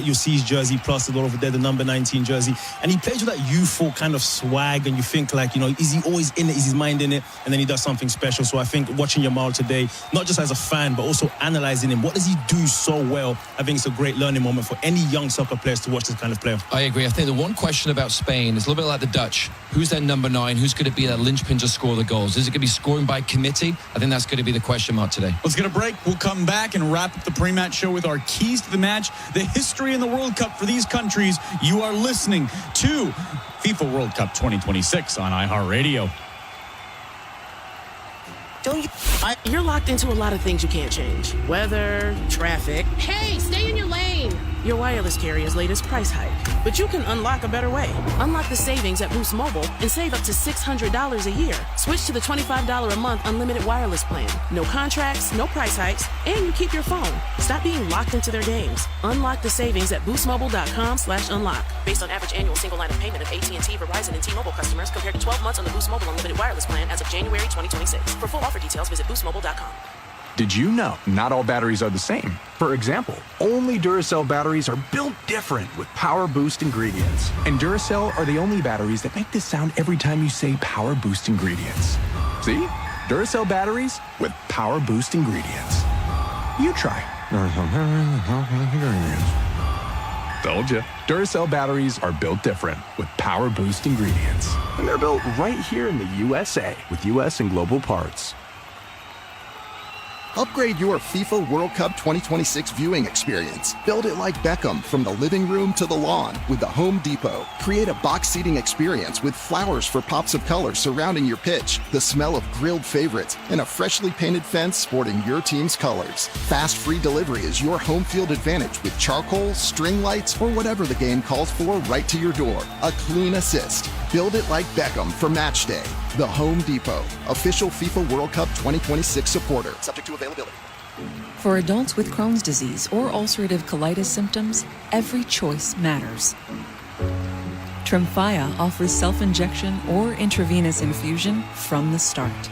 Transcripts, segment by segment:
You'll see his jersey plastered all over there, the number 19 jersey. And he plays with that youthful kind of swag, and you think like, you know, is he always in it? Is his mind in it? And then he does something special. So I think watching Yamal today, not just as a fan, but also analysing him, what does he do so well? I think it's a great learning moment for any young soccer players to watch this kind of player. I agree. I think the one question about Spain is a little bit like the Dutch. Who's their number 9? Who's going to be that linchpin to score the goals? Is it going to be scoring by committee? I think that's going to be the question mark today. Let's get a break. We'll come back and wrap up the pre-match show with our keys to the match, the history in the World Cup for these countries. You are listening to FIFA World Cup 2026 on iHeartRadio. You're locked into a lot of things you can't change. Weather, traffic. Hey, stay in your lane. Your wireless carrier's latest price hike. But you can unlock a better way. Unlock the savings at Boost Mobile and save up to $600 a year. Switch to the $25 a month unlimited wireless plan. No contracts, no price hikes, and you keep your phone. Stop being locked into their games. Unlock the savings at boostmobile.com/unlock. Based on average annual single line of payment of AT&T, Verizon, and T-Mobile customers compared to 12 months on the Boost Mobile unlimited wireless plan as of January 2026. For full offer details, visit boostmobile.com. Did you know not all batteries are the same? For example, only Duracell batteries are built different with Power Boost ingredients. And Duracell are the only batteries that make this sound every time you say Power Boost ingredients. See? Duracell batteries with Power Boost ingredients. You try. Told you. Duracell batteries are built different with Power Boost ingredients. And they're built right here in the USA with US and global parts. Upgrade your FIFA World Cup 2026 viewing experience. Build it like Beckham from the living room to the lawn with the Home Depot. Create a box seating experience with flowers for pops of color surrounding your pitch, the smell of grilled favorites, and a freshly painted fence sporting your team's colors. Fast free delivery is your home field advantage with charcoal, string lights, or whatever the game calls for right to your door. A clean assist. Build it like Beckham for match day. The Home Depot, official FIFA World Cup 2026 supporter. Subject to availability. For adults with Crohn's disease or ulcerative colitis symptoms, every choice matters. Tremfya offers self-injection or intravenous infusion from the start.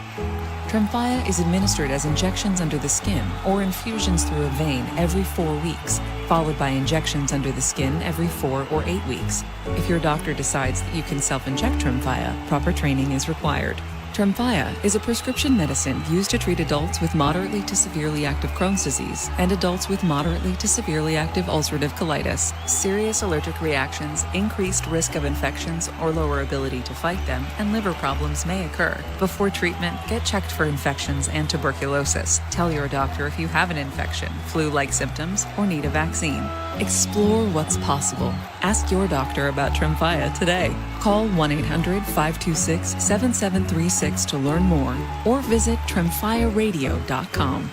Tremfya is administered as injections under the skin or infusions through a vein every 4 weeks, followed by injections under the skin every 4 or 8 weeks. If your doctor decides that you can self-inject Tremfya, proper training is required. Tremfya is a prescription medicine used to treat adults with moderately to severely active Crohn's disease and adults with moderately to severely active ulcerative colitis. Serious allergic reactions, increased risk of infections or lower ability to fight them, and liver problems may occur. Before treatment, get checked for infections and tuberculosis. Tell your doctor if you have an infection, flu-like symptoms, or need a vaccine. Explore what's possible. Ask your doctor about Tremfya today. Call 1-800-526-7736 to learn more or visit tremfyaradio.com.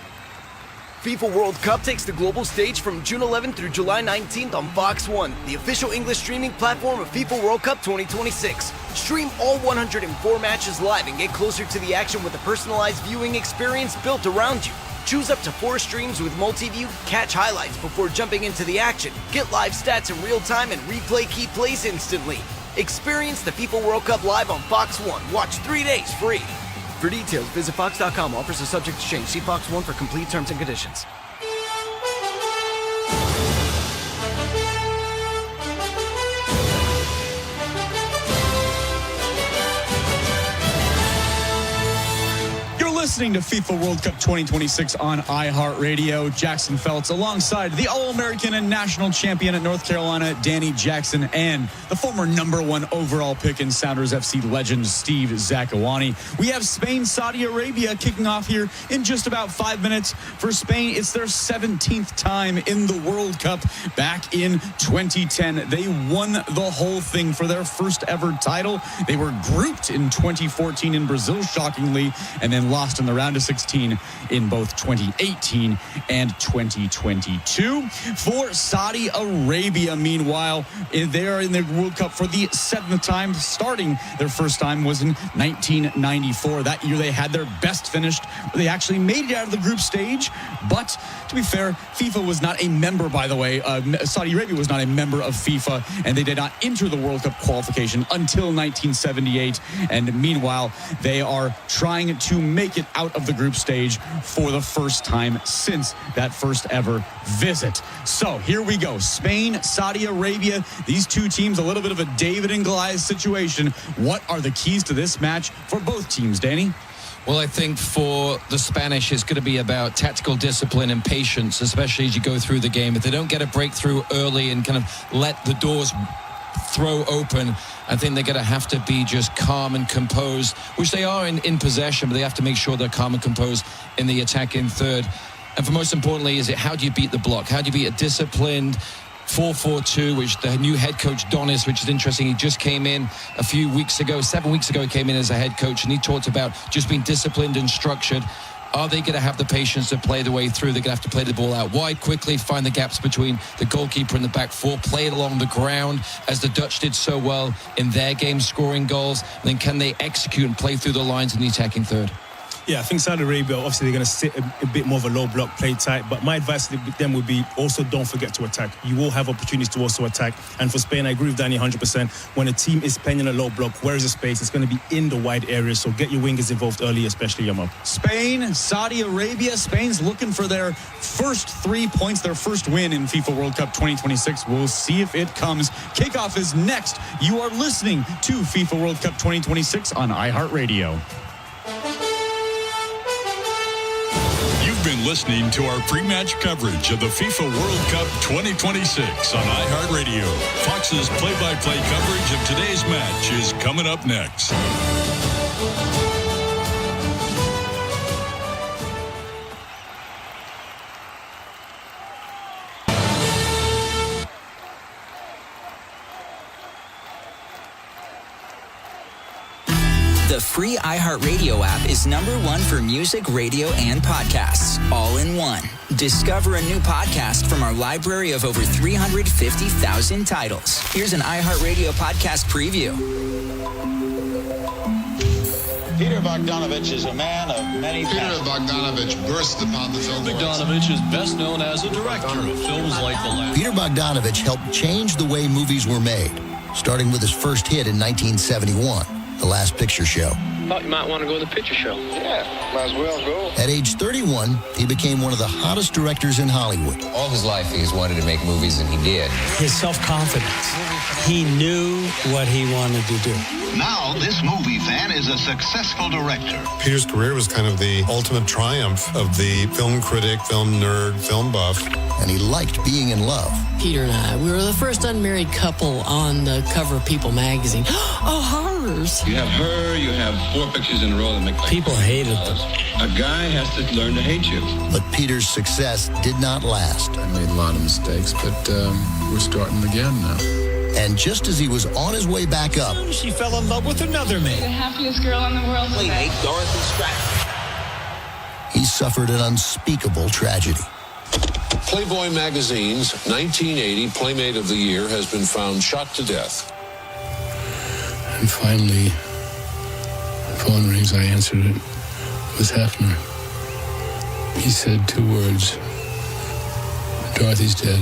FIFA World Cup takes the global stage from June 11th through July 19th on Fox 1, the official English streaming platform of FIFA World Cup 2026. Stream all 104 matches live and get closer to the action with a personalized viewing experience built around you. Choose up to 4 streams with multi-view, catch highlights before jumping into the action, get live stats in real time, and replay key plays instantly. Experience the FIFA World Cup live on Fox 1. Watch 3 days free. For details, visit fox.com. Offers are subject to change. See Fox 1 for complete terms and conditions. Listening to FIFA World Cup 2026 on iHeartRadio. Jackson Feltz alongside the All-American and national champion at North Carolina, Danny Jackson, and the former #1 overall pick in Sounders FC legend, Steve Zakawani. We have Spain, Saudi Arabia kicking off here in just about 5 minutes. For Spain, it's their 17th time in the World Cup. Back in 2010, they won the whole thing for their first ever title. They were grouped in 2014 in Brazil, shockingly, and then lost in the round of 16 in both 2018 and 2022. For Saudi Arabia, meanwhile, they are in the World Cup for the 7th time, starting their first time was in 1994. That year they had their best finish. They actually made it out of the group stage, but to be fair, FIFA was not a member, by the way. Saudi Arabia was not a member of FIFA, and they did not enter the World Cup qualification until 1978. And meanwhile, they are trying to make it out of the group stage for the first time since that first ever visit. So here we go. Spain, Saudi Arabia, these two teams, a little bit of a David and Goliath situation. What are the keys to this match for both teams, Danny? Well, I think for the Spanish, it's going to be about tactical discipline and patience, especially as you go through the game. If they don't get a breakthrough early and kind of let the doors throw open, I think they're going to have to be just calm and composed, which they are in possession, but they have to make sure they're calm and composed in the attacking third. And for most importantly, is it how do you beat the block? How do you beat a disciplined 4-4-2, which the new head coach Donis, which is interesting, he just came in a few weeks ago, 7 weeks ago, he came in as a head coach, and he talked about just being disciplined and structured. Are they going to have the patience to play the way through? They're going to have to play the ball out wide quickly, find the gaps between the goalkeeper and the back four, play it along the ground, as the Dutch did so well in their game, scoring goals. And then can they execute and play through the lines in the attacking third? Yeah, I think Saudi Arabia, obviously, they're going to sit a bit more of a low block, play tight. But my advice to them would be also don't forget to attack. You will have opportunities to also attack. And for Spain, I agree with Danny 100%. When a team is playing in a low block, where is the space? It's going to be in the wide areas. So get your wingers involved early, especially Yamal. Spain, Saudi Arabia. Spain's looking for their first 3 points, their first win in FIFA World Cup 2026. We'll see if it comes. Kickoff is next. You are listening to FIFA World Cup 2026 on iHeartRadio. Been listening to our pre-match coverage of the FIFA World Cup 2026 on iHeartRadio. Fox's play-by-play coverage of today's match is coming up next. The free iHeartRadio app is #1 for music, radio, and podcasts, all in one. Discover a new podcast from our library of over 350,000 titles. Here's an iHeartRadio podcast preview. Peter Bogdanovich is a man of many talents. Peter Bogdanovich burst upon the film. Bogdanovich is best known as a director of films like The Last. Peter Bogdanovich helped change the way movies were made, starting with his first hit in 1971. The Last Picture Show. Thought you might want to go to the picture show. Yeah, might as well go. At age 31, he became one of the hottest directors in Hollywood. All his life, he's wanted to make movies, and he did. His self-confidence. He knew what he wanted to do. Now, this movie fan is a successful director. Peter's career was kind of the ultimate triumph of the film critic, film nerd, film buff. And he liked being in love. Peter and I, we were the first unmarried couple on the cover of People magazine. Oh, horrors. You have her, you have 4 pictures in a row that make... People hated them. A guy has to learn to hate you. But Peter's success did not last. I made a lot of mistakes, but we're starting again now. And just as he was on his way back up... She fell in love with another man. The happiest girl in the world. Playmate Dorothy Stratton. He suffered an unspeakable tragedy. Playboy magazine's 1980 Playmate of the Year has been found shot to death. And finally, the phone rings. I answered it. It was Hefner. He said 2 words. Dorothy's dead.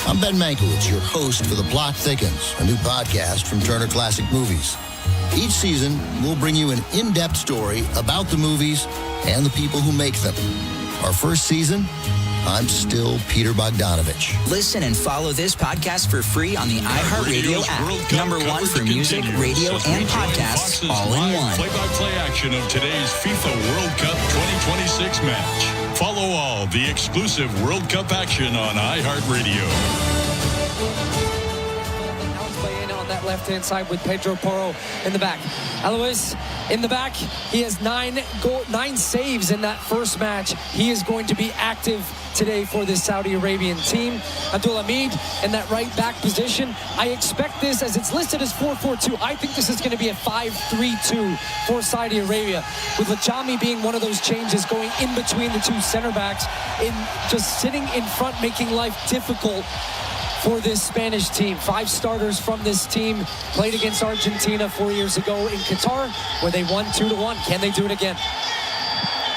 I'm Ben Mankiewicz, your host for The Plot Thickens, a new podcast from Turner Classic Movies. Each season, we'll bring you an in-depth story about the movies and the people who make them. Our first season, I'm still Peter Bogdanovich. Listen and follow this podcast for free on the iHeartRadio app. #1 for music, radio, and podcasts, all in one. Play-by-play action of today's FIFA World Cup 2026 match. Follow all the exclusive World Cup action on iHeartRadio. That left-hand side with Pedro Porro in the back. Alois in the back. He has 9 saves in that first match. He is going to be active today for this Saudi Arabian team. Abdulhamid in that right back position. I expect this, as it's listed as 4-4-2. I think this is going to be a 5-3-2 for Saudi Arabia, with Lajami being one of those changes going in between the 2 center backs, in just sitting in front, making life difficult for this Spanish team. 5 starters from this team played against Argentina 4 years ago in Qatar, where they won 2-1. Can they do it again?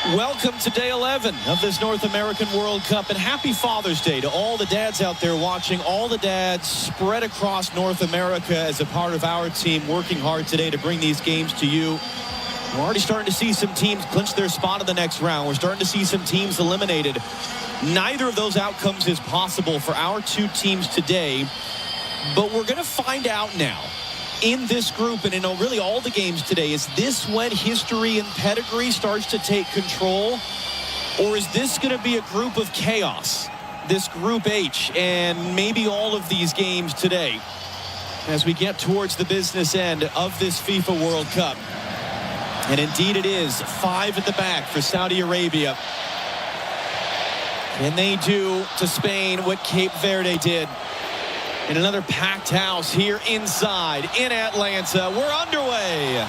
Welcome to day 11 of this North American World Cup, and happy Father's Day to all the dads out there watching, all the dads spread across North America as a part of our team working hard today to bring these games to you. We're already starting to see some teams clinch their spot in the next round. We're starting to see some teams eliminated. Neither of those outcomes is possible for our two teams today, but we're going to find out now in this group and in really all the games today. Is this when history and pedigree starts to take control, or is this going to be a group of chaos, this Group H, and maybe all of these games today as we get towards the business end of this FIFA World Cup? And indeed it is 5 at the back for Saudi Arabia. Can they do to Spain what Cape Verde did? In another packed house here inside in Atlanta. We're underway.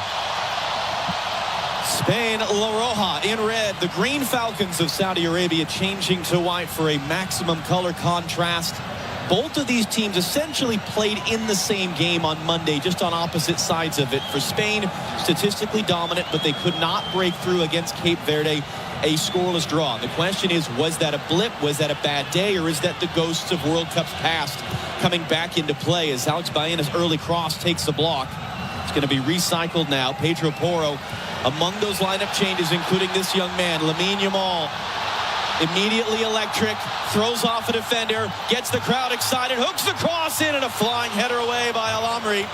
Spain, La Roja in red. The Green Falcons of Saudi Arabia changing to white for a maximum color contrast. Both of these teams essentially played in the same game on Monday, just on opposite sides of it. For Spain, statistically dominant, but they could not break through against Cape Verde. A scoreless draw. The question is, was that a blip? Was that a bad day? Or is that the ghosts of World Cups past coming back into play as Alex Baena's early cross takes the block? It's going to be recycled now. Pedro Porro among those lineup changes, including this young man, Lamine Yamal. Immediately electric, throws off a defender, gets the crowd excited, hooks the cross in, and a flying header away by Al Amri.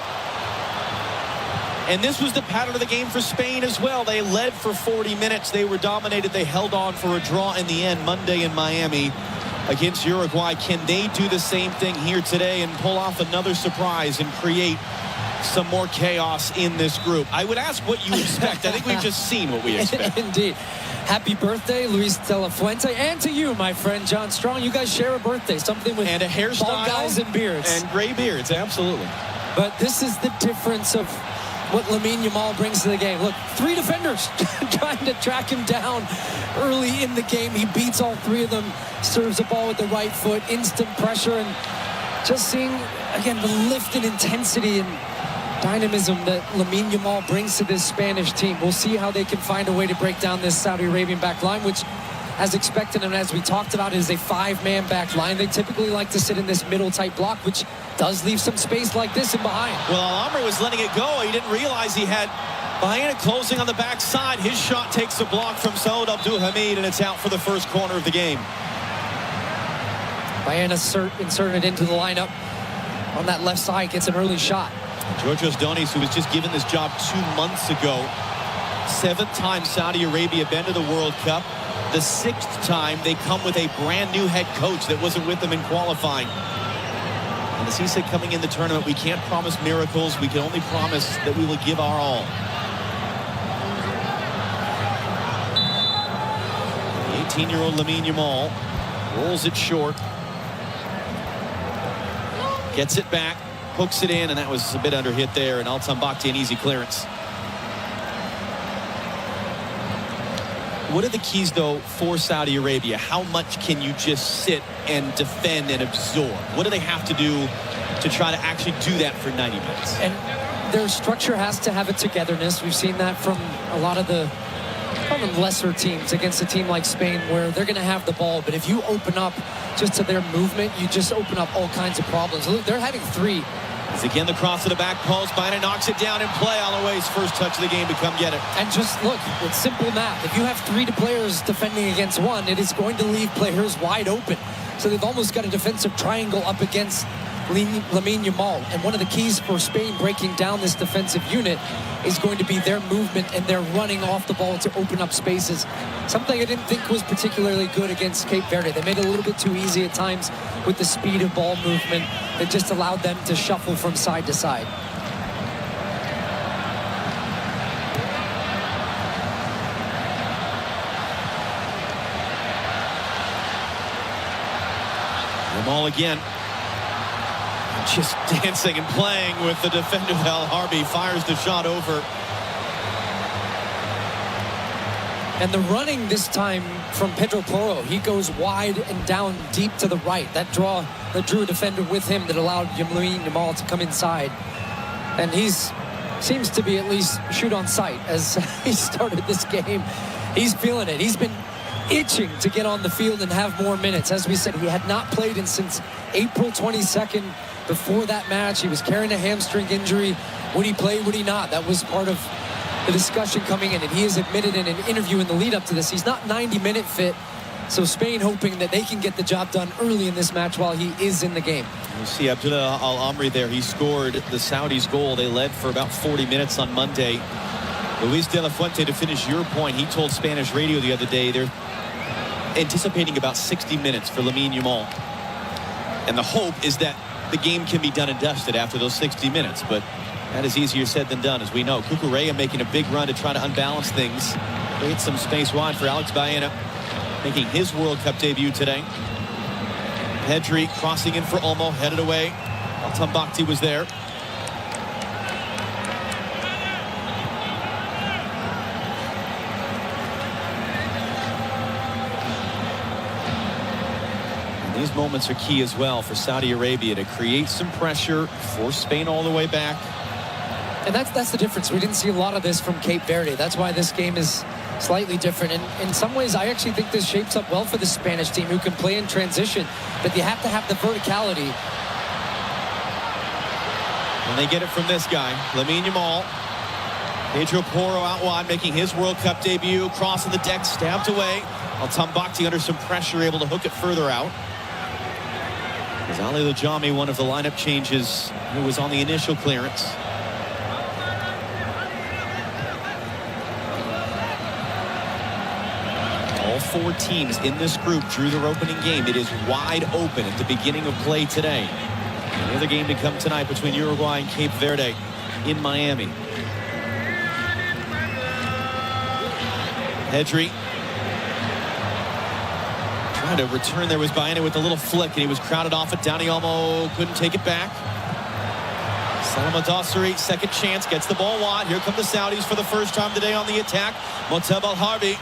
And this was the pattern of the game for Spain as well. They led for 40 minutes. They were dominated. They held on for a draw in the end Monday in Miami against Uruguay. Can they do the same thing here today and pull off another surprise and create some more chaos in this group? I would ask what you expect. I think we've just seen what we expect. Indeed. Happy birthday, Luis de la Fuente, and to you, my friend John Strong. You guys share a birthday, something with and a hairstyle, bald guys and beards. And gray beards, absolutely. But this is the difference of what Lamine Yamal brings to the game. Look, 3 defenders trying to track him down early in the game. He beats all 3 of them, serves the ball with the right foot, instant pressure, and just seeing, again, the lift in intensity and dynamism that Lamine Yamal brings to this Spanish team. We'll see how they can find a way to break down this Saudi Arabian back line, which, as expected and as we talked about, is a 5-man back line. They typically like to sit in this middle type block, which does leave some space like this in behind. Well, Al Amri was letting it go. He didn't realize he had Baena closing on the backside. His shot takes the block from Saud Abdul Hamid, and it's out for the first corner of the game. Baena inserted into the lineup on that left side, gets an early shot. Georgios Donis, who was just given this job 2 months ago, 7th time Saudi Arabia been to the World Cup. The 6th time they come with a brand new head coach that wasn't with them in qualifying. And as he said coming in the tournament, we can't promise miracles. We can only promise that we will give our all. The 18-year-old Lamine Yamal rolls it short. Gets it back, hooks it in, and that was a bit under hit there. And Altan Bakhti, an easy clearance. What are the keys, though, for Saudi Arabia? How much can you just sit and defend and absorb? What do they have to do to try to actually do that for 90 minutes? And their structure has to have a togetherness. We've seen that from a lot of the lesser teams against a team like Spain, where they're going to have the ball. But if you open up just to their movement, you just open up all kinds of problems. Look, they're having 3. As again the cross to the back post, Baena knocks it down in play. Alaway's first touch of the game to come get it. And just look, it's simple math. If you have 3 players defending against 1, it is going to leave players wide open. So they've almost got a defensive triangle up against Lamine Yamal. And one of the keys for Spain breaking down this defensive unit is going to be their movement and their running off the ball to open up spaces. Something I didn't think was particularly good against Cape Verde. They made it a little bit too easy at times with the speed of ball movement that just allowed them to shuffle from side to side. Yamal again. Just dancing and playing with the defender. Al Harbi fires the shot over. And the running this time from Pedro Porro, he goes wide and down deep to the right. That drew a defender with him that allowed Lamine Yamal to come inside. And he's seems to be at least shoot on sight as he started this game. He's feeling it. He's been itching to get on the field and have more minutes. As we said, he had not played since April 22nd. Before that match, he was carrying a hamstring injury. Would he play? Would he not? That was part of the discussion coming in, and he has admitted in an interview in the lead up to this, he's not 90-minute fit. So Spain hoping that they can get the job done early in this match while he is in the game. You see Abdullah Al Amri there. He scored the Saudis' goal. They led for about 40 minutes on Monday. Luis de la Fuente, to finish your point, he told Spanish radio the other day they're anticipating about 60 minutes for Lamine Yamal. And the hope is that the game can be done and dusted after those 60 minutes. But that is easier said than done, as we know. Cucurella making a big run to try to unbalance things. Create some space wide for Alex Baena, making his World Cup debut today. Pedri crossing in for Olmo, headed away. Al-Tambakti was there. And these moments are key as well for Saudi Arabia to create some pressure, force Spain all the way back. And that's the difference. We didn't see a lot of this from Cape Verde. That's why this game is slightly different. And in some ways, I actually think this shapes up well for the Spanish team, who can play in transition, but you have to have the verticality. And they get it from this guy, Lamine Yamal. Pedro Porro out wide, making his World Cup debut. Crossing the deck, stabbed away. Al-Tambakti under some pressure, able to hook it further out. As Ali Lajami, one of the lineup changes, who was on the initial clearance. All four teams in this group drew their opening game. It is wide open at the beginning of play today. Another game to come tonight between Uruguay and Cape Verde in Miami. Pedri trying to return. There was Baena with a little flick, and he was crowded off it. Dani Olmo couldn't take it back. Salama Dosseri, second chance, gets the ball wide. Here come the Saudis for the first time today on the attack. Moteb Al-Harbi.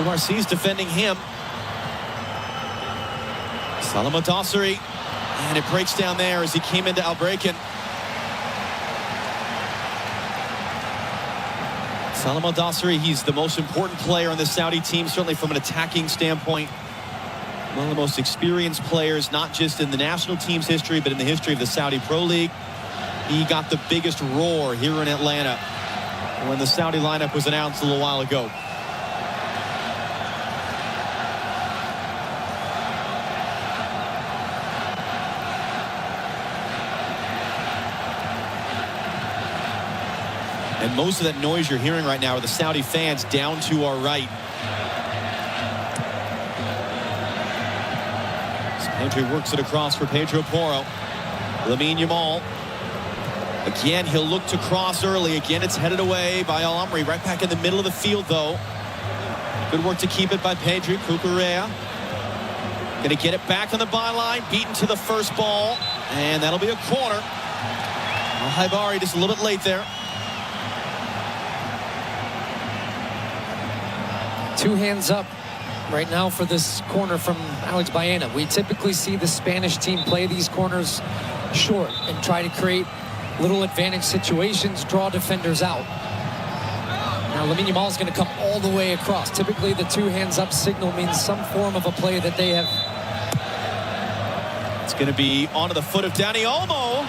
Marcy's defending him. Salama Dosseri. And it breaks down there as he came into Albrechen. Salama Dosseri, he's the most important player on the Saudi team, certainly from an attacking standpoint. One of the most experienced players, not just in the national team's history, but in the history of the Saudi Pro League. He got the biggest roar here in Atlanta when the Saudi lineup was announced a little while ago. And most of that noise you're hearing right now are the Saudi fans down to our right. Pedri works it across for Pedro Porro. Lamine Yamal. Again, he'll look to cross early. Again, it's headed away by Al Amri. Right back in the middle of the field, though. Good work to keep it by Pedri. Cucurella. Going to get it back on the byline. Beaten to the first ball. And that'll be a corner. Al-Haibari just a little bit late there. Two hands up right now for this corner from Alex Baena. We typically see the Spanish team play these corners short and try to create little advantage situations, draw defenders out. Now Lamine Yamal is going to come all the way across. Typically the two hands up signal means some form of a play that they have. It's going to be onto the foot of Dani Olmo.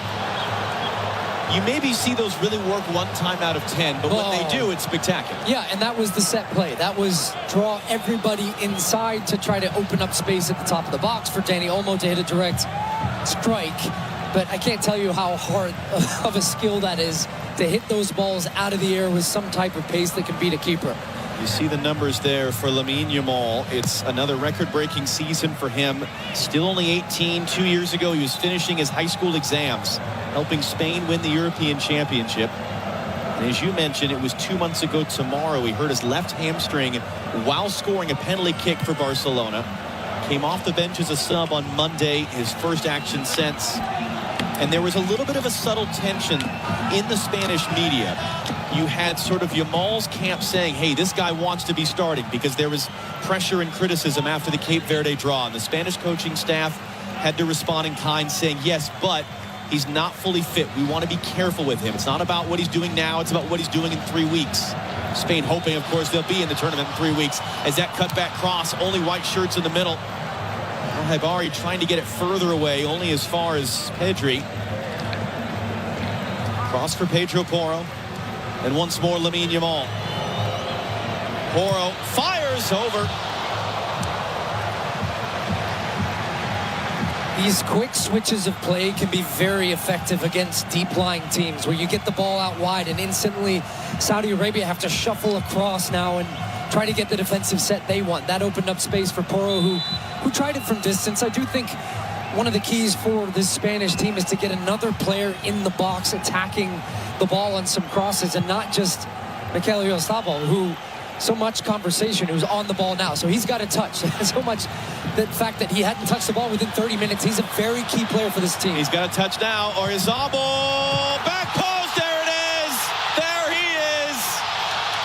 You maybe see those really work one time out of 10, but when they do, it's spectacular. Yeah, and that was the set play. That was draw everybody inside to try to open up space at the top of the box for Dani Olmo to hit a direct strike. But I can't tell you how hard of a skill that is to hit those balls out of the air with some type of pace that can beat a keeper. You see the numbers there for Lamine Yamal. It's another record-breaking season for him. Still only 18. 2 years ago, he was finishing his high school exams, helping Spain win the European Championship. And as you mentioned, it was 2 months ago tomorrow. He hurt his left hamstring while scoring a penalty kick for Barcelona. Came off the bench as a sub on Monday, his first action since. And there was a little bit of a subtle tension in the Spanish media. You had sort of Yamal's camp saying, hey, this guy wants to be starting, because there was pressure and criticism after the Cape Verde draw. And the Spanish coaching staff had to respond in kind, saying, yes, but He's not fully fit. We want to be careful with him. It's not about what he's doing now. It's about what he's doing in 3 weeks. Spain hoping, of course, they'll be in the tournament in 3 weeks. As that cutback cross, only white shirts in the middle. Al-Habari trying to get it further away, only as far as Pedri. Cross for Pedro Porro. And once more, Lamine Yamal. Porro fires over. These quick switches of play can be very effective against deep-lying teams where you get the ball out wide and instantly Saudi Arabia have to shuffle across now and try to get the defensive set they want. That opened up space for Porro, who tried it from distance. I do think one of the keys for this Spanish team is to get another player in the box attacking the ball on some crosses and not just Mikel Oyarzabal, who so much conversation, who's on the ball now. So he's got to touch. So much the fact that he hadn't touched the ball within 30 minutes. He's a very key player for this team. He's got to touch now. Oyarzabal, back post, there it is. There he is.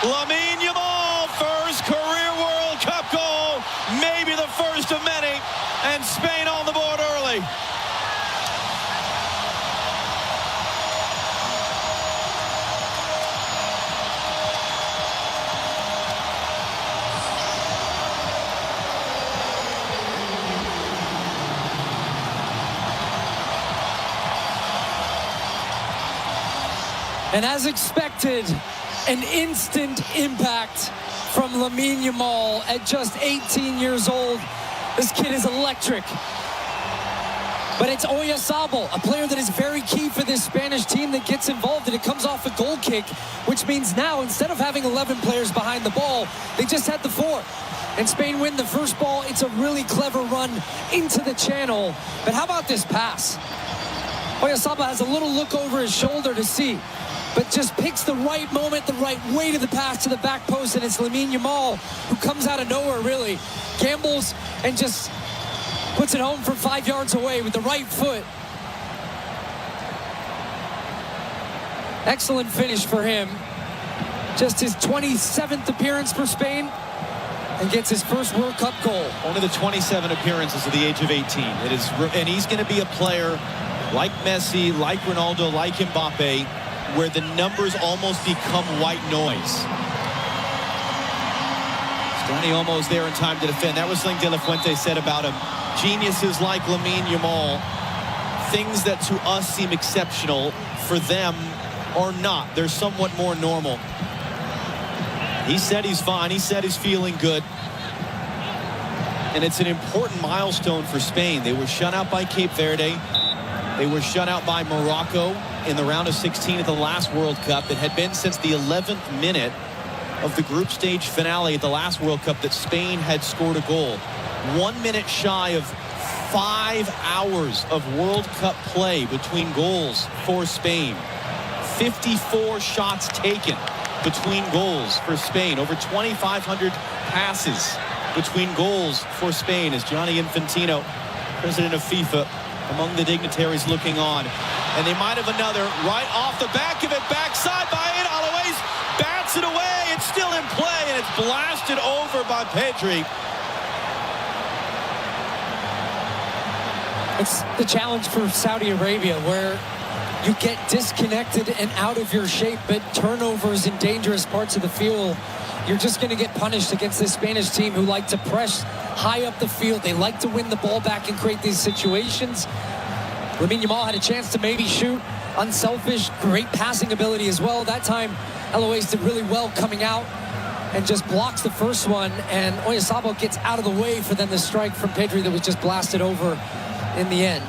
Lamine Yamal, first career World Cup goal, maybe the first of many, and Spain on the board early. And as expected, an instant impact from Lamine Yamal at just 18 years old. This kid is electric. But it's Oyarzabal, a player that is very key for this Spanish team that gets involved, and it comes off a goal kick, which means now instead of having 11 players behind the ball, they just had the 4. And Spain win the first ball. It's a really clever run into the channel. But how about this pass? Oyarzabal has a little look over his shoulder to see, but just picks the right moment, the right way to the pass to the back post, and it's Lamine Yamal, who comes out of nowhere, really. Gambles and just puts it home from 5 yards away with the right foot. Excellent finish for him. Just his 27th appearance for Spain, and gets his first World Cup goal. Only the 27 appearances at the age of 18. It is, and he's going to be a player like Messi, like Ronaldo, like Mbappe, where the numbers almost become white noise. Stoney almost there in time to defend. That was something De La Fuente said about him. Geniuses like Lamine Yamal, things that to us seem exceptional, for them are not. They're somewhat more normal. He said he's fine. He said he's feeling good. And it's an important milestone for Spain. They were shut out by Cape Verde. They were shut out by Morocco in the round of 16 at the last World Cup. It had been since the 11th minute of the group stage finale at the last World Cup that Spain had scored a goal. 1 minute shy of 5 hours of World Cup play between goals for Spain. 54 shots taken between goals for Spain. Over 2,500 passes between goals for Spain, as Gianni Infantino, president of FIFA, among the dignitaries looking on. And they might have another right off the back of it, backside by it. Alois bats it away. It's still in play, and it's blasted over by Pedri. It's the challenge for Saudi Arabia, where you get disconnected and out of your shape, but turnovers in dangerous parts of the field, you're just going to get punished against this Spanish team who like to press high up the field. They like to win the ball back and create these situations. Lamine Yamal had a chance to maybe shoot. Unselfish, great passing ability as well. That time, Alois did really well coming out and just blocks the first one. And Oyarzabal gets out of the way for then the strike from Pedri that was just blasted over in the end.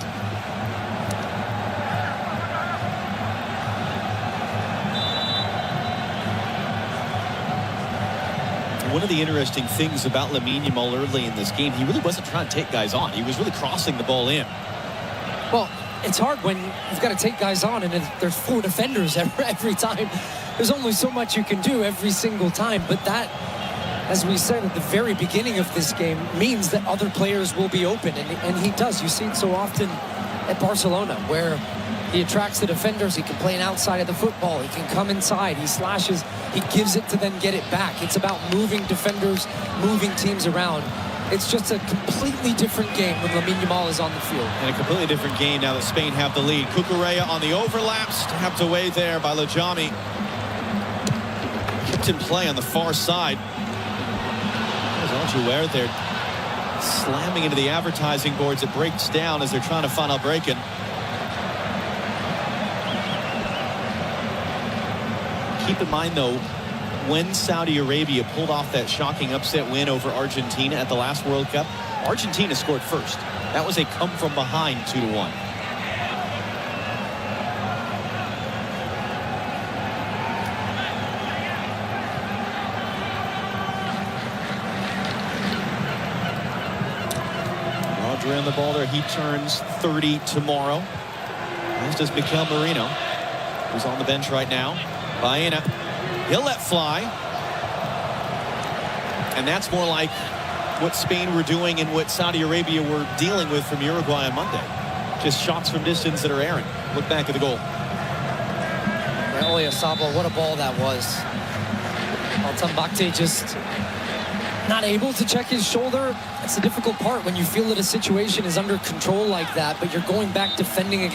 One of the interesting things about Lamine Yamal early in this game, he really wasn't trying to take guys on. He was really crossing the ball in. Well, it's hard when you've got to take guys on and there's 4 defenders every time. There's only so much you can do every single time. But that, as we said at the very beginning of this game, means that other players will be open. And he does. You see it so often at Barcelona, where he attracts the defenders. He can play an outside of the football. He can come inside. He slashes. He gives it to then get it back. It's about moving defenders, moving teams around. it's just a completely different game when Lamine Yamal is on the field. And a completely different game now that Spain have the lead. Cucurella on the overlap, stabbed away there by Lajami. Kept in play on the far side. There's Aljuer there, slamming into the advertising boards. It breaks down as they're trying to find out breaking. Keep in mind, though, when Saudi Arabia pulled off that shocking upset win over Argentina at the last World Cup, Argentina scored first. That was a come from behind 2-1. Roger on the ball there. He turns 30 tomorrow. As does Mikel Merino, who's on the bench right now. Baena, he'll let fly. And that's more like what Spain were doing and what Saudi Arabia were dealing with from Uruguay on Monday. Just shots from distance that are errant. Look back at the goal. Oyarzabal, what a ball that was. Altambakte just not able to check his shoulder. That's the difficult part when you feel that a situation is under control like that, but you're going back defending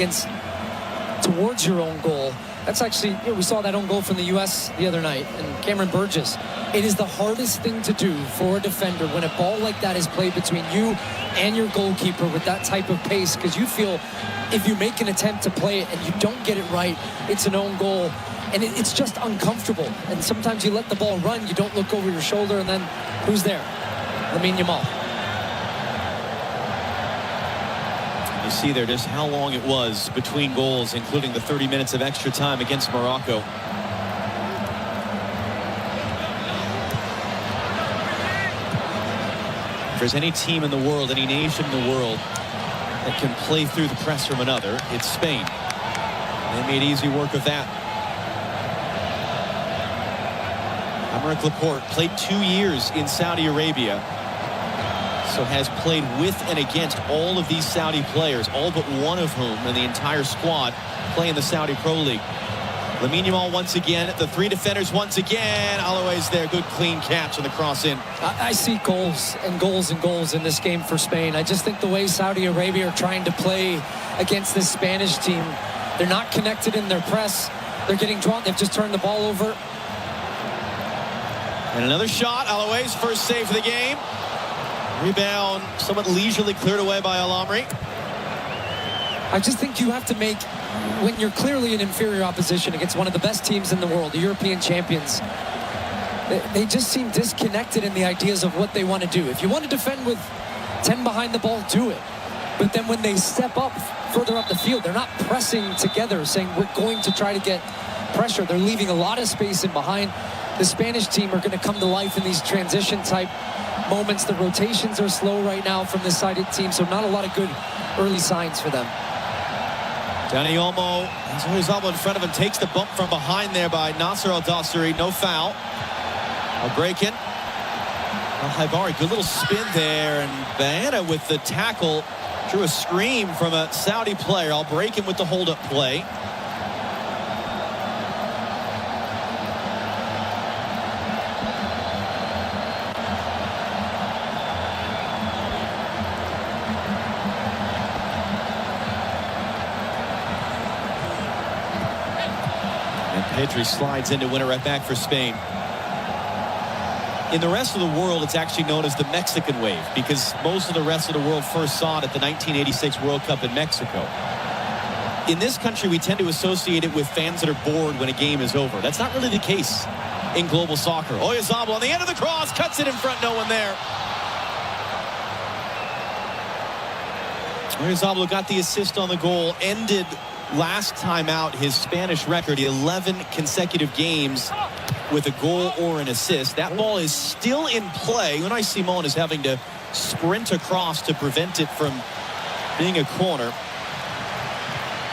towards your own goal. That's actually, we saw that own goal from the U.S. the other night, and Cameron Burgess. It is the hardest thing to do for a defender when a ball like that is played between you and your goalkeeper with that type of pace, because you feel if you make an attempt to play it and you don't get it right, it's an own goal, and it's just uncomfortable. And sometimes you let the ball run, you don't look over your shoulder, and then who's there? Lamine Yamal. You see there just how long it was between goals, including the 30 minutes of extra time against Morocco. If there's any team in the world, any nation in the world that can play through the press from another, it's Spain. They made easy work of that. Aymeric Laporte played 2 years in Saudi Arabia, so has played with and against all of these Saudi players, all but one of whom in the entire squad play in the Saudi Pro League. Lamine Yamal once again, the three defenders once again. Alois there, good clean catch on the cross in. I see goals and goals and goals in this game for Spain. I just think the way Saudi Arabia are trying to play against this Spanish team, they're not connected in their press. They're getting drawn. They've just turned the ball over. And another shot. Alois, first save for the game. Rebound somewhat leisurely cleared away by Al Amri. I just think you have to make, when you're clearly in inferior opposition against one of the best teams in the world, the European champions, they just seem disconnected in the ideas of what they want to do. If you want to defend with 10 behind the ball, do it. But then when they step up further up the field, they're not pressing together, saying we're going to try to get pressure. They're leaving a lot of space in behind. The Spanish team are going to come to life in these transition type moments. The rotations are slow right now from this sided team, so not a lot of good early signs for them. Dani Olmo, Oyarzabal in front of him, takes the bump from behind there by Nasser Al-Dossari. No foul. A break-in. Al-Haibari, good little spin there, and Baena with the tackle drew a scream from a Saudi player. I'll break him with the hold-up play. Pedri slides in to win it right back for Spain. In the rest of the world, it's actually known as the Mexican wave, because most of the rest of the world first saw it at the 1986 World Cup in Mexico. In this country, we tend to associate it with fans that are bored when a game is over. That's not really the case in global soccer. Oyarzabal on the end of the cross, cuts it in front, no one there. Oyarzabal got the assist on the goal, ended last time out his Spanish record, 11 consecutive games with a goal or an assist. That ball is still in play. Unai Simon is having to sprint across to prevent it from being a corner.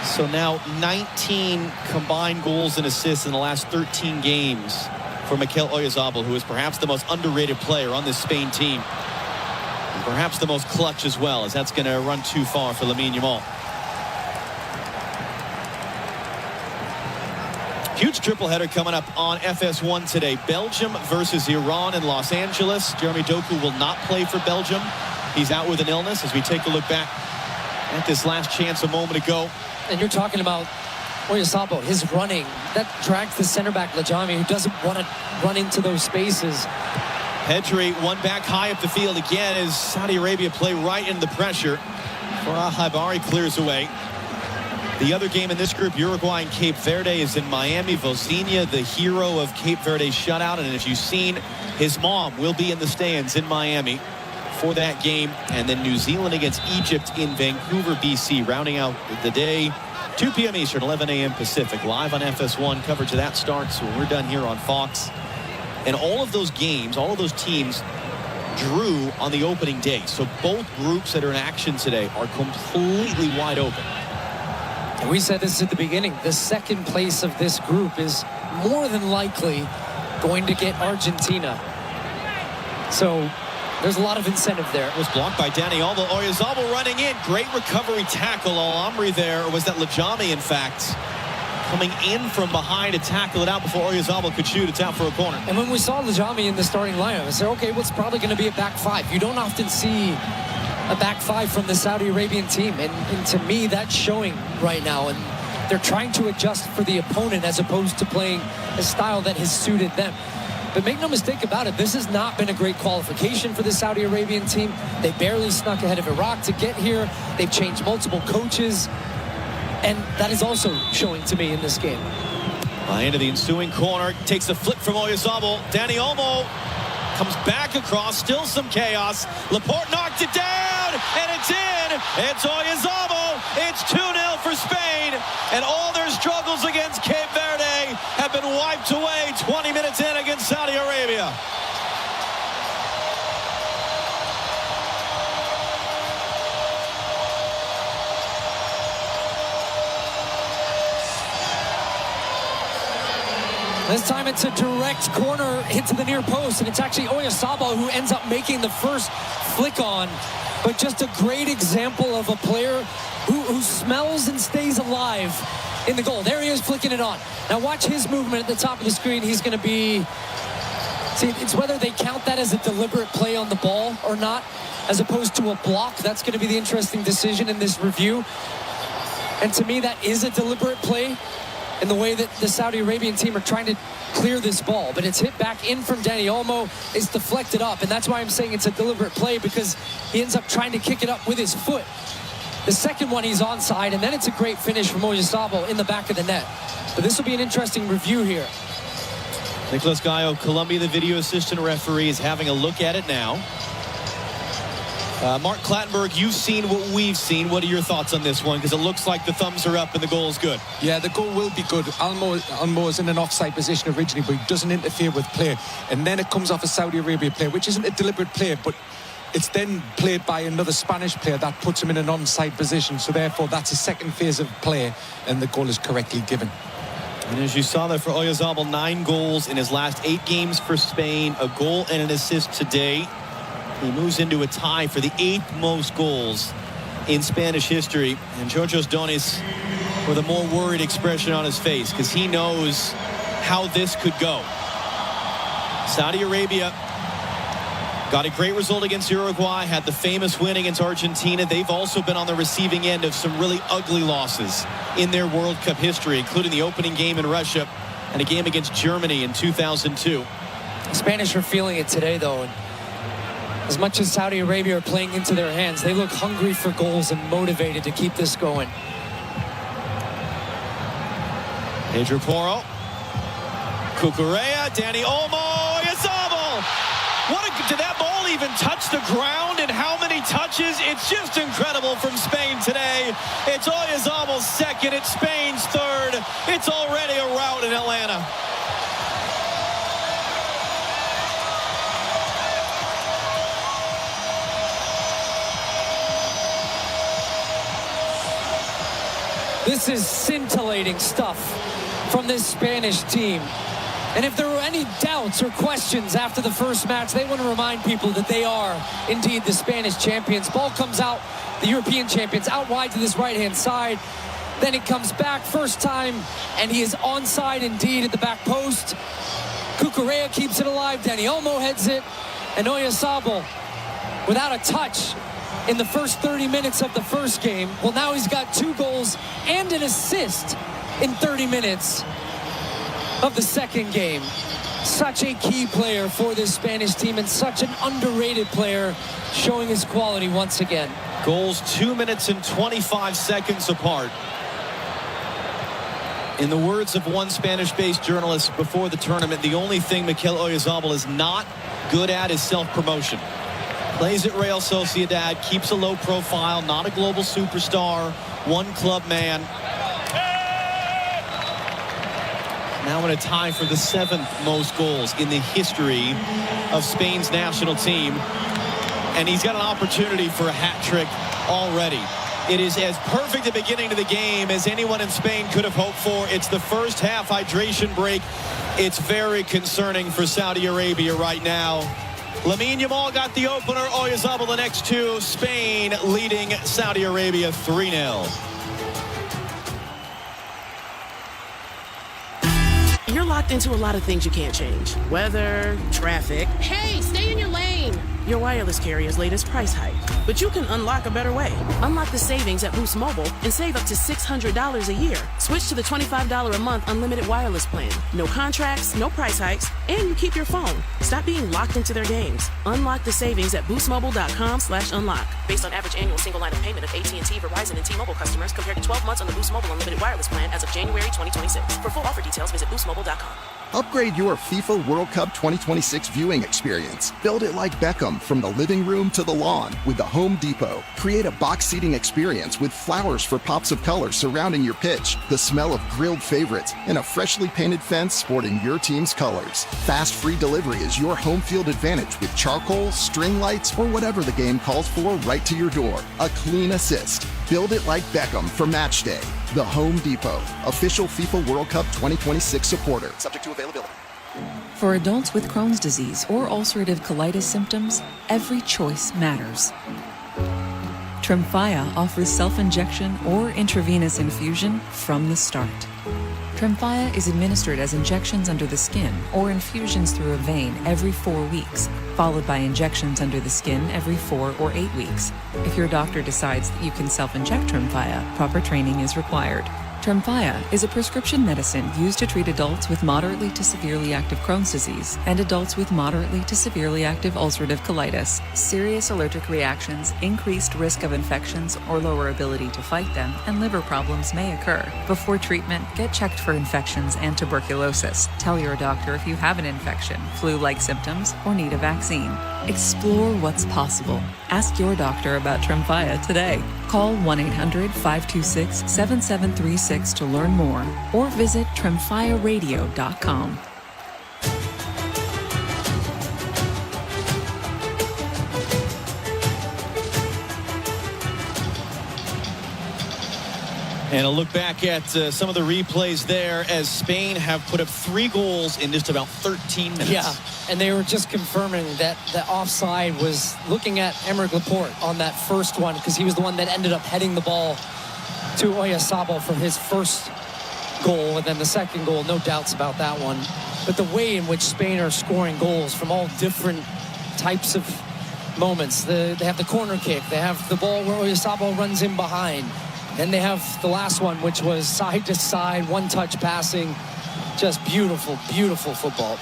So now 19 combined goals and assists in the last 13 games for Mikel Oyarzabal, who is perhaps the most underrated player on this Spain team. And perhaps the most clutch as well, as that's going to run too far for Lamine Yamal. Huge triple header coming up on FS1 today. Belgium versus Iran in Los Angeles. Jeremy Doku will not play for Belgium. He's out with an illness as we take a look back at this last chance a moment ago. And you're talking about Oyarzabal, his running. That drags the center back, Lajami, who doesn't want to run into those spaces. Pedri, one back high up the field again as Saudi Arabia play right into the pressure. Farah Haibari clears away. The other game in this group, Uruguay and Cape Verde, is in Miami. Vozinha, the hero of Cape Verde's shutout. And if you've seen, his mom will be in the stands in Miami for that game. And then New Zealand against Egypt in Vancouver, BC, rounding out the day. 2 p.m. Eastern, 11 a.m. Pacific. Live on FS1. Coverage of that starts when we're done here on Fox. And all of those games, all of those teams drew on the opening day. So both groups that are in action today are completely wide open. And we said this at the beginning. The second place of this group is more than likely going to get Argentina. So there's a lot of incentive there. It was blocked by Dani Olmo. Oyarzabal running in. Great recovery tackle. Al-Amri there. Or was that Lajami, in fact? Coming in from behind to tackle it out before Oyarzabal could shoot. It's out for a corner. And when we saw Lajami in the starting lineup, I said, okay, what's probably going to be a back five? You don't often see a back five from the Saudi Arabian team. And to me, that's showing right now. And they're trying to adjust for the opponent as opposed to playing a style that has suited them. But make no mistake about it, this has not been a great qualification for the Saudi Arabian team. They barely snuck ahead of Iraq to get here. They've changed multiple coaches. And that is also showing to me in this game. Into the ensuing corner. Takes a flip from Oyarzabal. Dani Olmo comes back across. Still some chaos. Laporte knocked it down. And it's in. It's Oyarzabal. It's 2-0 for Spain. And all their struggles against Cape Verde have been wiped away 20 minutes in against Saudi Arabia. This time it's a direct corner hit to the near post, and it's actually Oyarzabal who ends up making the first flick on. But just a great example of a player who smells and stays alive in the goal. There he is flicking it on. Now watch his movement at the top of the screen. He's going to be... See, it's whether they count that as a deliberate play on the ball or not, as opposed to a block. That's going to be the interesting decision in this review. And to me, that is a deliberate play in the way that the Saudi Arabian team are trying to clear this ball. But it's hit back in from Dani Olmo. It's deflected up, and that's why I'm saying it's a deliberate play, because he ends up trying to kick it up with his foot. The second one, he's onside, and then it's a great finish from Oyarzabal in the back of the net. But this will be an interesting review here. Nicolas Gallo, Colombia, the video assistant referee, is having a look at it now. Mark Clattenburg, you've seen what we've seen. What are your thoughts on this one? Because it looks like the thumbs are up and the goal is good. Yeah, the goal will be good. Olmo is in an offside position originally, but he doesn't interfere with play. And then it comes off a Saudi Arabia player, which isn't a deliberate play, but it's then played by another Spanish player that puts him in an onside position. So therefore, that's a second phase of play, and the goal is correctly given. And as you saw there for Oyarzabal, 9 goals in his last 8 games for Spain, a goal and an assist today. He moves into a tie for the 8th most goals in Spanish history. And Georgios Donis with a more worried expression on his face, because he knows how this could go. Saudi Arabia got a great result against Uruguay, had the famous win against Argentina. They've also been on the receiving end of some really ugly losses in their World Cup history, including the opening game in Russia and a game against Germany in 2002. The Spanish are feeling it today, though. As much as Saudi Arabia are playing into their hands, they look hungry for goals and motivated to keep this going. Pedro Porro, Cucurella, Dani Olmo, Oyarzabal. Did that ball even touch the ground? And how many touches? It's just incredible from Spain today. It's Oyarzabal's second. It's Spain's third. It's already a rout in Atlanta. This is scintillating stuff from this Spanish team. And if there were any doubts or questions after the first match, they want to remind people that they are indeed the Spanish champions. Ball comes out, the European champions, out wide to this right-hand side. Then he comes back first time, and he is onside indeed at the back post. Cucurella keeps it alive. Dani Olmo heads it. And Oyarzabal, without a touch in the first 30 minutes of the first game. Well, now he's got 2 goals and an assist in 30 minutes of the second game. Such a key player for this Spanish team and such an underrated player, showing his quality once again. Goals 2 minutes and 25 seconds apart. In the words of one Spanish-based journalist before the tournament, the only thing Mikel Oyarzabal is not good at is self-promotion. Plays at Real Sociedad, keeps a low profile, not a global superstar, one club man. Now in a tie for the 7th most goals in the history of Spain's national team. And he's got an opportunity for a hat trick already. It is as perfect a beginning to the game as anyone in Spain could have hoped for. It's the first half hydration break. It's very concerning for Saudi Arabia right now. Lamine Yamal got the opener. Oyarzabal the next 2. Spain leading Saudi Arabia 3-0. You're locked into a lot of things you can't change. Weather, traffic. Hey, stay in your lane. Your wireless carrier's latest price hike. But you can unlock a better way. Unlock the savings at Boost Mobile and save up to $600 a year. Switch to the $25 a month unlimited wireless plan. No contracts, no price hikes, and you keep your phone. Stop being locked into their games. Unlock the savings at boostmobile.com/unlock. Based on average annual single line of payment of AT&T, Verizon, and T-Mobile customers compared to 12 months on the Boost Mobile unlimited wireless plan as of January 2026. For full offer details, visit boostmobile.com. Upgrade your FIFA World Cup 2026 viewing experience. Build it like Beckham from the living room to the lawn with the Home Depot. Create a box seating experience with flowers for pops of color surrounding your pitch, the smell of grilled favorites, and a freshly painted fence sporting your team's colors. Fast free delivery is your home field advantage with charcoal, string lights, or whatever the game calls for right to your door. A clean assist. Build it like Beckham for match day. The Home Depot, official FIFA World Cup 2026 supporter. Subject to availability. For adults with Crohn's disease or ulcerative colitis symptoms, every choice matters. Tremfya offers self-injection or intravenous infusion from the start. Tremfya is administered as injections under the skin or infusions through a vein every 4 weeks, followed by injections under the skin every 4 or 8 weeks. If your doctor decides that you can self-inject Tremfya, proper training is required. Tremfya is a prescription medicine used to treat adults with moderately to severely active Crohn's disease and adults with moderately to severely active ulcerative colitis. Serious allergic reactions, increased risk of infections or lower ability to fight them, and liver problems may occur. Before treatment, get checked for infections and tuberculosis. Tell your doctor if you have an infection, flu-like symptoms, or need a vaccine. Explore what's possible. Ask your doctor about Tremfya today. Call 1-800-526-7736 to learn more or visit tremfyaradio.com. And a look back at some of the replays there as Spain have put up 3 goals in just about 13 minutes. Yeah, and they were just confirming that the offside was looking at Aymeric Laporte on that first one because he was the one that ended up heading the ball to Oyarzabal for his first goal, and then the second goal, no doubts about that one. But the way in which Spain are scoring goals from all different types of moments. They have the corner kick. They have the ball where Oyarzabal runs in behind. Then they have the last one, which was side to side, one-touch passing. Just beautiful, beautiful football.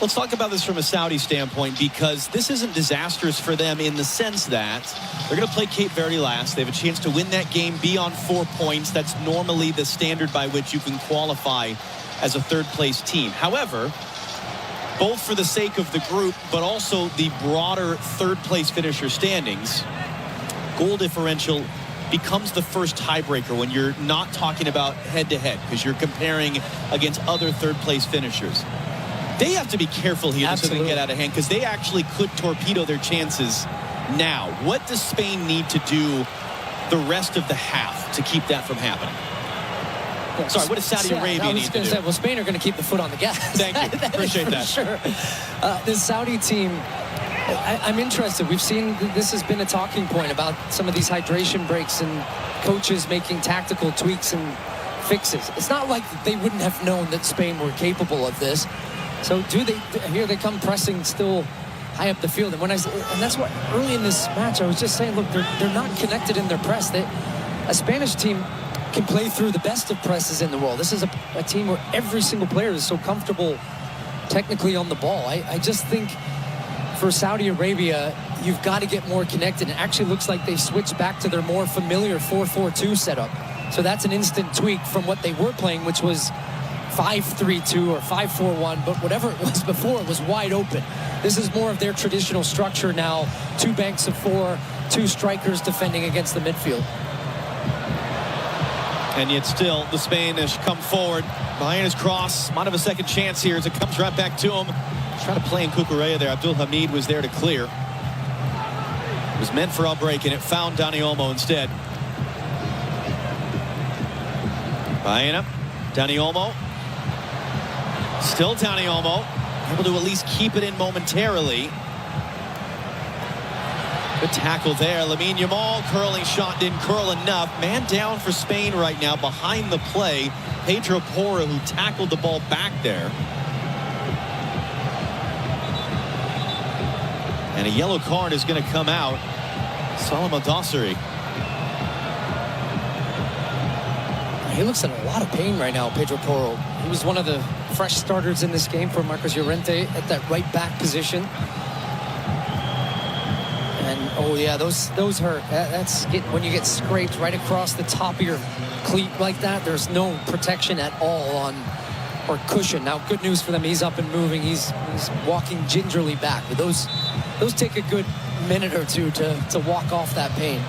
Let's talk about this from a Saudi standpoint, because this isn't disastrous for them in the sense that they're going to play Cape Verde last. They have a chance to win that game, be on 4 points. That's normally the standard by which you can qualify as a third-place team. However, both for the sake of the group, but also the broader third-place finisher standings, goal differential becomes the first tiebreaker when you're not talking about head-to-head, because you're comparing against other third-place finishers. They have to be careful here so they can get out of hand, because they actually could torpedo their chances now. What does Spain need to do the rest of the half to keep that from happening? Sorry, what does Saudi Arabia need to do? Well, Spain are going to keep the foot on the gas. Thank you. Appreciate that. Sure. This Saudi team I'm interested. We've seen this has been a talking point about some of these hydration breaks and coaches making tactical tweaks and fixes. It's not like they wouldn't have known that Spain were capable of this. So here they come pressing still high up the field. And that's what early in this match I was just saying, look, they're not connected in their press. A Spanish team can play through the best of presses in the world. This is a team where every single player is so comfortable technically on the ball. I just think for Saudi Arabia, you've got to get more connected. It actually looks like they've switched back to their more familiar 4-4-2 setup. So that's an instant tweak from what they were playing, which was 5-3-2 or 5-4-1, but whatever it was before, it was wide open. This is more of their traditional structure now. 2 banks of 4, 2 strikers defending against the midfield. And yet still, the Spanish come forward. Behind his cross, might have a second chance here as it comes right back to him. Trying to play in Cucurella there. Abdul Hamid was there to clear. It was meant for Albrecht, and it found Dani Olmo instead. Baena, Dani Olmo. Still Dani Olmo. Able to at least keep it in momentarily. Good tackle there. Lamine Yamal, curling shot didn't curl enough. Man down for Spain right now behind the play. Pedro Porro, who tackled the ball back there. And a yellow card is going to come out. Salam Al-Dossari. He looks in a lot of pain right now, Pedro Porro. He was one of the fresh starters in this game for Marcos Llorente at that right back position. And oh yeah, those hurt. That's when you get scraped right across the top of your cleat like that. There's no protection at all on or cushion. Now, good news for them. He's up and moving. He's walking gingerly back. But those take a good minute or two to walk off that pain.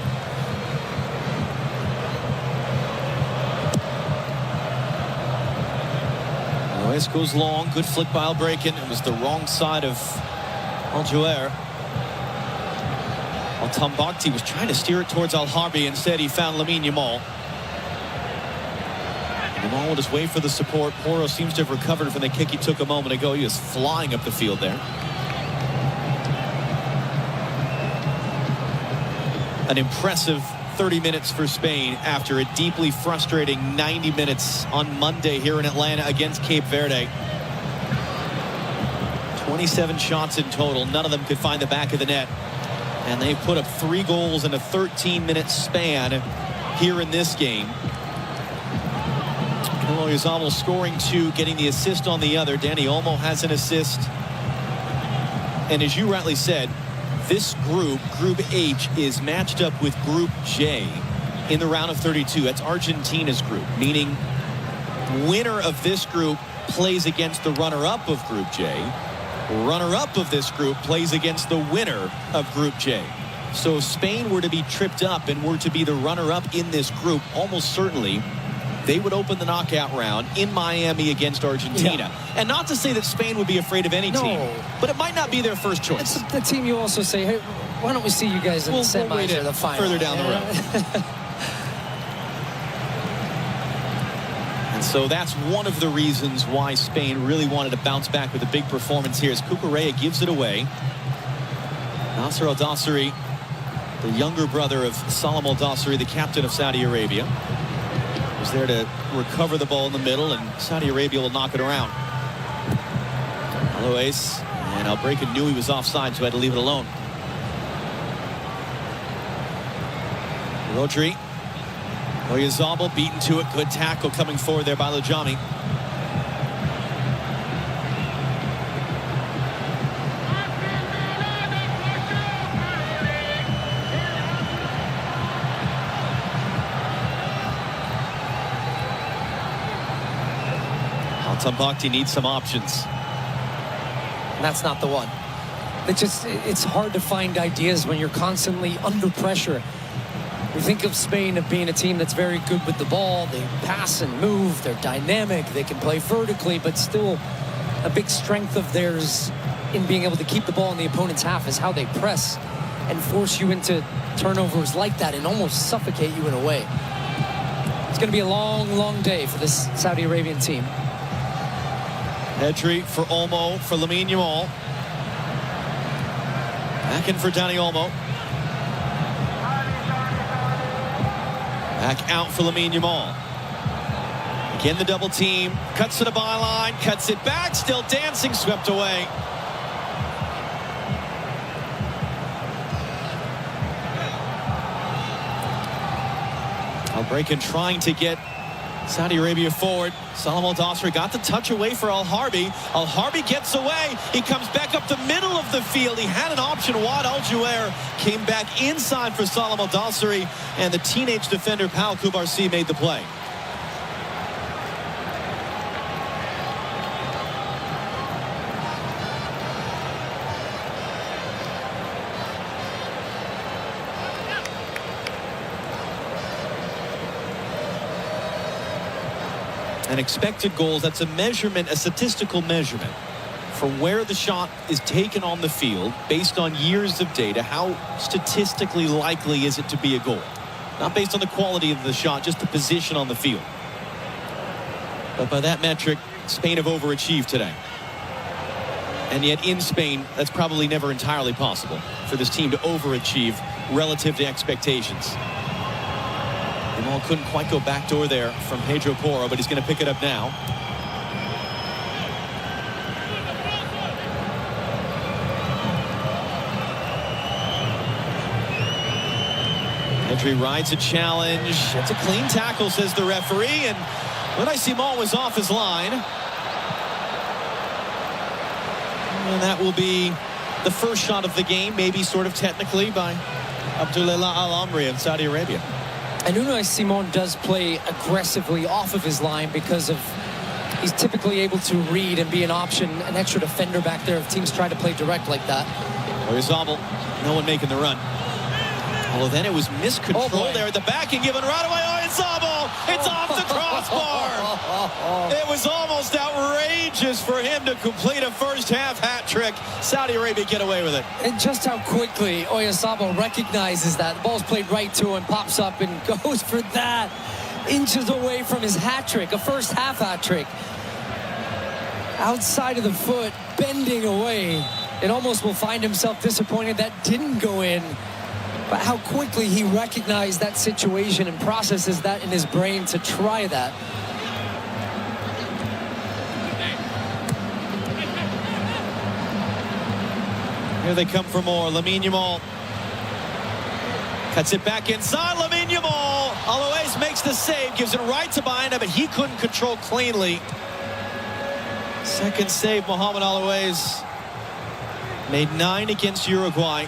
This goes long. Good flick by Albrecht. It was the wrong side of Al-Jouer. Al-Tambakti was trying to steer it towards Al-Harbi. Instead, he found Lamine Yamal. Yamal will just wait for the support. Porro seems to have recovered from the kick he took a moment ago. He was flying up the field there. An impressive 30 minutes for Spain after a deeply frustrating 90 minutes on Monday here in Atlanta against Cape Verde. 27 shots in total. None of them could find the back of the net. And they've put up 3 goals in a 13-minute span here in this game. Oyarzabal scoring 2, getting the assist on the other. Dani Olmo has an assist. And as you rightly said, this group, Group H, is matched up with Group J in the round of 32. That's Argentina's group, meaning winner of this group plays against the runner-up of Group J. Runner-up of this group plays against the winner of Group J. So if Spain were to be tripped up and were to be the runner-up in this group, almost certainly they would open the knockout round in Miami against Argentina. Yeah. And not to say that Spain would be afraid of any team, but it might not be their first choice. It's the team you also say, hey, why don't we see you guys in the semis or the final? Further down the road. And so that's one of the reasons why Spain really wanted to bounce back with a big performance here as Cucurella gives it away. Nasser Al-Dossari, the younger brother of Salam Al-Dossari, the captain of Saudi Arabia, was there to recover the ball in the middle, and Saudi Arabia will knock it around. Alois, and Albrecht knew he was offside, so had to leave it alone. Rodri. Oyarzabal beaten to it. Good tackle coming forward there by Lajami. Al-Tambakti needs some options. And that's not the one. It's hard to find ideas when you're constantly under pressure. We think of Spain of being a team that's very good with the ball. They pass and move. They're dynamic. They can play vertically, but still a big strength of theirs in being able to keep the ball in the opponent's half is how they press and force you into turnovers like that and almost suffocate you in a way. It's going to be a long, long day for this Saudi Arabian team. Pedri for Olmo, for Lamine Yamal. Back in for Dani Olmo. Back out for Lamine Yamal. Again, the double team. Cuts to the byline. Cuts it back. Still dancing. Swept away. Al-Breakin trying to get Saudi Arabia forward. Salam Al-Dosri got the touch away for Al-Harbi. Al-Harbi gets away. He comes back up the middle of the field. He had an option. Wad Al-Juair came back inside for Salam Al-Dosri, and the teenage defender Pal Kubarsi made the play. And expected goals, that's a measurement, a statistical measurement for where the shot is taken on the field based on years of data. How statistically likely is it to be a goal? Not based on the quality of the shot, just the position on the field. But by that metric, Spain have overachieved today. And yet in Spain, that's probably never entirely possible for this team to overachieve relative to expectations. Yamal couldn't quite go backdoor there from Pedro Porro, but he's going to pick it up now. Pedri rides a challenge. It's a clean tackle, says the referee, and Unai Simon was off his line. And that will be the first shot of the game, maybe sort of technically, by Abdullah Al-Amri of Saudi Arabia. And Unai Simon does play aggressively off of his line because of he's typically able to read and be an option, an extra defender back there if teams try to play direct like that. Oyarzabal, no one making the run. Although then it was miscontrol there at the back and given right away. Oyarzabal, it's off the crossbar. It was almost outrageous for him to complete a first half hat trick. Saudi Arabia get away with it. And just how quickly Oyarzabal recognizes that. The ball's played right to him, pops up and goes for that. Inches away from his hat trick, a first half hat trick. Outside of the foot, bending away. It almost will find himself disappointed that didn't go in. But how quickly he recognized that situation and processes that in his brain to try that. Here they come for more. Lamine Yamal cuts it back inside. Lamine Yamal. Alois makes the save, gives it right to Baena, but he couldn't control cleanly. Second save, Mohamed Alois. Made 9 against Uruguay.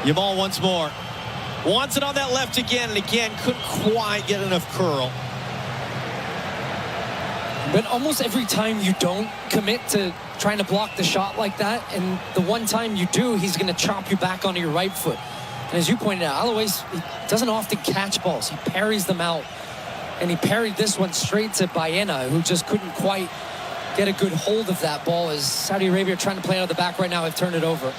Yamal once more. Wants it on that left again, and again couldn't quite get enough curl. But almost every time you don't commit to trying to block the shot like that, and the one time you do, he's going to chop you back onto your right foot. And as you pointed out, Alois, he doesn't often catch balls. He parries them out. And he parried this one straight to Baena, who just couldn't quite get a good hold of that ball as Saudi Arabia trying to play out of the back right now have turned it over.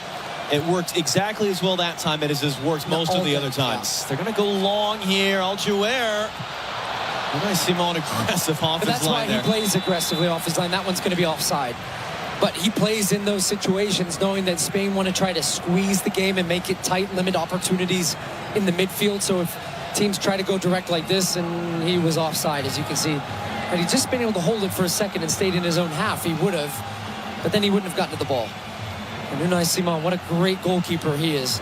It worked exactly as well that time as it has worked most of the other times. Yeah. They're going to go long here. Al-Juair. Unai Simon aggressive off his line there. That's why he plays aggressively off his line. That one's going to be offside. But he plays in those situations knowing that Spain want to try to squeeze the game and make it tight, limit opportunities in the midfield. So if teams try to go direct like this, and he was offside, as you can see. Had he just been able to hold it for a second and stayed in his own half, he would have. But then he wouldn't have gotten to the ball. And Unai Simon, what a great goalkeeper he is.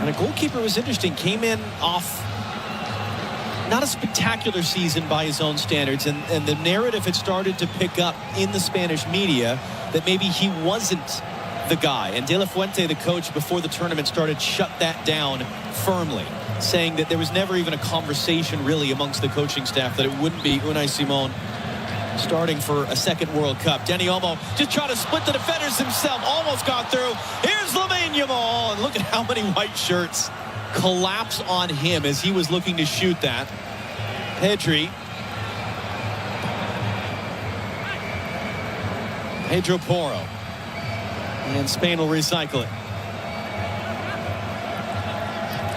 And a goalkeeper was interesting. Came in off not a spectacular season by his own standards. And the narrative had started to pick up in the Spanish media that maybe he wasn't the guy. And De La Fuente, the coach, before the tournament started, shut that down firmly, saying that there was never even a conversation really amongst the coaching staff that it wouldn't be Unai Simon starting for a second World Cup. Dani Olmo just trying to split the defenders himself. Almost got through. Here's Lamine Yamal. And look at how many white shirts collapse on him as he was looking to shoot that. Pedri. Pedro Porro. And Spain will recycle it.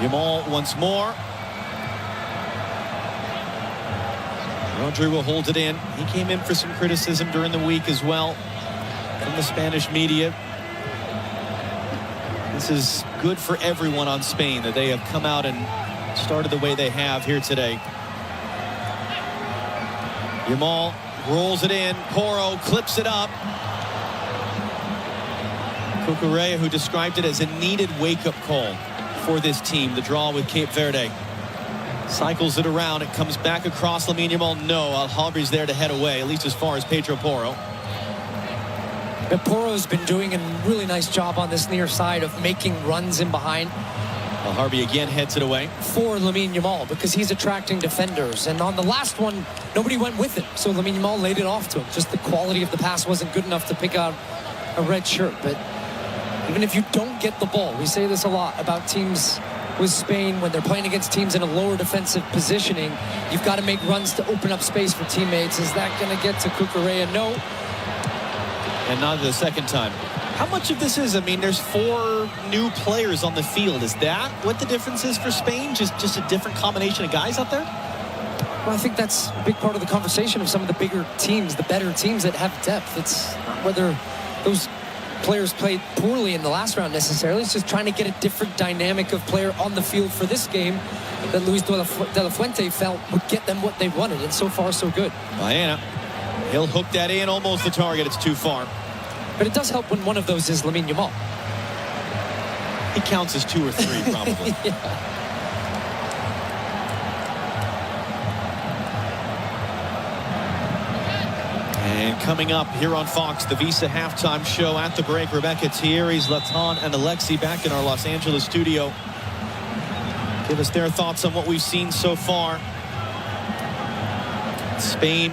Yamal once more. Rodri will hold it in. He came in for some criticism during the week as well from the Spanish media. This is good for everyone on Spain that they have come out and started the way they have here today. Yamal rolls it in. Porro clips it up. Cucurella, who described it as a needed wake-up call for this team, the draw with Cape Verde. Cycles it around. It comes back across Lamine Yamal. No, Alhabri's there to head away, at least as far as Pedro Porro. But Porro's been doing a really nice job on this near side of making runs in behind. Alhabri again heads it away. For Lamine Yamal, because he's attracting defenders. And on the last one, nobody went with it. So Lamine Yamal laid it off to him. Just the quality of the pass wasn't good enough to pick out a red shirt. But even if you don't get the ball, we say this a lot about teams with Spain when they're playing against teams in a lower defensive positioning. You've got to make runs to open up space for teammates. Is that going to get to Cucurella? No. And not the second time. How much of this is, I mean, there's 4 new players on the field. Is that what the difference is for Spain? Just a different combination of guys out there? Well, I think that's a big part of the conversation of some of the bigger teams, the better teams that have depth. It's not whether those players played poorly in the last round necessarily. It's just trying to get a different dynamic of player on the field for this game that Luis de la Fuente felt would get them what they wanted. And so far, so good. Baena, he'll hook that in, almost the target. It's too far. But it does help when one of those is Lamine Yamal. He counts as 2 or 3, probably. Yeah. And coming up here on Fox, the Visa halftime show at the break. Rebecca, Thierry, Zlatan, and Alexi back in our Los Angeles studio. Give us their thoughts on what we've seen so far. Spain,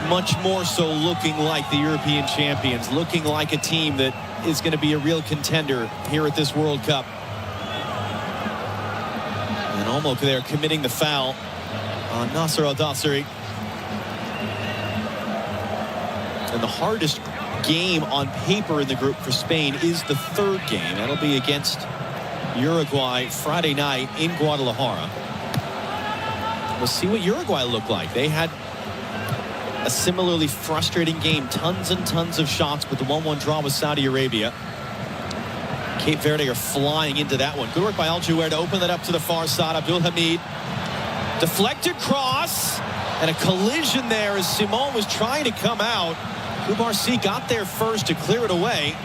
much more so looking like the European champions, looking like a team that is going to be a real contender here at this World Cup. And Olmo there committing the foul on Nasser Al-Dossari. And the hardest game on paper in the group for Spain is the 3rd game. That'll be against Uruguay Friday night in Guadalajara. We'll see what Uruguay look like. They had a similarly frustrating game. Tons and tons of shots, but the 1-1 draw with Saudi Arabia. Cape Verde are flying into that one. Good work by Al-Juair to open that up to the far side. Abdul Hamid. Deflected cross. And a collision there as Simon was trying to come out. Kubarsi got there first to clear it away.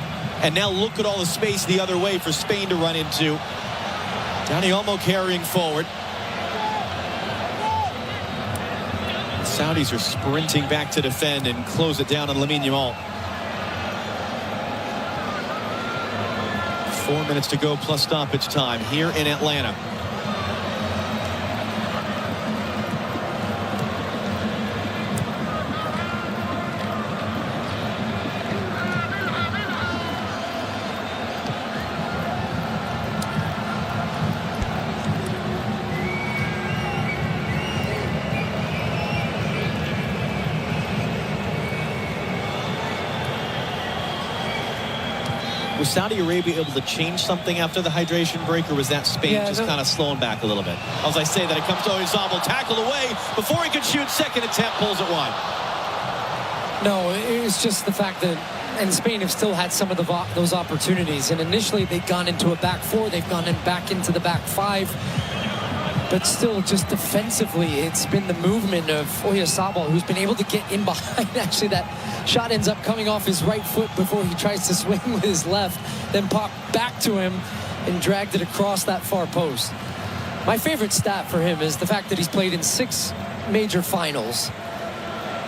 And now look at all the space the other way for Spain to run into. Dani Olmo carrying forward. The Saudis are sprinting back to defend and close it down on Lamine Yamal. 4 minutes to go plus stoppage time here in Atlanta. Was Saudi Arabia able to change something after the hydration break, or was that Spain kind of slowing back a little bit? As I say that, it comes to Oyarzabal, tackle away before he could shoot. Second attempt, pulls it wide. No, it was just the fact that, and Spain have still had some of those opportunities. And initially they'd gone into a back 4, they've gone back into the back 5. But still, just defensively, it's been the movement of Oyarzabal, who's been able to get in behind. Actually, that shot ends up coming off his right foot before he tries to swing with his left, then pop back to him and dragged it across that far post. My favorite stat for him is the fact that he's played in 6 major finals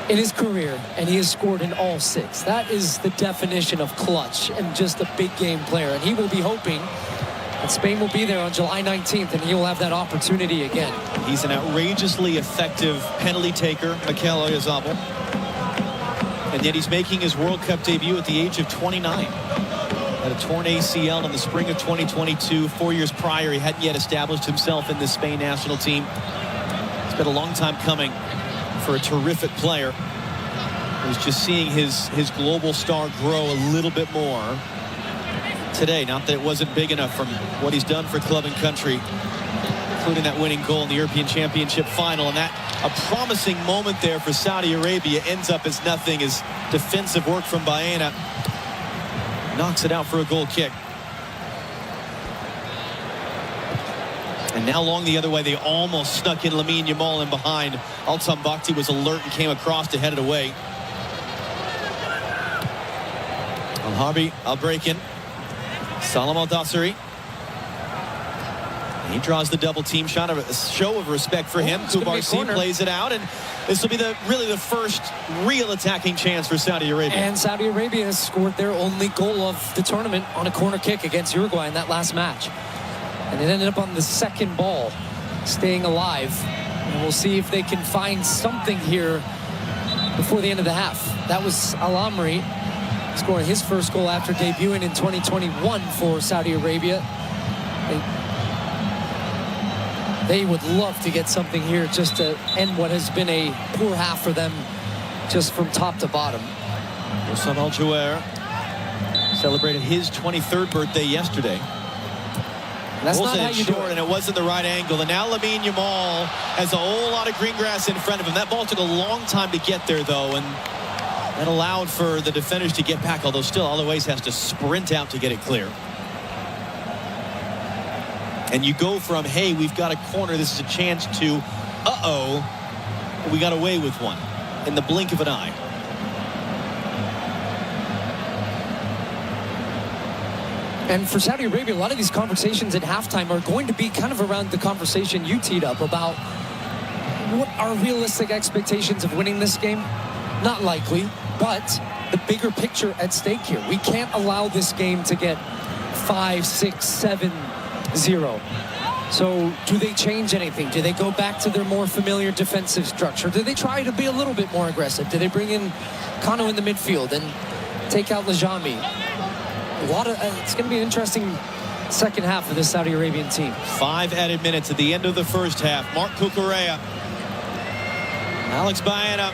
in his career, and he has scored in all 6. That is the definition of clutch and just a big game player. And he will be hoping that Spain will be there on July 19th, and he will have that opportunity again. He's an outrageously effective penalty taker, Mikel Oyarzabal. And yet he's making his World Cup debut at the age of 29. Had a torn ACL in the spring of 2022. 4 years prior, he hadn't yet established himself in the Spain national team. It's been a long time coming for a terrific player. He's just seeing his global star grow a little bit more today. Not that it wasn't big enough from what he's done for club and country, including that winning goal in the European Championship final. And that a promising moment there for Saudi Arabia ends up as nothing as defensive work from Baena knocks it out for a goal kick. And now long the other way, they almost snuck in Lamine Yamal in behind. Altan Bakhti was alert and came across to head it away. Al-Harbi, Al-Breakin, Salam Al-Dasseri. He draws the double team shot, a show of respect for him. Kubarsi plays it out, and this will be really the first real attacking chance for Saudi Arabia. And Saudi Arabia has scored their only goal of the tournament on a corner kick against Uruguay in that last match. And it ended up on the second ball, staying alive. And we'll see if they can find something here before the end of the half. That was Al-Amri scoring his first goal after debuting in 2021 for Saudi Arabia. They would love to get something here just to end what has been a poor half for them just from top to bottom. Hassan Al-Jouer celebrated his 23rd birthday yesterday. That's not how you do it. And it wasn't the right angle. And now Lamine Yamal has a whole lot of green grass in front of him. That ball took a long time to get there, though, and that allowed for the defenders to get back, although still Alaouez has to sprint out to get it clear. And you go from, hey, we've got a corner, this is a chance, to, uh-oh, we got away with one in the blink of an eye. And for Saudi Arabia, a lot of these conversations at halftime are going to be kind of around the conversation you teed up about what are realistic expectations of winning this game? Not likely, but the bigger picture at stake here. We can't allow this game to get 5, 6, 7, 0. So do they change anything? Do they go back to their more familiar defensive structure? Do they try to be a little bit more aggressive? Do they bring in Kano in the midfield and take out Lajami? It's going to be an interesting second half for this Saudi Arabian team. 5 added minutes at the end of the first half. Marc Cucurella, Alex Baena.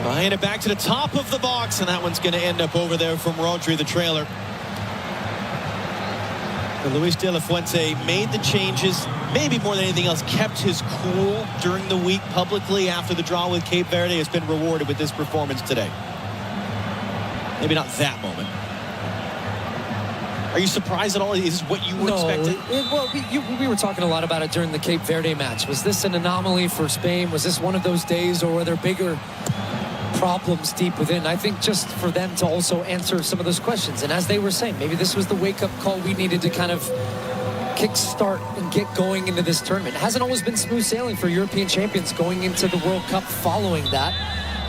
Baena back to the top of the box, and that one's going to end up over there from Rodri, the trailer. Luis de la Fuente made the changes, maybe more than anything else, kept his cool during the week publicly after the draw with Cape Verde. Has been rewarded with this performance today. Maybe not that moment. Are you surprised at all? Is this what you were expecting? Well, we were talking a lot about it during the Cape Verde match. Was this an anomaly for Spain? Was this one of those days, or were there bigger problems deep within? I think just for them to also answer some of those questions. And as they were saying, maybe this was the wake-up call we needed to kind of kickstart and get going into this tournament. It hasn't always been smooth sailing for European champions going into the World Cup following that.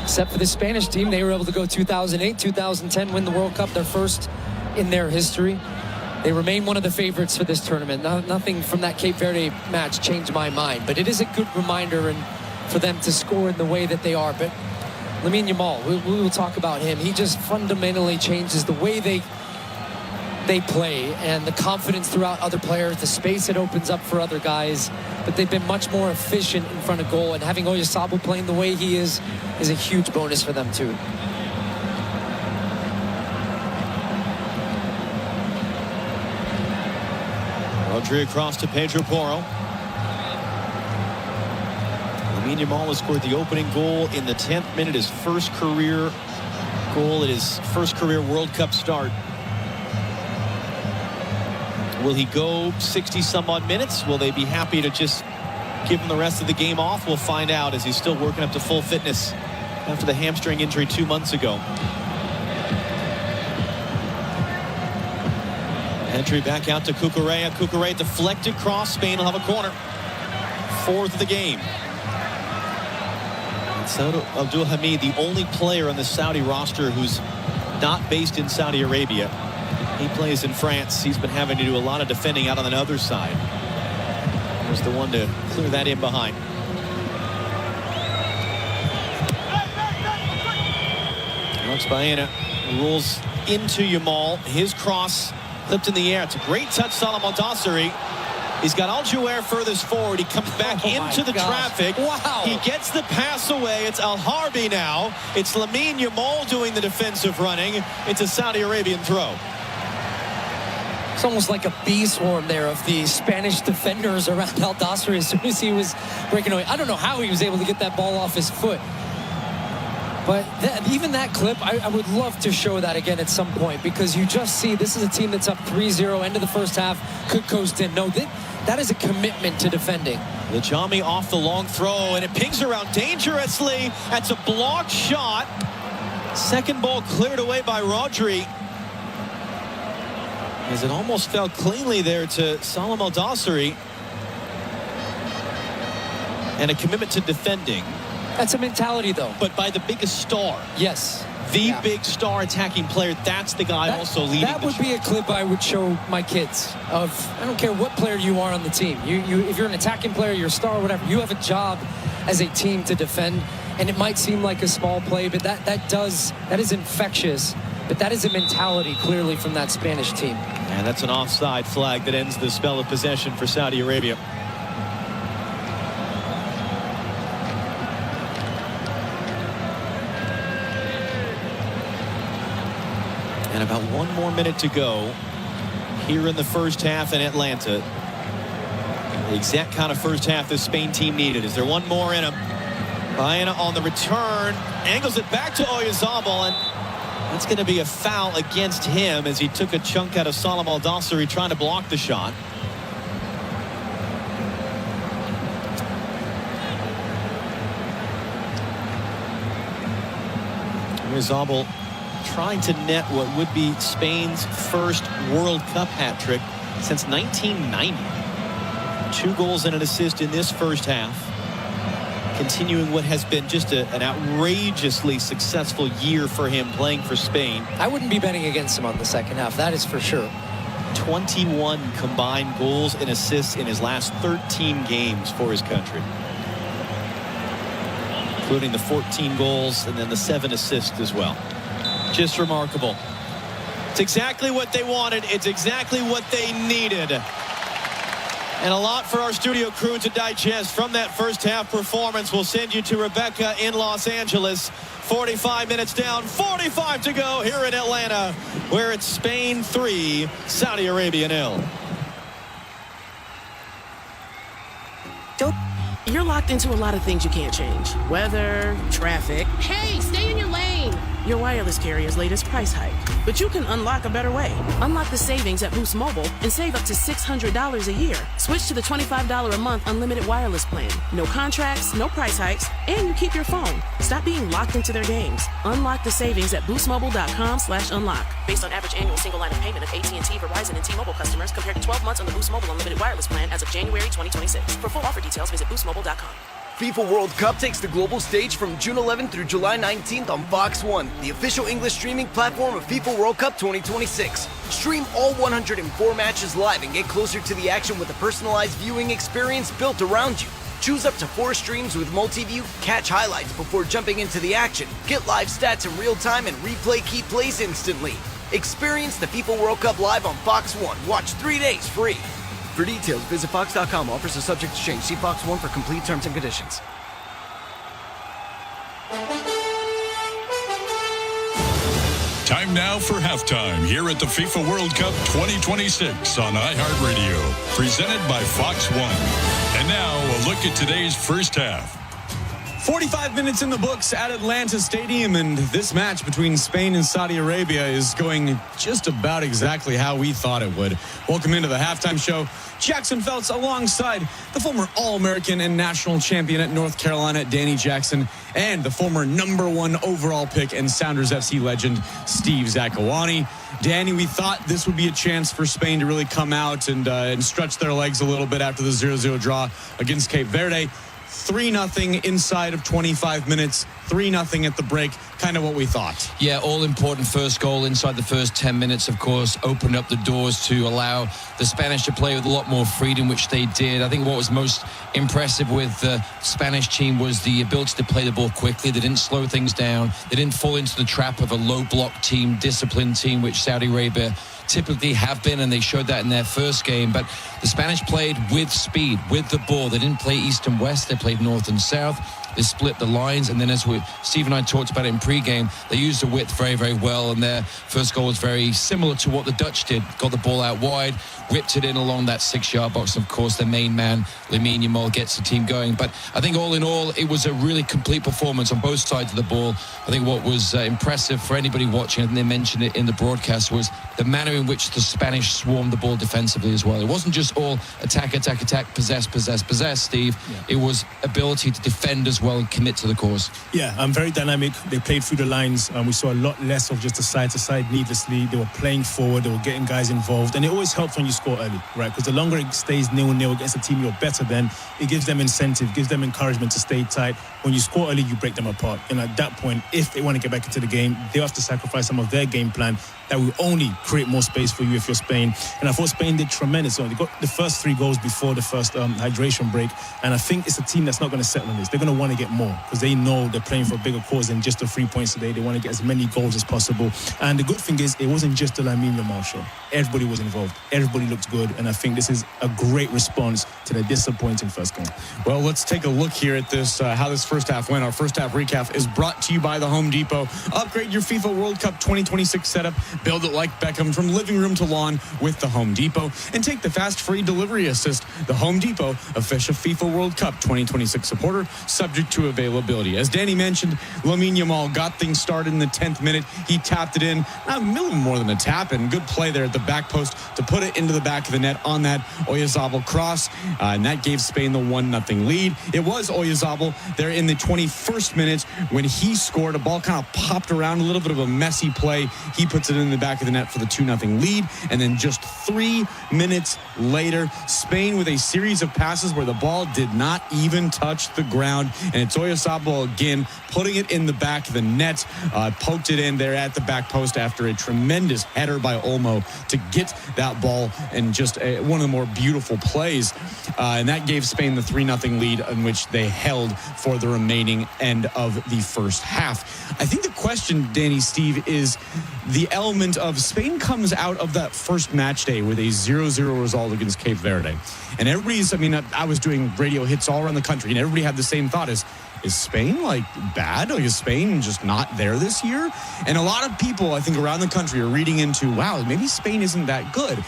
Except for the Spanish team, they were able to go 2008, 2010, win the World Cup, their first in their history. They remain one of the favorites for this tournament. Nothing from that Cape Verde match changed my mind, but it is a good reminder and for them to score in the way that they are. But Lamine Yamal, we will talk about him. He just fundamentally changes the way they play and the confidence throughout other players, the space it opens up for other guys. But they've been much more efficient in front of goal, and having Oyarzabal playing the way he is a huge bonus for them too. Rodri across to Pedro Porro. Lamine Yamal has scored the opening goal in the 10th minute, his first career goal at his first career World Cup start. Will he go 60-some-odd minutes? Will they be happy to just give him the rest of the game off? We'll find out as he's still working up to full fitness after the hamstring injury 2 months ago. Entry back out to Cucurella. Cucurella deflected cross. Spain will have a corner. 4th of the game. And Saud Abdul Hamid, the only player on the Saudi roster who's not based in Saudi Arabia. He plays in France. He's been having to do a lot of defending out on the other side. There's the one to clear that in behind. Alex Baena rolls into Yamal. His cross clipped in the air. It's a great touch, Salam Al-Dasseri. He's got Al-Jouer furthest forward. He comes back into the traffic. Wow. He gets the pass away. It's Al-Harbi now. It's Lamine Yamal doing the defensive running. It's a Saudi Arabian throw. It's almost like a bee swarm there of the Spanish defenders around Al Dossri as soon as he was breaking away. I don't know how he was able to get that ball off his foot. But even that clip, I would love to show that again at some point, because you just see this is a team that's up 3-0, end of the first half, could coast in. No, that is a commitment to defending. Lajami off the long throw, and it pings around dangerously. That's a blocked shot. Second ball cleared away by Rodri, as it almost fell cleanly there to Salam Al Dossri. And a commitment to defending. That's a mentality, though. But by the biggest star. Yes. The big star attacking player, that's the guy also leading. That would be a clip I would show my kids of, I don't care what player you are on the team. If you're an attacking player, you're a star, whatever, you have a job as a team to defend. And it might seem like a small play, but that is infectious. But that is a mentality, clearly, from that Spanish team. And that's an offside flag that ends the spell of possession for Saudi Arabia. And about 1 more minute to go here in the first half in Atlanta. The exact kind of first half this Spain team needed. Is there one more in him? Baena on the return, angles it back to Oyarzabal, and that's going to be a foul against him as he took a chunk out of Salam Al Dossri trying to block the shot. Oyarzabal trying to net what would be Spain's first World Cup hat trick since 1990. 2 goals and an assist in this first half, continuing what has been just an outrageously successful year for him playing for Spain. I wouldn't be betting against him on the second half, that is for sure. 21 combined goals and assists in his last 13 games for his country, including the 14 goals and then the 7 assists as well. Just remarkable. It's exactly what they wanted. It's exactly what they needed. And a lot for our studio crew to digest from that first half performance. We'll send you to Rebecca in Los Angeles. 45 minutes down, 45 to go here in Atlanta, where it's Spain 3, Saudi Arabia 0. You're locked into a lot of things you can't change. Weather, traffic. Hey, stay in your lane. Your wireless carrier's latest price hike. But you can unlock a better way. Unlock the savings at Boost Mobile and save up to $600 a year. Switch to the $25 a month unlimited wireless plan. No contracts, no price hikes, and you keep your phone. Stop being locked into their games. Unlock the savings at boostmobile.com/unlock. Based on average annual single line of payment of AT&T, Verizon, and T-Mobile customers compared to 12 months on the Boost Mobile unlimited wireless plan as of January 2026. For full offer details, visit boostmobile.com. FIFA World Cup takes the global stage from June 11th through July 19th on Fox 1, the official English streaming platform of FIFA World Cup 2026. Stream all 104 matches live and get closer to the action with a personalized viewing experience built around you. Choose up to 4 streams with multi-view, catch highlights before jumping into the action, get live stats in real time, and replay key plays instantly. Experience the FIFA World Cup live on Fox 1. Watch 3 days free. For details, visit Fox.com. Offers are subject to change. See Fox 1 for complete terms and conditions. Time now for halftime here at the FIFA World Cup 2026 on iHeartRadio. Presented by Fox 1. And now a look at today's first half. 45 minutes in the books at Atlanta Stadium, and this match between Spain and Saudi Arabia is going just about exactly how we thought it would. Welcome into the halftime show. Jackson Feltz alongside the former All-American and national champion at North Carolina, Danny Jackson, and the former #1 overall pick and Sounders FC legend, Steve Zakawani. Danny, we thought this would be a chance for Spain to really come out and stretch their legs a little bit after the 0-0 draw against Cape Verde. 3-0 inside of 25 minutes, 3-0 at the break, kind of what we thought. Yeah, all-important first goal inside the first 10 minutes, of course, opened up the doors to allow the Spanish to play with a lot more freedom, which they did. I think what was most impressive with the Spanish team was the ability to play the ball quickly. They didn't slow things down. They didn't fall into the trap of a low-block team, disciplined team, which Saudi Arabia typically have been, and they showed that in their first game. But the Spanish played with speed, with the ball. They didn't play east and west. They played north and south. They split the lines, and then as Steve and I talked about it in pre-game, they used the width very, very well, and their first goal was very similar to what the Dutch did. Got the ball out wide, whipped it in along that 6-yard box. Of course, their main man, Lamine Yamal, gets the team going. But I think all in all, it was a really complete performance on both sides of the ball. I think what was impressive for anybody watching, and they mentioned it in the broadcast, was the manner in which the Spanish swarmed the ball defensively as well. It wasn't just all attack, possess, Steve. Yeah. It was ability to defend as well and commit to the cause. Yeah, very dynamic. They played through the lines, and we saw a lot less of just a side-to-side needlessly. They were playing forward, they were getting guys involved, and it always helps when you score early, right? Because the longer it stays 0-0 against a team you're better than, it gives them incentive, gives them encouragement to stay tight. When you score early, you break them apart. And at that point, if they want to get back into the game, they'll have to sacrifice some of their game plan. That will only create more space for you if you're Spain. And I thought Spain did tremendous. So they got the first 3 goals before the first hydration break. And I think it's a team that's not going to settle on this. They're going to want to get more because they know they're playing for a bigger cause than just the 3 points today. They want to get as many goals as possible. And the good thing is, it wasn't just the Lamine Yamal show. Everybody was involved. Everybody looked good. And I think this is a great response to the disappointing first game. Well, let's take a look here at this, how this first half went. Our first half recap is brought to you by the Home Depot. Upgrade your FIFA World Cup 2026 setup. Build it like Beckham from living room to lawn with the Home Depot. And take the fast free delivery assist. The Home Depot, official FIFA World Cup 2026 supporter, subject to availability. As Danny mentioned, Lamine Yamal got things started in the 10th minute. He tapped it in. A little more than a tap in. Good play there at the back post to put it into the back of the net on that Oyarzabal cross. And that gave Spain the 1-0 lead. It was Oyarzabal there in the 21st minute when he scored. A ball kind of popped around, a little bit of a messy play. He puts it in the back of the net for the 2-0 lead. And then just 3 minutes later, Spain with a series of passes where the ball did not even touch the ground. And it's Oyarzabal again putting it in the back of the net. Poked it in there at the back post after a tremendous header by Olmo to get that ball, and just one of the more beautiful plays. And that gave Spain the 3-0 lead, in which they held for the remaining end of the first half. I think the question, Danny, Steve, is the element of Spain comes out of that first match day with a 0-0 result against Cape Verde. And everybody's, I was doing radio hits all around the country, and everybody had the same thought: is Spain bad? Is Spain just not there this year? And a lot of people, I think, around the country are reading into, wow, maybe Spain isn't that good.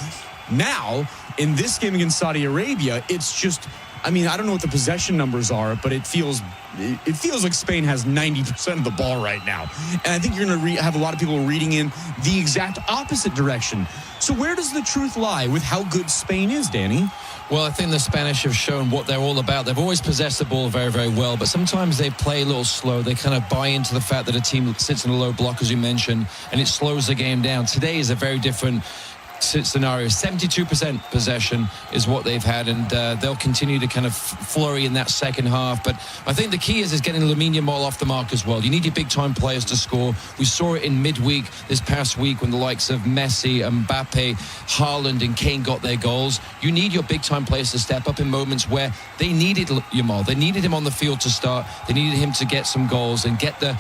Now, in this game against Saudi Arabia, it's just, I don't know what the possession numbers are, but it feels like Spain has 90% of the ball right now. And I think you're going to have a lot of people reading in the exact opposite direction. So where does the truth lie with how good Spain is, Danny? Well, I think the Spanish have shown what they're all about. They've always possessed the ball very, very well, but sometimes they play a little slow. They kind of buy into the fact that a team sits in a low block, as you mentioned, and it slows the game down. Today is a very different scenario. 72% possession is what they've had, and they'll continue to kind of flurry in that second half. But I think the key is getting Lamine Yamal off the mark as well. You need your big-time players to score. We saw it in midweek this past week when the likes of Messi, Mbappe, Haaland and Kane got their goals. You need your big-time players to step up in moments where they needed Yamal. They needed him on the field to start. They needed him to get some goals and get the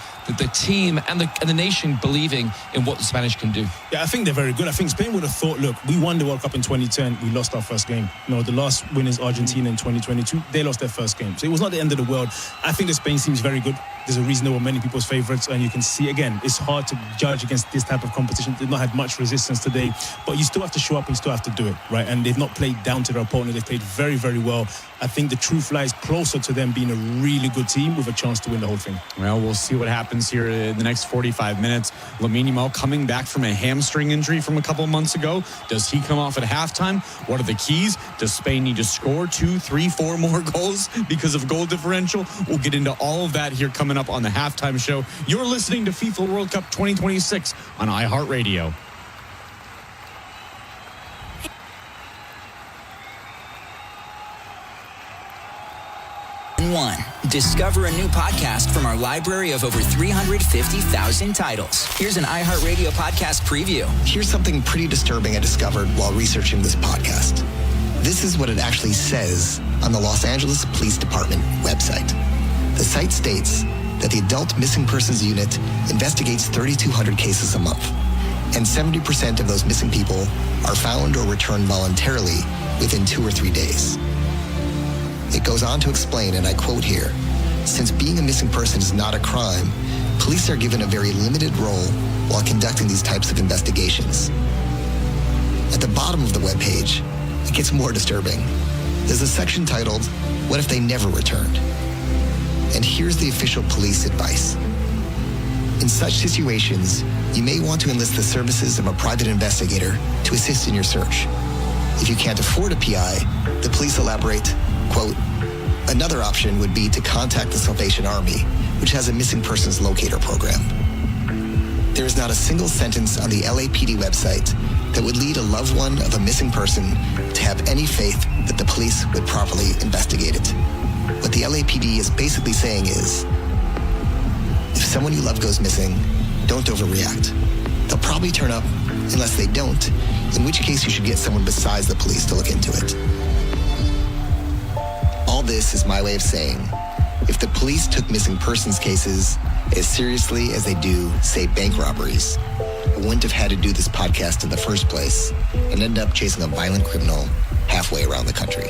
team and the nation believing in what the Spanish can do. Yeah, I think they're very good. I think Spain would have thought, look, we won the World Cup in 2010. We lost our first game. The last winners, Argentina, in 2022. They lost their first game. So it was not the end of the world. I think the Spain seems very good. There's a reason they were many people's favourites, and you can see, again, it's hard to judge against this type of competition. They've not had much resistance today, but you still have to show up and you still have to do it, right? And they've not played down to their opponent. They've played very, very well. I think the truth lies closer to them being a really good team with a chance to win the whole thing. Well, we'll see what happens here in the next 45 minutes. Lamine Yamal coming back from a hamstring injury from a couple months ago. Does he come off at halftime? What are the keys? Does Spain need to score 2, 3, 4 more goals because of goal differential? We'll get into all of that here coming up on the halftime show. You're listening to FIFA World Cup 2026 on iHeartRadio. Discover a new podcast from our library of over 350,000 titles. Here's an iHeartRadio podcast preview. Here's something pretty disturbing I discovered while researching this podcast. This is what it actually says on the Los Angeles Police Department website. The site states that the Adult Missing Persons Unit investigates 3,200 cases a month, and 70% of those missing people are found or returned voluntarily within 2 or 3 days. It goes on to explain, and I quote here, Since being a missing person is not a crime, police are given a very limited role while conducting these types of investigations. At the bottom of the webpage, it gets more disturbing. There's a section titled, "What if they never returned?" And here's the official police advice. In such situations, you may want to enlist the services of a private investigator to assist in your search. If you can't afford a PI, the police elaborate, quote, "Another option would be to contact the Salvation Army, which has a missing persons locator program." There is not a single sentence on the LAPD website that would lead a loved one of a missing person to have any faith that the police would properly investigate it. What the LAPD is basically saying is, if someone you love goes missing, don't overreact. They'll probably turn up unless they don't, in which case you should get someone besides the police to look into it. All this is my way of saying, if the police took missing persons cases as seriously as they do, say, bank robberies, I wouldn't have had to do this podcast in the first place and end up chasing a violent criminal halfway around the country.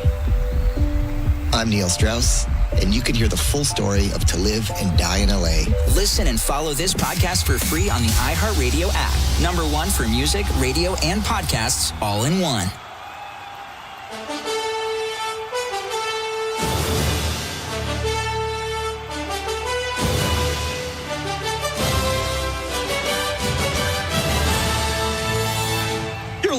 I'm Neil Strauss, and you can hear the full story of To Live and Die in LA. Listen and follow this podcast for free on the iHeartRadio app. #1 for music, radio, and podcasts all in one.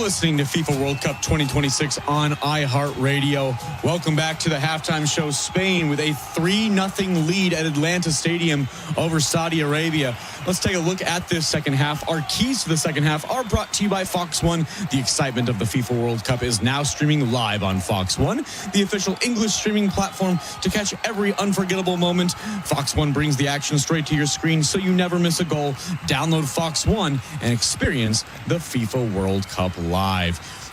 Listening to FIFA World Cup 2026 on iHeartRadio. Welcome back to the halftime show. Spain with a 3-0 lead at Atlanta Stadium over Saudi Arabia. Let's take a look at this second half. Our keys to the second half are brought to you by Fox One. The excitement of the FIFA World Cup is now streaming live on Fox One, the official English streaming platform to catch every unforgettable moment. Fox One brings the action straight to your screen so you never miss a goal. Download Fox One and experience the FIFA World Cup live.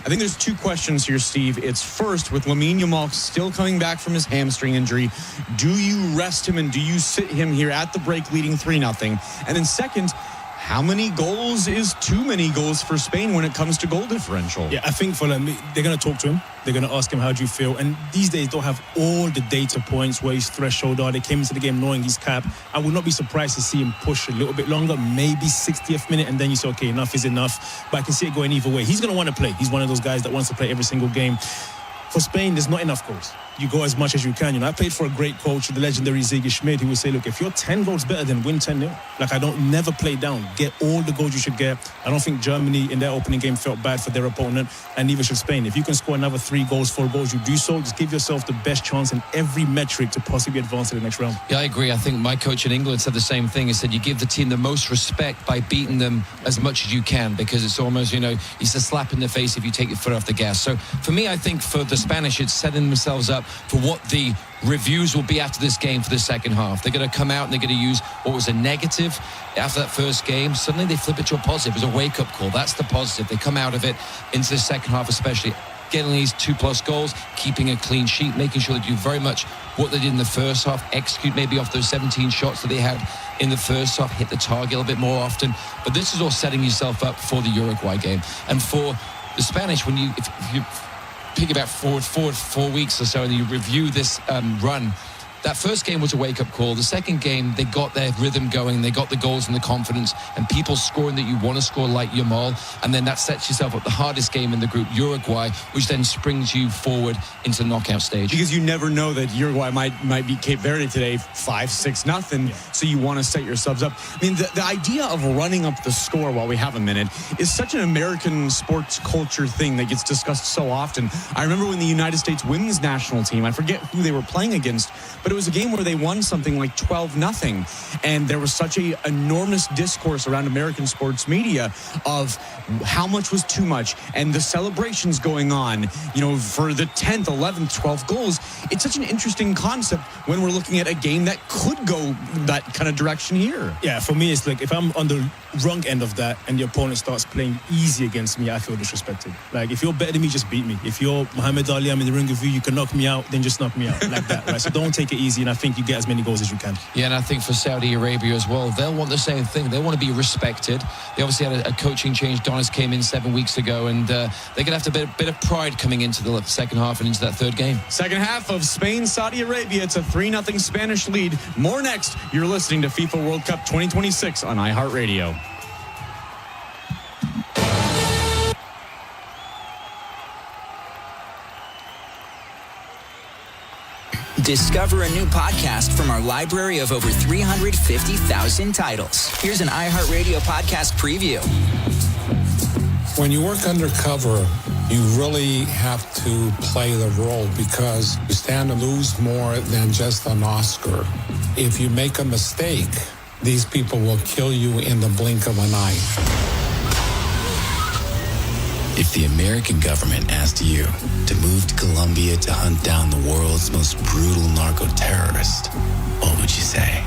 I think there's two questions here, Steve. It's first, with Lamine Yamal still coming back from his hamstring injury, do you rest him and do you sit him here at the break leading 3-0? And then second, how many goals is too many goals for Spain when it comes to goal differential? Yeah, I think for them, they're going to talk to him. They're going to ask him, how do you feel? And these days, don't have all the data points where his threshold are. They came into the game knowing he's capped. I would not be surprised to see him push a little bit longer, maybe 60th minute, and then you say, okay, enough is enough. But I can see it going either way. He's going to want to play. He's one of those guys that wants to play every single game. For Spain, there's not enough goals. You go as much as you can. I played for a great coach, the legendary Ziggy Schmid, who would say, look, if you're 10 goals better, then win 10-0. Like, I don't never play down. Get all the goals you should get. I don't think Germany in their opening game felt bad for their opponent, and neither should Spain. If you can score another 3 goals, 4 goals, you do so. Just give yourself the best chance in every metric to possibly advance to the next round. Yeah, I agree. I think my coach in England said the same thing. He said you give the team the most respect by beating them as much as you can, because it's almost, it's a slap in the face if you take your foot off the gas. So for me, I think for the Spanish, it's setting themselves up for what the reviews will be after this game for the second half. They're going to come out and they're going to use what was a negative after that first game. Suddenly they flip it to a positive. It was a wake-up call. That's the positive. They come out of it into the second half, especially getting these 2+ goals, keeping a clean sheet, making sure they do very much what they did in the first half, execute maybe off those 17 shots that they had in the first half, hit the target a little bit more often. But this is all setting yourself up for the Uruguay game. And for the Spanish, if you pick about forward 4 weeks or so and you review this run, that first game was a wake-up call. The second game, they got their rhythm going. They got the goals and the confidence and people scoring that you want to score like Yamal. And then that sets yourself up the hardest game in the group, Uruguay, which then springs you forward into the knockout stage. Because you never know that Uruguay might beat Cape Verde today 5-6-0. Yeah. So you want to set yourselves up. I mean, the idea of running up the score while we have a minute is such an American sports culture thing that gets discussed so often. I remember when the United States women's national team, I forget who they were playing against, but it was a game where they won something like 12-0, and there was such a enormous discourse around American sports media of how much was too much and the celebrations going on, for the 10th, 11th, 12th goals. It's such an interesting concept when we're looking at a game that could go that kind of direction here. Yeah, for me, it's like if I'm on the wrong end of that and the opponent starts playing easy against me, I feel disrespected. Like, if you're better than me, just beat me. If you're Muhammad Ali, I'm in the ring with you, you can knock me out, then just knock me out like that, right? So don't take it easy, and I think you get as many goals as you can. Yeah, and I think for Saudi Arabia as well, they'll want the same thing. They want to be respected. They obviously had a coaching change. Donis came in 7 weeks ago, and they're going to have a bit of pride coming into the second half and into that third game. Second half of of Spain, Saudi Arabia. It's a 3-0 Spanish lead. More next. You're listening to FIFA World Cup 2026 on iHeartRadio. Discover a new podcast from our library of over 350,000 titles. Here's an iHeartRadio podcast preview. When you work undercover, you really have to play the role because you stand to lose more than just an Oscar. If you make a mistake, these people will kill you in the blink of an eye. If the American government asked you to move to Colombia to hunt down the world's most brutal narco-terrorist, what would you say?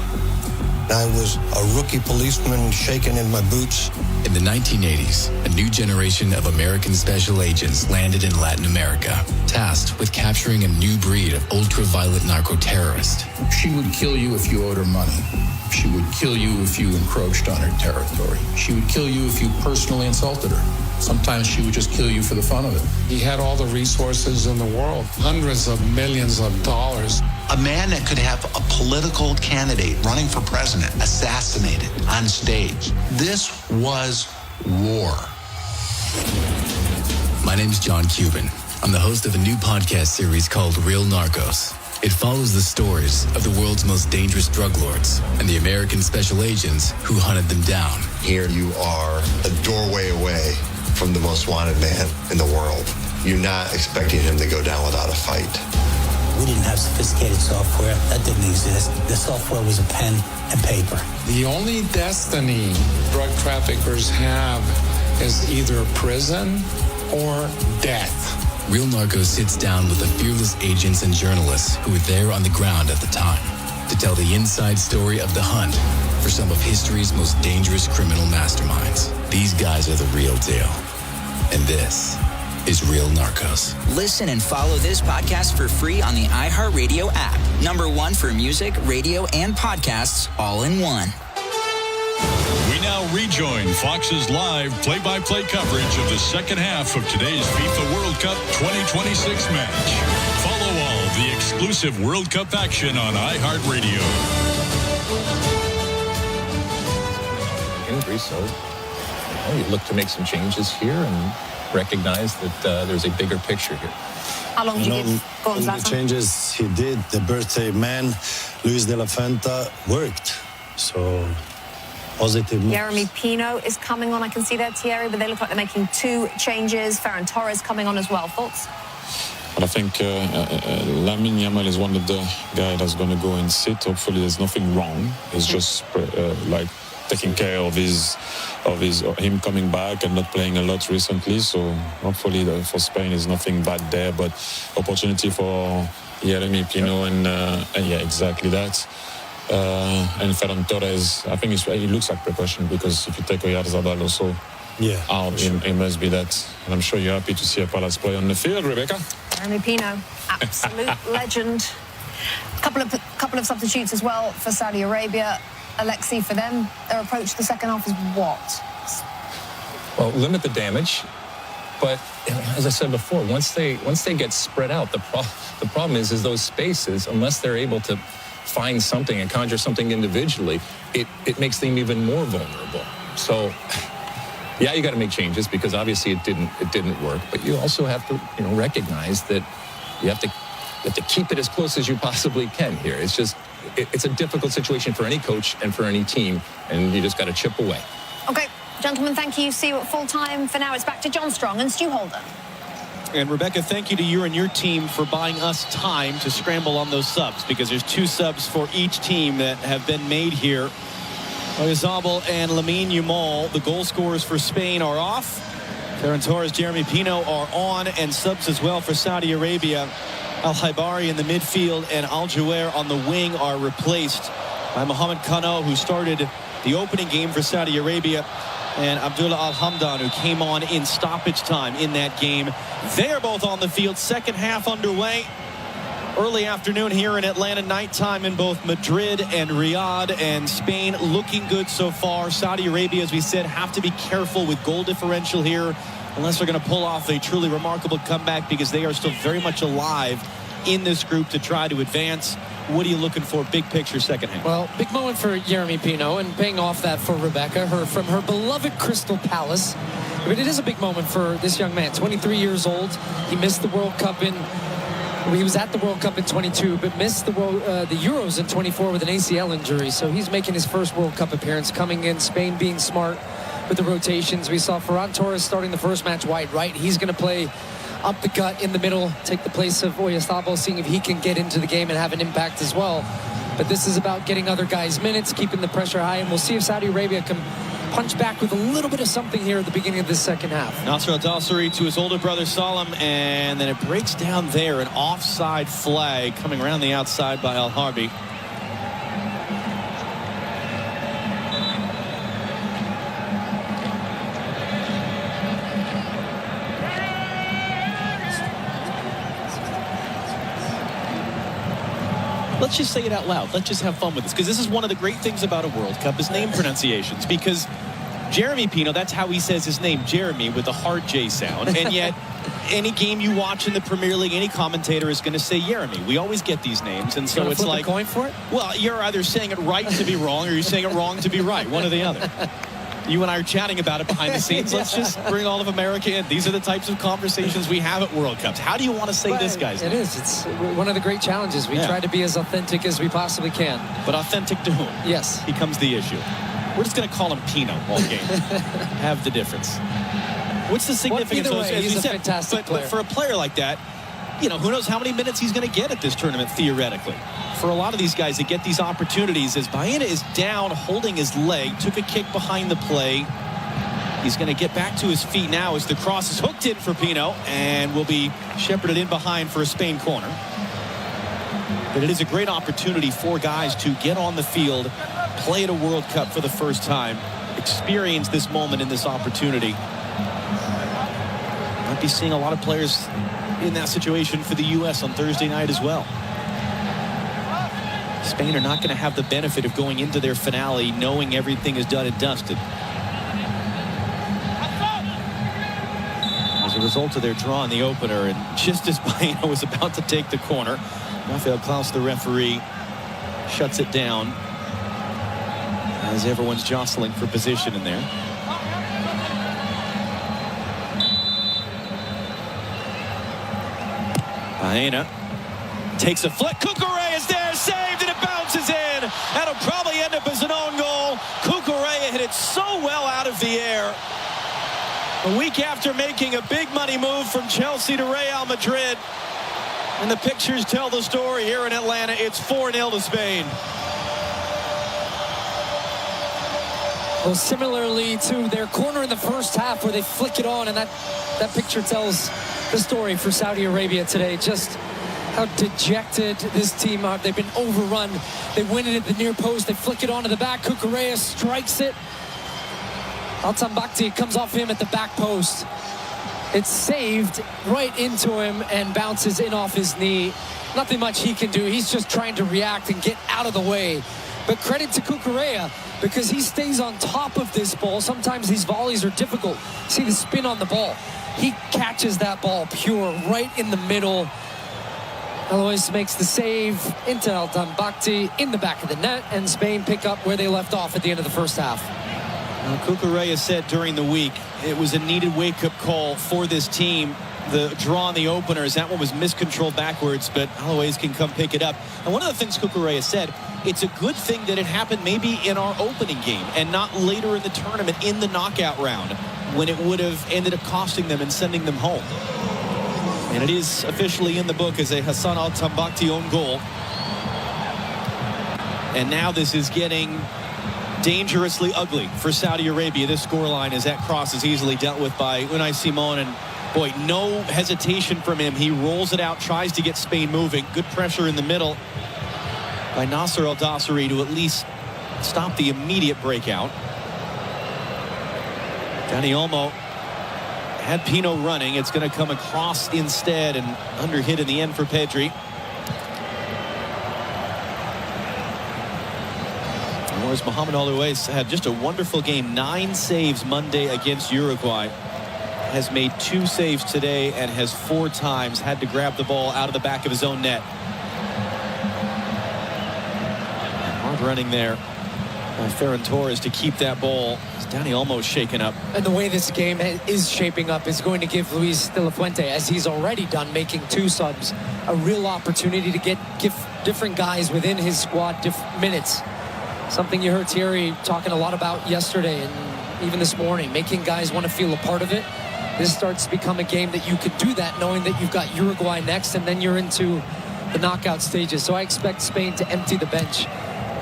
I was a rookie policeman shaking in my boots. In the 1980s, a new generation of American special agents landed in Latin America, tasked with capturing a new breed of ultra-violent narco-terrorist. She would kill you if you owed her money. She would kill you if you encroached on her territory. She would kill you if you personally insulted her. Sometimes she would just kill you for the fun of it. He had all the resources in the world, hundreds of millions of dollars. A man that could have a political candidate running for president assassinated on stage. This was war. My name's John Cuban. I'm the host of a new podcast series called Real Narcos. It follows the stories of the world's most dangerous drug lords and the American special agents who hunted them down. Here you are a doorway away from the most wanted man in the world. You're not expecting him to go down without a fight. We didn't have sophisticated software. That didn't exist. The software was a pen and paper. The only destiny drug traffickers have is either prison or death. Real Narcos sits down with the fearless agents and journalists who were there on the ground at the time to tell the inside story of the hunt for some of history's most dangerous criminal masterminds. These guys are the real deal. And this is Real Narcos. Listen and follow this podcast for free on the iHeartRadio app. #1 for music, radio, and podcasts all in one. We now rejoin Fox's live play-by-play coverage of the second half of today's FIFA World Cup 2026 match. Follow all the exclusive World Cup action on iHeartRadio. In Greece, so you look to make some changes here and recognize that there's a bigger picture here. How long do you give? Go on, the changes he did, the birthday man, Luis de la Fuente, worked. So positive moves. Jeremy Pino is coming on. I can see that, Thierry, but they look like they're making 2 changes. Ferran Torres coming on as well. Thoughts? But I think Lamine Yamal is one of the guys that's going to go and sit. Hopefully there's nothing wrong. It's just like taking care of him coming back and not playing a lot recently. So hopefully for Spain is nothing bad there, but opportunity for Jeremy Pino and yeah, exactly that. And Ferran Torres, I think he looks like precaution because if you take Oyarzabal also out, sure. It must be that. And I'm sure you're happy to see a Palace play on the field, Rebecca. Jeremy Pino, absolute legend. Couple of substitutes as well for Saudi Arabia. Alexi, for them, their approach to the second half is what? Well, limit the damage. But as I said before, once they get spread out, the problem is those spaces, unless they're able to find something and conjure something individually, it makes them even more vulnerable. So, yeah, you got to make changes because obviously it didn't work. But you also have to recognize that you have to keep it as close as you possibly can here. It's just it's a difficult situation for any coach and for any team, and you just got to chip away. Okay, gentlemen, thank you. See you at full time. For now, it's back to John Strong and Stu Holden. And Rebecca, thank you to you and your team for buying us time to scramble on those subs, because there's 2 subs for each team that have been made here. Oyarzabal and Lamine Yamal, the goal scorers for Spain, are off. Ferran Torres, Jeremy Pino are on, and subs as well for Saudi Arabia. Al-Haibari in the midfield and Al-Juair on the wing are replaced by Mohamed Kano, who started the opening game for Saudi Arabia, and Abdullah Al-Hamdan, who came on in stoppage time in that game. They are both on the field. Second half underway. Early afternoon here in Atlanta, nighttime in both Madrid and Riyadh, and Spain looking good so far. Saudi Arabia, as we said, have to be careful with goal differential here unless they're going to pull off a truly remarkable comeback, because they are still very much alive in this group to try to advance. What are you looking for, big picture, second half? Well, big moment for Jeremy Pino, and paying off that for Rebecca, from her beloved Crystal Palace. But it is a big moment for this young man, 23 years old. He missed the World Cup he was at the World Cup in 22, but missed the Euros in 24 with an ACL injury. So he's making his first World Cup appearance, coming in, Spain being smart with the rotations. We saw Ferran Torres starting the first match wide right. He's going to play up the gut in the middle, take the place of Oyarzabal, seeing if he can get into the game and have an impact as well. But this is about getting other guys minutes, keeping the pressure high, and we'll see if Saudi Arabia can punch back with a little bit of something here at the beginning of this second half. Nasser Al-Dossari to his older brother Salam, and then it breaks down there, an offside flag coming around the outside by Al-Harbi. Let's just say it out loud. Let's just have fun with this, because this is one of the great things about a World Cup is name pronunciations, because Jeremy Pino, that's how he says his name, Jeremy, with a hard J sound. And yet, any game you watch in the Premier League, any commentator is going to say Jeremy. We always get these names, and so it's like, a coin for it? Well, you're either saying it right to be wrong, or you're saying it wrong to be right, one or the other. You and I are chatting about it behind the scenes. Let's just bring all of America in. These are the types of conversations we have at World Cups. How do you want to say this guy's name? It is. It's one of the great challenges. We try to be as authentic as we possibly can. But authentic to whom? Yes. Becomes the issue. We're just going to call him Pino all game. Have the difference. What's the significance? Well, either way, he's a fantastic player. But for a player like that, you know, who knows how many minutes he's going to get at this tournament, theoretically. For a lot of these guys that get these opportunities, as Baena is down, holding his leg, took a kick behind the play. He's going to get back to his feet now as the cross is hooked in for Pino and will be shepherded in behind for a Spain corner. But it is a great opportunity for guys to get on the field, play at a World Cup for the first time, experience this moment in this opportunity. Might be seeing a lot of players in that situation for the U.S. on Thursday night as well. Spain are not going to have the benefit of going into their finale knowing everything is done and dusted. As a result of their draw in the opener, and just as Baena was about to take the corner, Rafael Klaus, the referee, shuts it down as everyone's jostling for position in there. Baena takes a flick. Cucurella is there, saved, and it bounces in. That'll probably end up as an own goal. Cucurella hit it so well out of the air. A week after making a big money move from Chelsea to Real Madrid. And the pictures tell the story here in Atlanta. It's 4-0 to Spain. Well, similarly to their corner in the first half where they flick it on, and that picture tells the story for Saudi Arabia today. Just how dejected this team are. They've been overrun. They win it at the near post. They flick it onto the back. Cucurella strikes it. Al-Tambakti comes off him at the back post. It's saved right into him and bounces in off his knee. Nothing much he can do. He's just trying to react and get out of the way. But credit to Cucurella, because he stays on top of this ball. Sometimes these volleys are difficult. See the spin on the ball. He catches that ball pure right in the middle. Alois makes the save into Al-Tambakti in the back of the net, and Spain pick up where they left off at the end of the first half. Cucurella said during the week it was a needed wake-up call for this team. The draw in the openers, that one was miscontrolled backwards, but Alois can come pick it up. And one of the things Cucurella said, it's a good thing that it happened maybe in our opening game and not later in the tournament in the knockout round, when it would have ended up costing them and sending them home. And it is officially in the book as a Hassan Al-Tambakti own goal. And now this is getting dangerously ugly for Saudi Arabia. This scoreline, as that cross is easily dealt with by Unai Simon, and boy, no hesitation from him. He rolls it out, tries to get Spain moving. Good pressure in the middle by Nasser Al-Dossari to at least stop the immediate breakout. Dani Olmo had Pino running. It's going to come across instead and under hit in the end for Pedri. Whereas Mohamed Alois had just a wonderful game. 9 saves Monday against Uruguay. has made 2 saves today and has 4 times had to grab the ball out of the back of his own net. Hard running there by Ferran Torres to keep that ball. Danny almost shaken up. And the way this game is shaping up is going to give Luis De La Fuente, as he's already done, making 2 subs, a real opportunity to give different guys within his squad minutes. Something you heard Thierry talking a lot about yesterday and even this morning, making guys want to feel a part of it. This starts to become a game that you could do that knowing that you've got Uruguay next and then you're into the knockout stages. So I expect Spain to empty the bench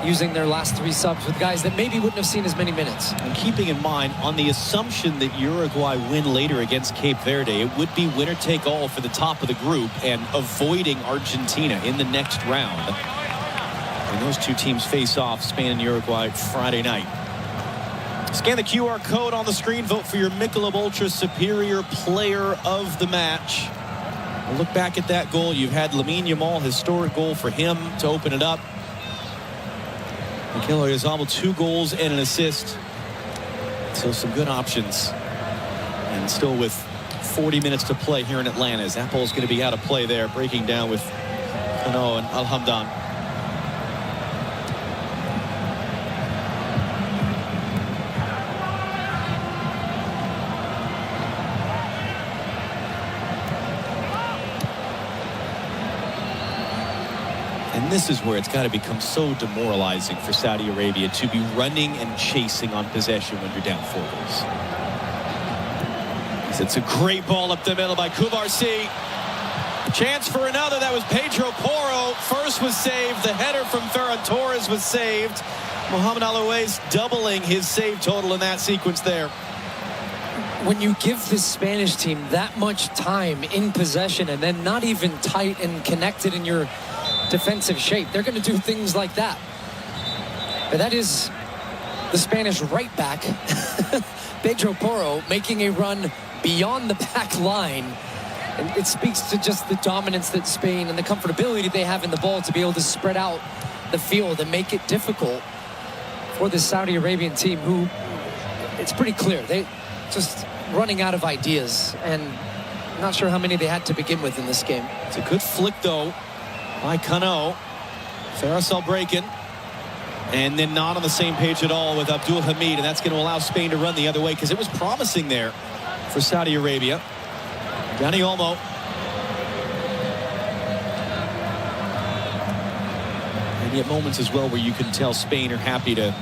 using their last 3 subs with guys that maybe wouldn't have seen as many minutes. And keeping in mind, on the assumption that Uruguay win later against Cape Verde, it would be winner take all for the top of the group and avoiding Argentina in the next round. And those 2 teams face off, Spain and Uruguay, Friday night. Scan the QR code on the screen. Vote for your Michelob Ultra Superior Player of the Match. We'll look back at that goal. You've had Lamine Yamal, historic goal for him to open it up. Mikel Oyarzabal, 2 goals and an assist. So some good options. And still with 40 minutes to play here in Atlanta, as that ball's going to be out of play there, breaking down with Kano and Al Hamdan. And this is where it's got to become so demoralizing for Saudi Arabia to be running and chasing on possession when you're down 4 goals. It's a great ball up the middle by Kubarsi. Chance for another. That was Pedro Porro. First was saved. The header from Ferran Torres was saved. Mohamed Alouez doubling his save total in that sequence there. When you give this Spanish team that much time in possession and then not even tight and connected in your defensive shape, they're going to do things like that. But that is the Spanish right back, Pedro Porro, making a run beyond the back line. And it speaks to just the dominance that Spain and the comfortability they have in the ball to be able to spread out the field and make it difficult for the Saudi Arabian team, who, it's pretty clear, they just running out of ideas, and not sure how many they had to begin with in this game. It's a good flick, though, by Kano. Farasel breaking, and then not on the same page at all with Abdul Hamid, and that's going to allow Spain to run the other way, because it was promising there for Saudi Arabia. Dani Olmo. And yet moments as well where you can tell Spain are happy to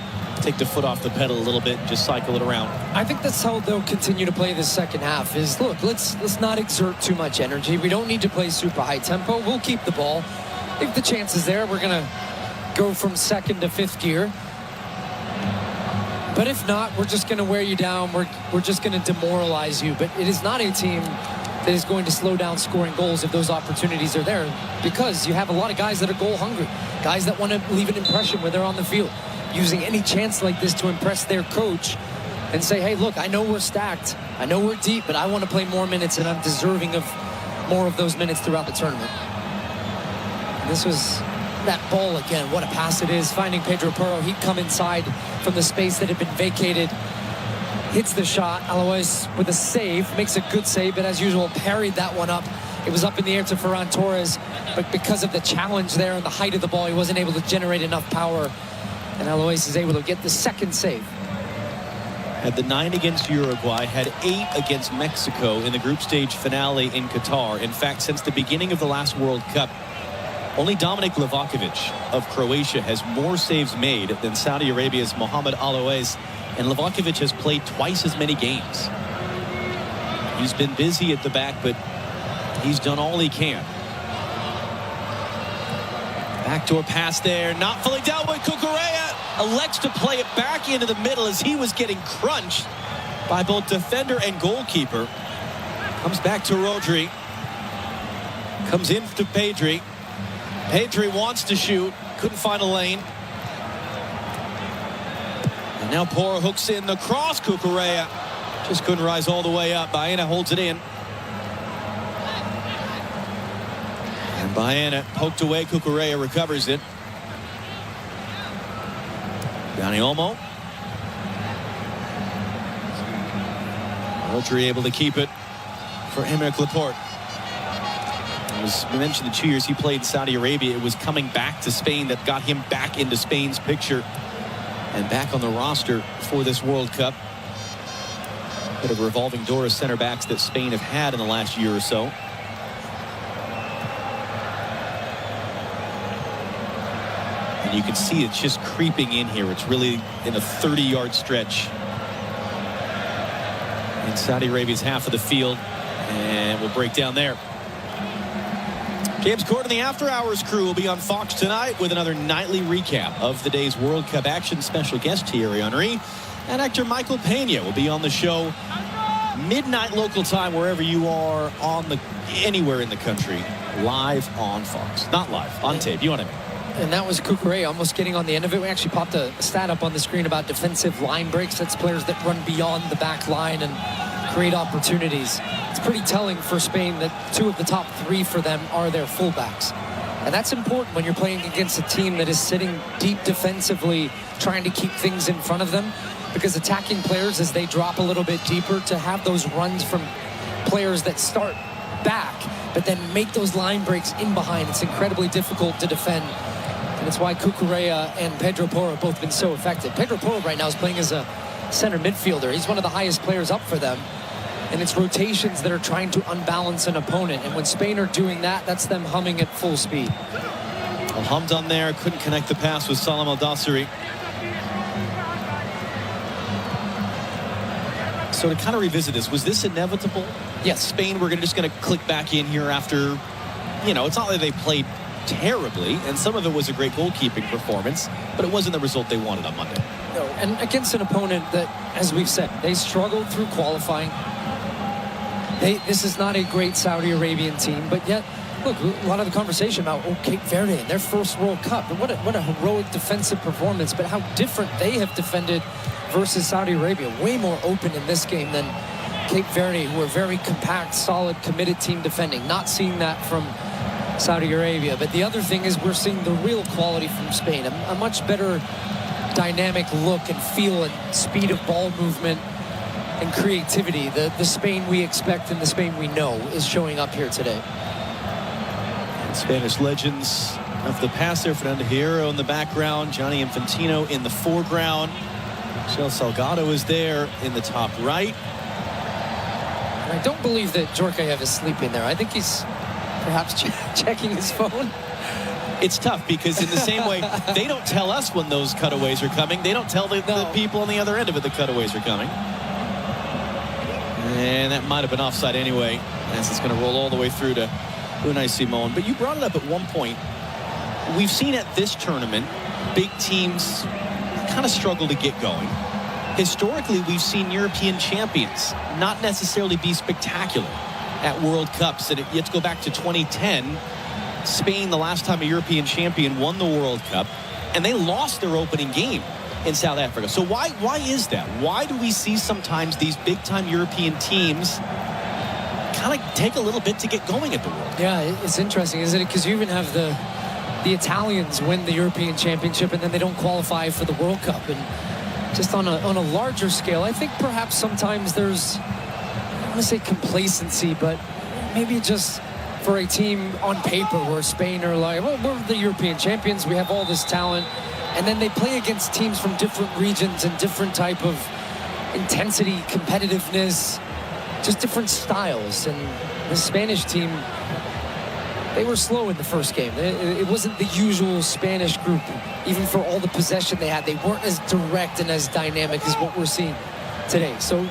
take the foot off the pedal a little bit and just cycle it around. I think that's how they'll continue to play this second half is, look, let's not exert too much energy. We don't need to play super high tempo. We'll keep the ball. If the chance is there, we're going to go from 2nd to 5th gear. But if not, we're just going to wear you down. We're just going to demoralize you. But it is not a team that is going to slow down scoring goals if those opportunities are there, because you have a lot of guys that are goal hungry, guys that want to leave an impression when they're on the field, using any chance like this to impress their coach and say, hey, look, I know we're stacked, I know we're deep, but I want to play more minutes, and I'm deserving of more of those minutes throughout the tournament. And this was that ball again. What a pass it is, finding Pedro Porro. He'd come inside from the space that had been vacated, hits the shot. Alois with a save, makes a good save, but as usual, parried that one up. It was up in the air to Ferran Torres, but because of the challenge there and the height of the ball, he wasn't able to generate enough power, and Alois is able to get the second save. Had the 9 against Uruguay, had 8 against Mexico in the group stage finale in Qatar. In fact, since the beginning of the last World Cup, only Dominik Livakovic of Croatia has more saves made than Saudi Arabia's Mohamed Alois, and Livakovic has played twice as many games. He's been busy at the back, but he's done all he can. Backdoor pass there, not fully dealt with. Cucurella elects to play it back into the middle as he was getting crunched by both defender and goalkeeper. Comes back to Rodri. Comes in to Pedri. Pedri wants to shoot, couldn't find a lane. And now Porro hooks in the cross. Cucurella just couldn't rise all the way up. Baena holds it in. And Baena poked away. Cucurella recovers it. Dani Olmo. Rodri able to keep it. for Aymeric Laporte. As we mentioned, the 2 years he played in Saudi Arabia, it was coming back to Spain that got him back into Spain's picture and back on the roster for this World Cup. Bit of a revolving door of center backs that Spain have had in the last year or so. And you can see it's just creeping in here. It's really in a 30-yard stretch in Saudi Arabia's half of the field, and we'll break down there. James Corden and the After Hours crew will be on Fox tonight with another nightly recap of the day's World Cup action. Special guest Thierry Henry and actor Michael Pena will be on the show midnight local time, wherever you are anywhere in the country, live on Fox. Not live, on tape. You know what I mean? And that was Cucurella almost getting on the end of it. We actually popped a stat up on the screen about defensive line breaks. That's players that run beyond the back line and create opportunities. It's pretty telling for Spain that 2 of the top 3 for them are their fullbacks. And that's important when you're playing against a team that is sitting deep defensively, trying to keep things in front of them, because attacking players as they drop a little bit deeper, to have those runs from players that start back but then make those line breaks in behind, it's incredibly difficult to defend. And it's why Cucurella and Pedro Porro have both been so effective. Pedro Porro right now is playing as a center midfielder. He's one of the highest players up for them. And it's rotations that are trying to unbalance an opponent. And when Spain are doing that, that's them humming at full speed. Well, hummed on there. Couldn't connect the pass with Salam Al-Dossari. So to kind of revisit this, was this inevitable? Yes. Spain were just going to click back in here after, it's not like they played terribly, and some of it was a great goalkeeping performance, but it wasn't the result they wanted on Monday. No, and against an opponent that, as we've said, they struggled through qualifying. This is not a great Saudi Arabian team, but yet, look, a lot of the conversation about Cape Verde and their first World Cup, but what a heroic defensive performance, but how different they have defended versus Saudi Arabia. Way more open in this game than Cape Verde, who are very compact, solid, committed team defending. Not seeing that from Saudi Arabia. But the other thing is we're seeing the real quality from Spain, a much better dynamic look and feel and speed of ball movement and creativity. The Spain we expect and the Spain we know is showing up here today. And Spanish legends of the past there, Fernando Hierro in the background, Gianni Infantino in the foreground. Michel Salgado is there in the top right. And I don't believe that Djorkaeff is sleeping there. I think he's perhaps checking his phone. It's tough because in the same way, they don't tell us when those cutaways are coming. They don't tell the people on the other end of it the cutaways are coming. And that might have been offside anyway, as it's going to roll all the way through to Unai Simon. But you brought it up at one point. We've seen at this tournament, big teams kind of struggle to get going. Historically, we've seen European champions not necessarily be spectacular at World Cups. And you have to go back to 2010. Spain, the last time a European champion won the World Cup, and they lost their opening game in South Africa. So why is that? Why do we see sometimes these big-time European teams kind of take a little bit to get going at the World Cup? Yeah, it's interesting, isn't it? Because you even have the Italians win the European Championship and then they don't qualify for the World Cup. And just on a larger scale, I think perhaps sometimes there's, I don't want to say complacency, but maybe just for a team on paper where Spain are like, well, we're the European champions, we have all this talent, and then they play against teams from different regions and different type of intensity, competitiveness, just different styles. And the Spanish team, they were slow in the first game. It wasn't the usual Spanish group. Even for all the possession they had, they weren't as direct and as dynamic as what we're seeing today. So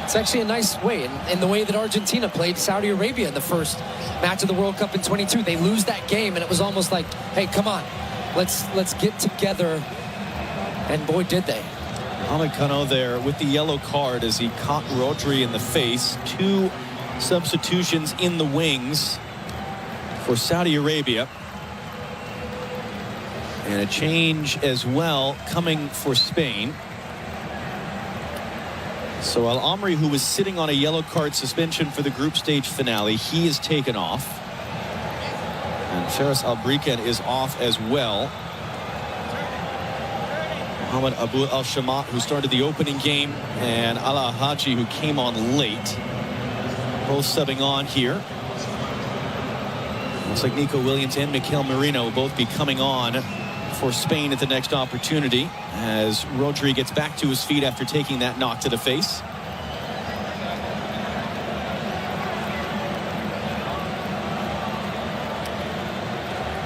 it's actually a nice way. And the way that Argentina played Saudi Arabia in the first match of the World Cup in 22, they lose that game, and it was almost like, hey, come on, let's get together. And boy, did they. Ahmed Kano there with the yellow card as he caught Rodri in the face. 2 substitutions in the wings for Saudi Arabia. And a change as well coming for Spain. So Al Amri, who was sitting on a yellow card suspension for the group stage finale, he is taken off. And Faris Albriken is off as well. Mohamed Abu Al-Shamat, who started the opening game, and Ala Haji, who came on late. both subbing on here. Looks like Nico Williams and Mikel Merino will both be coming on for Spain at the next opportunity as Rodri gets back to his feet after taking that knock to the face.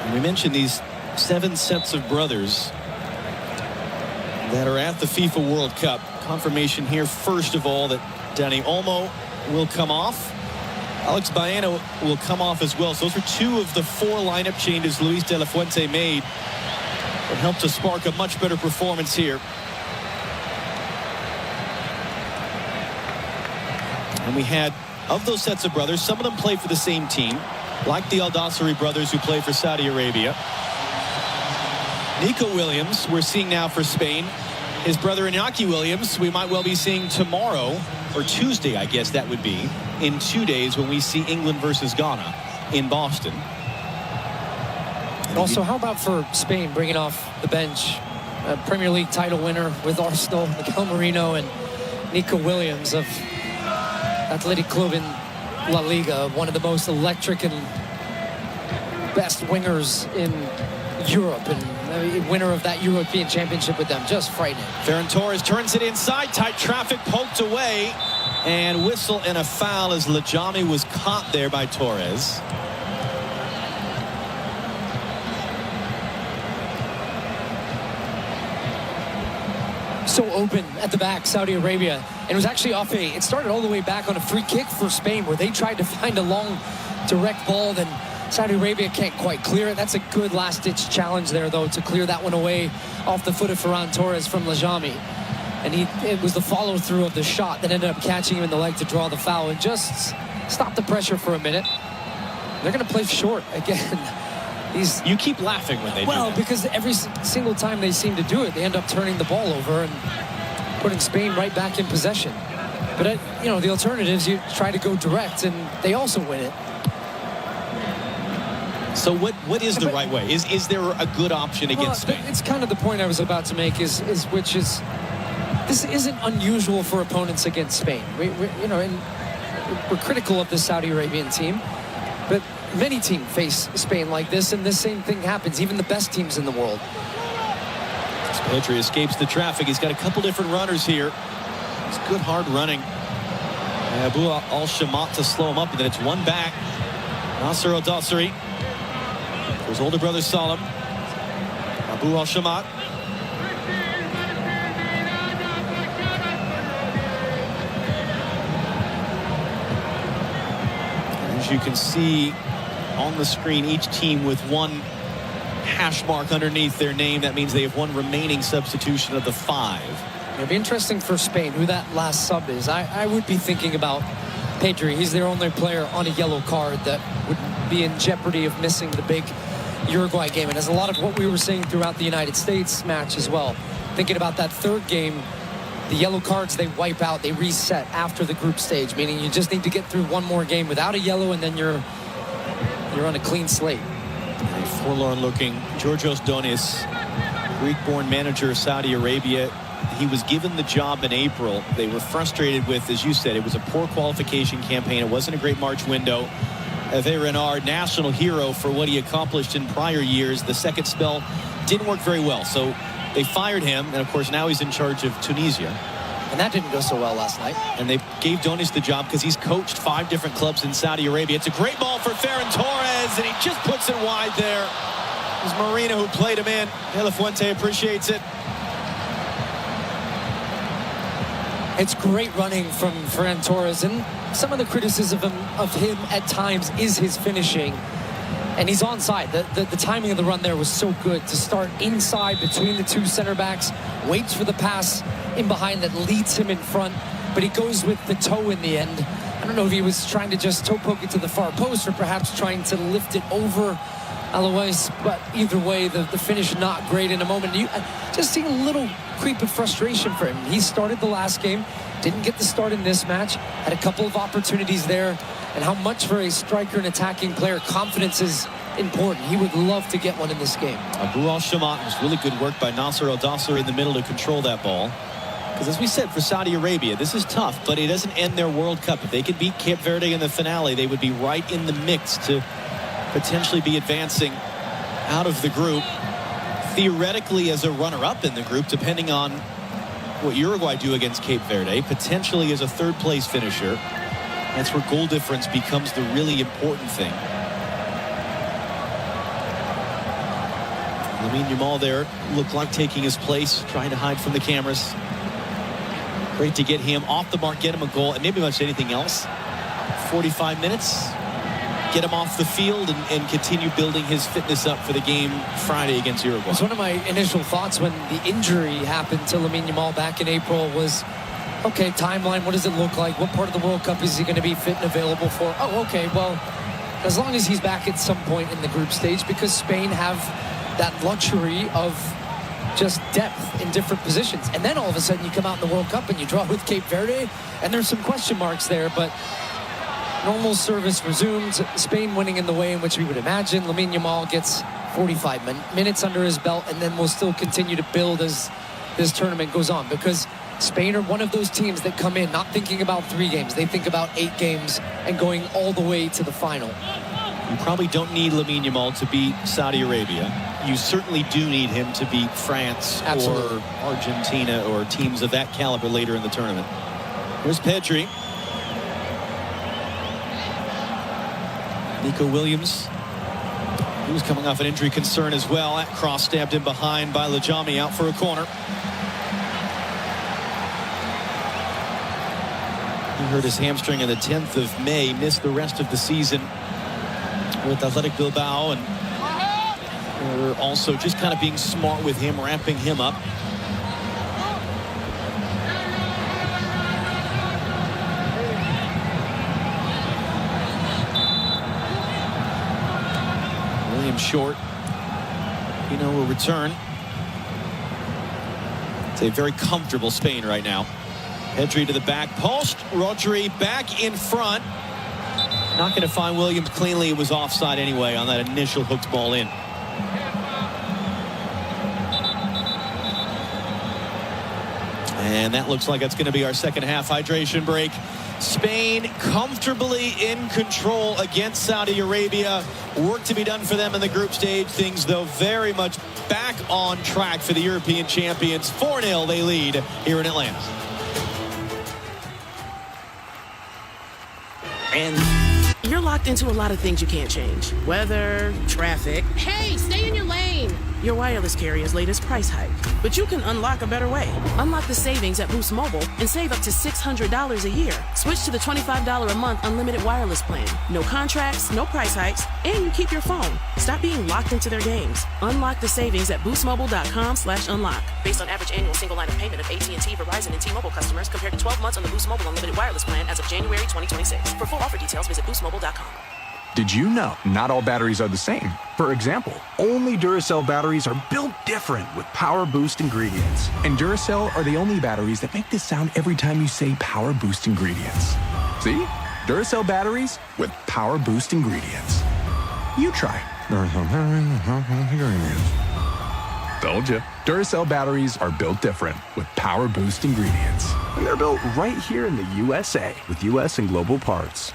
And we mentioned these 7 sets of brothers that are at the FIFA World Cup. Confirmation here, first of all, that Dani Olmo will come off. Alex Baena will come off as well. So those are 2 of the 4 lineup changes Luis de la Fuente made that helped to spark a much better performance here. And we had, of those sets of brothers, some of them play for the same team, like the Al-Dossari brothers who play for Saudi Arabia. Nico Williams, we're seeing now for Spain. His brother Iñaki Williams, we might well be seeing tomorrow, or Tuesday, I guess that would be, in 2 days when we see England versus Ghana in Boston. And also, how about for Spain bringing off the bench a Premier League title winner with Arsenal, Mikel Merino and Nico Williams of Athletic Club in La Liga, one of the most electric and best wingers in Europe, and winner of that European Championship with them. Just frightening. Ferran Torres turns it inside, tight traffic, poked away, and whistle and a foul as Lajami was caught there by Torres. So open at the back, Saudi Arabia, and it was actually off it started all the way back on a free kick for Spain, where they tried to find a long direct ball, then Saudi Arabia can't quite clear it. That's a good last-ditch challenge there, though, to clear that one away off the foot of Ferran Torres from Lajami. And it was the follow-through of the shot that ended up catching him in the leg to draw the foul and just stop the pressure for a minute. They're going to play short again. You keep laughing when they do that. Because every single time they seem to do it, they end up turning the ball over and putting Spain right back in possession. But, the alternatives, you try to go direct, and they also win it. So what is the right way? Is there a good option against Spain? It's kind of the point I was about to make, is this isn't unusual for opponents against Spain. We're critical of the Saudi Arabian team, but many teams face Spain like this, and the same thing happens, even the best teams in the world. Pedri escapes the traffic. He's got a couple different runners here. It's good hard running. Abu Al-Shamat to slow him up, and then it's one back. Nasser Al-Dossari. His older brother Salam. Abu Al-Shamat. As you can see on the screen, each team with one hash mark underneath their name. That means they have one remaining substitution of the 5. It'll be interesting for Spain who that last sub is. I would be thinking about Pedri. He's their only player on a yellow card that would be in jeopardy of missing the big Uruguay game. And as a lot of what we were saying throughout the United States match as well, thinking about that third game, the yellow cards, they wipe out, they reset after the group stage, meaning you just need to get through one more game without a yellow, and then you're on a clean slate. A forlorn-looking Georgios Donis, Greek-born manager of Saudi Arabia. He was given the job in April. They were frustrated with, as you said, it was a poor qualification campaign. It wasn't a great March window. Hervé Renard, national hero for what he accomplished in prior years. The second spell didn't work very well, so they fired him, and of course now he's in charge of Tunisia. And that didn't go so well last night. And they gave Donis the job because he's coached 5 different clubs in Saudi Arabia. It's a great ball for Ferran Torres, and he just puts it wide there. It was Marina who played him in. De La Fuente appreciates it. It's great running from Ferran Torres, and some of the criticism of him at times is his finishing. And he's onside. The timing of the run there was so good to start inside between the 2 center backs, waits for the pass in behind that leads him in front, but he goes with the toe in the end. I don't know if he was trying to just toe poke it to the far post or perhaps trying to lift it over Alois, but either way, the finish not great in a moment. You just see a little creep of frustration for him. He started the last game, didn't get the start in this match, had a couple of opportunities there, and how much for a striker and attacking player confidence is important. He would love to get one in this game. Abu Al-Shamat was really good work by Nasser Al-Dossari in the middle to control that ball. Because as we said, for Saudi Arabia, this is tough, but it doesn't end their World Cup. If they could beat Cape Verde in the finale, they would be right in the mix to potentially be advancing out of the group, theoretically as a runner-up in the group, depending on what Uruguay do against Cape Verde, potentially as a third-place finisher. That's where goal difference becomes the really important thing. Lamine Yamal there looked like taking his place, trying to hide from the cameras. Great to get him off the mark, get him a goal, and maybe much anything else. 45 minutes, get him off the field and continue building his fitness up for the game Friday against Uruguay. It's one of my initial thoughts when the injury happened to Lamine Yamal back in April was, okay, timeline, what does it look like? What part of the World Cup is he going to be fit and available for? Oh, okay, well, as long as he's back at some point in the group stage, because Spain have that luxury of just depth in different positions. And then all of a sudden you come out in the World Cup and you draw with Cape Verde, and there's some question marks there, but normal service resumes, Spain winning in the way in which we would imagine. Lamine Yamal gets 45 minutes under his belt, and then we'll still continue to build as this tournament goes on, because Spain are one of those teams that come in not thinking about 3 games. They think about 8 games and going all the way to the final. You probably don't need Lamine Yamal to beat Saudi Arabia. You certainly do need him to beat France or Argentina or teams of that caliber later in the tournament. Here's Pedri. Nico Williams. He was coming off an injury concern as well. That cross stabbed in behind by Lajami, out for a corner. He hurt his hamstring on the 10th of May, missed the rest of the season with Athletic Bilbao, and we're also just kind of being smart with him, ramping him up. William short. Pino will return. It's a very comfortable Spain right now. Pedri to the back post. Rodri back in front. Not going to find Williams cleanly. It was offside anyway on that initial hooked ball in. And that looks like it's going to be our second half hydration break. Spain comfortably in control against Saudi Arabia. Work to be done for them in the group stage. Things, though, very much back on track for the European champions. 4-0 they lead here in Atlanta. And you're locked into a lot of things you can't change. Weather, traffic. Hey, stay in your lane. Your wireless carrier's latest price hike. But you can unlock a better way. Unlock the savings at Boost Mobile and save up to $600 a year. Switch to the $25 a month unlimited wireless plan. No contracts, no price hikes, and you keep your phone. Stop being locked into their games. Unlock the savings at boostmobile.com/unlock. Based on average annual single line of payment of AT&T, Verizon, and T-Mobile customers compared to 12 months on the Boost Mobile unlimited wireless plan as of January 2026. For full offer details, visit boostmobile.com. Did you know not all batteries are the same? For example, only Duracell batteries are built different with Power Boost ingredients. And Duracell are the only batteries that make this sound every time you say Power Boost ingredients. See? Duracell batteries with Power Boost ingredients. You try. Told ya. Duracell batteries are built different with Power Boost ingredients. And they're built right here in the USA with US and global parts.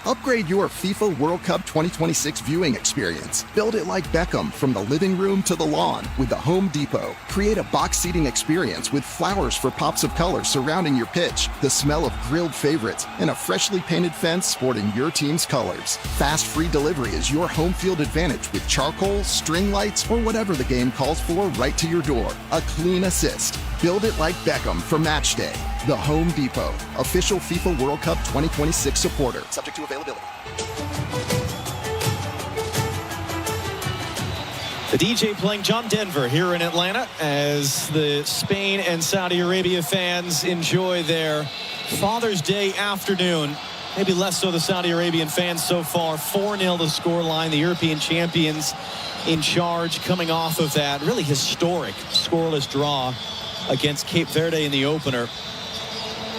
Upgrade your FIFA World Cup 2026 viewing experience. Build it like Beckham from the living room to the lawn with the Home Depot. Create a box seating experience with flowers for pops of color surrounding your pitch, the smell of grilled favorites, and a freshly painted fence sporting your team's colors. Fast free delivery is your home field advantage with charcoal, string lights, or whatever the game calls for right to your door. A clean assist. Build it like Beckham for match day. The Home Depot, official FIFA World Cup 2026 supporter. Subject to availability. The DJ playing John Denver here in Atlanta as the Spain and Saudi Arabia fans enjoy their Father's Day afternoon. Maybe less so the Saudi Arabian fans so far. 4-0 the scoreline. The European champions in charge, coming off of that really historic scoreless draw against Cape Verde in the opener.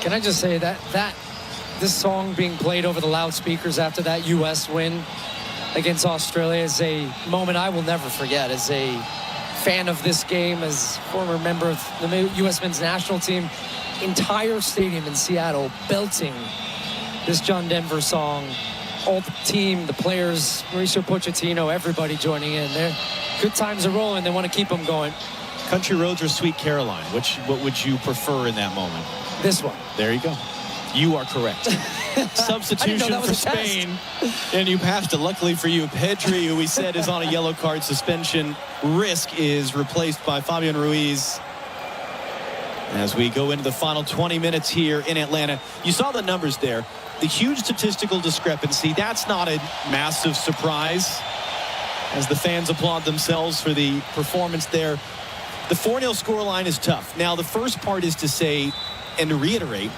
Can I just say that this song being played over the loudspeakers after that U.S. win against Australia is a moment I will never forget. As a fan of this game, as former member of the U.S. men's national team. Entire stadium in Seattle belting this John Denver song. All the team, the players, Mauricio Pochettino, everybody joining in there. Good times are rolling. They want to keep them going. Country Roads or Sweet Caroline? What would you prefer in that moment? This one. There you go. You are correct. Substitution for Spain. And you passed it. Luckily for you, Pedri, who we said is on a yellow card suspension. Risk is replaced by Fabian Ruiz. As we go into the final 20 minutes here in Atlanta. You saw the numbers there. The huge statistical discrepancy, that's not a massive surprise as the fans applaud themselves for the performance there. The 4-0 scoreline is tough. Now, the first part is to say and to reiterate,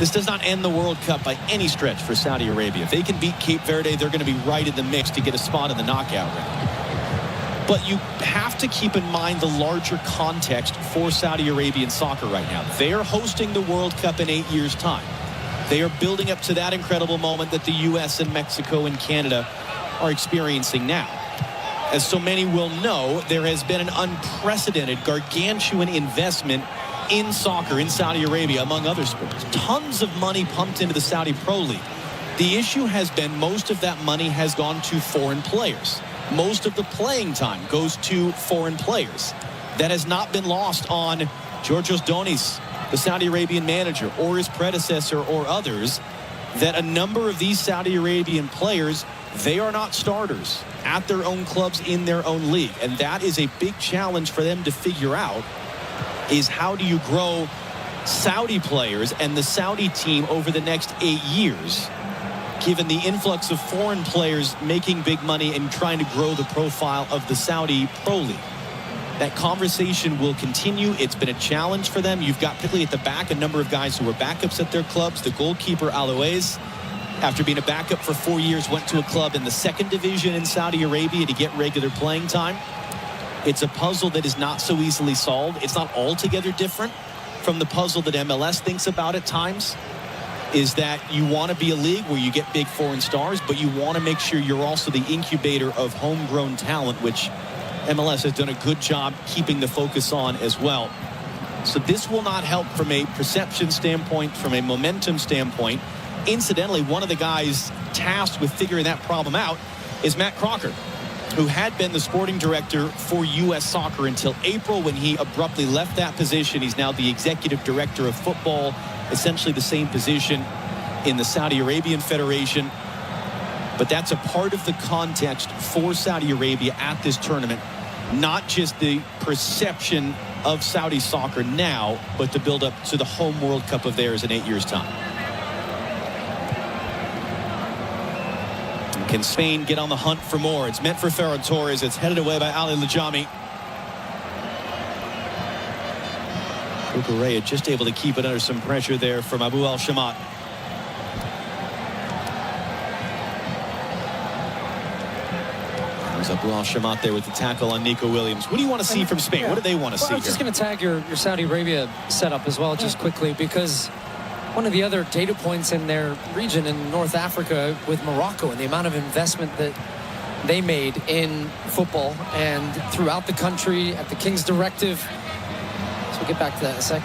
this does not end the World Cup by any stretch for Saudi Arabia. If they can beat Cape Verde, they're going to be right in the mix to get a spot in the knockout round. But you have to keep in mind the larger context for Saudi Arabian soccer right now. They are hosting the World Cup in 8 years' time. They are building up to that incredible moment that the U.S. and Mexico and Canada are experiencing now. As so many will know, there has been an unprecedented, gargantuan investment in soccer in Saudi Arabia, among other sports. Tons of money pumped into the Saudi Pro League. The issue has been most of that money has gone to foreign players. Most of the playing time goes to foreign players. That has not been lost on Georgios Donis, the Saudi Arabian manager, or his predecessor or others, that a number of these Saudi Arabian players, they are not starters at their own clubs in their own league. And that is a big challenge for them to figure out, is how do you grow Saudi players and the Saudi team over the next 8 years, given the influx of foreign players making big money and trying to grow the profile of the Saudi Pro League. That conversation will continue. It's been a challenge for them. You've got, particularly at the back, a number of guys who were backups at their clubs. The goalkeeper, Alois, after being a backup for 4 years, went to a club in the second division in Saudi Arabia to get regular playing time. It's a puzzle that is not so easily solved. It's not altogether different from the puzzle that MLS thinks about at times, is that you want to be a league where you get big foreign stars, but you want to make sure you're also the incubator of homegrown talent, which MLS has done a good job keeping the focus on as well. So this will not help from a perception standpoint, from a momentum standpoint. Incidentally, one of the guys tasked with figuring that problem out is Matt Crocker, who had been the sporting director for U.S. Soccer until April, when he abruptly left that position. He's now the executive director of football, essentially the same position in the Saudi Arabian Federation. But that's a part of the context for Saudi Arabia at this tournament, not just the perception of Saudi soccer now, but to build up to the home World Cup of theirs in 8 years' time. Can Spain get on the hunt for more? It's meant for Ferran Torres. It's headed away by Ali Lajami. Cucurella just able to keep it under some pressure there from Abu Al-Shamat. There's Abu Al-Shamat there with the tackle on Nico Williams. What do you want to see from Spain? What do they want to see I was just going to tag your Saudi Arabia setup as well, just quickly, because one of the other data points in their region in North Africa with Morocco and the amount of investment that they made in football and throughout the country at the King's Directive. So we'll get back to that in a sec.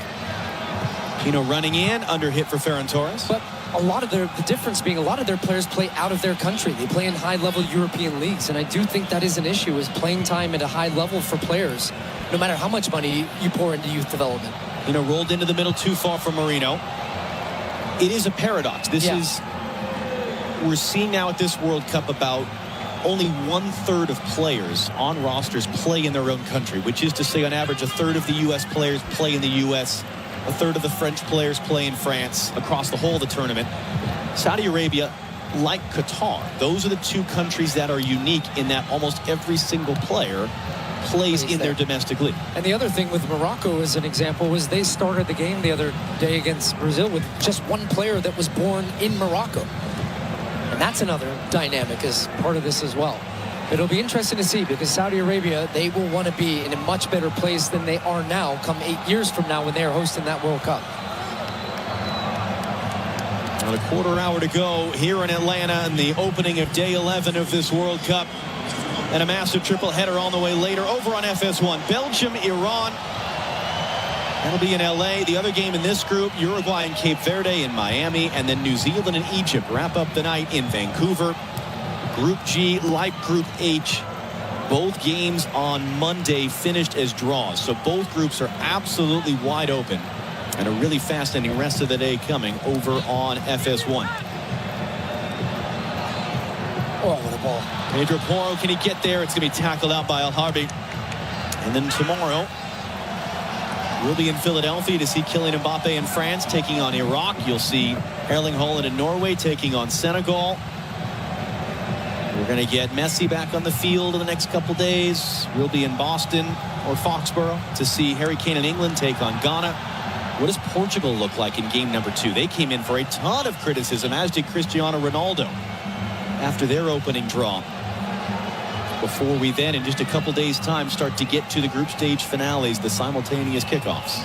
Pino running in, under hit for Ferran Torres. But a lot of the difference being a lot of their players play out of their country. They play in high-level European leagues, and I do think that is an issue, is playing time at a high level for players, no matter how much money you pour into youth development. Rolled into the middle too far from Marino. It is a paradox. We're seeing now at this World Cup about only 1/3 of players on rosters play in their own country, which is to say, on average, 1/3 of the U.S. players play in the U.S., 1/3 of the French players play in France across the whole of the tournament. Saudi Arabia, like Qatar, those are the two countries that are unique in that almost every single player plays in their domestic league. And the other thing with Morocco, as an example, was they started the game the other day against Brazil with just one player that was born in Morocco. And that's another dynamic as part of this as well. It'll be interesting to see, because Saudi Arabia, they will want to be in a much better place than they are now come 8 years from now when they are hosting that World Cup. About a quarter hour to go here in Atlanta in the opening of day 11 of this World Cup. And a massive triple header on the way later over on FS1. Belgium, Iran. That'll be in LA. The other game in this group, Uruguay and Cape Verde in Miami. And then New Zealand and Egypt wrap up the night in Vancouver. Group G, like Group H. Both games on Monday finished as draws. So both groups are absolutely wide open. And a really fascinating rest of the day coming over on FS1. Oh, the ball. Pedro Porro, can he get there? It's going to be tackled out by Al-Harbi. And then tomorrow, we'll be in Philadelphia to see Kylian Mbappe in France taking on Iraq. You'll see Erling Haaland in Norway taking on Senegal. We're going to get Messi back on the field in the next couple days. We'll be in Boston or Foxborough to see Harry Kane in England take on Ghana. What does Portugal look like in game number 2? They came in for a ton of criticism, as did Cristiano Ronaldo, after their opening draw. Before we then, in just a couple days' time, start to get to the group stage finales, the simultaneous kickoffs.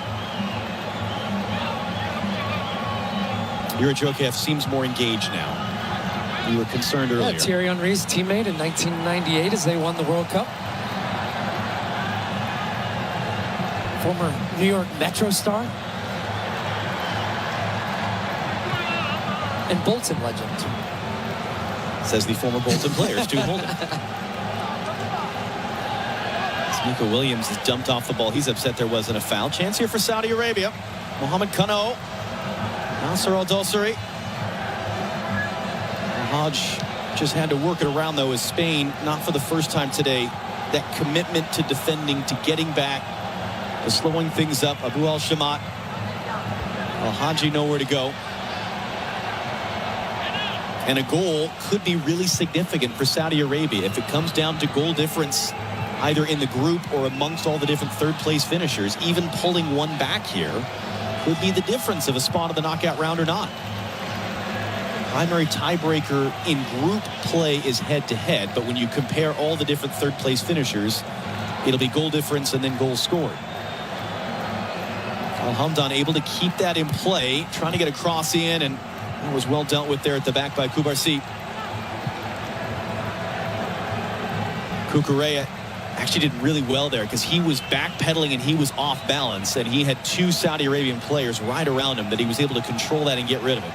Juraj seems more engaged now. You were concerned earlier. Yeah, Thierry Henry's teammate in 1998 as they won the World Cup. Former New York Metro star. And Bolton legend. Says the former Bolton player, Stu Holden. Nico Williams is dumped off the ball. He's upset there wasn't a foul. Chance here for Saudi Arabia. Mohamed Kano. Nasser Al-Dosari. Hodge just had to work it around, though, as Spain, not for the first time today, that commitment to defending, to getting back, to slowing things up. Abu Al-Shamat. Al-Haji nowhere to go. And a goal could be really significant for Saudi Arabia if it comes down to goal difference, either in the group or amongst all the different third-place finishers. Even pulling one back here could be the difference of a spot of the knockout round or not. Primary tiebreaker in group play is head-to-head, but when you compare all the different third-place finishers, it'll be goal difference and then goals scored. Al-Hamdan able to keep that in play, trying to get a cross in, and it was well dealt with there at the back by Kubarsi. Kukureya actually did really well there because he was backpedaling and he was off balance, and he had two Saudi Arabian players right around him that he was able to control that and get rid of it.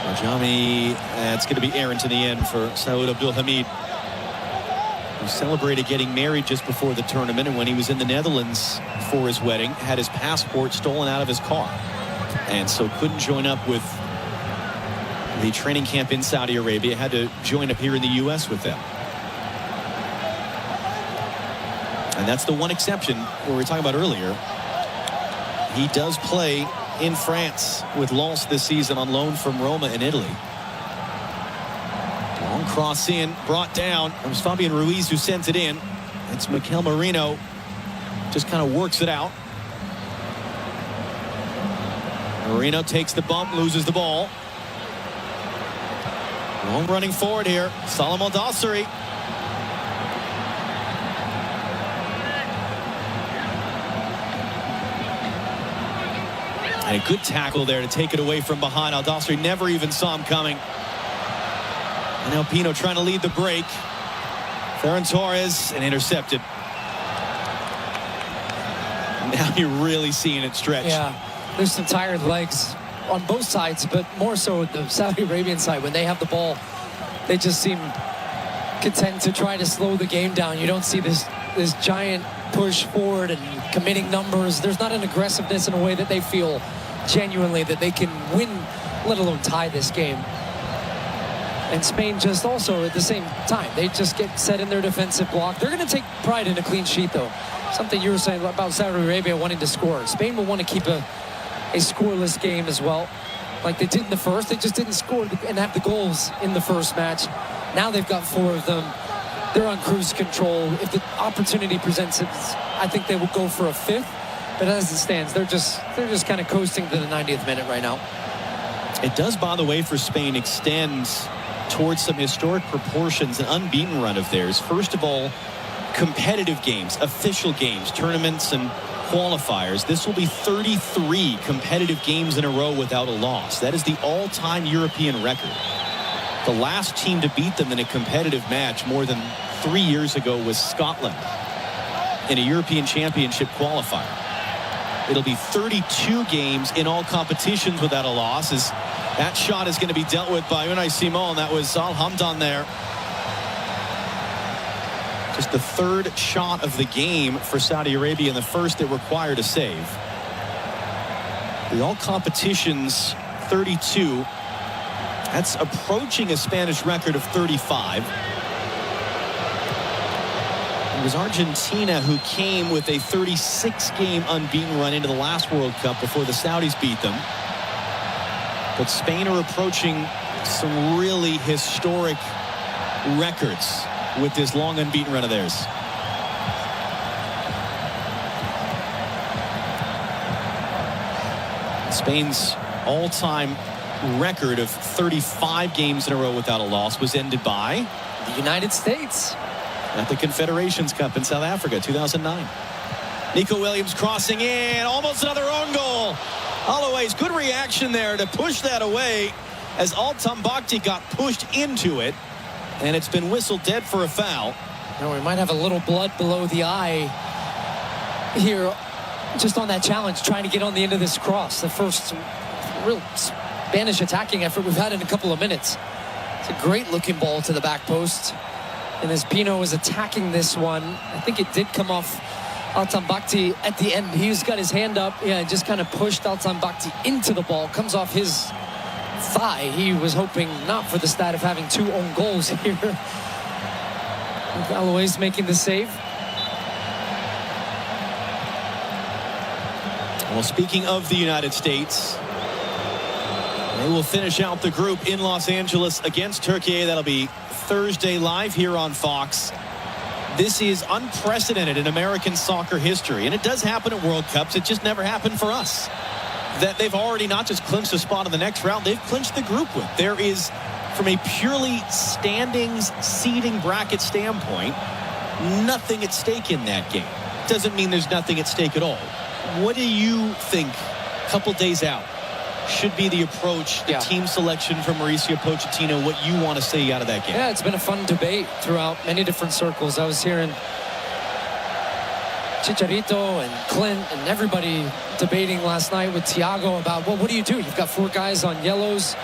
Rajami, it's going to be errant in the end for Saud Abdul Hamid, who celebrated getting married just before the tournament, and when he was in the Netherlands for his wedding, had his passport stolen out of his car, and so couldn't join up with the training camp in Saudi Arabia, had to join up here in the U.S. with them. And that's the one exception we were talking about earlier. He does play in France with Lens this season on loan from Roma in Italy. Long cross in, brought down. It was Fabian Ruiz who sends it in. It's Mikel Merino, just kind of works it out. Merino takes the bump, loses the ball. Long running forward here, Salam Al-Dosari. And a good tackle there to take it away from behind. Al-Dosari never even saw him coming. And now Pino trying to lead the break. Ferran Torres, and intercepted. Now you're really seeing it stretch. Yeah, there's some tired legs on both sides, but more so the Saudi Arabian side. When they have the ball, they just seem content to try to slow the game down. You don't see this giant push forward and committing numbers. There's not an aggressiveness in a way that they feel genuinely that they can win, let alone tie this game. And Spain just also at the same time, they just get set in their defensive block. They're going to take pride in a clean sheet, though. Something you were saying about Saudi Arabia wanting to score. Spain will want to keep a scoreless game as well, like they did in the first. They just didn't score and have the goals in the first match. Now they've got 4 of them. They're on cruise control. If the opportunity presents it, I think they will go for a 5th. But as it stands, they're just kind of coasting to the 90th minute right now. It does, by the way, for Spain extend towards some historic proportions, an unbeaten run of theirs. First of all, competitive games, official games, tournaments and qualifiers, this will be 33 competitive games in a row without a loss. That is the all-time European record. The last team to beat them in a competitive match more than 3 years ago was Scotland in a European Championship qualifier. It'll be 32 games in all competitions without a loss, as that shot is going to be dealt with by Unai Simon. That was Al Hamdan there. Just the third shot of the game for Saudi Arabia, and the first that required a save. The all competitions 32. That's approaching a Spanish record of 35. It was Argentina who came with a 36-game unbeaten run into the last World Cup before the Saudis beat them. But Spain are approaching some really historic records with this long unbeaten run of theirs. Spain's all-time record of 35 games in a row without a loss was ended by the United States at the Confederations Cup in South Africa, 2009. Nico Williams crossing in, almost another own goal. Holloway's good reaction there to push that away as Al-Tambakti got pushed into it, and it's been whistled dead for a foul. No, we might have a little blood below the eye here just on that challenge, trying to get on the end of this cross. The first real Spanish attacking effort we've had in a couple of minutes. It's a great looking ball to the back post. And as Pino was attacking this one, I think it did come off Al-Tambakti at the end. He's got his hand up, just kind of pushed Al-Tambakti into the ball. Comes off his thigh. He was hoping not for the stat of having 2 own goals here. Galloway's making the save. Well, speaking of the United States, they will finish out the group in Los Angeles against Turkey. That'll be Thursday live here on Fox. This is unprecedented in American soccer history, and it does happen at World Cups. It just never happened for us. That they've already not just clinched a spot in the next round, they've clinched the group with. There is, from a purely standings seeding bracket standpoint, nothing at stake in that game. Doesn't mean there's nothing at stake at all. What do you think, a couple days out, should be the approach, the team selection from Mauricio Pochettino, what you want to see out of that game? Yeah, it's been a fun debate throughout many different circles. I was hearing Chicharito and Clint and everybody debating last night with Thiago about, well, what do? You've got 4 guys on yellows.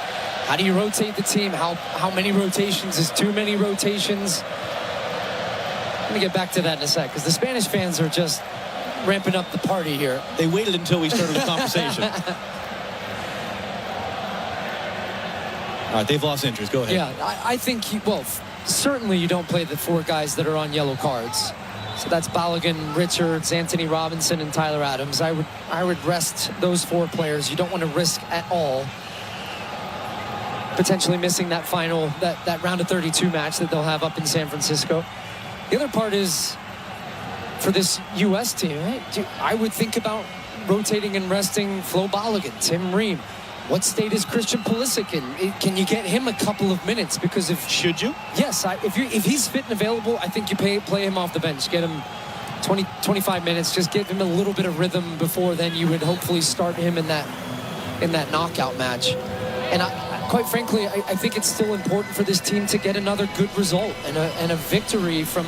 How do you rotate the team? How many rotations is too many rotations? Let me get back to that in a sec, because the Spanish fans are just ramping up the party here. They waited until we started the conversation. All right, they've lost interest. Go ahead. Yeah, I think, certainly you don't play the 4 guys that are on yellow cards. So that's Balogun, Richards, Anthony Robinson, and Tyler Adams. I would rest those 4 players. You don't want to risk at all potentially missing that final, that round of 32 match that they'll have up in San Francisco. The other part is for this U.S. team, right? I would think about rotating and resting Flo Balogun, Tim Ream. What state is Christian Pulisic in? Can you get him a couple of minutes? Because should you? Yes, if he's fit and available, I think you play him off the bench. Get him 25 minutes. Just give him a little bit of rhythm before then you would hopefully start him in that knockout match. And quite frankly, I think it's still important for this team to get another good result and a victory from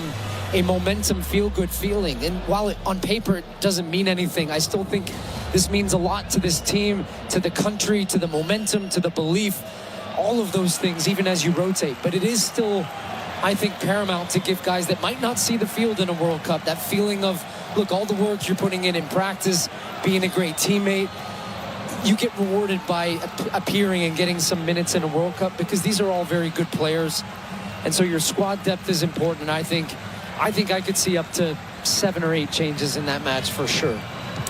a momentum, feel-good feeling. And while on paper it doesn't mean anything, I still think this means a lot to this team, to the country, to the momentum, to the belief, all of those things, even as you rotate. But it is still, I think, paramount to give guys that might not see the field in a World Cup that feeling of, look, all the work you're putting in practice, being a great teammate, you get rewarded by appearing and getting some minutes in a World Cup, because these are all very good players. And so your squad depth is important. I think I could see up to 7 or 8 changes in that match for sure.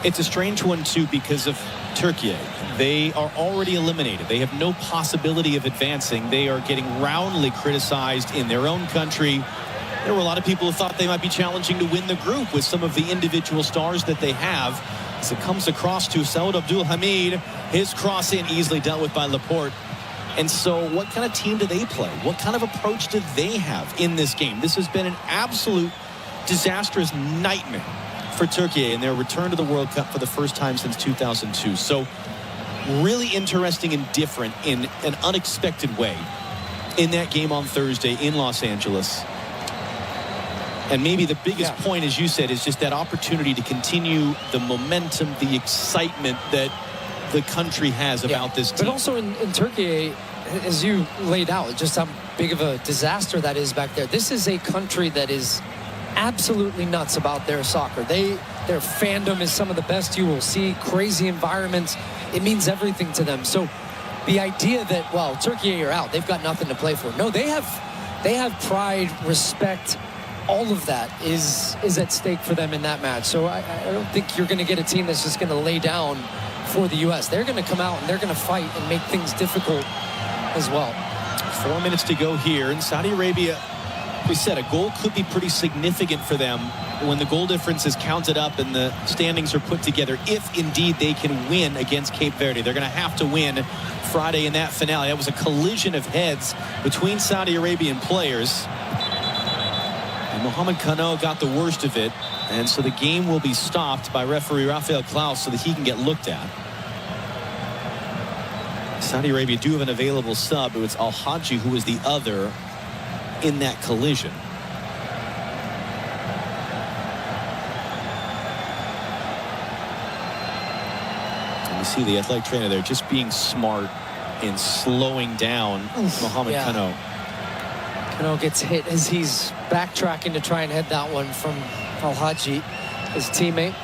It's a strange one, too, because of Turkey. They are already eliminated. They have no possibility of advancing. They are getting roundly criticized in their own country. There were a lot of people who thought they might be challenging to win the group with some of the individual stars that they have. As it comes across to Saud Abdul Hamid, his cross in easily dealt with by Laporte. And so what kind of team do they play? What kind of approach do they have in this game? This has been an absolute disastrous nightmare for Turkey in their return to the World Cup for the first time since 2002. So really interesting and different in an unexpected way in that game on Thursday in Los Angeles. And maybe the biggest point, as you said, is just that opportunity to continue the momentum, the excitement that the country has about this team. But also in Turkey, as you laid out, just how big of a disaster that is back there. This is a country that is absolutely nuts about their soccer. Their fandom is some of the best you will see. Crazy environments. It means everything to them. So the idea that, well, Turkey are out, they've got nothing to play for. No, they have pride, respect. All of that is at stake for them in that match. So I don't think you're going to get a team that's just going to lay down for the U.S. They're going to come out and they're going to fight and make things difficult as well. 4 minutes to go here in Saudi Arabia. We said a goal could be pretty significant for them when the goal difference is counted up and the standings are put together, if indeed they can win against Cape Verde. They're going to have to win Friday in that finale. That was a collision of heads between Saudi Arabian players. And Mohamed Kano got the worst of it, and so the game will be stopped by referee Rafael Klaus so that he can get looked at. Saudi Arabia do have an available sub. It was Al-Haji who was the other in that collision. And you see the athletic trainer there just being smart in slowing down Mohamed Kano. Kano gets hit as he's backtracking to try and head that one from Al-Haji, his teammate.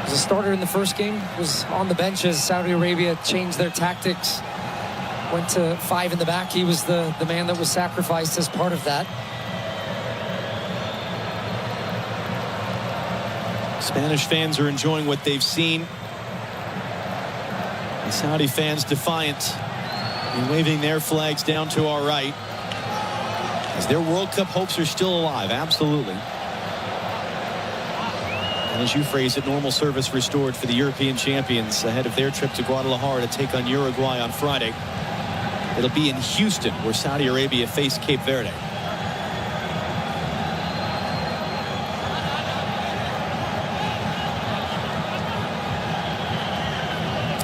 Was a starter in the first game, was on the bench as Saudi Arabia changed their tactics, went to 5 in the back. He was the man that was sacrificed as part of that. Spanish fans are enjoying what they've seen. The Saudi fans defiant and waving their flags down to our right as their World Cup hopes are still alive. Absolutely. And as you phrase it, normal service restored for the European champions ahead of their trip to Guadalajara to take on Uruguay on Friday. It'll be in Houston where Saudi Arabia face Cape Verde.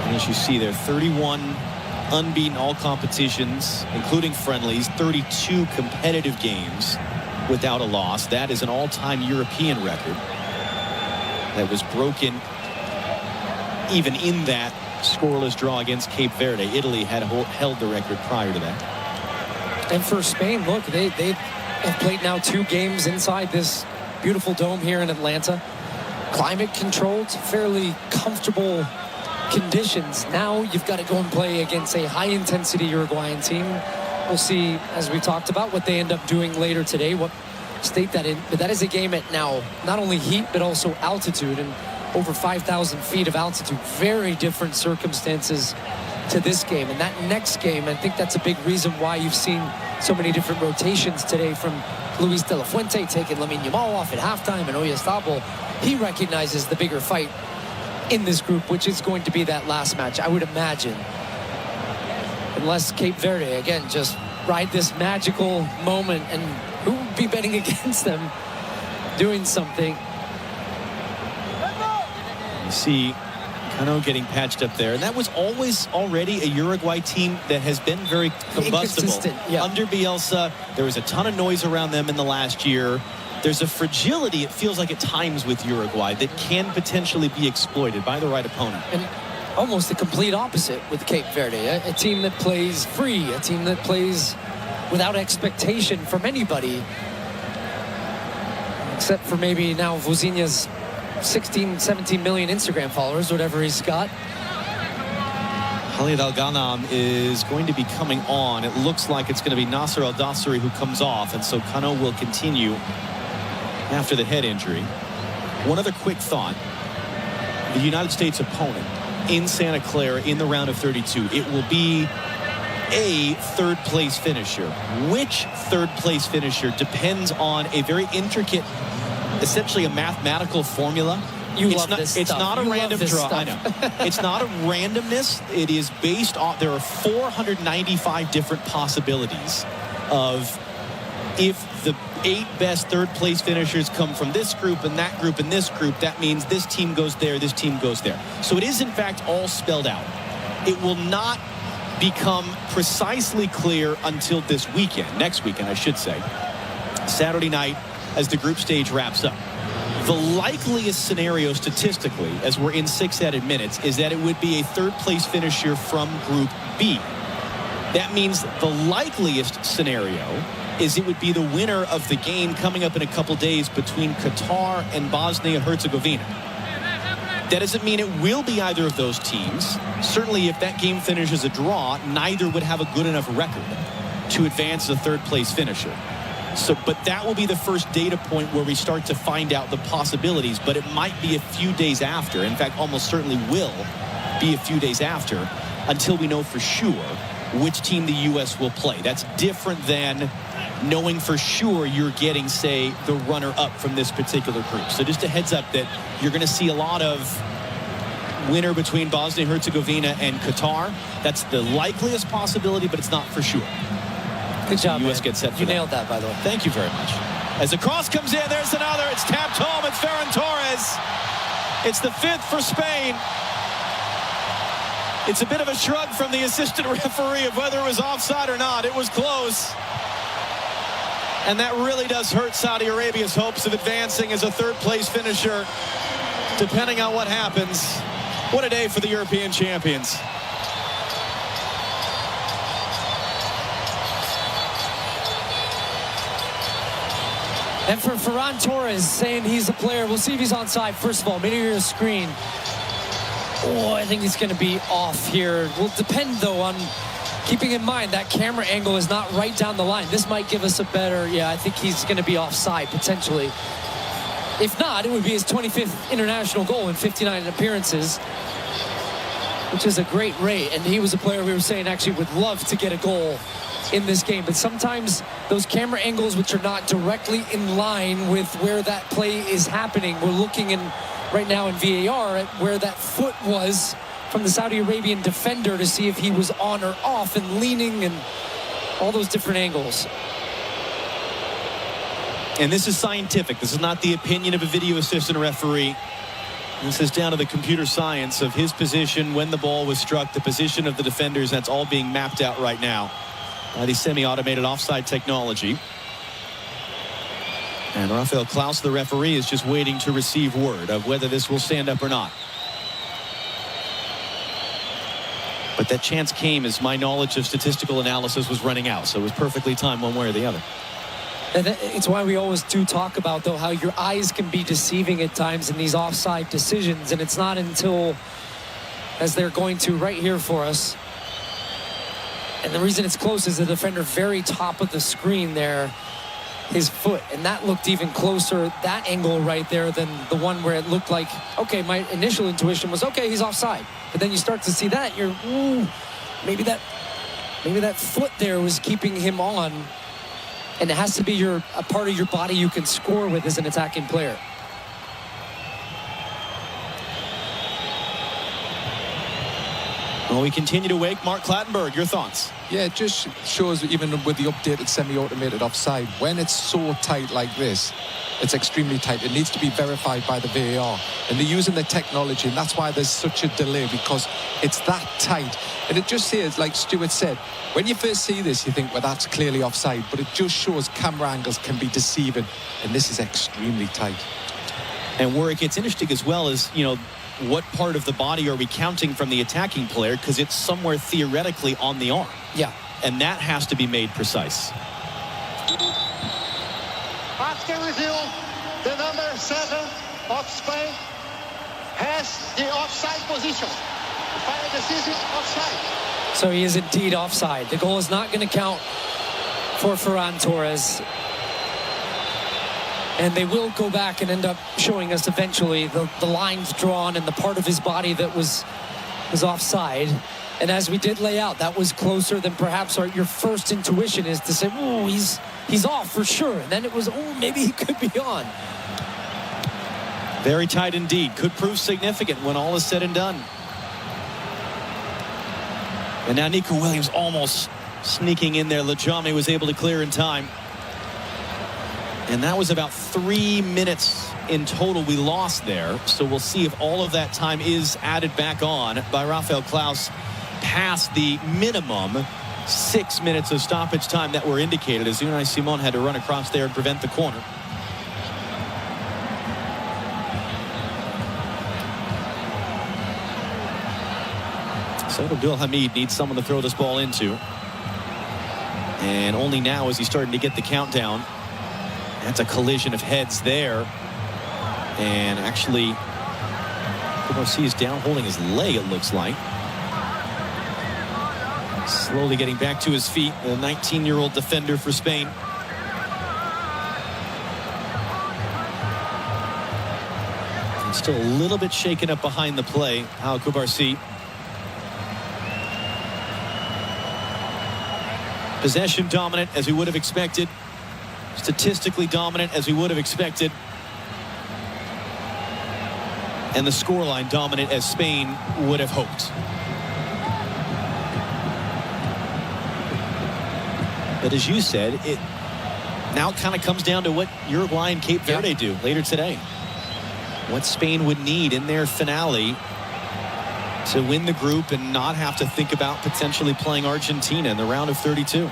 And as you see there, 31 unbeaten all competitions, including friendlies, 32 competitive games without a loss. That is an all-time European record that was broken even in that scoreless draw against Cape Verde. Italy had held the record prior to that. And for Spain, look, they have played now 2 games inside this beautiful dome here in Atlanta. Climate controlled, fairly comfortable conditions. Now you've got to go and play against a high-intensity Uruguayan team. We'll see, as we talked about, what they end up doing later today, what state that in. But that is a game at now not only heat, but also altitude, and over 5,000 feet of altitude. Very different circumstances to this game. And that next game, I think that's a big reason why you've seen so many different rotations today from Luis de la Fuente taking Lamine Yamal off at halftime, and Oyarzabal. He recognizes the bigger fight in this group, which is going to be that last match, I would imagine. Unless Cape Verde, again, just ride this magical moment, and who would be betting against them doing something? You see Kano getting patched up there. And that was always already a Uruguay team that has been very combustible. Under Bielsa, there was a ton of noise around them in the last year. There's a fragility, it feels like at times, with Uruguay that can potentially be exploited by the right opponent. And almost the complete opposite with Cape Verde. A team that plays free, a team that plays without expectation from anybody. Except for maybe now Vozinha's 16, 17 million Instagram followers, whatever he's got. Khalid Al-Ghanam is going to be coming on. It looks like it's going to be Nasser Al-Dasseri who comes off, and so Kano will continue after the head injury. One other quick thought. The United States opponent in Santa Clara in the round of 32. It will be a third-place finisher. Which third-place finisher depends on a very intricate, essentially a mathematical formula. It's not a random draw. I know. It's not a randomness. It is based on, there are 495 different possibilities of if the 8 best third-place finishers come from this group and that group and this group, that means this team goes there, this team goes there. So it is, in fact, all spelled out. It will not become precisely clear until this weekend, next weekend, I should say, Saturday night as the group stage wraps up. The likeliest scenario statistically, as we're in 6 added minutes, is that it would be a third-place finisher from Group B. That means the likeliest scenario is it would be the winner of the game coming up in a couple days between Qatar and Bosnia-Herzegovina. That doesn't mean it will be either of those teams. Certainly, if that game finishes a draw, neither would have a good enough record to advance as a third-place finisher. So, but that will be the first data point where we start to find out the possibilities, but it might be a few days after. In fact, almost certainly will be a few days after until we know for sure which team the U.S. will play. That's different than knowing for sure you're getting, say, the runner-up from this particular group. So just a heads up that you're going to see a lot of winner between Bosnia-Herzegovina and Qatar. That's the likeliest possibility, but it's not for sure. Good job, the U.S. man. gets set for You that. nailed that, by the way. Thank you very much. As the cross comes in, there's another. It's tapped home. It's Ferran Torres. It's the 5th for Spain. It's a bit of a shrug from the assistant referee of whether it was offside or not. It was close. And that really does hurt Saudi Arabia's hopes of advancing as a third-place finisher, depending on what happens. What a day for the European champions. And for Ferran Torres saying he's a player, we'll see if he's onside. First of all, maybe your screen. Oh, I think he's going to be off here. Will depend, though, on keeping in mind that camera angle is not right down the line. This might give us a better, yeah, I think he's going to be offside, potentially. If not, it would be his 25th international goal in 59 appearances, which is a great rate. And he was a player we were saying actually would love to get a goal in this game. But sometimes those camera angles, which are not directly in line with where that play is happening, we're looking in right now in VAR at where that foot was from the Saudi Arabian defender to see if he was on or off and leaning and all those different angles. And this is scientific. This is not the opinion of a video assistant referee. This is down to the computer science of his position when the ball was struck, the position of the defenders. That's all being mapped out right now by the semi-automated offside technology. And Rafael Klaus, the referee, is just waiting to receive word of whether this will stand up or not. But that chance came as my knowledge of statistical analysis was running out, so it was perfectly timed one way or the other. And it's why we always do talk about, though, how your eyes can be deceiving at times in these offside decisions. And it's not until, as they're going to right here for us. And the reason it's close is the defender very top of the screen there, his foot. And that looked even closer, that angle right there, than the one where it looked like, okay, my initial intuition was, okay, he's offside. But then you start to see that, you're, ooh, maybe that foot there was keeping him on. And it has to be a part of your body you can score with as an attacking player. Well, we continue to wake. Mark Clattenburg, your thoughts? Yeah, it just shows, even with the updated semi-automated offside, when it's so tight like this, it's extremely tight. It needs to be verified by the VAR. And they're using the technology, and that's why there's such a delay, because it's that tight. And it just says, like Stuart said, when you first see this, you think, well, that's clearly offside. But it just shows camera angles can be deceiving. And this is extremely tight. And where it gets interesting as well is, you know, what part of the body are we counting from the attacking player? Because it's somewhere theoretically on the arm. Yeah. And that has to be made precise. After review, the number 7 of Spain has the offside position. Final decision, offside. So he is indeed offside. The goal is not going to count for Ferran Torres. And they will go back and end up showing us eventually the lines drawn and the part of his body that was offside. And as we did lay out, that was closer than perhaps your first intuition is to say, oh, he's off for sure. And then it was, oh, maybe he could be on. Very tight indeed. Could prove significant when all is said and done. And now Nico Williams almost sneaking in there. Lajami was able to clear in time. And that was about 3 minutes in total we lost there. So we'll see if all of that time is added back on by Rafael Klaus past the minimum 6 minutes of stoppage time that were indicated, as Unai Simon had to run across there and prevent the corner. So Abdul Hamid needs someone to throw this ball into. And only now is he starting to get the countdown. That's a collision of heads there. And actually, Kubarsi is down holding his leg, it looks like. Slowly getting back to his feet, the 19-year-old defender for Spain. And still a little bit shaken up behind the play, Pau Kubarsi. Possession dominant as we would have expected. Statistically dominant as we would have expected. And the scoreline dominant as Spain would have hoped. But as you said, it now kind of comes down to what Uruguay and Cape Verde do later today. What Spain would need in their finale to win the group and not have to think about potentially playing Argentina in the round of 32.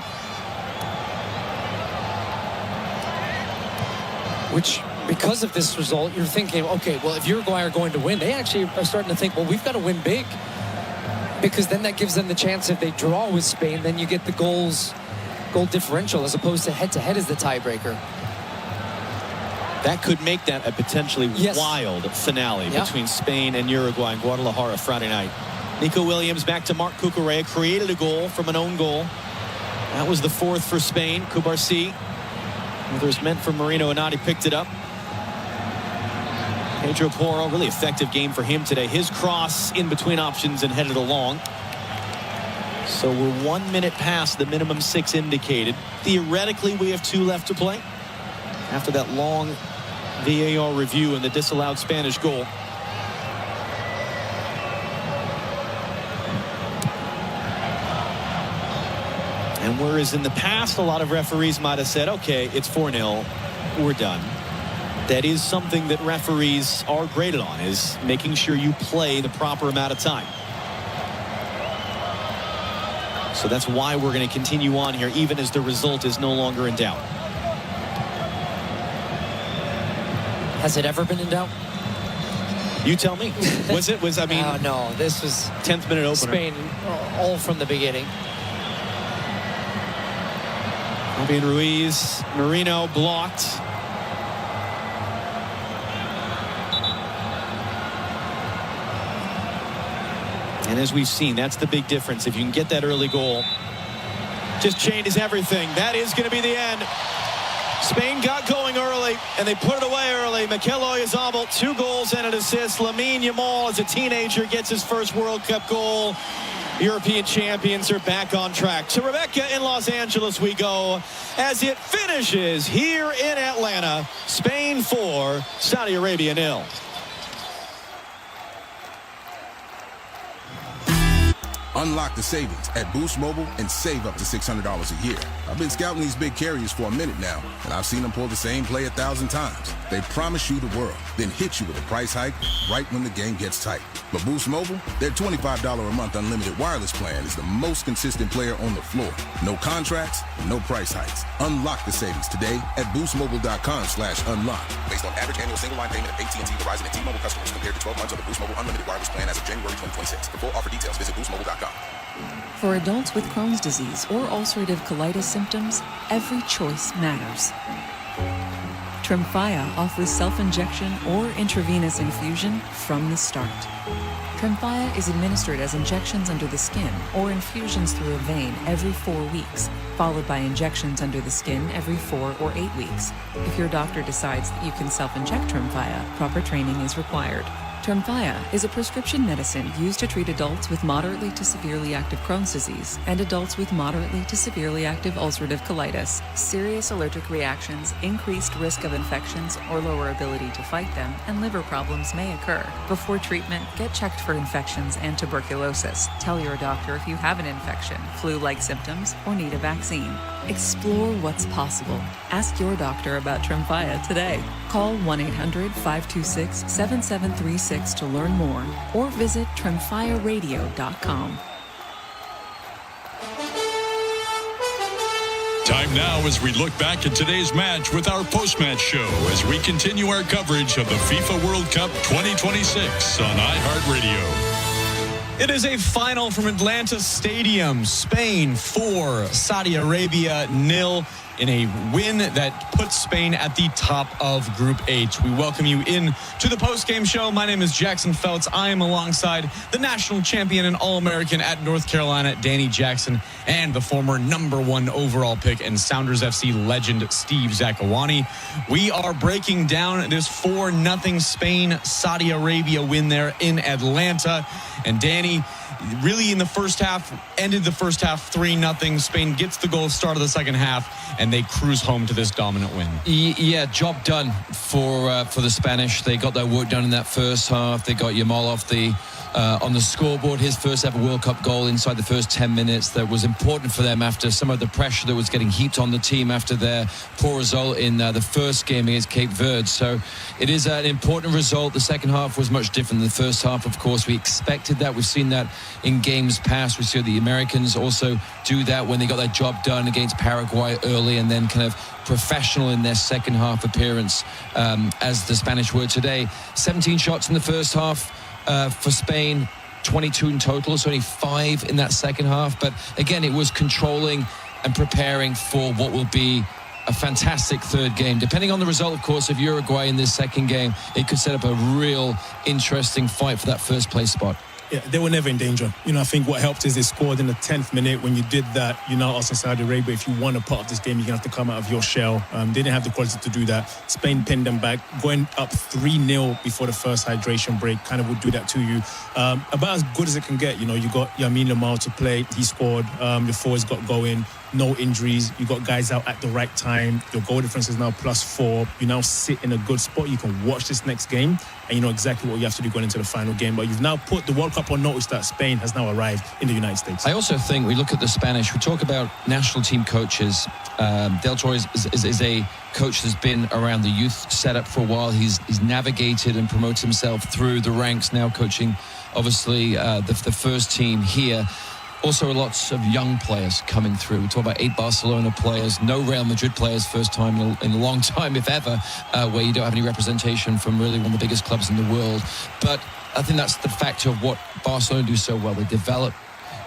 Which, because of this result, you're thinking, okay, well, if Uruguay are going to win, they actually are starting to think, well, we've got to win big. Because then that gives them the chance, if they draw with Spain, then you get the goal differential as opposed to head-to-head as the tiebreaker. That could make that a potentially wild finale between Spain and Uruguay in Guadalajara Friday night. Nico Williams back to Marc Cucurella, created a goal from an own goal. That was the fourth for Spain. Kubarsi, whether it's meant for Marino or not, he picked it up. Pedro Porro, really effective game for him today. His cross in between options and headed along. So we're 1 minute past the minimum 6 indicated. Theoretically, we have 2 left to play after that long VAR review and the disallowed Spanish goal. And whereas in the past, a lot of referees might have said, okay, it's 4-0, we're done. That is something that referees are graded on, is making sure you play the proper amount of time. So that's why we're going to continue on here, even as the result is no longer in doubt. Has it ever been in doubt? You tell me. I mean, no, this was 10th minute opener. Spain all from the beginning. Fabian Ruiz, Marino blocked. And as we've seen, that's the big difference. If you can get that early goal, just changes everything. That is going to be the end. Spain got going early, and they put it away early. Mikel Oyarzabal, 2 goals and an assist. Lamine Yamal, as a teenager, gets his first World Cup goal. European champions are back on track. To Rebecca in Los Angeles we go as it finishes here in Atlanta. Spain 4, Saudi Arabia 0. Unlock the savings at Boost Mobile and save up to $600 a year. I've been scouting these big carriers for a minute now, and I've seen them pull the same play 1,000 times. They promise you the world, then hit you with a price hike right when the game gets tight. But Boost Mobile, their $25 a month unlimited wireless plan is the most consistent player on the floor. No contracts, no price hikes. Unlock the savings today at boostmobile.com/unlock. Based on average annual single line payment of AT&T, Verizon, and T-Mobile customers compared to 12 months of the Boost Mobile unlimited wireless plan as of January 2026. For full offer details, visit boostmobile.com. For adults with Crohn's disease or ulcerative colitis symptoms, every choice matters. Tremfya offers self-injection or intravenous infusion from the start. Tremfya is administered as injections under the skin or infusions through a vein every 4 weeks, followed by injections under the skin every 4 or 8 weeks. If your doctor decides that you can self-inject Tremfya, proper training is required. Tremfya is a prescription medicine used to treat adults with moderately to severely active Crohn's disease and adults with moderately to severely active ulcerative colitis. Serious allergic reactions, increased risk of infections or lower ability to fight them, and liver problems may occur. Before treatment, get checked for infections and tuberculosis. Tell your doctor if you have an infection, flu-like symptoms, or need a vaccine. Explore what's possible. Ask your doctor about Tremfya today. Call 1-800-526-7736 to learn more or visit tremfyaradio.com. Time now as we look back at today's match with our post-match show as we continue our coverage of the FIFA World Cup 2026 on iHeartRadio. It is a final from Atlanta Stadium. Spain 4, Saudi Arabia 0 in a win that puts Spain at the top of Group H. We welcome you in to the post-game show. My name is Jackson Feltz. I am alongside the national champion and All-American at North Carolina, Danny Jackson, and the former #1 overall pick and Sounders FC legend, Steve Zakawani. We are breaking down this 4-0 Spain-Saudi Arabia win there in Atlanta. And Danny, really in the first half, ended the first half 3-0. Spain gets the goal, start of the second half, and they cruise home to this dominant win. Yeah, job done for the Spanish. They got their work done in that first half. They got Yamal off on the scoreboard, his first ever World Cup goal inside the first 10 minutes. That was important for them after some of the pressure that was getting heaped on the team after their poor result in the first game against Cape Verde. So it is an important result. The second half was much different than the first half. Of course, we expected that. We've seen that in games past. We saw the Americans also do that when they got their job done against Paraguay early and then kind of professional in their second half appearance, as the Spanish were today. 17 shots in the first half for Spain, 22 in total. It's only 5 in that second half. But again, it was controlling and preparing for what will be a fantastic third game. Depending on the result, of course, of Uruguay in this second game, it could set up a real interesting fight for that first place spot. Yeah, they were never in danger. I think what helped is they scored in the 10th minute. When you did that, us in Saudi Arabia, if you want a part of this game, you're going to have to come out of your shell. They didn't have the quality to do that. Spain pinned them back. Going up 3-0 before the first hydration break kind of would do that to you. About as good as it can get. You got Lamine Yamal to play. He scored. Your forwards got going. No injuries. You got guys out at the right time. Your goal difference is now +4. You now sit in a good spot. You can watch this next game, and you know exactly what you have to do going into the final game. But you've now put the World Cup on notice that Spain has now arrived in the United States. I also think we look at the Spanish. We talk about national team coaches. Del Toro is a coach that's been around the youth setup for a while. He's navigated and promoted himself through the ranks, now coaching, obviously, the first team here. Also, lots of young players coming through. We talk about 8 Barcelona players, no Real Madrid players, first time in a long time, if ever, where you don't have any representation from really one of the biggest clubs in the world. But I think that's the factor of what Barcelona do so well. They develop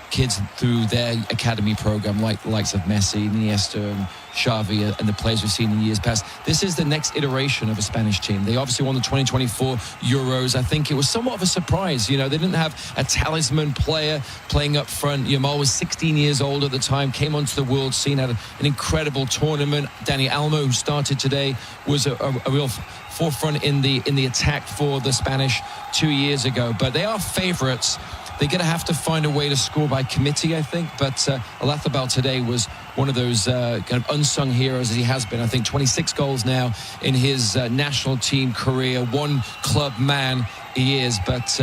kids through their academy program, like the likes of Messi, Iniesta, and Xavi, and the players we've seen in years past. This is the next iteration of a Spanish team. They obviously won the 2024 Euros. I think it was somewhat of a surprise. They didn't have a talisman player playing up front. Yamal was 16 years old at the time, came onto the world scene, had an incredible tournament. Dani Almo, who started today, was a real forefront in the attack for the Spanish 2 years ago. But they are favourites. They're going to have to find a way to score by committee, I think. But Oyarzabal today was one of those kind of unsung heroes, as he has been. I think 26 goals now in his national team career. One club man he is. But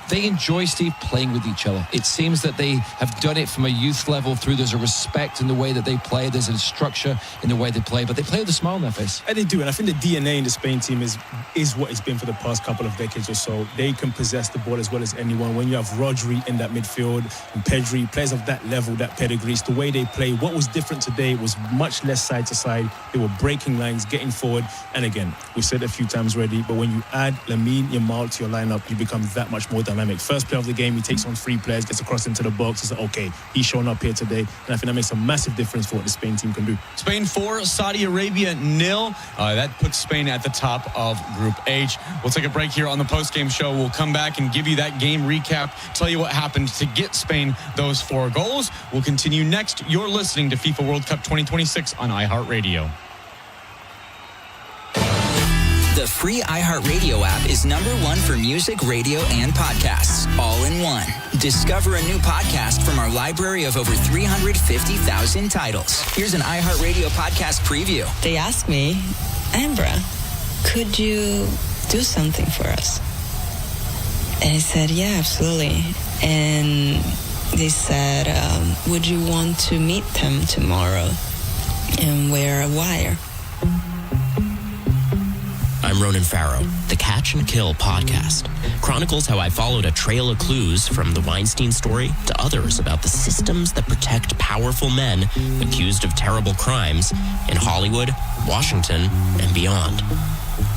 they enjoy, Steve, playing with each other. It seems that they have done it from a youth level through. There's a respect in the way that they play. There's a structure in the way they play. But they play with a smile on their face. And they do. And I think the DNA in the Spain team is what it's been for the past couple of decades or so. They can possess the ball as well as anyone. When you have Rodri in that midfield and Pedri, players of that level, that pedigree, it's the way they play. What was different today was much less side to side. They were breaking lines, getting forward. And again, we said it a few times already, but when you add Lamine Yamal to your lineup, you become that much more dynamic. First play of the game, he takes on 3 players, gets across into the box. He's like, okay, he's showing up here today. And I think that makes a massive difference for what the Spain team can do. Spain 4, Saudi Arabia 0. That puts Spain at the top of Group H. We'll take a break here on the post-game show. We'll come back and give you that game recap, tell you what happened to get Spain those 4 goals. We'll continue next. You're listening to FIFA World Cup 2026 on iHeartRadio. The free iHeartRadio app is #1 for music, radio, and podcasts, all in one. Discover a new podcast from our library of over 350,000 titles. Here's an iHeartRadio podcast preview. They asked me, Ambra, could you do something for us? And I said, yeah, absolutely. And they said, would you want to meet them tomorrow and wear a wire? I'm Ronan Farrow. The Catch and Kill podcast chronicles how I followed a trail of clues from the Weinstein story to others about the systems that protect powerful men accused of terrible crimes in Hollywood, Washington, and beyond.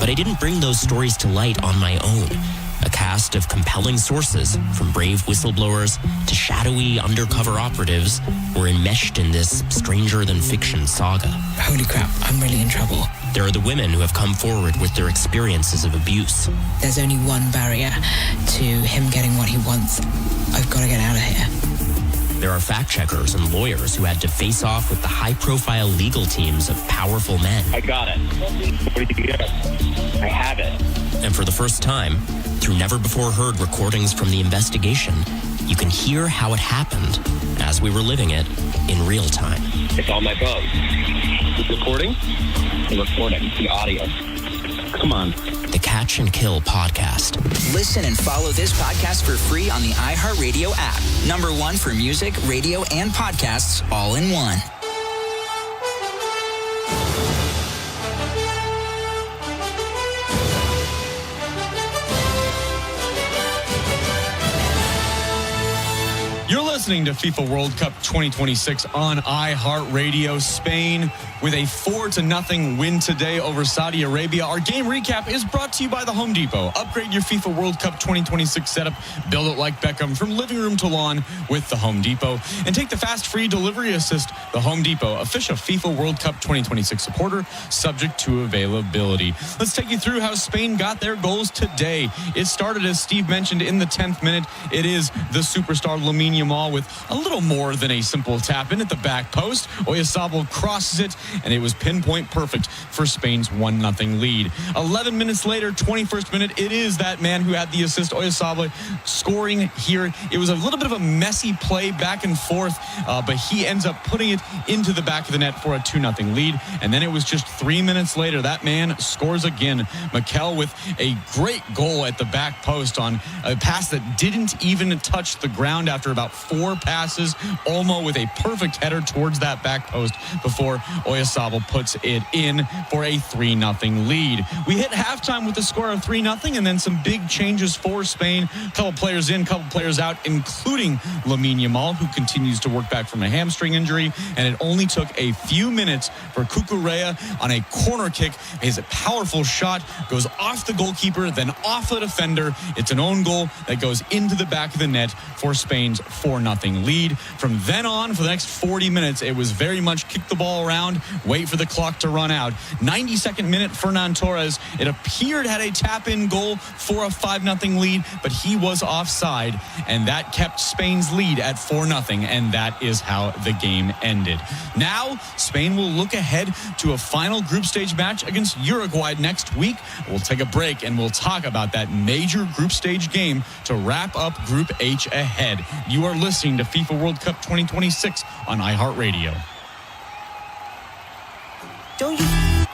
But I didn't bring those stories to light on my own. A cast of compelling sources, from brave whistleblowers to shadowy undercover operatives, were enmeshed in this stranger-than-fiction saga. Holy crap, I'm really in trouble. There are the women who have come forward with their experiences of abuse. There's only one barrier to him getting what he wants. I've got to get out of here. There are fact-checkers and lawyers who had to face off with the high-profile legal teams of powerful men. I got it. What do you get? I have it. And for the first time, through never-before-heard recordings from the investigation, you can hear how it happened as we were living it in real time. It's on my phone. Recording? The recording. The audio. Come on. The Catch and Kill podcast. Listen and follow this podcast for free on the iHeartRadio app. #1 for music, radio, and podcasts, all in one. You're listening to FIFA World Cup 2026 on iHeartRadio. Spain with a 4-0 win today over Saudi Arabia. Our game recap is brought to you by the Home Depot. Upgrade your FIFA World Cup 2026 setup. Build it like Beckham from living room to lawn with the Home Depot. And take the fast free delivery assist. The Home Depot, official FIFA World Cup 2026 supporter, subject to availability. Let's take you through how Spain got their goals today. It started, as Steve mentioned, in the 10th minute. It is the superstar Lamine Yamal with a little more than a simple tap in at the back post. Oyarzabal crosses it, and it was pinpoint perfect for Spain's 1-0 lead. 11 minutes later, 21st minute, it is that man who had the assist, Oyarzabal, scoring here. It was a little bit of a messy play back and forth, but he ends up putting it into the back of the net for a 2-0 lead. And then it was just 3 minutes later, that man scores again. Mikel with a great goal at the back post on a pass that didn't even touch the ground after about 4 passes. Olmo with a perfect header towards that back post before Oyarzabal puts it in for a 3-0 lead. We hit halftime with a score of 3-0 and then some big changes for Spain. A couple players in, couple players out, including Lamine Yamal, who continues to work back from a hamstring injury. And it only took a few minutes for Cucurella on a corner kick. His powerful shot goes off the goalkeeper, then off the defender. It's an own goal that goes into the back of the net for Spain's 4-0 lead. From then on, for the next 40 minutes, it was very much kick the ball around, wait for the clock to run out. 92nd minute, Fernan Torres, it appeared had a tap-in goal for a 5-0 lead, but he was offside, and that kept Spain's lead at 4-0, and that is how the game ended. Now, Spain will look ahead to a final group stage match against Uruguay next week. We'll take a break, and we'll talk about that major group stage game to wrap up Group H ahead. You are listening to FIFA World Cup 2026 on iHeartRadio.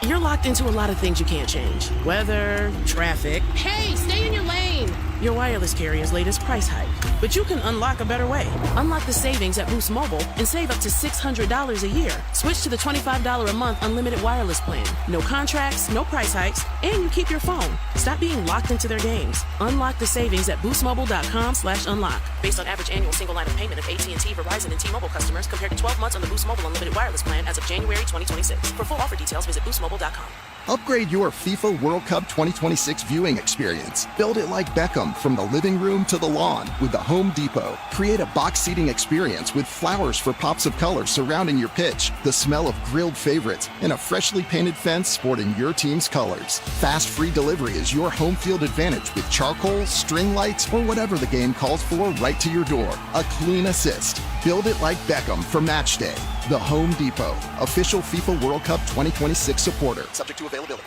You're locked into a lot of things you can't change. Weather, traffic. Hey, stay in your lane. Your wireless carrier's latest price hike. But you can unlock a better way. Unlock the savings at Boost Mobile and save up to $600 a year. Switch to the $25 a month unlimited wireless plan. No contracts, no price hikes, and you keep your phone. Stop being locked into their games. Unlock the savings at boostmobile.com/unlock. Based on average annual single line of payment of AT&T, Verizon, and T-Mobile customers compared to 12 months on the Boost Mobile unlimited wireless plan as of January 2026. For full offer details, visit boostmobile.com. Upgrade your FIFA World Cup 2026 viewing experience. Build it like Beckham from the living room to the lawn with the Home Depot. Create a box seating experience with flowers for pops of color surrounding your pitch, the smell of grilled favorites, and a freshly painted fence sporting your team's colors. Fast free delivery is your home field advantage with charcoal, string lights, or whatever the game calls for right to your door. A clean assist. Build it like Beckham for match day. The Home Depot, official FIFA World Cup 2026 supporter. Subject to availability.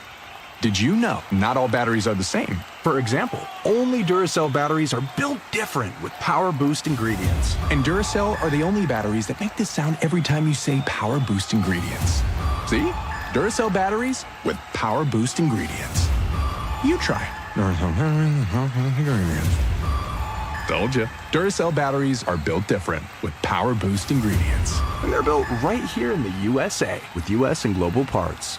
Did you know not all batteries are the same? For example, only Duracell batteries are built different with Power Boost ingredients. And Duracell are the only batteries that make this sound every time you say Power Boost ingredients. See? Duracell batteries with Power Boost ingredients. You try. Told you. Duracell batteries are built different with Power Boost ingredients. And they're built right here in the USA with US and global parts.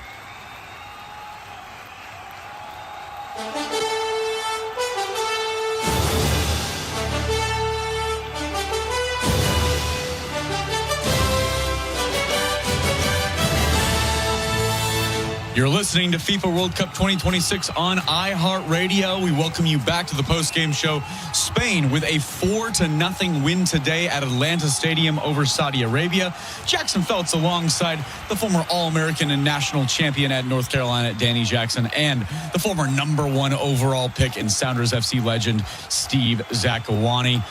You're listening to FIFA World Cup 2026 on iHeartRadio. We welcome you back to the post-game show. Spain with a 4-0 win today at Atlanta Stadium over Saudi Arabia. Jackson Feltz alongside the former All-American and national champion at North Carolina, Danny Jackson, and the former #1 overall pick and Sounders FC legend, Steve Zakawani.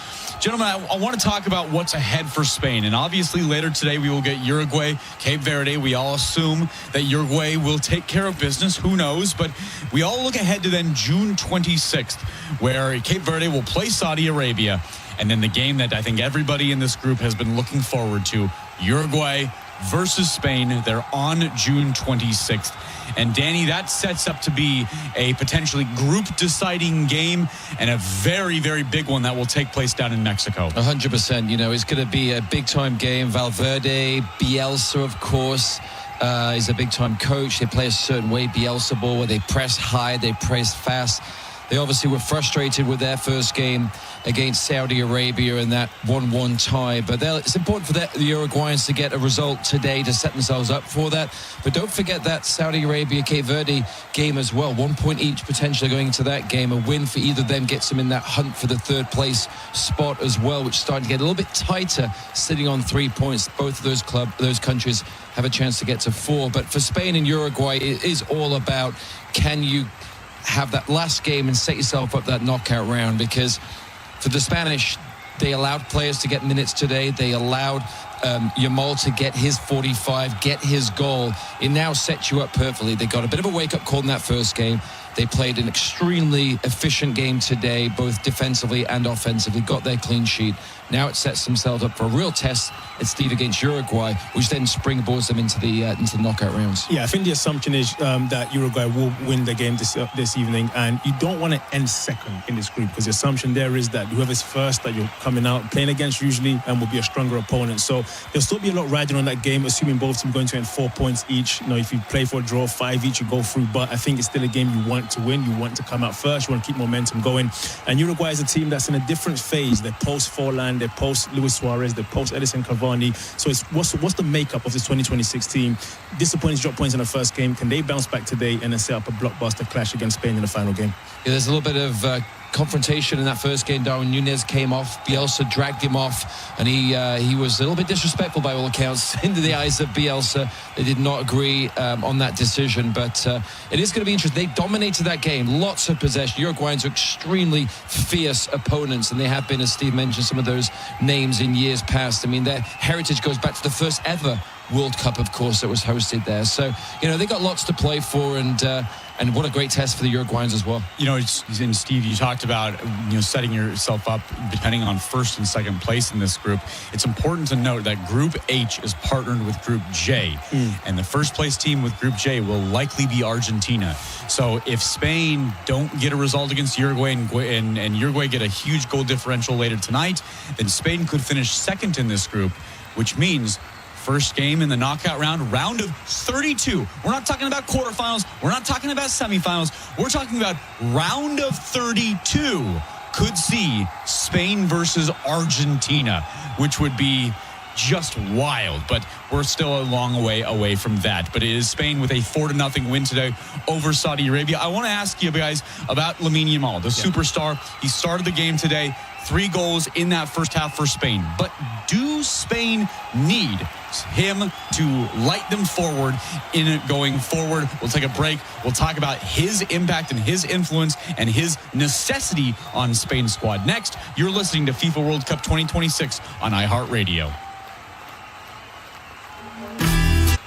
Gentlemen, I want to talk about what's ahead for Spain. And obviously later today we will get Uruguay, Cape Verde. We all assume that Uruguay will take care of business. Who knows? But we all look ahead to then June 26th, where Cape Verde will play Saudi Arabia. And then the game that I think everybody in this group has been looking forward to, Uruguay versus Spain. They're on June 26th. And Danny, that sets up to be a potentially group-deciding game and a very, very big one that will take place down in Mexico. 100%. You know, it's going to be a big-time game. Valverde, Bielsa, of course, is a big-time coach. They play a certain way, Bielsa ball, where they press high, they press fast. They obviously were frustrated with their first game against Saudi Arabia in that 1-1 tie. But it's important for the Uruguayans to get a result today to set themselves up for that. But don't forget that Saudi Arabia-Cape Verde game as well. 1 point each potentially going into that game. A win for either of them gets them in that hunt for the third place spot as well, which is starting to get a little bit tighter, sitting on 3 points. Both of those countries have a chance to get to 4. But for Spain and Uruguay, it is all about, can you have that last game and set yourself up that knockout round? Because for the Spanish, they allowed players to get minutes today. They allowed Yamal to get his 45, get his goal. It now sets you up perfectly. They got a bit of a wake-up call in that first game. They played an extremely efficient game today, both defensively and offensively, got their clean sheet. Now it sets themselves up for a real test at Steve against Uruguay, which then springboards them into the knockout rounds. Yeah, I think the assumption is that Uruguay will win the game this evening, and you don't want to end second in this group, because the assumption there is that whoever's first that you're coming out playing against usually will be a stronger opponent. So there'll still be a lot riding on that game, assuming both teams are going to end 4 points each. You know, if you play for a draw, 5 each, you go through. But I think it's still a game you want to win. You want to come out first. You want to keep momentum going. And Uruguay is a team that's in a different phase. They're post-Forlan, they're post-Luis Suarez, they're post-Edison Cavani. So it's what's the makeup of this 2026 team? Disappointing drop points in the first game. Can they bounce back today and then set up a blockbuster clash against Spain in the final game? Yeah, there's a little bit of confrontation in that first game. Darwin Núñez came off. Bielsa dragged him off, and he was a little bit disrespectful by all accounts into the eyes of Bielsa. They did not agree on that decision, but it is going to be interesting. They dominated that game. Lots of possession. Uruguayans are extremely fierce opponents, and they have been, as Steve mentioned, some of those names in years past. I mean, their heritage goes back to the first ever World Cup, of course, that was hosted there. So, you know, they got lots to play for, and what a great test for the Uruguayans as well. You know, and Steve, you talked about, you know, setting yourself up depending on first and second place in this group. It's important to note that Group H is partnered with Group J, and the first place team with Group J will likely be Argentina. So if Spain don't get a result against Uruguay and Uruguay get a huge goal differential later tonight, then Spain could finish second in this group, which means first game in the knockout round of 32. We're not talking about quarterfinals. We're not talking about semifinals. We're talking about round of 32 could see Spain versus Argentina, which would be just wild. But we're still a long way away from that. But it is Spain with a 4-0 win today over Saudi Arabia. I want to ask you guys about Lamine Yamal, the superstar. He started the game today. 3 goals in that first half for Spain. But do Spain need him to light them forward in it going forward? We'll take a break. We'll talk about his impact and his influence and his necessity on Spain's squad. Next, you're listening to FIFA World Cup 2026 on iHeartRadio.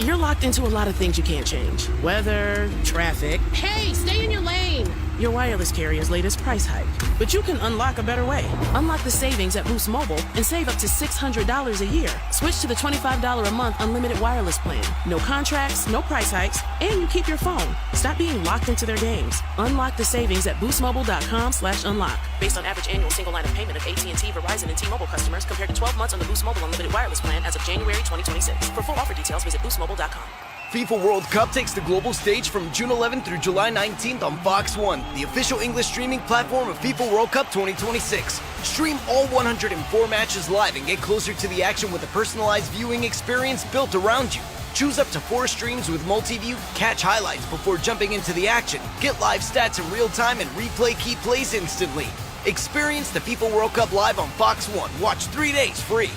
You're locked locked into a lot of things you can't change. Weather, traffic. Hey, stay in your lane! Your wireless carrier's latest price hike. But you can unlock a better way. Unlock the savings at Boost Mobile and save up to $600 a year. Switch to the $25 a month unlimited wireless plan. No contracts, no price hikes, and you keep your phone. Stop being locked into their games. Unlock the savings at boostmobile.com/unlock. Based on average annual single line of payment of AT&T, Verizon, and T-Mobile customers compared to 12 months on the Boost Mobile unlimited wireless plan as of January 2026. For full offer details, visit boostmobile.com. FIFA World Cup takes the global stage from June 11th through July 19th on Fox 1, the official English streaming platform of FIFA World Cup 2026. Stream all 104 matches live and get closer to the action with a personalized viewing experience built around you. Choose up to 4 streams with multi-view, catch highlights before jumping into the action, get live stats in real time, and replay key plays instantly. Experience the FIFA World Cup live on Fox 1. Watch 3 days free.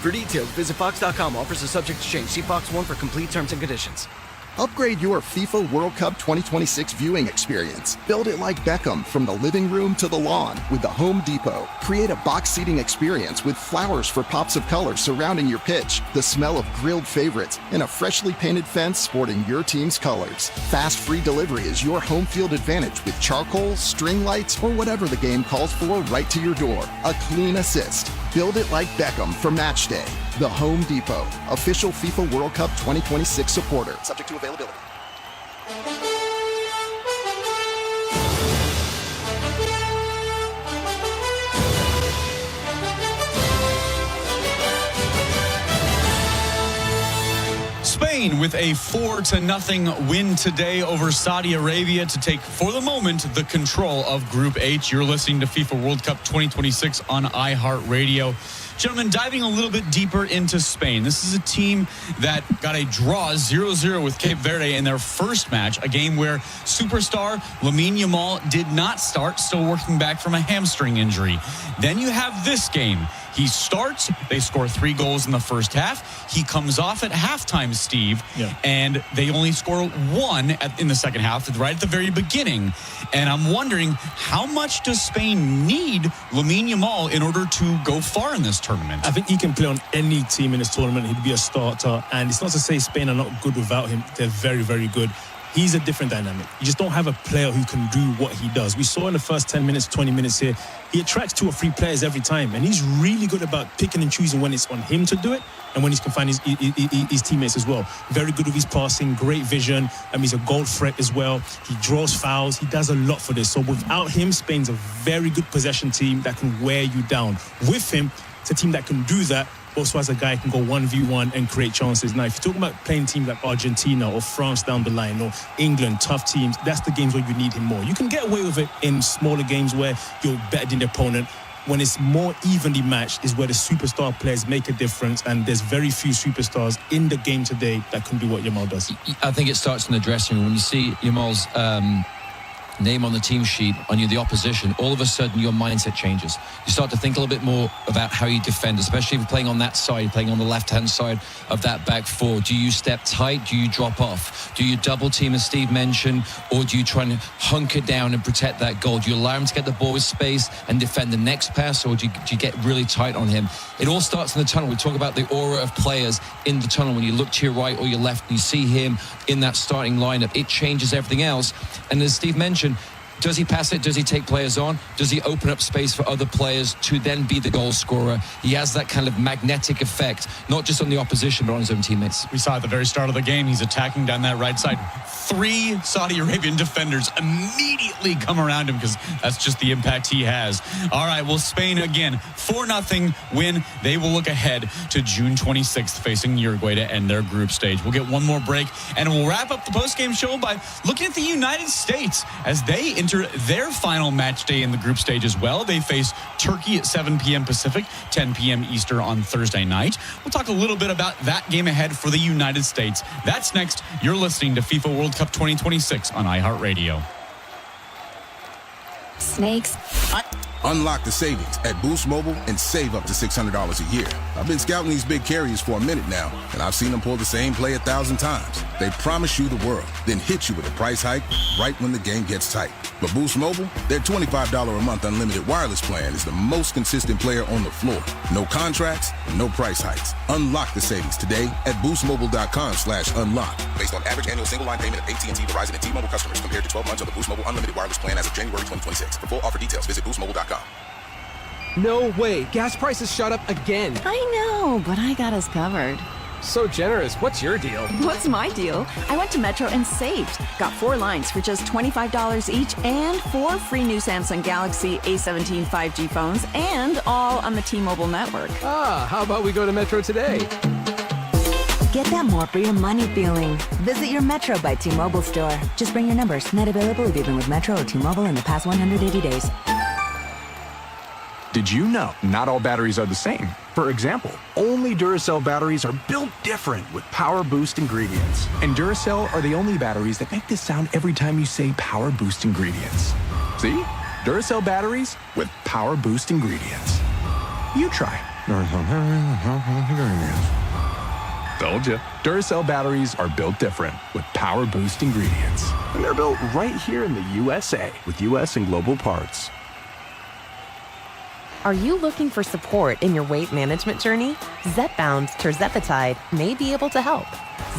For details, visit Fox.com. Offers are subject to change. See Fox 1 for complete terms and conditions. Upgrade your FIFA World Cup 2026 viewing experience. Build it like Beckham from the living room to the lawn with the Home Depot. Create a box seating experience with flowers for pops of color surrounding your pitch, the smell of grilled favorites, and a freshly painted fence sporting your team's colors. Fast free delivery is your home field advantage with charcoal, string lights, or whatever the game calls for right to your door. A clean assist. Build it like Beckham for match day. The Home Depot, official FIFA World Cup 2026 supporter. Subject to availability. Spain with a 4-0 win today over Saudi Arabia to take, for the moment, the control of Group H. You're listening to FIFA World Cup 2026 on iHeartRadio. Gentlemen, diving a little bit deeper into Spain. This is a team that got a draw 0-0 with Cape Verde in their first match, a game where superstar Lamine Yamal did not start, still working back from a hamstring injury. Then you have this game. He starts, they score 3 goals in the first half. He comes off at halftime, Steve, and they only score 1 in the second half, right at the very beginning. And I'm wondering, how much does Spain need Lamine Yamal in order to go far in this tournament? I think he can play on any team in this tournament. He'd be a starter. And it's not to say Spain are not good without him. They're very, very good. He's a different dynamic. You just don't have a player who can do what he does. We saw in the first 10 minutes, 20 minutes here, he attracts 2 or 3 players every time. And he's really good about picking and choosing when it's on him to do it and when he can find his teammates as well. Very good with his passing, great vision. He's a goal threat as well. He draws fouls. He does a lot for this. So without him, Spain's a very good possession team that can wear you down. With him, it's a team that can do that. Also, as a guy can go 1v1 and create chances. Now, if you're talking about playing teams like Argentina or France down the line or England, tough teams, that's the games where you need him more. You can get away with it in smaller games where you're better than the opponent. When it's more evenly matched is where the superstar players make a difference, and there's very few superstars in the game today that can do what Yamal does. I think it starts in the dressing room. When you see Yamal's name on the team sheet on the opposition, all of a sudden your mindset changes. You start to think a little bit more about how you defend, especially if you're playing on that side, playing on the left-hand side of that back four. Do you step tight? Do you drop off? Do you double team, as Steve mentioned, or do you try and hunker down and protect that goal? Do you allow him to get the ball with space and defend the next pass, or do you get really tight on him? It all starts in the tunnel. We talk about the aura of players in the tunnel. When you look to your right or your left and you see him in that starting lineup, it changes everything else. And as Steve mentioned, does he pass it? Does he take players on? Does he open up space for other players to then be the goal scorer? He has that kind of magnetic effect, not just on the opposition, but on his own teammates. We saw at the very start of the game, he's attacking down that right side. 3 Saudi Arabian defenders immediately come around him because that's just the impact he has. All right, well, Spain again, 4-0 win. They will look ahead to June 26th facing Uruguay to end their group stage. We'll get one more break, and we'll wrap up the postgame show by looking at the United States as they enter their final match day in the group stage as well. They face Turkey at 7 p.m. Pacific, 10 p.m. Eastern on Thursday night. We'll talk a little bit about that game ahead for the United States. That's next. You're listening to FIFA World Cup 2026 on iHeartRadio. Snakes. Unlock the savings at Boost Mobile and save up to $600 a year. I've been scouting these big carriers for a minute now, and I've seen them pull the same play 1,000 times. They promise you the world, then hit you with a price hike right when the game gets tight. But Boost Mobile, their $25 a month unlimited wireless plan is the most consistent player on the floor. No contracts, no price hikes. Unlock the savings today at boostmobile.com/unlock. Based on average annual single line payment of AT&T, Verizon, and T-Mobile customers compared to 12 months of the Boost Mobile unlimited wireless plan as of January 2026. For full offer details, visit boostmobile.com. No way. Gas prices shot up again. I know, but I got us covered. So generous. What's your deal? What's my deal? I went to Metro and saved. Got 4 lines for just $25 each and 4 free new Samsung Galaxy A17 5G phones, and all on the T-Mobile network. Ah, how about we go to Metro today? Get that more for your money feeling. Visit your Metro by T-Mobile store. Just bring your numbers. Net available if you've been with Metro or T-Mobile in the past 180 days. Did you know not all batteries are the same? For example, only Duracell batteries are built different with Power Boost ingredients. And Duracell are the only batteries that make this sound every time you say Power Boost ingredients. See? Duracell batteries with Power Boost ingredients. You try. Told you. Duracell batteries are built different with Power Boost ingredients. And they're built right here in the USA with US and global parts. Are you looking for support in your weight management journey? Zepbound tirzepatide may be able to help.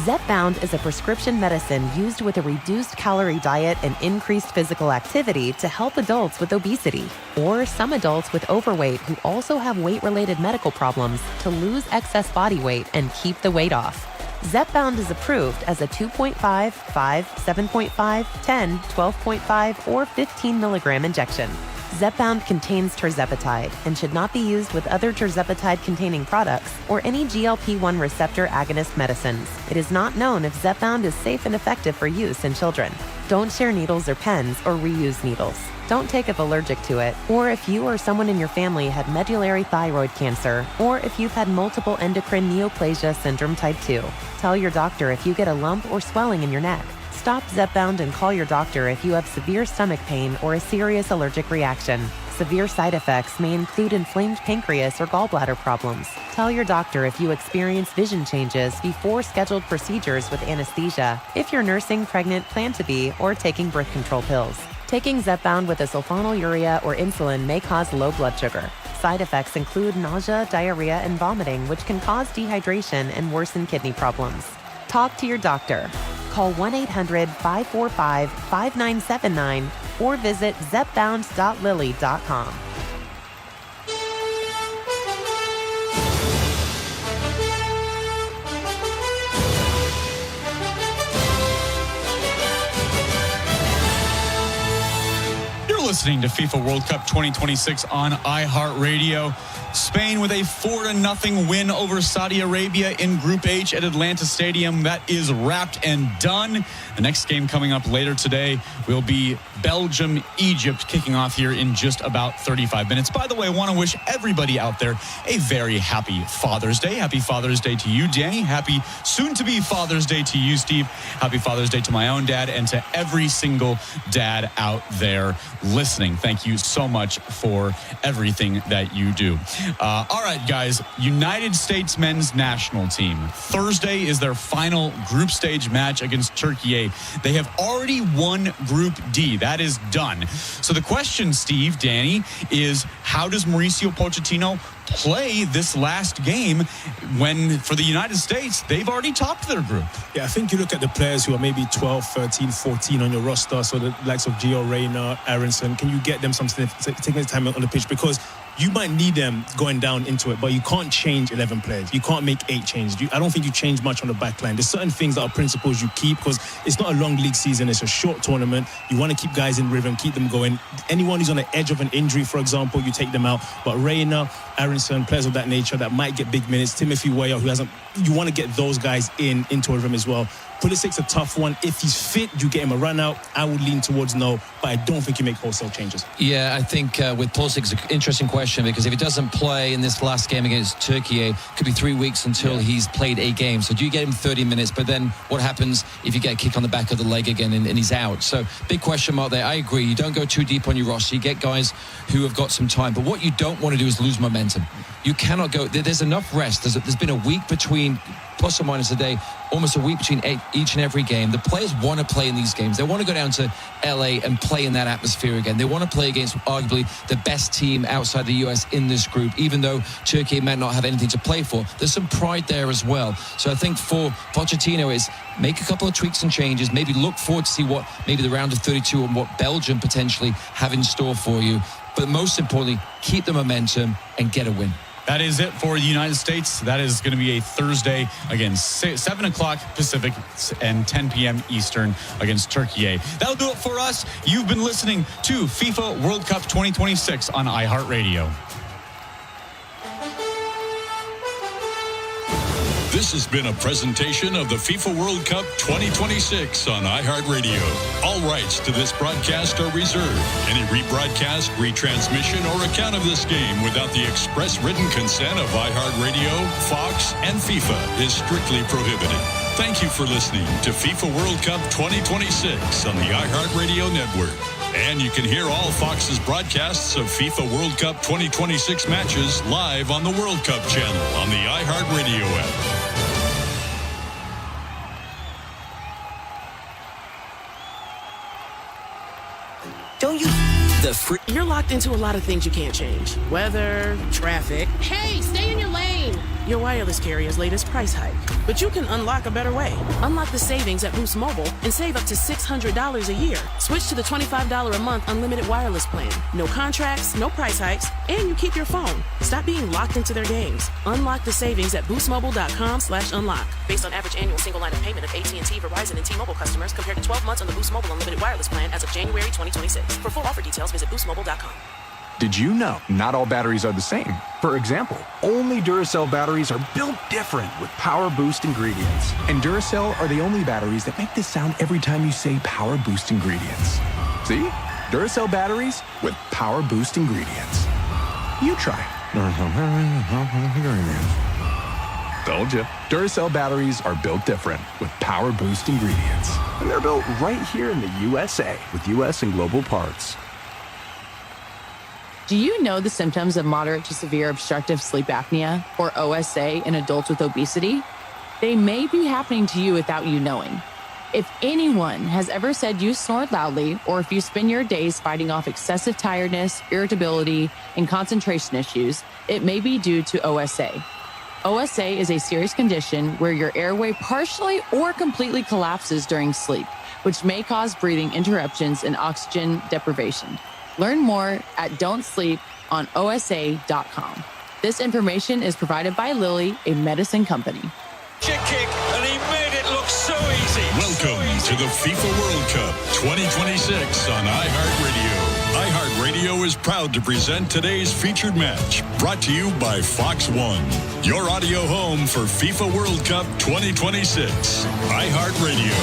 Zepbound is a prescription medicine used with a reduced calorie diet and increased physical activity to help adults with obesity, or some adults with overweight who also have weight-related medical problems to lose excess body weight and keep the weight off. Zepbound is approved as a 2.5, 5, 7.5, 10, 12.5, or 15 milligram injection. Zepbound contains tirzepatide and should not be used with other tirzepatide-containing products or any GLP-1 receptor agonist medicines. It is not known if Zepbound is safe and effective for use in children. Don't share needles or pens or reuse needles. Don't take if allergic to it, or if you or someone in your family had medullary thyroid cancer, or if you've had multiple endocrine neoplasia syndrome type 2. Tell your doctor if you get a lump or swelling in your neck. Stop Zepbound and call your doctor if you have severe stomach pain or a serious allergic reaction. Severe side effects may include inflamed pancreas or gallbladder problems. Tell your doctor if you experience vision changes before scheduled procedures with anesthesia, if you're nursing, pregnant, plan to be, or taking birth control pills. Taking Zepbound with a sulfonylurea or insulin may cause low blood sugar. Side effects include nausea, diarrhea, and vomiting, which can cause dehydration and worsen kidney problems. Talk to your doctor. Call 1-800-545-5979 or visit zepbound.lilly.com. You're listening to FIFA World Cup 2026 on iHeartRadio. Spain with a 4-0 win over Saudi Arabia in Group H at Atlanta Stadium. That is wrapped and done. The next game coming up later today will be Belgium, Egypt, kicking off here in just about 35 minutes. By the way, I want to wish everybody out there a very happy Father's Day. Happy Father's Day to you, Danny. Happy soon-to-be Father's Day to you, Steve. Happy Father's Day to my own dad and to every single dad out there listening. Thank you so much for everything that you do. All right, guys, United States men's national team. Thursday is their final group stage match against Turkey. They have already won Group D. That is done. So the question, Steve, Danny, is how does Mauricio Pochettino play this last game when, for the United States, they've already topped their group? Yeah, I think you look at the players who are maybe 12, 13, 14 on your roster, so the likes of Gio Reyna, Aronson, can you get them something, taking the time on the pitch? Because you might need them going down into it, but you can't change 11 players. You can't make 8 changes. I don't think you change much on the back line. There's certain things that are principles you keep because it's not a long league season. It's a short tournament. You want to keep guys in rhythm, keep them going. Anyone who's on the edge of an injury, for example, you take them out. But Reyna, Aronson, players of that nature that might get big minutes. Timothy Weah, who hasn't, you want to get those guys into a rhythm as well. Pulisic's a tough one. If he's fit, you get him a run out. I would lean towards no, but I don't think you make wholesale changes. Yeah, I think with Pulisic, it's an interesting question because if he doesn't play in this last game against Turkey, it could be 3 weeks until he's played a game. So do you get him 30 minutes? But then what happens if you get a kick on the back of the leg again and he's out? So big question mark there. I agree. You don't go too deep on your roster. You get guys who have got some time. But what you don't want to do is lose momentum. You cannot go. There's enough rest. There's been a week between, plus or minus a day, almost a week between each and every game. The players want to play in these games. They want to go down to LA and play in that atmosphere again. They want to play against arguably the best team outside the US in this group, even though Turkey might not have anything to play for. There's some pride there as well. So I think for Pochettino is make a couple of tweaks and changes, maybe look forward to see what maybe the round of 32 and what Belgium potentially have in store for you. But most importantly, keep the momentum and get a win. That is it for the United States. That is going to be a Thursday, again, 7 o'clock Pacific and 10 p.m. Eastern against Turkey. That'll do it for us. You've been listening to FIFA World Cup 2026 on iHeartRadio. This has been a presentation of the FIFA World Cup 2026 on iHeartRadio. All rights to this broadcast are reserved. Any rebroadcast, retransmission, or account of this game without the express written consent of iHeartRadio, Fox, and FIFA is strictly prohibited. Thank you for listening to FIFA World Cup 2026 on the iHeartRadio network. And you can hear all Fox's broadcasts of FIFA World Cup 2026 matches live on the World Cup channel on the iHeartRadio app. Don't you... You're locked into a lot of things you can't change. Weather, traffic. Hey, stay in your lane. Your wireless carrier's latest price hike. But you can unlock a better way. Unlock the savings at Boost Mobile and save up to $600 a year. Switch to the $25 a month unlimited wireless plan. No contracts, no price hikes, and you keep your phone. Stop being locked into their games. Unlock the savings at boostmobile.com/unlock. Based on average annual single line of payment of AT&T, Verizon, and T-Mobile customers compared to 12 months on the Boost Mobile unlimited wireless plan as of January 2026. For full offer details, visit boostmobile.com. Did you know not all batteries are the same? For example, only Duracell batteries are built different with Power Boost ingredients. And Duracell are the only batteries that make this sound every time you say Power Boost ingredients. See? Duracell batteries with Power Boost ingredients. You try. Told you. Duracell batteries are built different with Power Boost ingredients. And they're built right here in the USA with US and global parts. Do you know the symptoms of moderate to severe obstructive sleep apnea, or OSA, in adults with obesity? They may be happening to you without you knowing. If anyone has ever said you snore loudly, or if you spend your days fighting off excessive tiredness, irritability, and concentration issues, it may be due to OSA. OSA is a serious condition where your airway partially or completely collapses during sleep, which may cause breathing interruptions and oxygen deprivation. Learn more at don'tsleeponosa.com. This information is provided by Lilly, a medicine company. Kick, and he made it look so easy. Welcome to the FIFA World Cup 2026 on iHeartRadio. iHeartRadio is proud to present today's featured match, brought to you by Fox One, your audio home for FIFA World Cup 2026. iHeartRadio.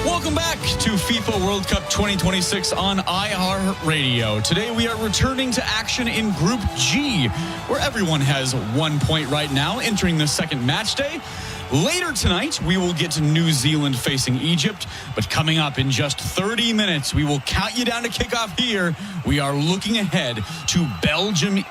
Welcome back to FIFA World Cup 2026 on iHeartRadio. Today we are returning to action in Group G, where everyone has 1 point right now, entering the second match day. Later tonight, we will get to New Zealand facing Egypt. But coming up in just 30 minutes, we will count you down to kickoff here. We are looking ahead to Belgium,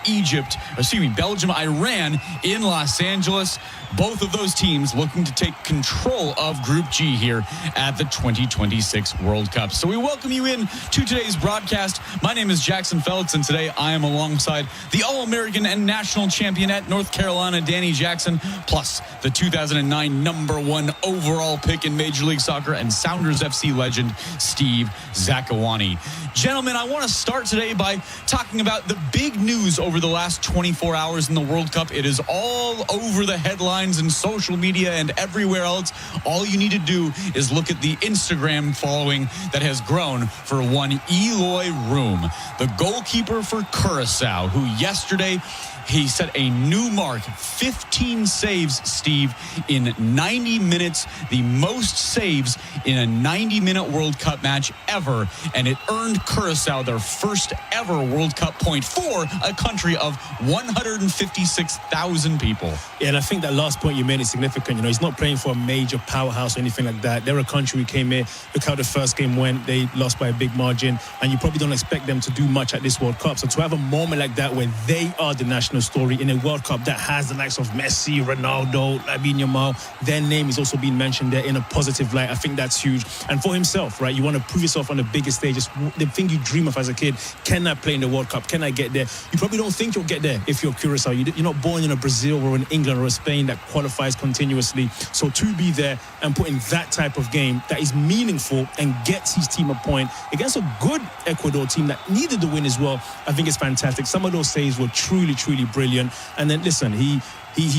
Iran in Los Angeles. Both of those teams looking to take control of Group G here at the 2026 World Cup. So we welcome you in to today's broadcast. My name is Jackson Feltz, and today I am alongside the All-American and national champion at North Carolina, Danny Jackson, plus the 2009 #1 overall pick in Major League Soccer and Sounders FC legend Steve Zakawani. Gentlemen, I want to start today by talking about the big news over the last 24 hours in the World Cup. It is all over the headlines headlines and social media and everywhere else. All you need to do is look at the Instagram following that has grown for one Eloy Room, the goalkeeper for Curaçao, who yesterday he set a new mark, 15 saves, Steve, in 90 minutes, the most saves in a 90-minute World Cup match ever, and it earned Curaçao their first ever World Cup point for a country of 156,000 people. Yeah, and I think that last point you made is significant. You know, he's not playing for a major powerhouse or anything like that. They're a country who came here, look how the first game went, they lost by a big margin, and you probably don't expect them to do much at this World Cup. So to have a moment like that where they are the national story in a World Cup that has the likes of Messi, Ronaldo, Lamine Yamal, their name is also being mentioned there in a positive light. I think that's huge. And for himself, right, you want to prove yourself on the biggest stage. It's the thing you dream of as a kid. Can I play in the World Cup? Can I get there? You probably don't think you'll get there if you're Curaçao. You're not born in a Brazil or an England or a Spain that qualifies continuously. So to be there and put in that type of game that is meaningful and gets his team a point against a good Ecuador team that needed the win as well, I think it's fantastic. Some of those saves were truly, truly brilliant. And then, listen, he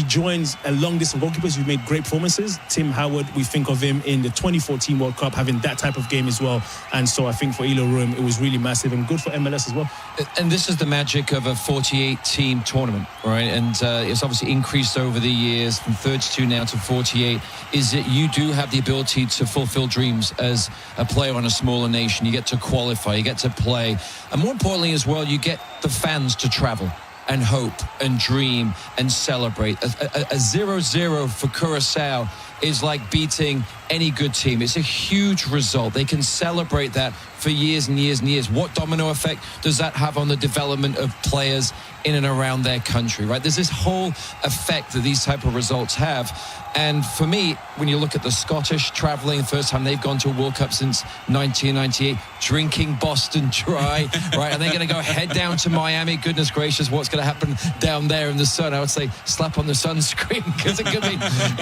joins a long-distance goalkeepers who made great performances. Tim Howard, we think of him in the 2014 World Cup having that type of game as well. And so I think for Eloy Room, it was really massive and good for MLS as well. And this is the magic of a 48-team tournament, right? And it's obviously increased over the years from 32 now to 48, is that you do have the ability to fulfill dreams as a player on a smaller nation. You get to qualify, you get to play. And more importantly as well, you get the fans to travel and hope and dream and celebrate. A 0-0 for Curaçao is like beating any good team. It's a huge result. They can celebrate that for years and years and years. What domino effect does that have on the development of players in and around their country, right? There's this whole effect that these type of results have. And for me, when you look at the Scottish traveling, the first time they've gone to a World Cup since 1998, drinking Boston dry, right? And they're going to go head down to Miami. Goodness gracious, what's going to happen down there in the sun? I would say slap on the sunscreen because it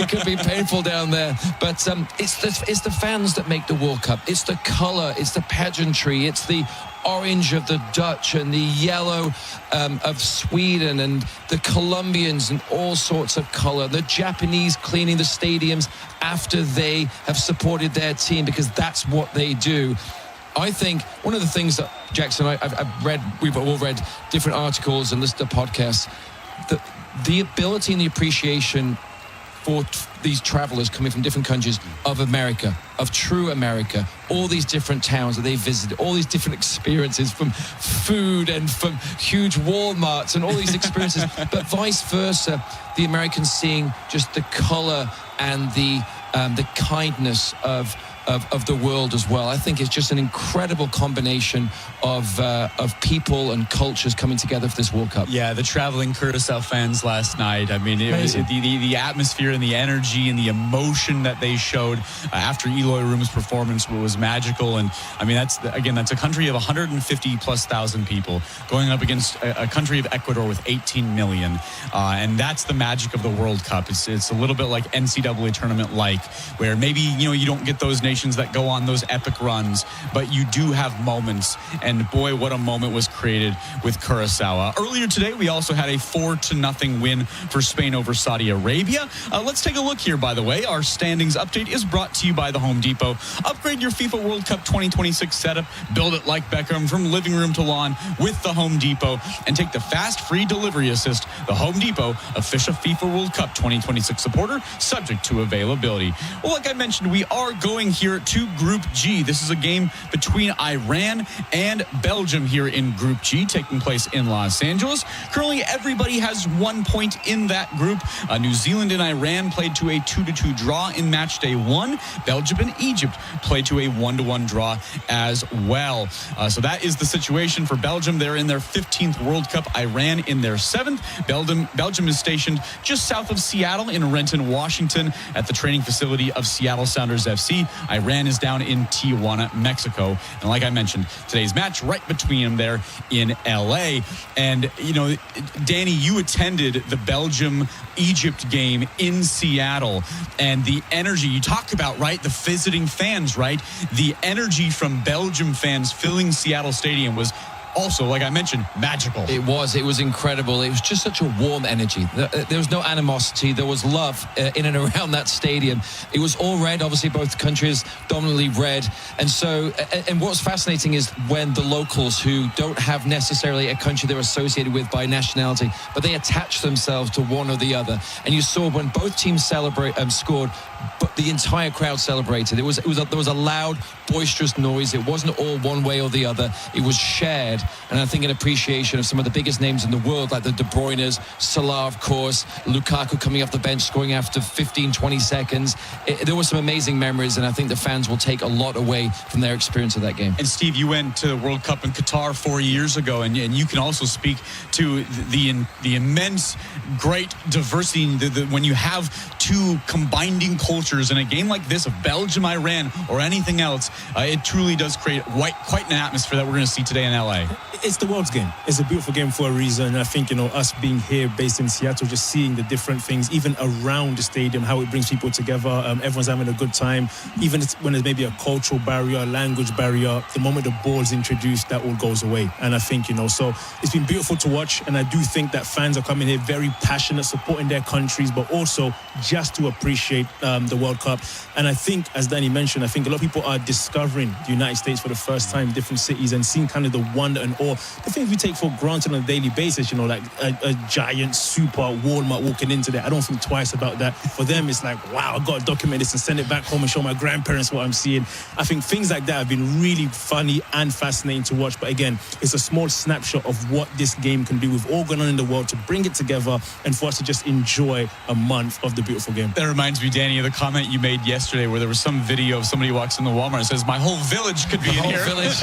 could be painful down there. But it's the fans that make the World Cup. It's the color, it's the pageantry, it's the orange of the Dutch and the yellow of Sweden and the Colombians and all sorts of color. The Japanese cleaning the stadiums after they have supported their team because that's what they do. I think one of the things that, Jackson, I've read, we've all read different articles and listened to podcasts, the ability and the appreciation for these travelers coming from different countries of America, of true America, all these different towns that they visited, all these different experiences from food and from huge Walmarts and all these experiences, but vice versa, the Americans seeing just the color and the kindness of the world as well. I think it's just an incredible combination of people and cultures coming together for this World Cup. Yeah, the traveling Curaçao fans last night. I mean, it was the atmosphere and the energy and the emotion that they showed after Eloy Room's performance was magical. And I mean, that's a country of 150,000+ people going up against a country of Ecuador with 18 million. And that's the magic of the World Cup. It's a little bit like NCAA tournament where maybe, you don't get those nations that go on those epic runs, but you do have moments. And boy, what a moment was created with Curaçao. Earlier today, we also had a 4-0 win for Spain over Saudi Arabia. Let's take a look here, by the way. Our standings update is brought to you by the Home Depot. Upgrade your FIFA World Cup 2026 setup. Build it like Beckham from living room to lawn with the Home Depot and take the fast free delivery assist. The Home Depot, official FIFA World Cup 2026 supporter, subject to availability. Well, like I mentioned, we are going here to Group G. This is a game between Iran and Belgium here in Group G, taking place in Los Angeles. Currently, everybody has 1 point in that group. New Zealand and Iran played to a 2-2 draw in match day 1. Belgium and Egypt played to a 1-1 draw as well. So that is the situation for Belgium. They're in their 15th World Cup. Iran in their 7th. Belgium is stationed just south of Seattle in Renton, Washington, at the training facility of Seattle Sounders FC. Iran is down in Tijuana, Mexico. And like I mentioned, today's match right between them there in LA. And, Danny, you attended the Belgium-Egypt game in Seattle. And the energy, you talk about, right, the visiting fans, right? The energy from Belgium fans filling Seattle Stadium was also, like I mentioned, magical. It was incredible. It was just such a warm energy. There was no animosity. There was love in and around that stadium. It was all red, obviously both countries dominantly red. And so, and what's fascinating is when the locals who don't have necessarily a country they're associated with by nationality, but they attach themselves to one or the other. And you saw when both teams scored, but the entire crowd celebrated. There was a loud, boisterous noise. It wasn't all one way or the other. It was shared, and I think an appreciation of some of the biggest names in the world, like the De Bruynes, Salah, of course, Lukaku coming off the bench, scoring after 15, 20 seconds. There were some amazing memories, and I think the fans will take a lot away from their experience of that game. And Steve, you went to the World Cup in Qatar 4 years ago, and you can also speak to the immense, great diversity when you have two combining cultures in a game like this of Belgium, Iran, or anything else. It truly does create quite an atmosphere that we're going to see today in LA. It's the world's game. It's a beautiful game for a reason. And I think, us being here based in Seattle, just seeing the different things, even around the stadium, how it brings people together. Everyone's having a good time. Even when there's maybe a cultural barrier, a language barrier, the moment the ball's introduced, that all goes away. And I think, so it's been beautiful to watch. And I do think that fans are coming here very passionate, supporting their countries, but also just to appreciate the World Cup. And I think, as Danny mentioned, I think a lot of people are discovering the United States for the first time, different cities, and seeing kind of the wonder and awe. The things we take for granted on a daily basis, like a giant super Walmart walking into there. I don't think twice about that. For them, it's like, wow, I've got to document this and send it back home and show my grandparents what I'm seeing. I think things like that have been really funny and fascinating to watch. But again, it's a small snapshot of what this game can do with all going on in the world, to bring it together and for us to just enjoy a month of the beautiful game. That reminds me, Danny, of the comment you made yesterday where there was some video of somebody walks in the Walmart and says, my whole village could be in here. Village.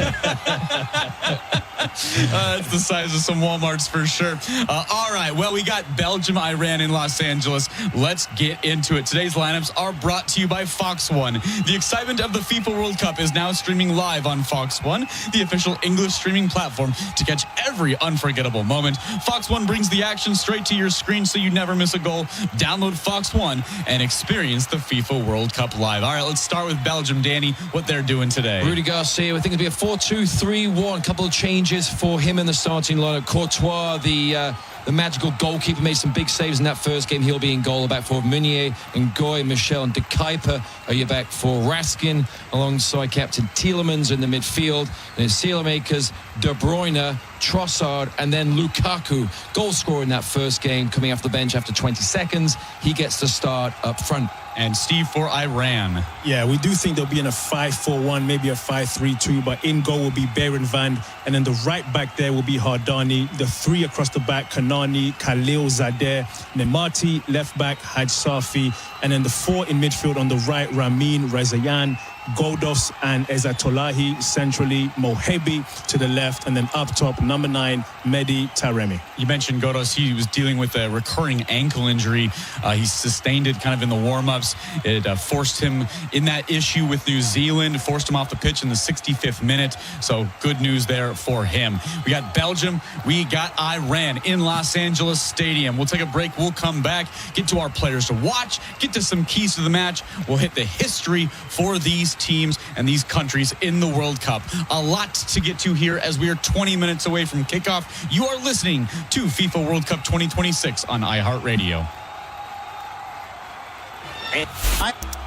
It's the size of some Walmarts for sure. All right, well, we got Belgium, Iran in Los Angeles. Let's get into it. Today's lineups are brought to you by Fox One. The excitement of the FIFA World Cup is now streaming live on Fox One, the official English streaming platform to catch every unforgettable moment. Fox One brings the action straight to your screen so you never miss a goal. Download Fox One and experience the FIFA World Cup live. All right, let's start with Belgium. Danny, what they're doing today. Rudy Garcia, I think it'll be a 4-2-3-1. A couple of changes for him in the starting lineup. Courtois, the magical goalkeeper, made some big saves in that first game. He'll be in goal. Back for Meunier and Goy, Michel and De Kuyper are you back for Raskin, alongside captain Tielemans in the midfield. And his seal makers, De Bruyne, Trossard, and then Lukaku, goal scorer in that first game, coming off the bench after 20 seconds. He gets to start up front. And Steve, for Iran. Yeah, we do think they'll be in a 5-4-1, maybe a 5-3-2, but in goal will be Beiran Van, and then the right back there will be Hardani. The three across the back, Kanani, Khalil Zadeh, Nemati, left back, Haj Safi, and then the four in midfield on the right, Ramin, Rezayan, Goldos and Ezatolahi centrally, Mohebi to the left, and then up top, number 9, Mehdi Taremi. You mentioned Goldos. He was dealing with a recurring ankle injury. He sustained it kind of in the warm-ups. It forced him in that issue with New Zealand, forced him off the pitch in the 65th minute. So good news there for him. We got Belgium. We got Iran in Los Angeles Stadium. We'll take a break. We'll come back, get to our players to watch, get to some keys to the match. We'll hit the history for these teams and these countries in the World Cup. A lot to get to here as we are 20 minutes away from kickoff. You are listening to FIFA World Cup 2026 on iHeartRadio.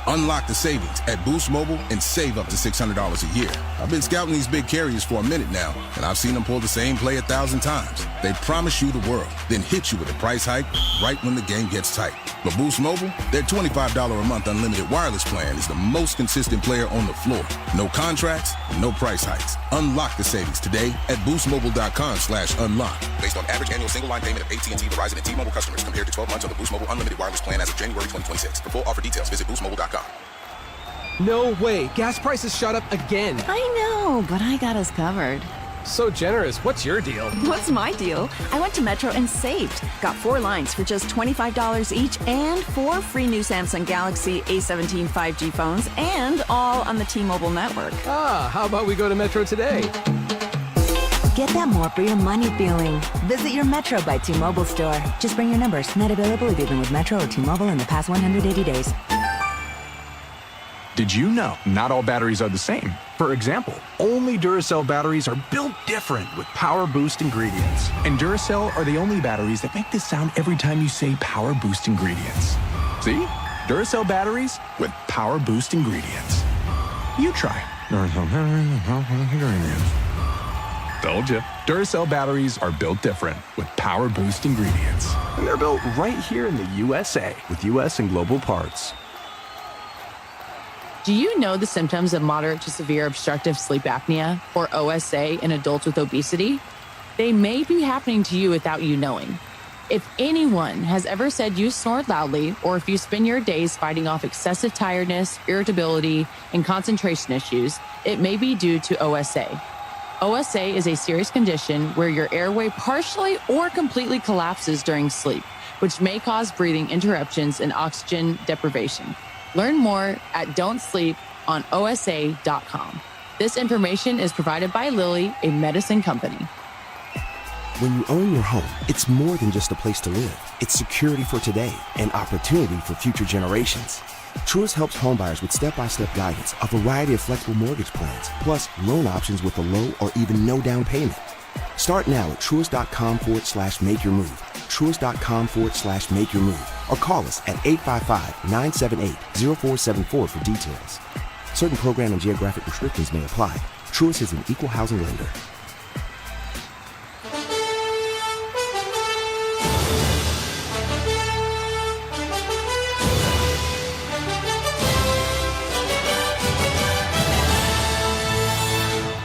Unlock the savings at Boost Mobile and save up to $600 a year. I've been scouting these big carriers for a minute now, and I've seen them pull the same play 1,000 times. They promise you the world, then hit you with a price hike right when the game gets tight. But Boost Mobile, their $25 a month unlimited wireless plan is the most consistent player on the floor. No contracts, no price hikes. Unlock the savings today at boostmobile.com/unlock. Based on average annual single line payment of AT&T, Verizon, and T-Mobile customers compared to 12 months on the Boost Mobile unlimited wireless plan as of January 2026. For full offer details, visit boostmobile.com. No way. Gas prices shot up again. I know, but I got us covered. So generous. What's your deal? What's my deal? I went to Metro and saved. Got 4 lines for just $25 each and 4 free new Samsung Galaxy A17 5G phones, and all on the T-Mobile network. Ah, how about we go to Metro today? Get that more for your money feeling. Visit your Metro by T-Mobile store. Just bring your numbers. Net available if you've been with Metro or T-Mobile in the past 180 days. Did you know not all batteries are the same? For example, only Duracell batteries are built different with power boost ingredients. And Duracell are the only batteries that make this sound every time you say power boost ingredients. See? Duracell batteries with power boost ingredients. You try. Told ya. Duracell batteries are built different with power boost ingredients. And they're built right here in the USA with US and global parts. Do you know the symptoms of moderate to severe obstructive sleep apnea, or OSA, in adults with obesity? They may be happening to you without you knowing. If anyone has ever said you snore loudly, or if you spend your days fighting off excessive tiredness, irritability, and concentration issues, it may be due to OSA. OSA is a serious condition where your airway partially or completely collapses during sleep, which may cause breathing interruptions and oxygen deprivation. Learn more at don'tsleeponosa.com. This information is provided by Lilly, a medicine company. When you own your home, it's more than just a place to live. It's security for today and opportunity for future generations. Truist helps homebuyers with step-by-step guidance, a variety of flexible mortgage plans, plus loan options with a low or even no down payment. Start now at Truist.com/make your move. Truist.com/make your move. Or call us at 855-978-0474 for details. Certain program and geographic restrictions may apply. Truist is an equal housing lender.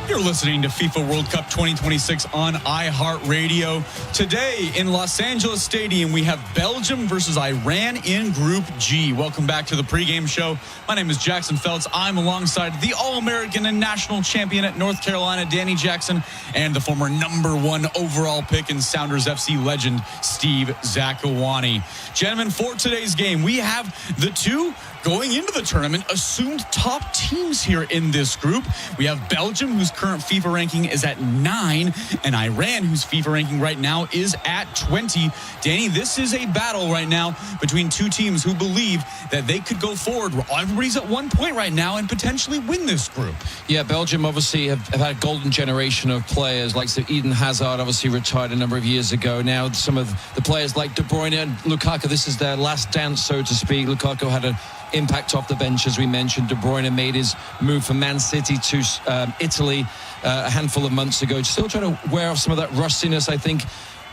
You're listening to FIFA World Cup 2026 on iHeartRadio. Today in Los Angeles Stadium, we have Belgium versus Iran in Group G. Welcome back to the pregame show. My name is Jackson Feltz. I'm alongside the All-American and national champion at North Carolina, Danny Jackson, and the former #1 overall pick and Sounders FC legend, Steve Zakawani. Gentlemen, for today's game, we have the two going into the tournament assumed top teams here in this group. We have Belgium, whose current FIFA ranking is at 9, and Iran, whose FIFA ranking right now is at 20. Danny, this is a battle right now between two teams who believe that they could go forward. Everybody's at 1 point right now and potentially win this group. Yeah, Belgium obviously have had a golden generation of players, like Eden Hazard obviously retired a number of years ago. Now some of the players like De Bruyne and Lukaku, this is their last dance, so to speak. Lukaku had an impact off the bench, as we mentioned. De Bruyne made his move from Man City to Italy a handful of months ago. Still trying to wear off some of that rustiness, I think.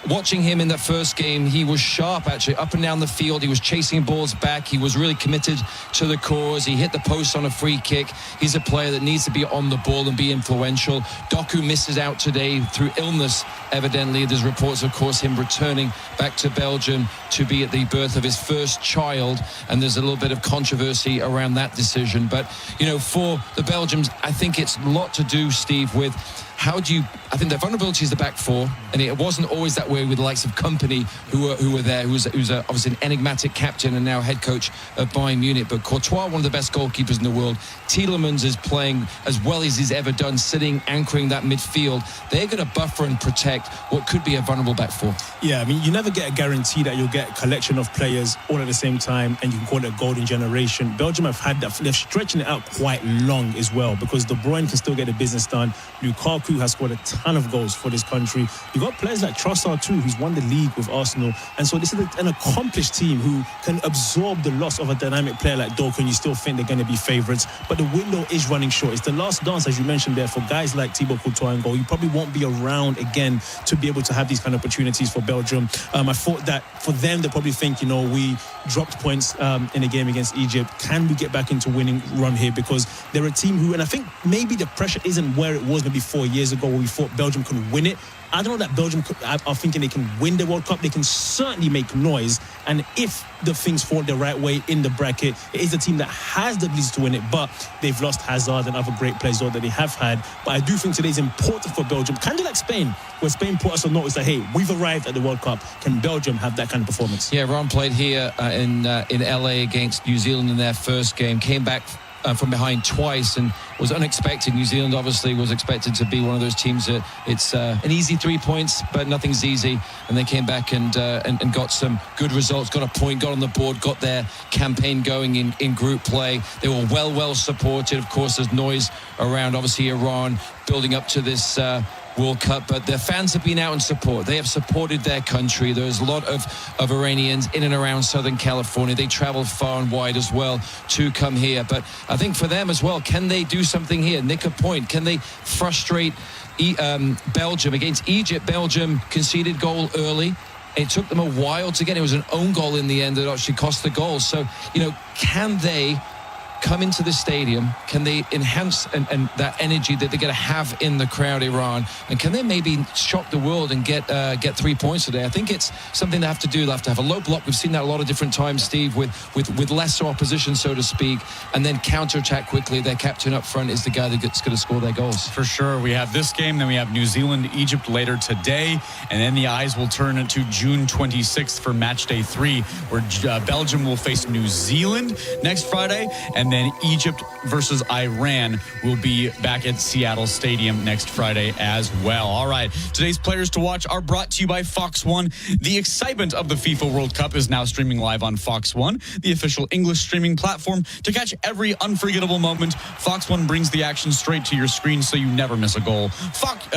Watching him in that first game, he was sharp, actually, up and down the field. He was chasing balls back. He was really committed to the cause. He hit the post on a free kick. He's a player that needs to be on the ball and be influential. Doku misses out today through illness, evidently. There's reports, of course, him returning back to Belgium to be at the birth of his first child, and there's a little bit of controversy around that decision. But, you know, for the Belgians, I think it's a lot to do, Steve, with how do you... I think their vulnerability is the back four, and it wasn't always that way with the likes of Kompany, who were there, who's obviously an enigmatic captain and now head coach of Bayern Munich. But Courtois, one of the best goalkeepers in the world. Tielemans is playing as well as he's ever done, sitting, anchoring that midfield. They're going to buffer and protect what could be a vulnerable back four. Yeah, I mean, you never get a guarantee that you'll get a collection of players all at the same time, and you can call it a golden generation. Belgium have had that. They're stretching it out quite long as well, because De Bruyne can still get the business done. Lukaku has scored a ton of goals for this country. You've got players like Trossard too, who's won the league with Arsenal. And so this is an accomplished team who can absorb the loss of a dynamic player like Doku, and you still think they're going to be favourites. But the window is running short. It's the last dance, as you mentioned there, for guys like Thibaut Courtois in goal. You probably won't be around again to be able to have these kind of opportunities for Belgium. I thought that for them, they probably think, you know, we dropped points in a game against Egypt. Can we get back into winning run here? Because they're a team who, and I think maybe the pressure isn't where it was maybe 4 years ago, where we thought Belgium could win it. I don't know that Belgium are thinking they can win the World Cup. They can certainly make noise. And if the things fall the right way in the bracket, it is a team that has the ability to win it. But they've lost Hazard and other great players that they have had. But I do think today's important for Belgium. Kind of like Spain, where Spain put us on notice that, hey, we've arrived at the World Cup. Can Belgium have that kind of performance? Yeah, Ron played here in LA against New Zealand in their first game. Came back from behind twice and was unexpected. New Zealand obviously was expected to be one of those teams that it's an easy 3 points, but nothing's easy. And they came back and got some good results, got a point, got on the board, got their campaign going in group play. They were well supported. Of course, there's noise around, obviously, Iran building up to this World Cup, but their fans have been out in support. They have supported their country. There's a lot of Iranians in and around Southern California. They travel far and wide as well to come here. But I think for them as well, can they do something here? Nick a point. Can they frustrate Belgium? Against Egypt, Belgium conceded goal early. It took them a while to get it. It was an own goal in the end that actually cost the goal. So, can they come into the stadium? Can they enhance and that energy that they're going to have in the crowd, Iran? And can they maybe shock the world and get 3 points today? I think it's something they have to do. They have to have a low block. We've seen that a lot of different times, Steve, with lesser opposition, so to speak, and then counter-attack quickly. Their captain up front is the guy that's going to score their goals. For sure. We have this game, then we have New Zealand, Egypt later today, and then the eyes will turn to June 26th for match day 3, where Belgium will face New Zealand next Friday, and then Egypt versus Iran will be back at Seattle Stadium next Friday as well. All right, today's players to watch are brought to you by Fox One. The excitement of the FIFA World Cup is now streaming live on Fox One, the official English streaming platform. To catch every unforgettable moment, Fox One brings the action straight to your screen so you never miss a goal.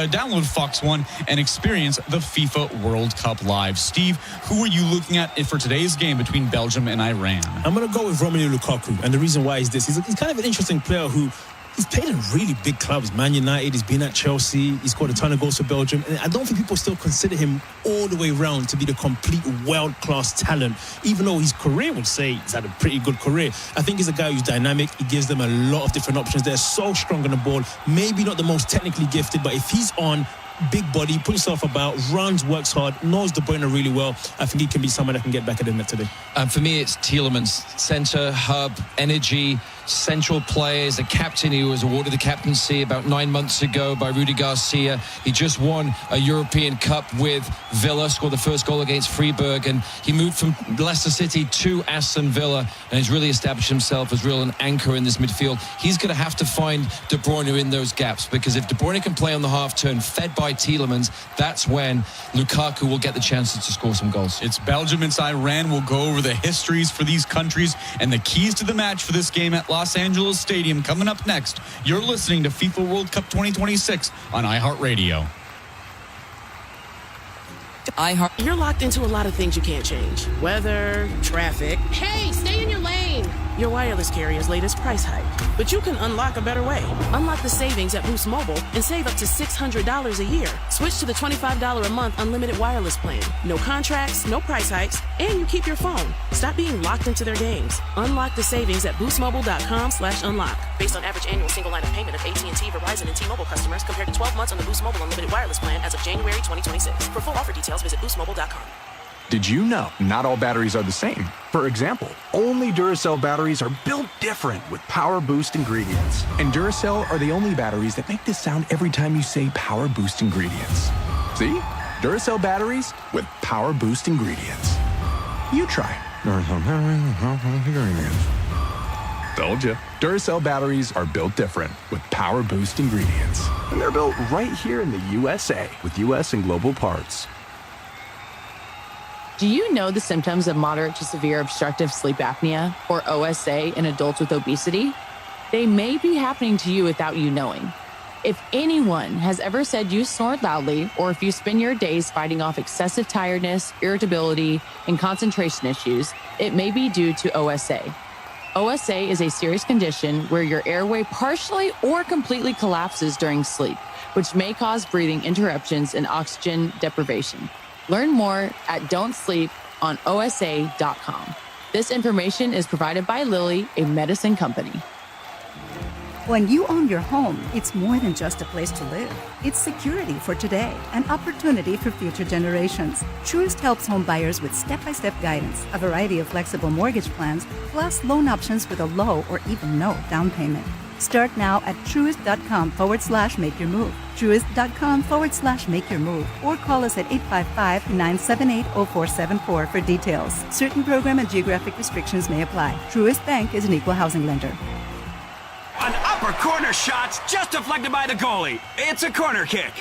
Download Fox One and experience the FIFA World Cup live. Steve, who are you looking at for today's game between Belgium and Iran? I'm going to go with Romelu Lukaku, and the reason why is this. He's kind of an interesting player who he's played in really big clubs. Man United, he's been at Chelsea, he's scored a ton of goals for Belgium, and I don't think people still consider him all the way around to be the complete world-class talent, even though his career would say he's had a pretty good career. I think he's a guy who's dynamic. He gives them a lot of different options. They're so strong on the ball, maybe not the most technically gifted, but if he's on, big body, put himself about, runs, works hard, knows De Bruyne really well. I think he can be someone that can get back at the net today. For me, it's Tielemans. Centre, hub, energy, central players, the captain. He was awarded the captaincy about 9 months ago by Rudi Garcia. He just won a European Cup with Villa, scored the first goal against Freiburg, and he moved from Leicester City to Aston Villa and has really established himself as an anchor in this midfield. He's going to have to find De Bruyne in those gaps, because if De Bruyne can play on the half turn, fed by Tielemans, that's when Lukaku will get the chances to score some goals. It's Belgium, it's Iran. We'll go over the histories for these countries and the keys to the match for this game at Los Angeles Stadium coming up next. You're listening to FIFA World Cup 2026 on iHeartRadio. You're locked into a lot of things you can't change. Weather, traffic. Hey, stay in your lane. Your wireless carrier's latest price hike. But you can unlock a better way. Unlock the savings at Boost Mobile and save up to $600 a year. Switch to the $25 a month unlimited wireless plan. No contracts, no price hikes, and you keep your phone. Stop being locked into their games. Unlock the savings at boostmobile.com/unlock. Based on average annual single line of payment of AT&T, Verizon, and T-Mobile customers compared to 12 months on the Boost Mobile unlimited wireless plan as of January 2026. For full offer details, visit boostmobile.com. Did you know not all batteries are the same? For example, only Duracell batteries are built different with Power Boost ingredients. And Duracell are the only batteries that make this sound every time you say Power Boost ingredients. See? Duracell batteries with Power Boost ingredients. You try. Duracell ingredients. Told ya. Duracell batteries are built different with Power Boost ingredients. And they're built right here in the USA with US and global parts. Do you know the symptoms of moderate to severe obstructive sleep apnea, or OSA, in adults with obesity? They may be happening to you without you knowing. If anyone has ever said you snored loudly, or if you spend your days fighting off excessive tiredness, irritability, and concentration issues, it may be due to OSA. OSA is a serious condition where your airway partially or completely collapses during sleep, which may cause breathing interruptions and oxygen deprivation. Learn more at don'tsleeponosa.com. This information is provided by Lilly, a medicine company. When you own your home, it's more than just a place to live. It's security for today and opportunity for future generations. Truist helps home buyers with step-by-step guidance, a variety of flexible mortgage plans, plus loan options with a low or even no down payment. Start now at truist.com/make your move. Truist.com/make your move. Or call us at 855-978-0474 for details. Certain program and geographic restrictions may apply. Truist Bank is an equal housing lender. Proper corner shots just deflected by the goalie. It's a corner kick.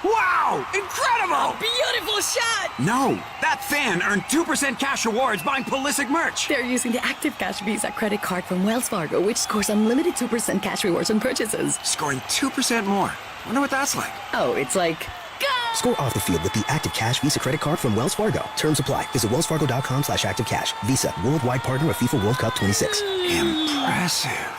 Wow! Incredible! Beautiful shot! No, that fan earned 2% cash rewards buying Pulisic merch. They're using the Active Cash Visa credit card from Wells Fargo, which scores unlimited 2% cash rewards on purchases. Scoring 2% more. Wonder what that's like. Oh, it's like... Score off the field with the Active Cash Visa credit card from Wells Fargo. Terms apply. Visit wellsfargo.com/activecash. Visa, worldwide partner of FIFA World Cup 26. Impressive.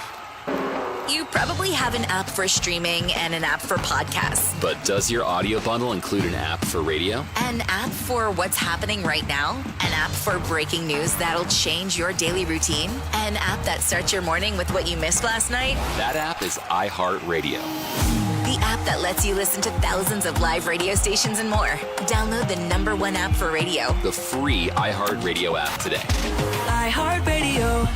You probably have an app for streaming and an app for podcasts. But does your audio bundle include an app for radio? An app for what's happening right now. An app for breaking news that'll change your daily routine. An app that starts your morning with what you missed last night. That app is iHeartRadio. The app that lets you listen to thousands of live radio stations and more. Download the #1 app for radio. The free iHeartRadio app today. iHeartRadio.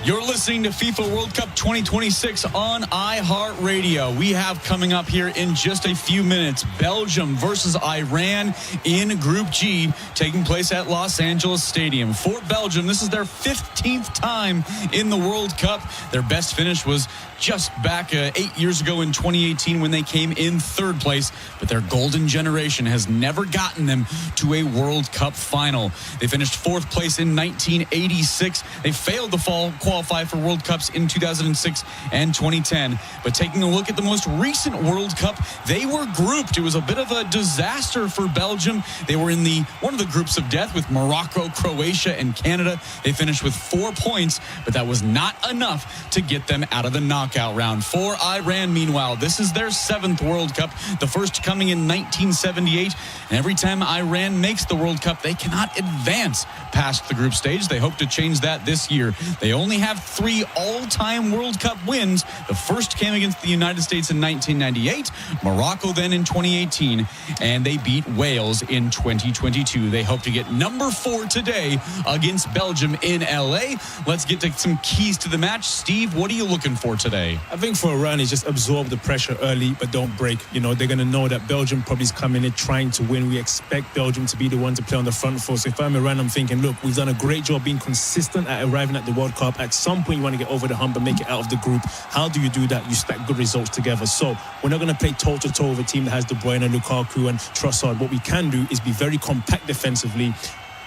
You're listening to FIFA World Cup 2026 on iHeartRadio. We have coming up here in just a few minutes, Belgium versus Iran in Group G, taking place at Los Angeles Stadium. For Belgium, this is their 15th time in the World Cup. Their best finish was just back 8 years ago in 2018 when they came in third place, but their golden generation has never gotten them to a World Cup final. They finished fourth place in 1986. They failed to qualify for World Cups in 2006 and 2010. But taking a look at the most recent World Cup, they were grouped. It was a bit of a disaster for Belgium. They were in one of the groups of death with Morocco, Croatia, and Canada. They finished with 4 points, but that was not enough to get them out of the knockout round. For Iran, meanwhile, this is their 7th World Cup, the first coming in 1978. And every time Iran makes the World Cup, they cannot advance past the group stage. They hope to change that this year. They only have 3 all-time World Cup wins. The first came against the United States in 1998, Morocco then in 2018, and they beat Wales in 2022. They hope to get number 4 today against Belgium in LA. Let's get to some keys to the match. Steve, what are you looking for today? I think for Iran is just absorb the pressure early, but don't break. You know, they're going to know that Belgium probably is coming in trying to win. We expect Belgium to be the one to play on the front foot. So if I'm Iran, I'm thinking, look, we've done a great job being consistent at arriving at the World Cup. At some point, you want to get over the hump and make it out of the group. How do you do that? You stack good results together. So we're not going to play toe-to-toe with a team that has De Bruyne, Lukaku, and Trossard. What we can do is be very compact defensively,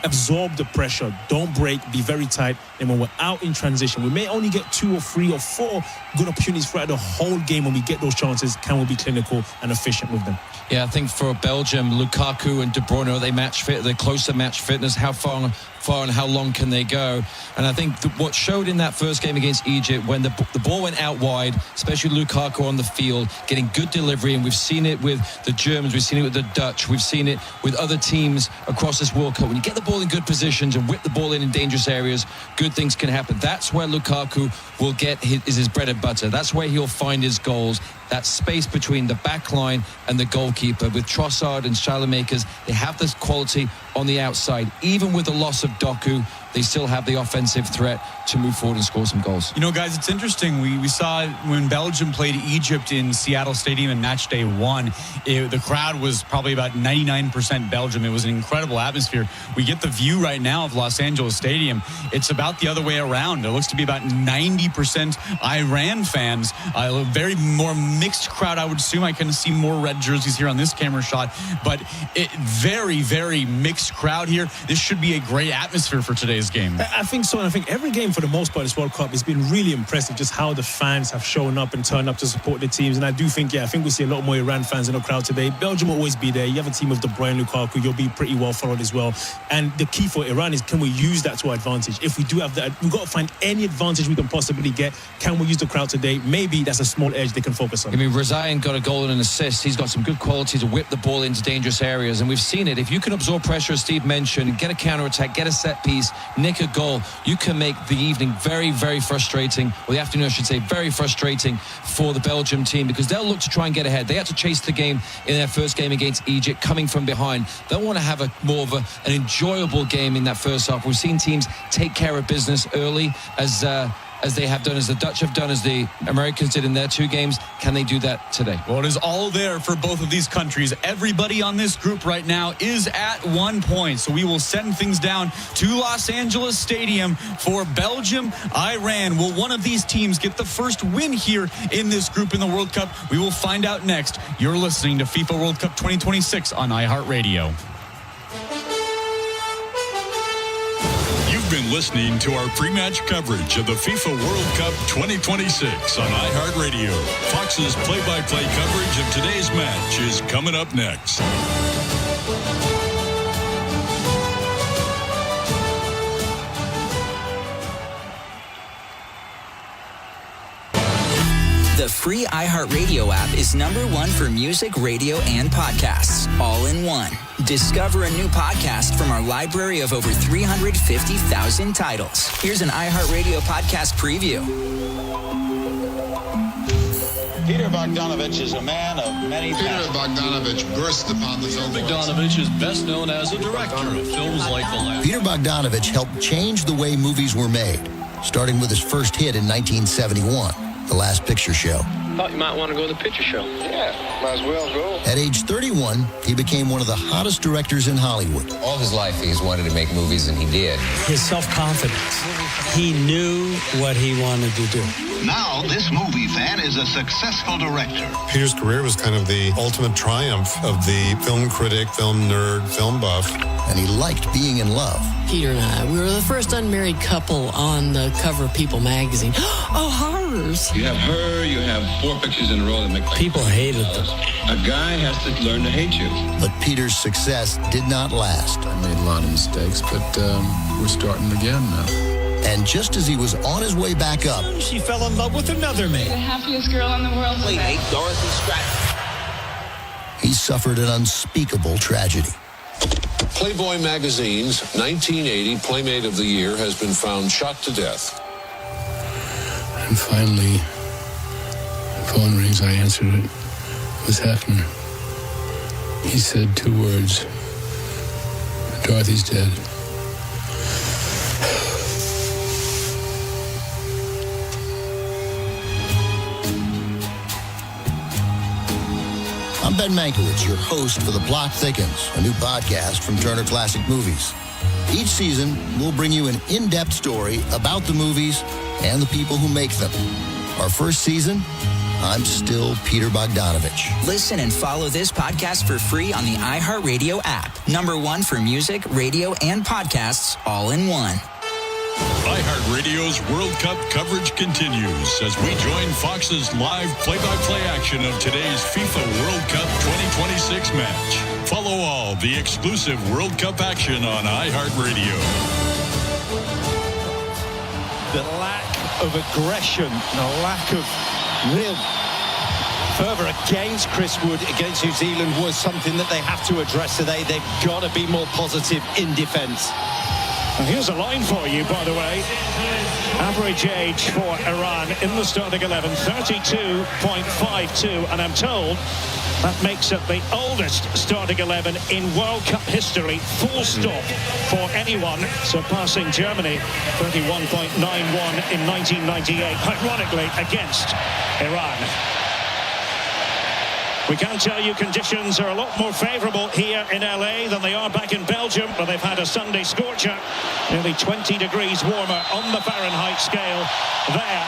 absorb the pressure, don't break, be very tight, and when we're out in transition, we may only get 2 or 3 or 4 good opportunities throughout the whole game. When we get those chances, can we be clinical and efficient with them? Yeah, I think for Belgium, Lukaku and De Bruyne, are they match fit? They're closer match fitness. How far and how long can they go? And I think what showed in that first game against Egypt, when the ball went out wide, especially Lukaku on the field, getting good delivery, and we've seen it with the Germans, we've seen it with the Dutch, we've seen it with other teams across this World Cup. When you get the ball in good positions and whip the ball in dangerous areas, good things can happen. That's where Lukaku will get his bread and butter. That's where he'll find his goals. That space between the back line and the goalkeeper. With Trossard and Saelemaekers, they have this quality on the outside. Even with the loss of Doku, they still have the offensive threat to move forward and score some goals. You know, guys, it's interesting. We saw when Belgium played Egypt in Seattle Stadium in match day 1, the crowd was probably about 99% Belgium. It was an incredible atmosphere. We get the view right now of Los Angeles Stadium. It's about the other way around. It looks to be about 90% Iran fans. A very more mixed crowd, I would assume. I can see more red jerseys here on this camera shot, but very, very mixed crowd here. This should be a great atmosphere for today's game. I think so, and I think every game for the most part this World Cup has been really impressive, just how the fans have shown up and turned up to support the teams. And I do think, I think we see a lot more Iran fans in the crowd today. Belgium will always be there. You have a team of De Bruyne, Lukaku, you'll be pretty well followed as well. And the key for Iran is, can we use that to our advantage? If we do have that, we've got to find any advantage we can possibly get. Can we use the crowd today? Maybe that's a small edge they can focus on. I mean, Rezaian got a goal and an assist. He's got some good quality to whip the ball into dangerous areas, and we've seen it. If you can absorb pressure, as Steve mentioned, get a counter-attack, get a set piece, nick a goal, you can make the evening very, very frustrating, or the afternoon, I should say, very frustrating for the Belgium team, because they'll look to try and get ahead. They had to chase the game in their first game against Egypt, coming from behind. They'll want to have more of an enjoyable game in that first half. We've seen teams take care of business early, as as they have done, as the Dutch have done, as the Americans did in their 2 games? Can they do that today? Well, it is all there for both of these countries. Everybody on this group right now is at 1 point. So we will send things down to Los Angeles Stadium for Belgium, Iran. Will one of these teams get the first win here in this group in the World Cup? We will find out next. You're listening to FIFA World Cup 2026 on iHeartRadio. You've been listening to our pre-match coverage of the FIFA World Cup 2026 on iHeartRadio. Fox's play-by-play coverage of today's match is coming up next. The free iHeartRadio app is #1 for music, radio, and podcasts, all in one. Discover a new podcast from our library of over 350,000 titles. Here's an iHeartRadio podcast preview. Peter Bogdanovich is a man of many passions. Peter Bogdanovich burst upon the scene. Bogdanovich is best known as a director of films like The Last. Peter Bogdanovich helped change the way movies were made, starting with his first hit in 1971. The Last Picture Show. Thought you might want to go to the picture show. Yeah, might as well go. At age 31, he became one of the hottest directors in Hollywood. All his life, he's wanted to make movies, and he did. His self-confidence. He knew what he wanted to do. Now, this movie fan is a successful director. Peter's career was kind of the ultimate triumph of the film critic, film nerd, film buff. And he liked being in love. Peter and I, we were the first unmarried couple on the cover of People magazine. Oh, horrors. You have her, you have 4 pictures in a row that make... People hated them. A guy has to learn to hate you. But Peter's success did not last. I made a lot of mistakes, but we're starting again now. And just as he was on his way back up... She fell in love with another man. The happiest girl in the world. Playmate Dorothy Stratton. He suffered an unspeakable tragedy. Playboy magazine's 1980 Playmate of the Year has been found shot to death. And finally, the phone rings. I answered it. It was Hefner. He said 2 words. Dorothy's dead. I'm Ben Mankiewicz, your host for The Plot Thickens, a new podcast from Turner Classic Movies. Each season, we'll bring you an in-depth story about the movies and the people who make them. Our first season, I'm still Peter Bogdanovich. Listen and follow this podcast for free on the iHeartRadio app. #1 for music, radio, and podcasts, all in one. iHeartRadio's World Cup coverage continues as we join Fox's live play-by-play action of today's FIFA World Cup 2026 match. Follow all the exclusive World Cup action on iHeartRadio. The lack of aggression, the lack of real fervour against Chris Wood, against New Zealand, was something that they have to address today. They've got to be more positive in defence. And here's a line for you, by the way. Average age for Iran in the starting 11, 32.52. And I'm told that makes it the oldest starting 11 in World Cup history, full stop, for anyone, surpassing Germany, 31.91 in 1998, ironically, against Iran. We can tell you conditions are a lot more favourable here in LA than they are back in Belgium, where they've had a Sunday scorcher. Nearly 20 degrees warmer on the Fahrenheit scale there.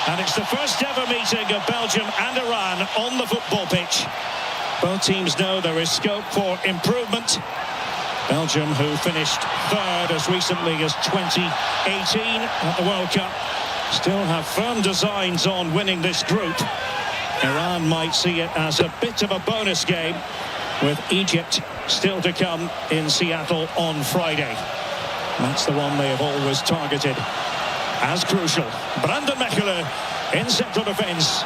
And it's the first ever meeting of Belgium and Iran on the football pitch. Both teams know there is scope for improvement. Belgium, who finished third as recently as 2018 at the World Cup, still have firm designs on winning this group. Iran might see it as a bit of a bonus game, with Egypt still to come in Seattle on Friday. That's the one they have always targeted as crucial. Brandon Mechelen in central defence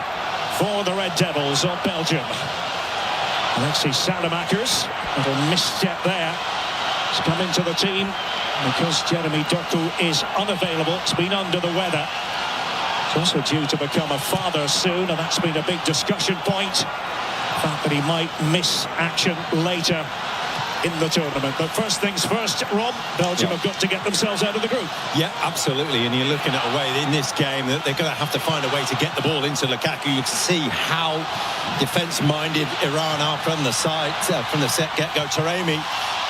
for the Red Devils of Belgium. Alexis Salamakers, little misstep there. He's come into the team because Jeremy Doku is unavailable. He's been under the weather. Also due to become a father soon, and that's been a big discussion point. The fact that he might miss action later in the tournament. But first things first, Rob, Belgium have got to get themselves out of the group. Yeah, absolutely. And you're looking at a way in this game that they're going to have to find a way to get the ball into Lukaku. You can see how defence-minded Iran are from the side, from the set get-go. Taremi,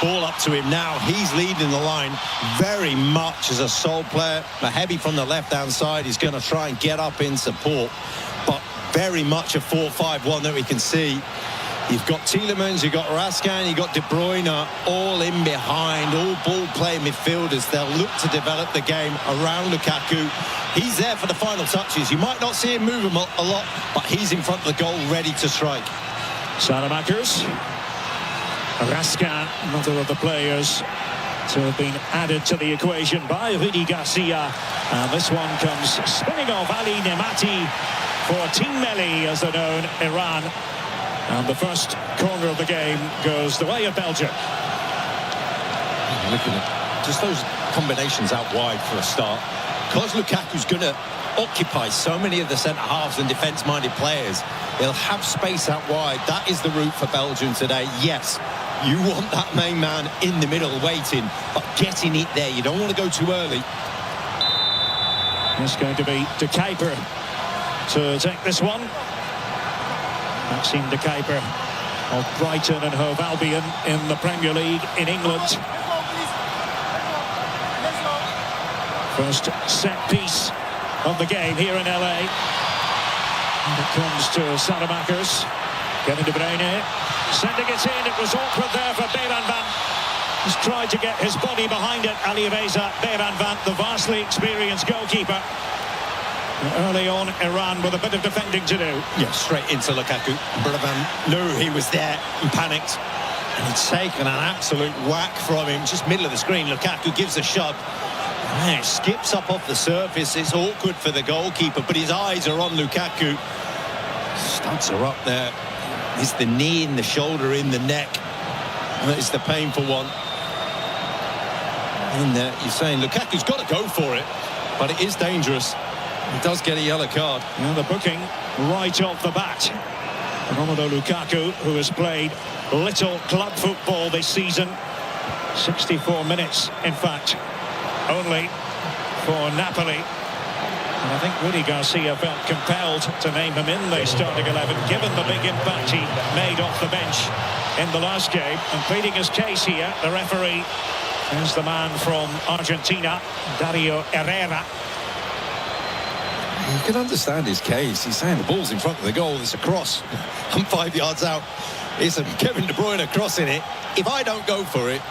ball up to him now. He's leading the line very much as a sole player. Mahebi from the left-hand side is going to try and get up in support. But very much a 4-5-1 that we can see. You've got Tielemans, you've got Raskin, you've got De Bruyne, all in behind, all ball-playing midfielders. They'll look to develop the game around Lukaku. He's there for the final touches. You might not see him move a lot, but he's in front of the goal, ready to strike. Salamakers. Raskin, another of the players to have been added to the equation by Rudi Garcia. And this one comes spinning off Ali Nemati for Team Melli, as they're known, Iran. And the first corner of the game goes the way of Belgium. Looking at just those combinations out wide for a start. Because Lukaku's going to occupy so many of the centre-halves and defence-minded players, he'll have space out wide. That is the route for Belgium today. Yes, you want that main man in the middle waiting, but getting it there. You don't want to go too early. It's going to be De Kuyper to take this one. Maxime De Kuyper of Brighton and Hove Albion in the Premier League in England. First set piece of the game here in LA. And it comes to Salamakers. Kevin De Bruyne sending it in. It was awkward there for Beerenvand. He's tried to get his body behind it. Ali Reza Beerenvand, the vastly experienced goalkeeper. Early on, Iran with a bit of defending to do. Yeah, straight into Lukaku. Beerenvand knew he was there and panicked. And he's taken an absolute whack from him. Just middle of the screen, Lukaku gives a shove. Man, it skips up off the surface. It's awkward for the goalkeeper, but his eyes are on Lukaku. Studs are up there. It's the knee in the shoulder, in the neck. And it's the painful one. In there, you're saying Lukaku's got to go for it, but it is dangerous. He does get a yellow card. And the booking right off the bat. Romelu Lukaku, who has played little club football this season. 64 minutes, in fact, only for Napoli. And I think Rudi Garcia felt compelled to name him in the starting 11, given the big impact he made off the bench in the last game. And pleading his case here, the referee is the man from Argentina, Dario Herrera. You can understand his case. He's saying the ball's in front of the goal. It's a cross. I'm 5 yards out. It's a Kevin De Bruyne crossing it. If I don't go for it,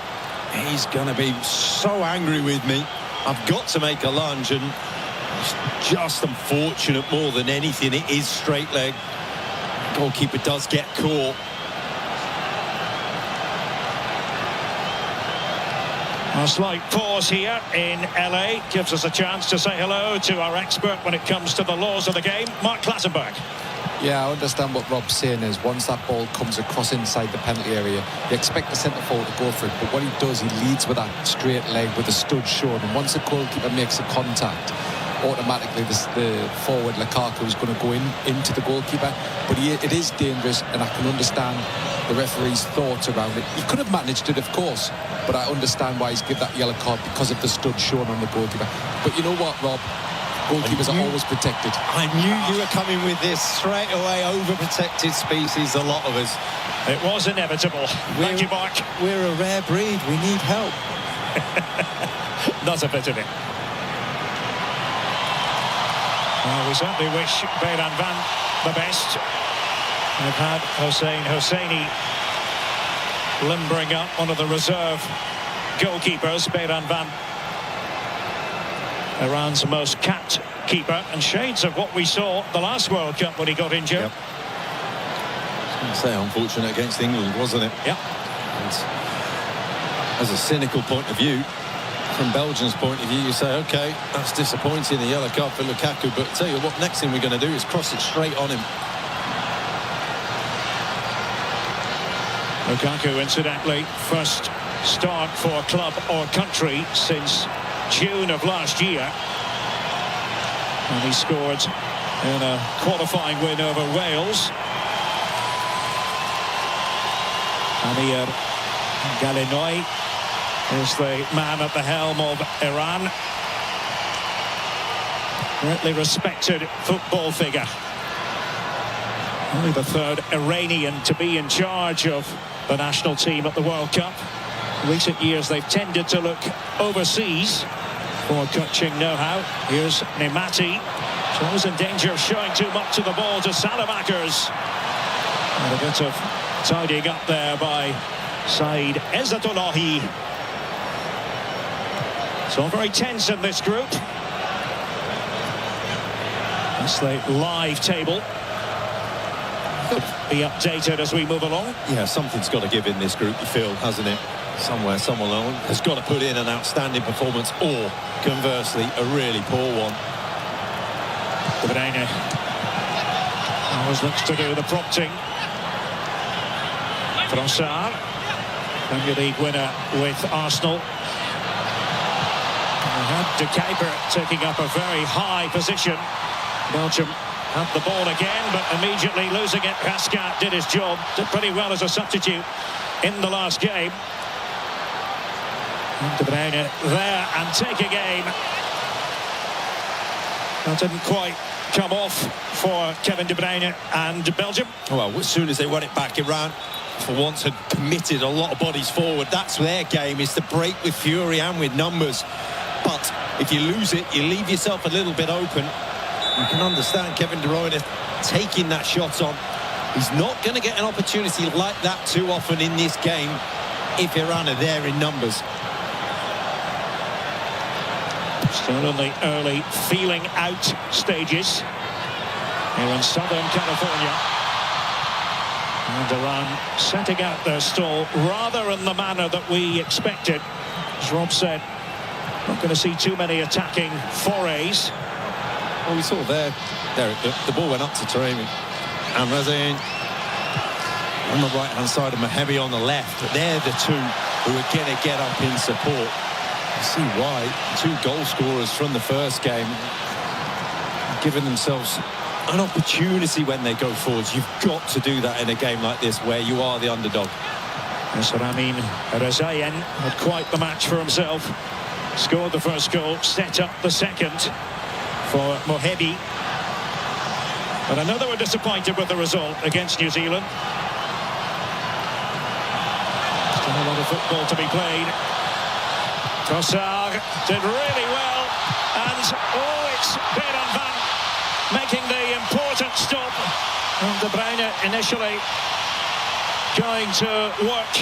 he's going to be so angry with me. I've got to make a lunge, and it's just unfortunate more than anything. It is straight leg. Goalkeeper does get caught. A slight pause here in LA gives us a chance to say hello to our expert when it comes to the laws of the game, Mark Clattenburg. Yeah, I understand what Rob's saying is once that ball comes across inside the penalty area, you expect the centre forward to go for it, but what he does, he leads with that straight leg with the stud shown, and once the goalkeeper makes a contact, automatically the forward Lukaku is going to go into the goalkeeper. But it is dangerous, and I can understand the referee's thoughts around it. He could have managed it, of course, but I understand why he's given that yellow card because of the stud shown on the goalkeeper. But you know what, Rob? Goalkeepers are always protected. I knew you were coming with this straight away. Overprotected species, a lot of us. It was inevitable. Thank you, Mark. We're a rare breed. We need help. Not a bit of it. Well, we certainly wish Beerenvand the best. They've had Hosseini limbering up one of the reserve goalkeepers, Beerenvand, Iran's most capped keeper, and shades of what we saw the last World Cup when he got injured. Yep. I was going to say unfortunate against England, wasn't it? Yep. And as a cynical point of view, from Belgium's point of view, you say, OK, that's disappointing, a yellow card for Lukaku, but tell you what, next thing we're going to do is cross it straight on him. Lukaku, incidentally, first start for club or country since June of last year. And he scored in a qualifying win over Wales. And he had Galinoy is the man at the helm of Iran. Greatly respected football figure. Only the third Iranian to be in charge of the national team at the World Cup. In recent years, they've tended to look overseas for coaching know-how. Here's Nemati. So always in danger of showing too much of the ball to Salamakers. And a bit of tidying up there by Saeed Ezzatullahi. It's all very tense in this group. That's the live table. Be updated as we move along. Yeah, something's got to give in this group, you feel, hasn't it? Somewhere, someone has got to put in an outstanding performance, or conversely, a really poor one. De Bruyne always looks to do the prompting. Trossard, Premier League winner with Arsenal. We had De Kuiper taking up a very high position. Belgium had the ball again, but immediately losing it. Rascat did his job, did pretty well as a substitute in the last game. And De Bruyne there and taking aim. That didn't quite come off for Kevin De Bruyne and Belgium. Well, as soon as they won it back, Iran, for once, had committed a lot of bodies forward. That's their game, is to break with fury and with numbers. But if you lose it, you leave yourself a little bit open. You can understand Kevin De Bruyne taking that shot on. He's not going to get an opportunity like that too often in this game if Iran are there in numbers. Still in the early feeling out stages here in Southern California. And Iran setting out their stall rather in the manner that we expected. As Rob said, not going to see too many attacking forays. Well, we saw there the ball went up to Taremi and Razin on the right-hand side and Mahemi on the left. They're the two who are going to get up in support. You see why two goal scorers from the first game giving themselves an opportunity when they go forwards. You've got to do that in a game like this where you are the underdog. Yes, Ramin Razayan had quite the match for himself. Scored the first goal, set up the second for Mohebi. But I know they were disappointed with the result against New Zealand. Still a lot of football to be played. Trossard did really well, and it's Beran Van making the important stop. And De Bruyne initially going to work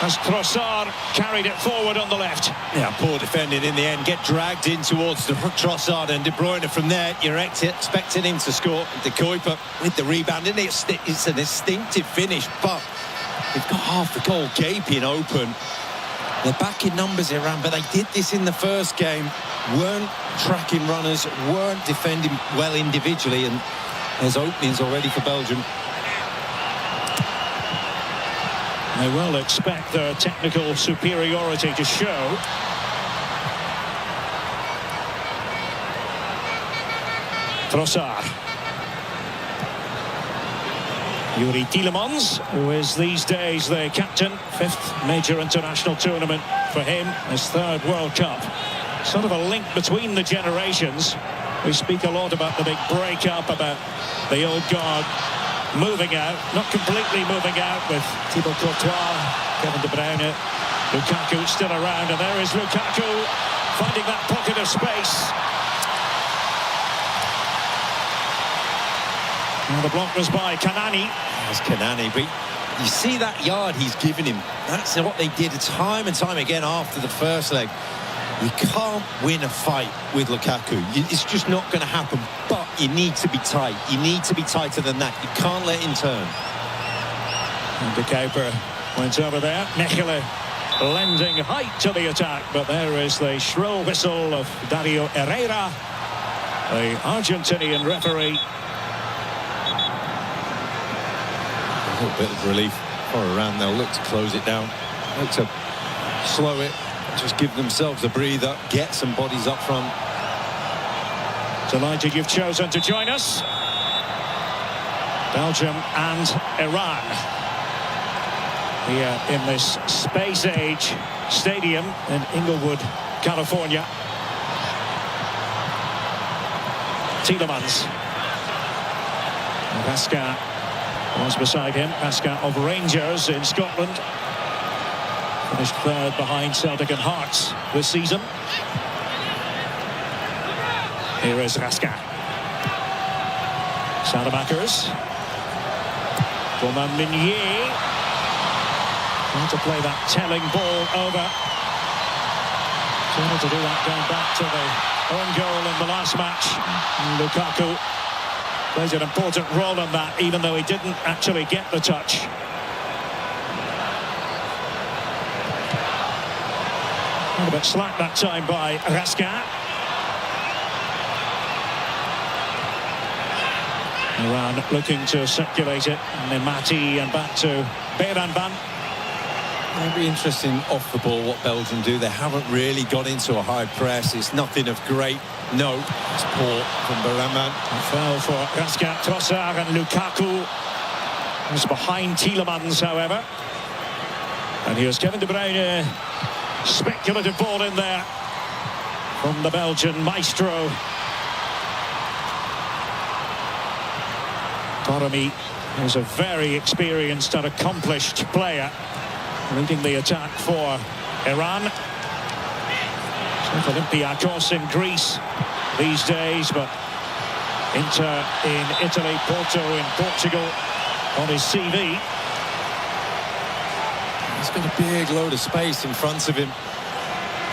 as Trossard carried it forward on the left. Yeah, poor defending in the end. Get dragged in towards the Trossard and De Bruyne. From there, you're expecting him to score. De Kuiper with the rebound. And it's an instinctive finish, but they've got half the goal gaping open. They're back in numbers, Iran, but they did this in the first game. Weren't tracking runners, weren't defending well individually, and there's openings already for Belgium. They will expect their technical superiority to show. Trossard. Yuri Tielemans, who is these days the captain, 5th major international tournament for him, his 3rd World Cup. Sort of a link between the generations. We speak a lot about the big break-up, about the old guard moving out, not completely moving out, with Thibaut Courtois, Kevin De Bruyne, Lukaku still around, and there is Lukaku finding that pocket of space. And the block was by Kanani. That's Kanani, but you see that yard he's given him. That's what they did time and time again after the first leg. You can't win a fight with Lukaku. It's just not going to happen. But you need to be tight. You need to be tighter than that. You can't let him turn. And De Kuiper went over there. Mechelen lending height to the attack. But there is the shrill whistle of Dario Herrera, the Argentinian referee. A little bit of relief for Iran. They'll look to close it down. Look to slow it. Just give themselves a breather, get some bodies up front. Delighted you've chosen to join us. Belgium and Iran. here in this space age stadium in Inglewood, California. Tielemans. Pascal was beside him. Pascal of Rangers in Scotland. Finished third behind Celtic and Hearts this season. Here is Raska. Salamakers. Romain Meunier. Trying to play that telling ball over. Trying to do that going back to the own goal in the last match. Lukaku plays an important role in that, even though he didn't actually get the touch. A bit slack that time by Raska. Iran looking to circulate it. And then Mati and back to Beranban. It'll be interesting off the ball what Belgium do. They haven't really got into a high press. It's nothing of great note. It's poor from Beranban. Foul for Raska, Trossard and Lukaku. He's behind Tielemans, however. And here's Kevin De Bruyne. Speculative ball in there from the Belgian maestro. Taremi is a very experienced and accomplished player, leading the attack for Iran. Olympiacos in Greece these days, but Inter in Italy, Porto in Portugal on his CV. He's got a big load of space in front of him.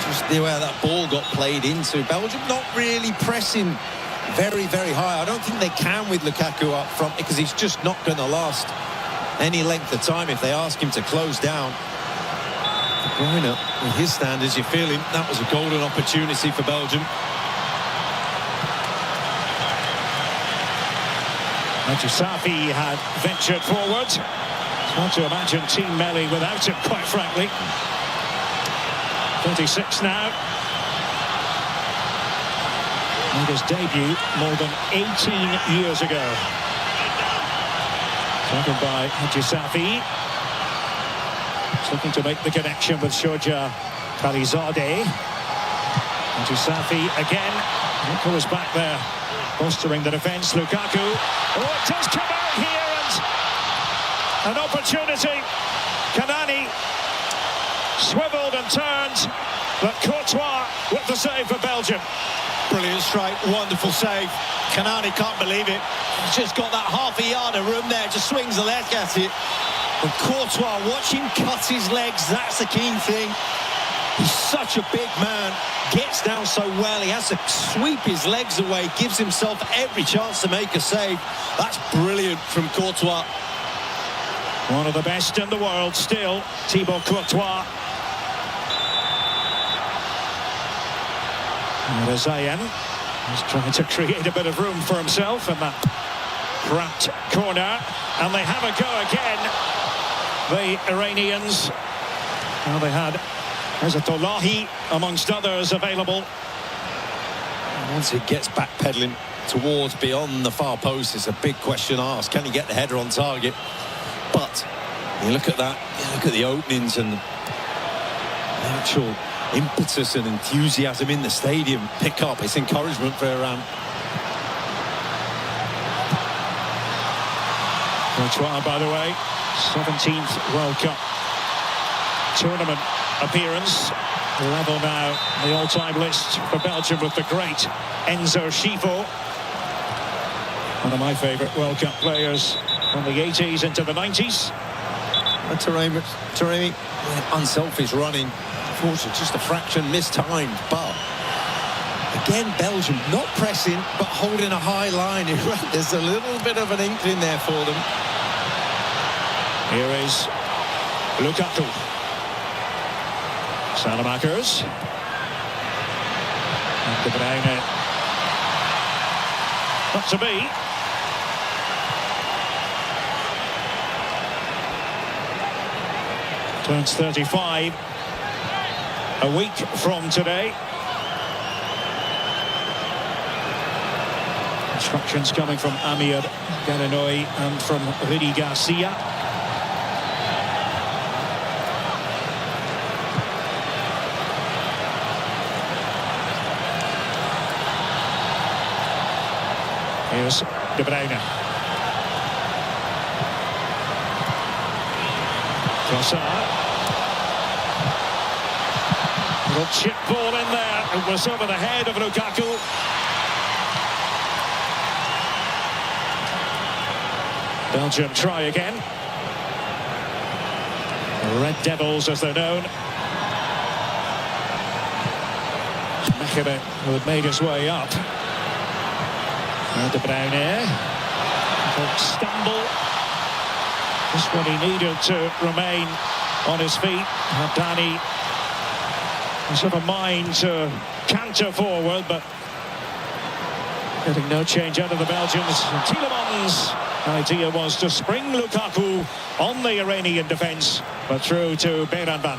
Just the way that ball got played into. Belgium not really pressing very, very high. I don't think they can with Lukaku up front, because he's just not going to last any length of time if they ask him to close down. De Bruyne, with his standards, you're feeling that was a golden opportunity for Belgium. Safi had ventured forward. It's hard to imagine Team Melli without him, quite frankly. 26 now. Made his debut more than 18 years ago. Taken by Safi. He's looking to make the connection with Shoja Khalizadeh. Safi again. Lukaku is back there, bolstering the defence. Lukaku. Oh, it does come out here, and an opportunity. Kanani swiveled and turned, but Courtois with the save for Belgium. Brilliant strike, wonderful save. Kanani can't believe it. He's just got that half a yard of room there, just swings the leg at it. But Courtois, watch him cut his legs, that's the key thing. He's such a big man, gets down so well, he has to sweep his legs away, gives himself every chance to make a save. That's brilliant from Courtois. One of the best in the world still, Thibaut Courtois. And Zayan is trying to create a bit of room for himself in that cramped corner. And they have a go again, the Iranians. Well, they had Azatollahi amongst others available. And once it gets backpedaling towards beyond the far post, it's a big question asked. Can he get the header on target? But you look at that, you look at the openings and the actual impetus and enthusiasm in the stadium pick up. It's encouragement for Iran. Courtois, by the way, 17th World Cup tournament appearance. Level now the all-time list for Belgium with the great Enzo Schifo. One of my favourite World Cup players from the 80s into the 90s. And Taremi, unselfish running. Unfortunately, just a fraction mistimed. But again, Belgium not pressing, but holding a high line. There's a little bit of an inkling there for them. Here is Lukaku. Salamakers. And De Bruyne. Not to be. Turns 35 a week from today. Instructions coming from Amir Gananoy and from Rudi Garcia. Here's De Bruyne. Trossard. Little chip ball in there. It was over the head of Lukaku. Belgium try again. The Red Devils, as they're known. Mechelen, who had made his way up. De Bruyne. Stumble. Just what he needed to remain on his feet. Danny was of a mind to canter forward, but getting no change out of the Belgians. Tielemans' idea was to spring Lukaku on the Iranian defence, but through to Beranban.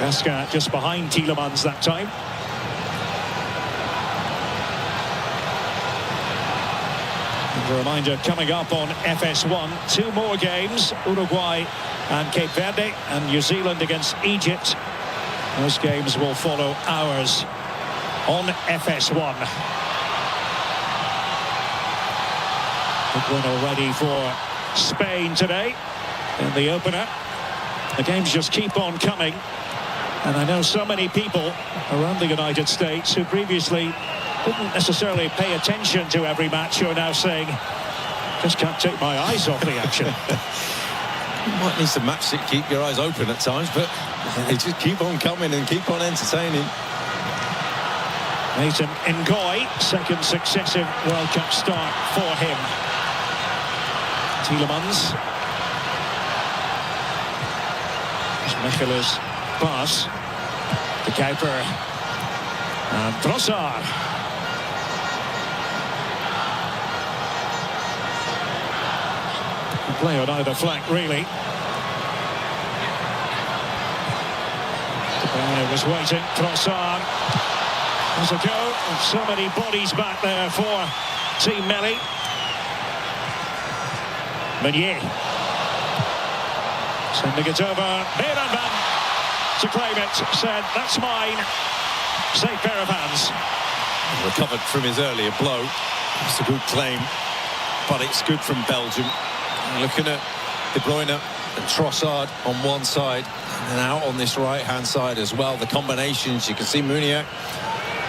Gasca just behind Tielemans that time. And a reminder, coming up on FS1, 2 more games, Uruguay and Cape Verde, and New Zealand against Egypt. Those games will follow ours on FS1. Big win already for Spain today in the opener. The games just keep on coming. And I know so many people around the United States who previously didn't necessarily pay attention to every match who are now saying, just can't take my eyes off the action. You might need some match to keep your eyes open at times, but they just keep on coming and keep on entertaining. Nathan Ngoy, second successive World Cup start for him. Tielemans. Mechelen's pass. De Kuiper. And Trossard. Play on either flank, really. De Bruyne was waiting. Trossard. There's a go. And so many bodies back there for Team Melli. Meunier. Sending it over. Beranban to claim it. Said, that's mine. Safe pair of hands. Recovered from his earlier blow. It's a good claim, but it's good from Belgium. Looking at De Bruyne and Trossard on one side and out on this right-hand side as well. The combinations, you can see Meunier,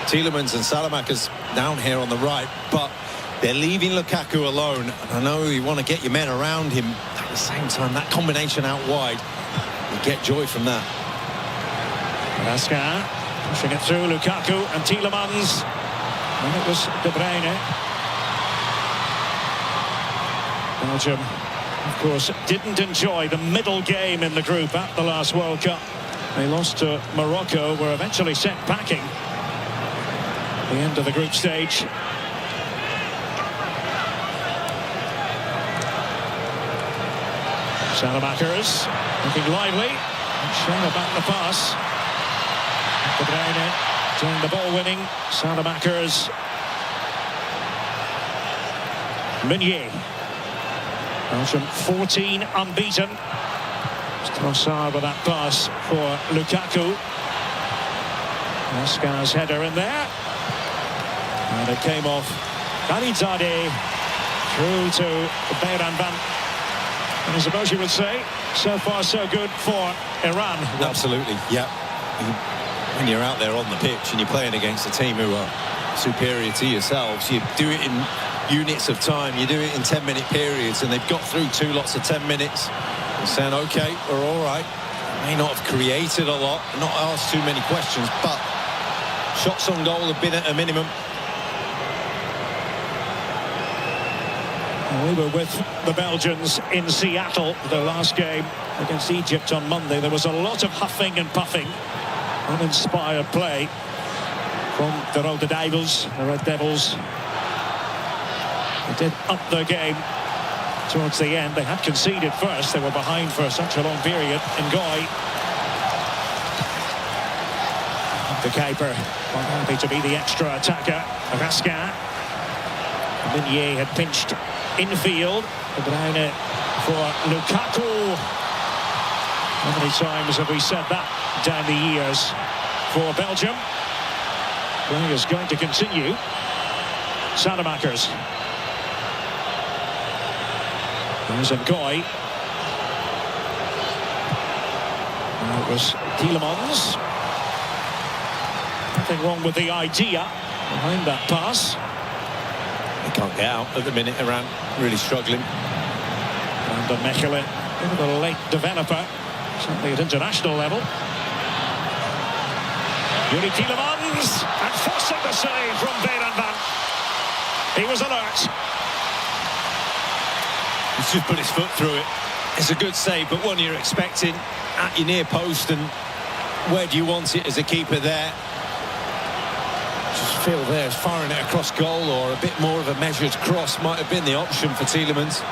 Tielemans and Salamakers down here on the right, but they're leaving Lukaku alone. And I know you want to get your men around him. At the same time, that combination out wide, you get joy from that. Gasca pushing it through Lukaku and Tielemans. And it was De Bruyne. Belgium, of course, didn't enjoy the middle game in the group at the last World Cup. They lost to Morocco, were eventually sent packing at the end of the group stage. Salamakers looking lively. Shame about the pass. De Bruyne doing the ball winning. Salamakers. Meunier. Belgium 14 unbeaten. Trossard with that pass for Lukaku. Gasca's header in there. And it came off Khalilzadeh through to Beranban. And I suppose you would say, so far so good for Iran. Absolutely, yeah. When you're out there on the pitch and you're playing against a team who are superior to yourselves, you do it in units of time, you do it in 10-minute periods, and they've got through 2 lots of 10 minutes. They're saying, okay, we're all right. May not have created a lot, not asked too many questions, but shots on goal have been at a minimum. We were with the Belgians in Seattle, the last game against Egypt on Monday. There was a lot of huffing and puffing, uninspired play from the Rode Duivels, the Red Devils. They did up their game towards the end. They had conceded first. They were behind for such a long period. Ngoy. De Kuiper, quite happy to be the extra attacker. Gasca. Meunier had pinched infield. De Bruyne for Lukaku. How many times have we said that down the years for Belgium? Play is going to continue. Sadamakers. There's COYI. It was Tielemans. Nothing wrong with the idea behind that pass. They can't get out at the minute. Iran really struggling. And Mechelen, bit of a late developer, certainly at international level. Yuri Tielemans, and forcing the save from Berenban. He was alert. He's just put his foot through it. It's a good save, but one you're expecting at your near post, and where do you want it as a keeper there? Just feel there, firing it across goal, or a bit more of a measured cross might have been the option for Tielemans.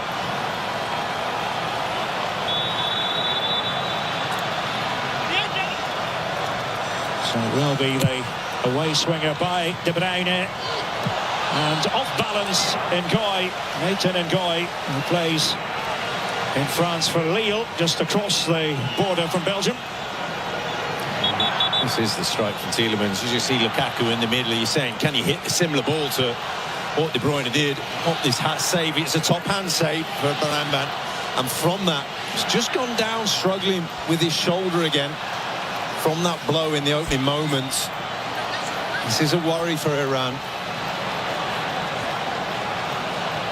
So it will be the away swinger by De Bruyne. And off balance in COYI, Nathan COYI, who plays in France for Lille, just across the border from Belgium. This is the strike from Tielemans. You just see Lukaku in the middle. You're saying, can you hit a similar ball to what De Bruyne did? What this hat save, it's a top hand save for Berenban. And from that, he's just gone down struggling with his shoulder again from that blow in the opening moments. This is a worry for Iran.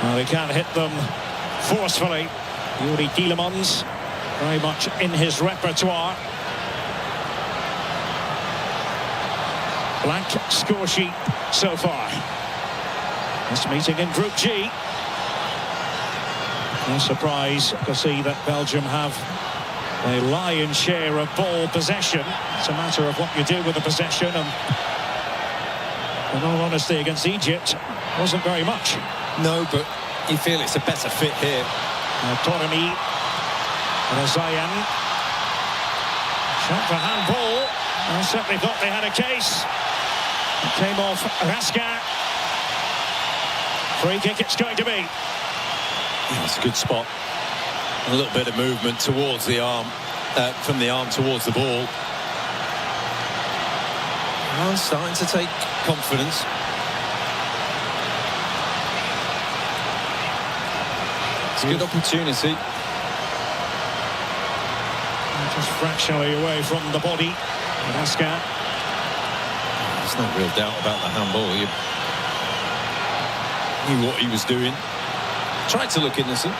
Well, he can't hit them forcefully. Yuri Tielemans, very much in his repertoire. Blank score sheet so far. This meeting in Group G. No surprise to see that Belgium have a lion's share of ball possession. It's a matter of what you do with the possession, and in all honesty, against Egypt, wasn't very much. No, but you feel it's a better fit here. Torami, Razayan, shot for handball. I certainly thought they had a case. It came off Raska. Free kick it's going to be. That's a good spot. A little bit of movement towards the arm, from the arm towards the ball. And starting to take confidence. It's a good opportunity. Just fractionally away from the body. Raska. There's no real doubt about the handball. He knew what he was doing. Tried to look innocent.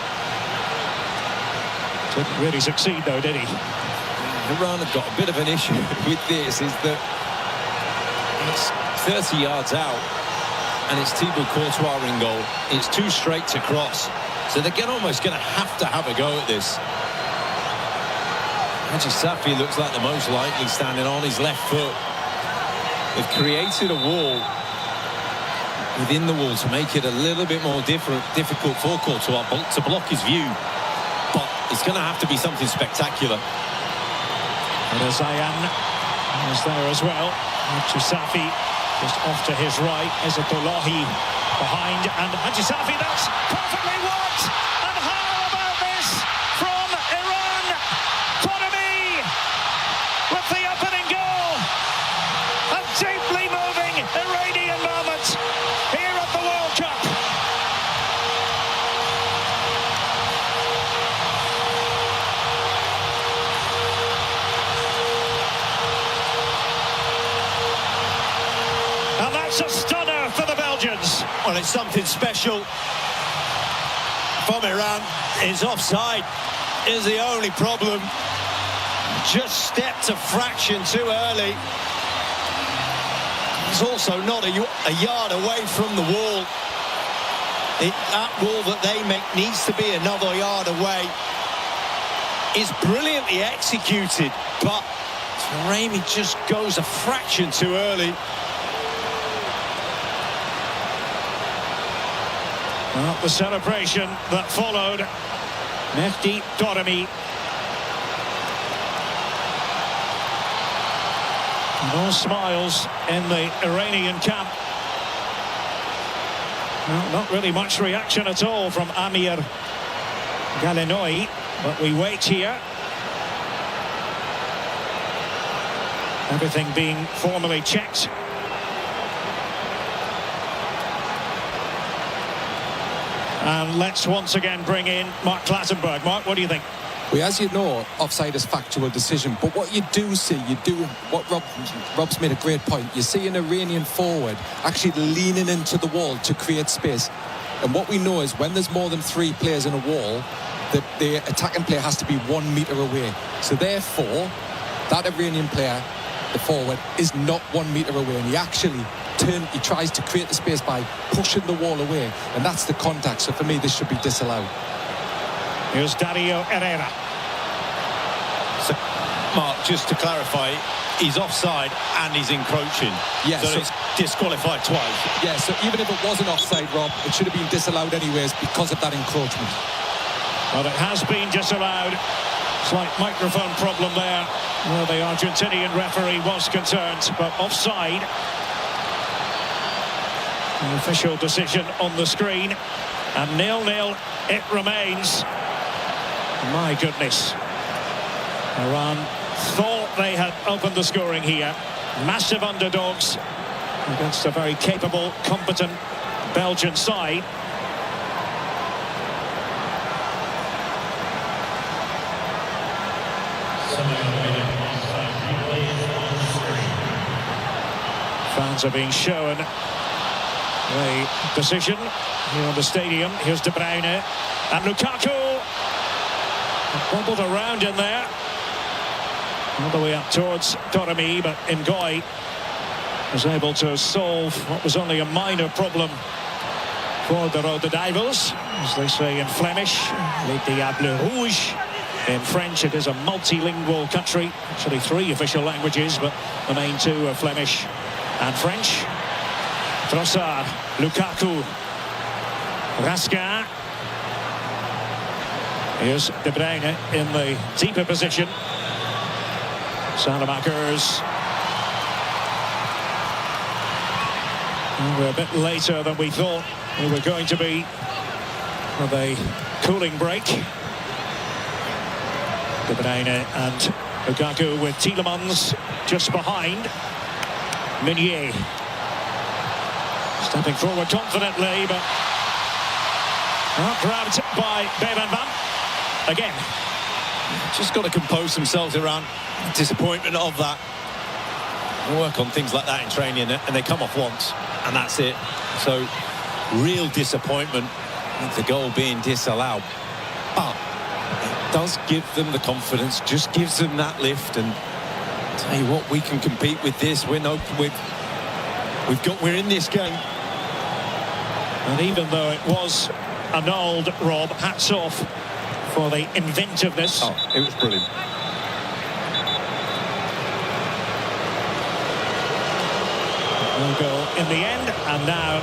Didn't really succeed though, did he? Iran have got a bit of an issue with this, is that it's 30 yards out and it's Thibaut Courtois in goal. It's too straight to cross. So they're almost going to have a go at this. Haji Safi looks like the most likely, standing on his left foot. They've created a wall within the wall to make it a little bit more difficult for Courtois to block his view. But it's going to have to be something spectacular. Zayan is there as well. Haji Safi just off to his right. Ezatolahi behind, and Haji Safi, that's perfectly worked. And how about this from Iran? Torami with the opening goal. A deeply moving Iranian moment here at the World Cup. And that's a stunner for the Belgians. Well, it's something special from Iran. His offside is the only problem. Just stepped a fraction too early. He's also not a yard away from the wall. That wall that they make needs to be another yard away. It's brilliantly executed, but Taremi just goes a fraction too early. Well, the celebration that followed. Mehdi Torami. No smiles in the Iranian camp. Well, not really much reaction at all from Amir Galenoi, but we wait here. Everything being formally checked. And let's once again bring in Mark Clattenburg. Mark, what do you think? Well, as you know, offside is factual decision. But what you do see, what Rob's made a great point. You see an Iranian forward actually leaning into the wall to create space. And what we know is when there's more than 3 players in a wall, the attacking player has to be 1 metre away. So therefore, that Iranian player, the forward, is not 1 metre away. And he tries to create the space by pushing the wall away. And that's the contact. So for me, this should be disallowed. Here's Dario Herrera. So, Mark, just to clarify, he's offside and he's encroaching. Yeah, so it's disqualified twice. Yeah, so even if it wasn't offside, Rob, it should have been disallowed anyways because of that encroachment. Well, it has been disallowed. Slight microphone problem there. Well, the Argentinian referee was concerned, but offside. The official decision on the screen. And 0-0 it remains. My goodness. Iran thought they had opened the scoring here. Massive underdogs against a very capable, competent Belgian side. Fans are being shown the decision here on the stadium. Here's De Bruyne and Lukaku. Bobbled around in there. All the way up towards Torami, but COYI was able to solve what was only a minor problem for the Rode Duivels, as they say in Flemish, Les Diables Rouges. In French, it is a multilingual country. Actually 3 official languages, but the main 2 are Flemish and French. Trossard, Lukaku, Raskin. Here's De Bruyne in the deeper position. Salamakers. We're a bit later than we thought we were going to be with a cooling break. De Bruyne and Lukaku with Tielemans just behind. Meunier stepping forward confidently, but grabbed by Bevan again. Just got to compose themselves around disappointment of that. They work on things like that in training and they come off once and that's it. So real disappointment with the goal being disallowed, but it does give them the confidence, just gives them that lift. And tell you what, we can compete with this. We're in this game. And even though it was annulled, Rob, hats off for the inventiveness. Oh, it was brilliant. No goal in the end, and now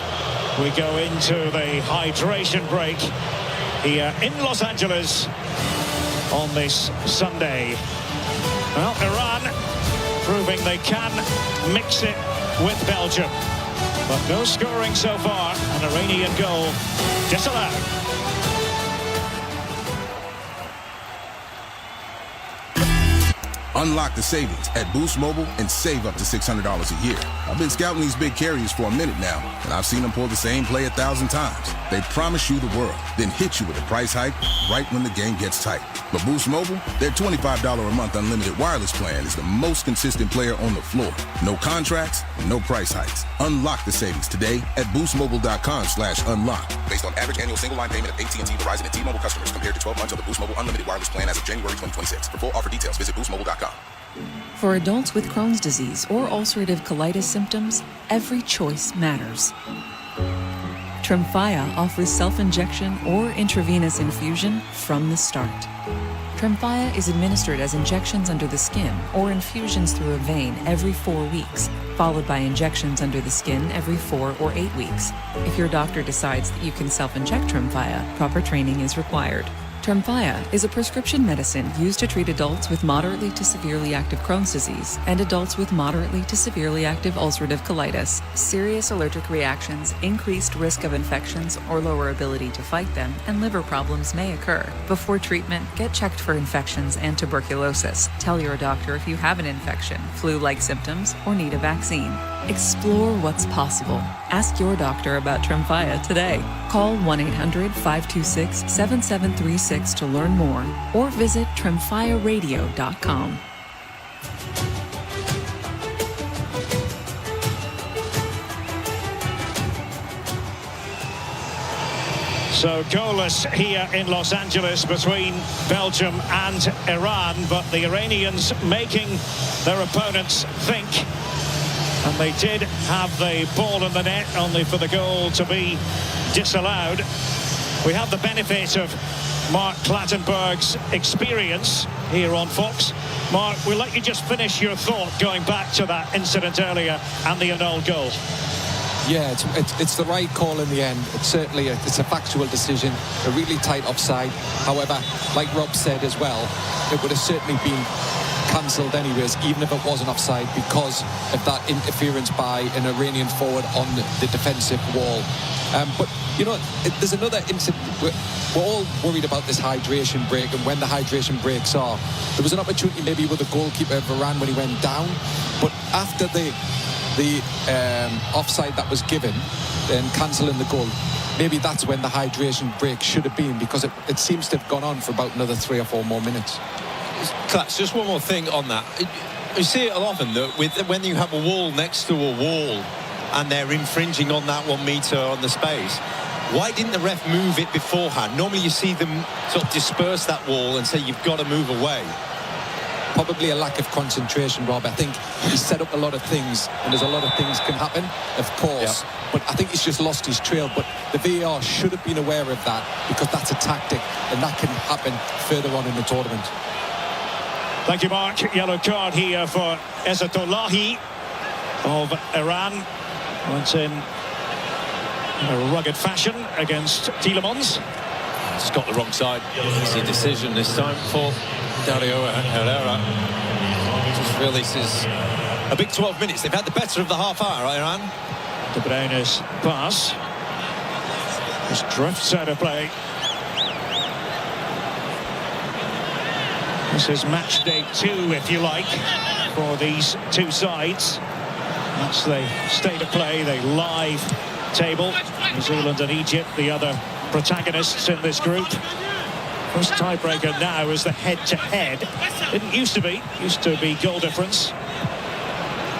we go into the hydration break here in Los Angeles on this Sunday. Well, Iran proving they can mix it with Belgium, but no scoring so far. An Iranian goal disallowed. Unlock the savings at Boost Mobile and save up to $600 a year. I've been scouting these big carriers for a minute now, and I've seen them pull the same play 1,000 times. They promise you the world, then hit you with a price hike right when the game gets tight. But Boost Mobile, their $25 a month unlimited wireless plan is the most consistent player on the floor. No contracts, no price hikes. Unlock the savings today at boostmobile.com/unlock. Based on average annual single line payment of AT&T, Verizon, and T-Mobile customers compared to 12 months of the Boost Mobile unlimited wireless plan as of January 2026. For full offer details, visit boostmobile.com. For adults with Crohn's disease or ulcerative colitis symptoms, every choice matters. Tremfya offers self-injection or intravenous infusion from the start. Tremfya is administered as injections under the skin or infusions through a vein every 4 weeks, followed by injections under the skin every 4 or 8 weeks. If your doctor decides that you can self-inject Tremfya, proper training is required. Tremfya is a prescription medicine used to treat adults with moderately to severely active Crohn's disease and adults with moderately to severely active ulcerative colitis. Serious allergic reactions, increased risk of infections or lower ability to fight them, and liver problems may occur. Before treatment, get checked for infections and tuberculosis. Tell your doctor if you have an infection, flu-like symptoms, or need a vaccine. Explore what's possible. Ask your doctor about Tremfya today. Call 1-800-526-7736 to learn more or visit tremfyaradio.com. So goalless here in Los Angeles between Belgium and Iran, but the Iranians making their opponents think. And they did have the ball in the net, only for the goal to be disallowed. We have the benefit of Mark Clattenburg's experience here on Fox. Mark, we'll let you just finish your thought going back to that incident earlier and the annulled goal. Yeah, it's the right call in the end. It's certainly it's a factual decision, a really tight offside. However, like Rob said as well, it would have certainly been cancelled anyways, even if it wasn't offside, because of that interference by an Iranian forward on the defensive wall. But, you know, there's another incident. We're all worried about this hydration break and when the hydration breaks are. There was an opportunity maybe with the goalkeeper of Iran when he went down, but after the offside that was given and cancelling the goal, maybe that's when the hydration break should have been, because it seems to have gone on for about another 3 or 4 more minutes. Class, just one more thing on that. You see it often that when you have a wall next to a wall and they're infringing on that 1 metre on the space, why didn't the ref move it beforehand? Normally you see them sort of disperse that wall and say you've got to move away. Probably a lack of concentration, Rob. I think he's set up a lot of things, and there's a lot of things can happen, of course. Yeah. But I think he's just lost his trail. But the VAR should have been aware of that, because that's a tactic, and that can happen further on in the tournament. Thank you, Mark. Yellow card here for Ezatollahi of Iran. Went in a rugged fashion against Tielemans. It's got the wrong side. Easy decision this time for Dario Herrera. Just feel this is a big 12 minutes. They've had the better of the half hour, Iran. De Bruyne's pass just drifts out of play. This is match day 2, if you like, for these two sides. That's the state of play, the live table. New Zealand and Egypt, the other protagonists in this group. First tiebreaker now is the head-to-head. Didn't used to be goal difference.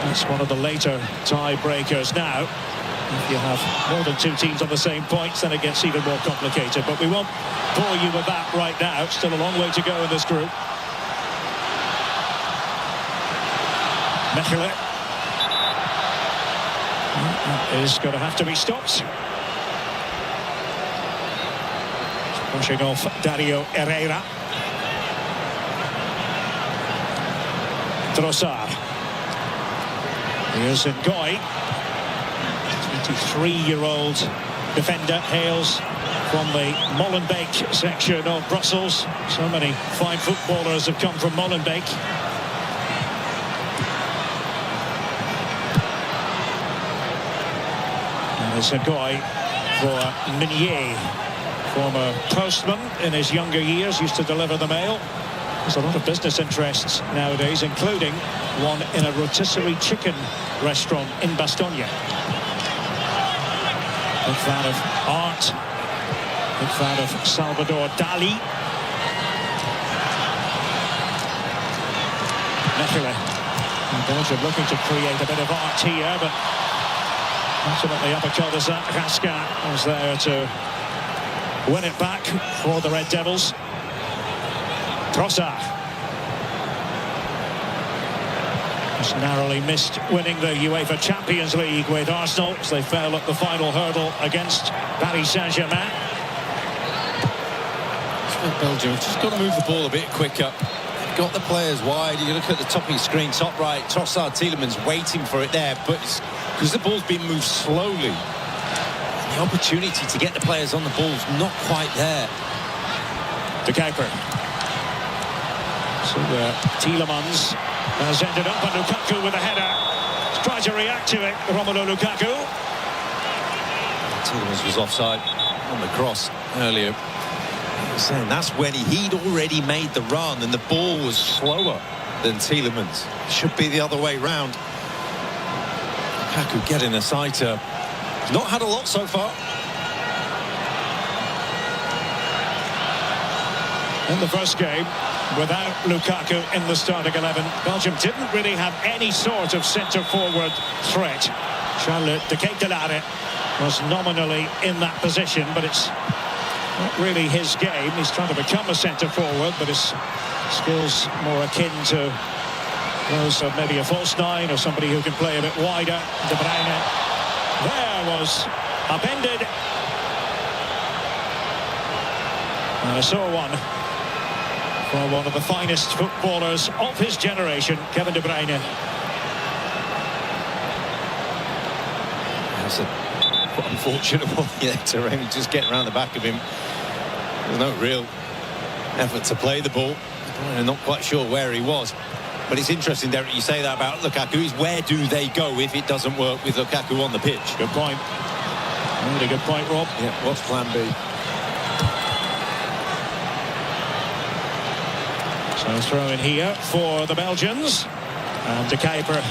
That's one of the later tiebreakers now. If you have more than 2 teams on the same points, then it gets even more complicated. But we won't bore you with that right now. Still a long way to go in this group. Mechele. That is going to have to be stopped. Pushing off Dario Herrera. Trossard. Here's COYI. 23-year-old defender, hails from the Molenbeek section of Brussels. So many fine footballers have come from Molenbeek. And it's COYI for Meunier. Former postman in his younger years, used to deliver the mail. There's a lot of business interests nowadays, including one in a rotisserie chicken restaurant in Bastogne. Big fan of art, big fan of Salvador Dali. Mechele. Belgium looking to create a bit of art here, but ultimately uppercut as that. Raskin was there to win it back for the Red Devils. Trossard. Just narrowly missed winning the UEFA Champions League with Arsenal as they fell at the final hurdle against Paris Saint-Germain. Belgium just got to move the ball a bit quicker. Got the players wide. You look at the top of your screen, top right. Trossard, Tielemans waiting for it there, but it's because the ball's been moved slowly. The opportunity to get the players on the ball is not quite there. De Kuiper. So Tielemans has ended up, and Lukaku with a header. Tries to react to it, Romelu Lukaku. Tielemans was offside on the cross earlier. Saying that's when he'd already made the run and the ball was slower than Tielemans. Should be the other way round. Lukaku getting a sighter. Not had a lot so far. In the first game, without Lukaku in the starting 11, Belgium didn't really have any sort of centre-forward threat. Charles de Ketelaere was nominally in that position, but it's not really his game. He's trying to become a centre-forward, but his skills more akin to those of maybe a false nine or somebody who can play a bit wider. De Bruyne there was upended. And I saw one for one of the finest footballers of his generation, Kevin De Bruyne. That's a unfortunate one. Yeah, Taremi just getting around the back of him. There's no real effort to play the ball. I'm not quite sure where he was. But it's interesting, Derek, you say that about Lukaku. Is where do they go if it doesn't work with Lukaku on the pitch? Good point. Really good point, Rob. Yeah, what's plan B? So throw in here for the Belgians. And De Kuiper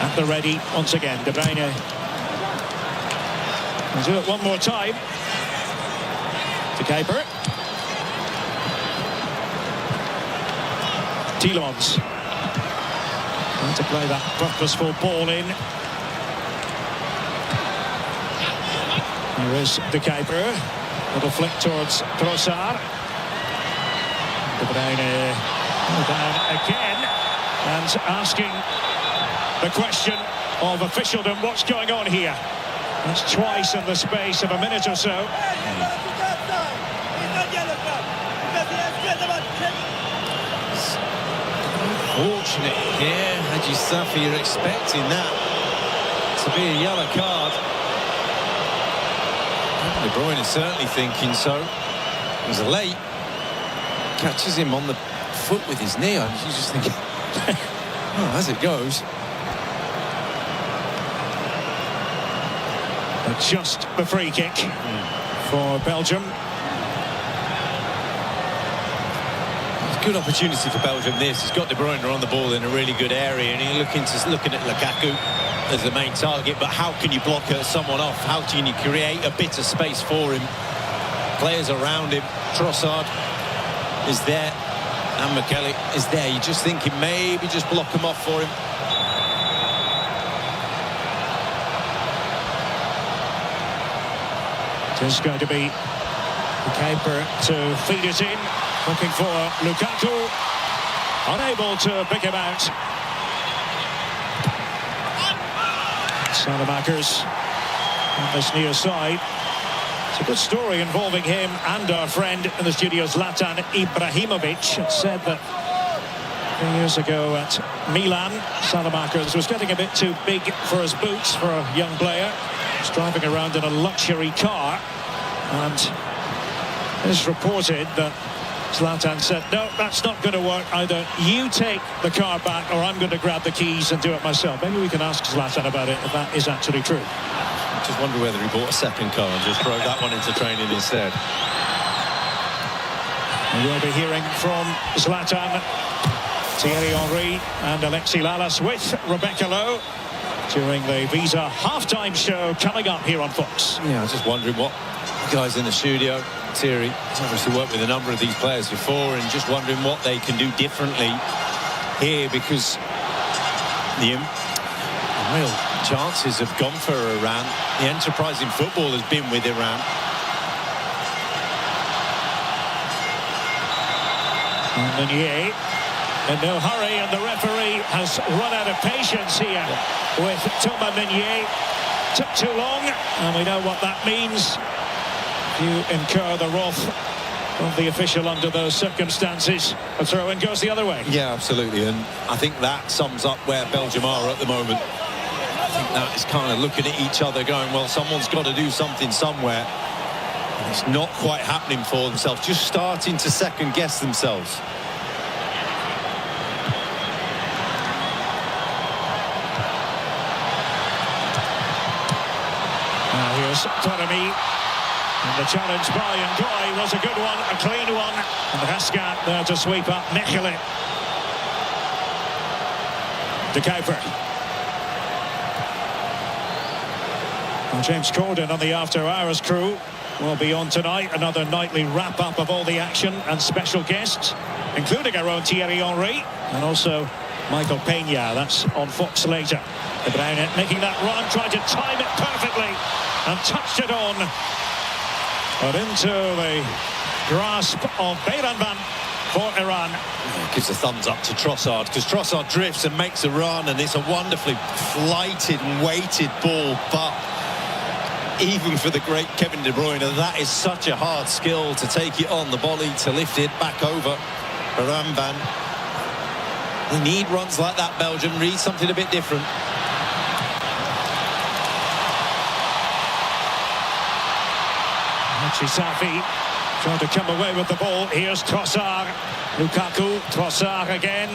at the ready once again. De Bruyne. We'll do it one more time. De Kuiper. Tielemans. Trying to play that purposeful ball in. Here is De Kuiper. Little flick towards Trossard. De Bruyne down again and asking the question of officialdom, what's going on here? That's twice in the space of a minute or so. Fortunate here, Haji Safi, you're expecting that to be a yellow card. De Bruyne is certainly thinking so. It was late. Catches him on the foot with his knee. He's just thinking, oh, as it goes. But just the free kick for Belgium. Good opportunity for Belgium this. He's got De Bruyne on the ball in a really good area, and you're looking at Lukaku as the main target, but how can you block someone off? How can you create a bit of space for him? Players around him. Trossard is there, and McKelly is there. You're just thinking maybe just block him off for him. It's going to be the keeper to feed it in. Looking for Lukaku. Unable to pick him out. Salamakers on this near side. It's a good story involving him and our friend in the studio, Zlatan Ibrahimovic. It said that 3 years ago at Milan, Salamakers was getting a bit too big for his boots for a young player. He's driving around in a luxury car, and it's reported that Zlatan said, no, that's not going to work. Either you take the car back or I'm going to grab the keys and do it myself. Maybe we can ask Zlatan about it if that is actually true. I just wonder whether he bought a second car and just drove that one into training instead. We'll be hearing from Zlatan, Thierry Henry and Alexis Lalas with Rebecca Lowe during the Visa halftime show coming up here on Fox. Yeah, I was just wondering what the guys in the studio, Thierry has obviously worked with a number of these players before, and just wondering what they can do differently here, because the real chances have gone for Iran. The enterprise in football has been with Iran. And Meunier in no hurry, and the referee has run out of patience here with Thomas Meunier. Took too long, and we know what that means. You incur the wrath of the official under those circumstances. A throw-in goes the other way. Yeah, absolutely, and I think that sums up where Belgium are at the moment. I think that is kind of looking at each other going, well, someone's got to do something somewhere. And it's not quite happening for themselves, just starting to second-guess themselves. Now here's Taremi. And the challenge by Ngoy was a good one, a clean one. And Raskat there to sweep up Mechelen. De Kuiper. Well, James Corden on the After Hours crew will be on tonight. Another nightly wrap-up of all the action and special guests, including our own Thierry Henry and also Michael Peña. That's on Fox later. De Bruyne making that run, tried to time it perfectly and touched it on. But into the grasp of Bayranban for Iran. Gives a thumbs up to Trossard, because Trossard drifts and makes a run, and it's a wonderfully flighted and weighted ball. But even for the great Kevin De Bruyne, that is such a hard skill to take it on the volley, to lift it back over. Bayranban. They need runs like that, Belgium. Need something a bit different. Safi trying to come away with the ball. Here's Trossard. Lukaku. Trossard again.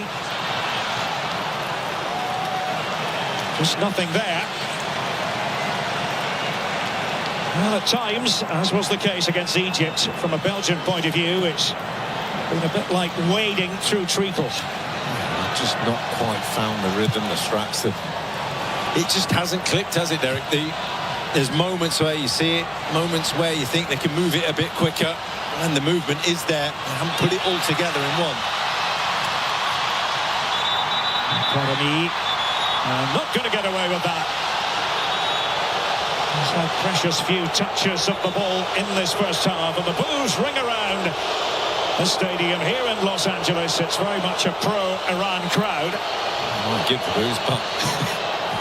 Just nothing there. Well, at times, as was the case against Egypt, from a Belgian point of view, it's been a bit like wading through treacle. Just not quite found the rhythm, the straps. It just hasn't clicked, has it, Derek? There's moments where you see it, moments where you think they can move it a bit quicker, and the movement is there. They haven't put it all together in one. Economy, not going to get away with that. It's a precious few touches of the ball in this first half, and the boos ring around the stadium here in Los Angeles. It's very much a pro-Iran crowd. I might give the boos, but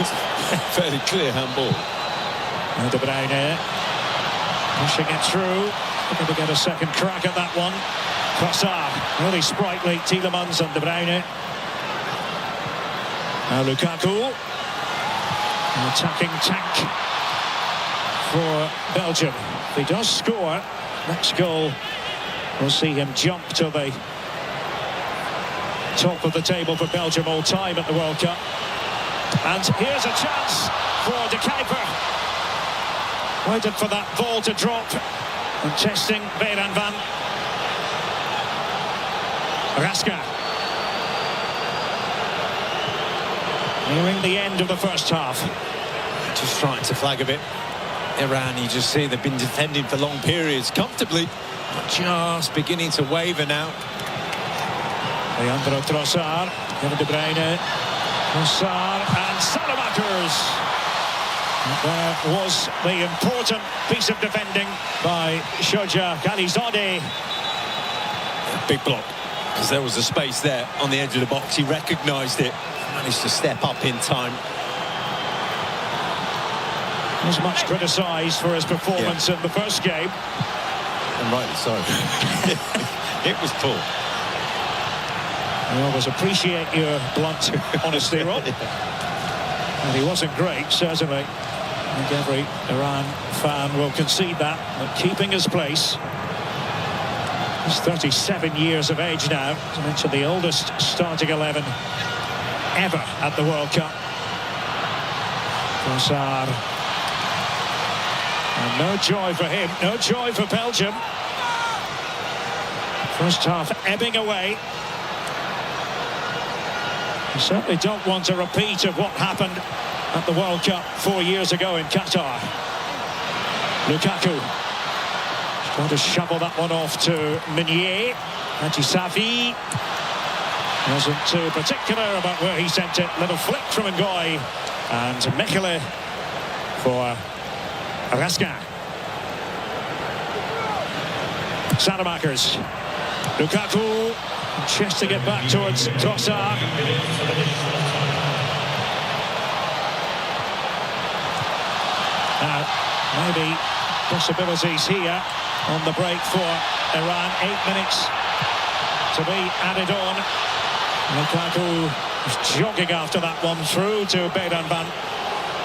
it's a fairly clear handball. De Bruyne pushing it through. Looking to get a second crack at that one. Trossard, really sprightly. Tielemans and De Bruyne. Now Lukaku. An attacking tank for Belgium. If he does score, next goal will see him jump to the top of the table for Belgium all time at the World Cup. And here's a chance for De Kuiper. Waited for that ball to drop. And testing Bayranban. Raska. Nearing the end of the first half. Just trying to flag a bit. Iran, you just see they've been defending for long periods comfortably. Just beginning to waver now. Leandro Trossard. Kevin De Bruyne. Trossard and Salamakers. There was the important piece of defending by Shoja Khalizadeh. Big block, because there was a space there on the edge of the box. He recognised it, managed to step up in time. He was much criticised for his performance in the first game. And rightly so. It was poor. I always appreciate your blunt honesty, Rob. And he wasn't great, certainly. I think every Iran fan will concede that, but keeping his place. He's 37 years of age now. As I mentioned, the oldest starting 11 ever at the World Cup. Trossard. And no joy for him, no joy for Belgium. First half ebbing away. You certainly don't want a repeat of what happened at the World Cup 4 years ago in Qatar. Lukaku trying to shovel that one off to Meunier. Safi wasn't too particular about where he sent it. Little flick from Ngoy. And Mechele for Raska. Salamakers. Lukaku chesting it back towards Trossard. Now, maybe possibilities here on the break for Iran. 8 minutes to be added on. Lukaku is jogging after that one through to Bayranban.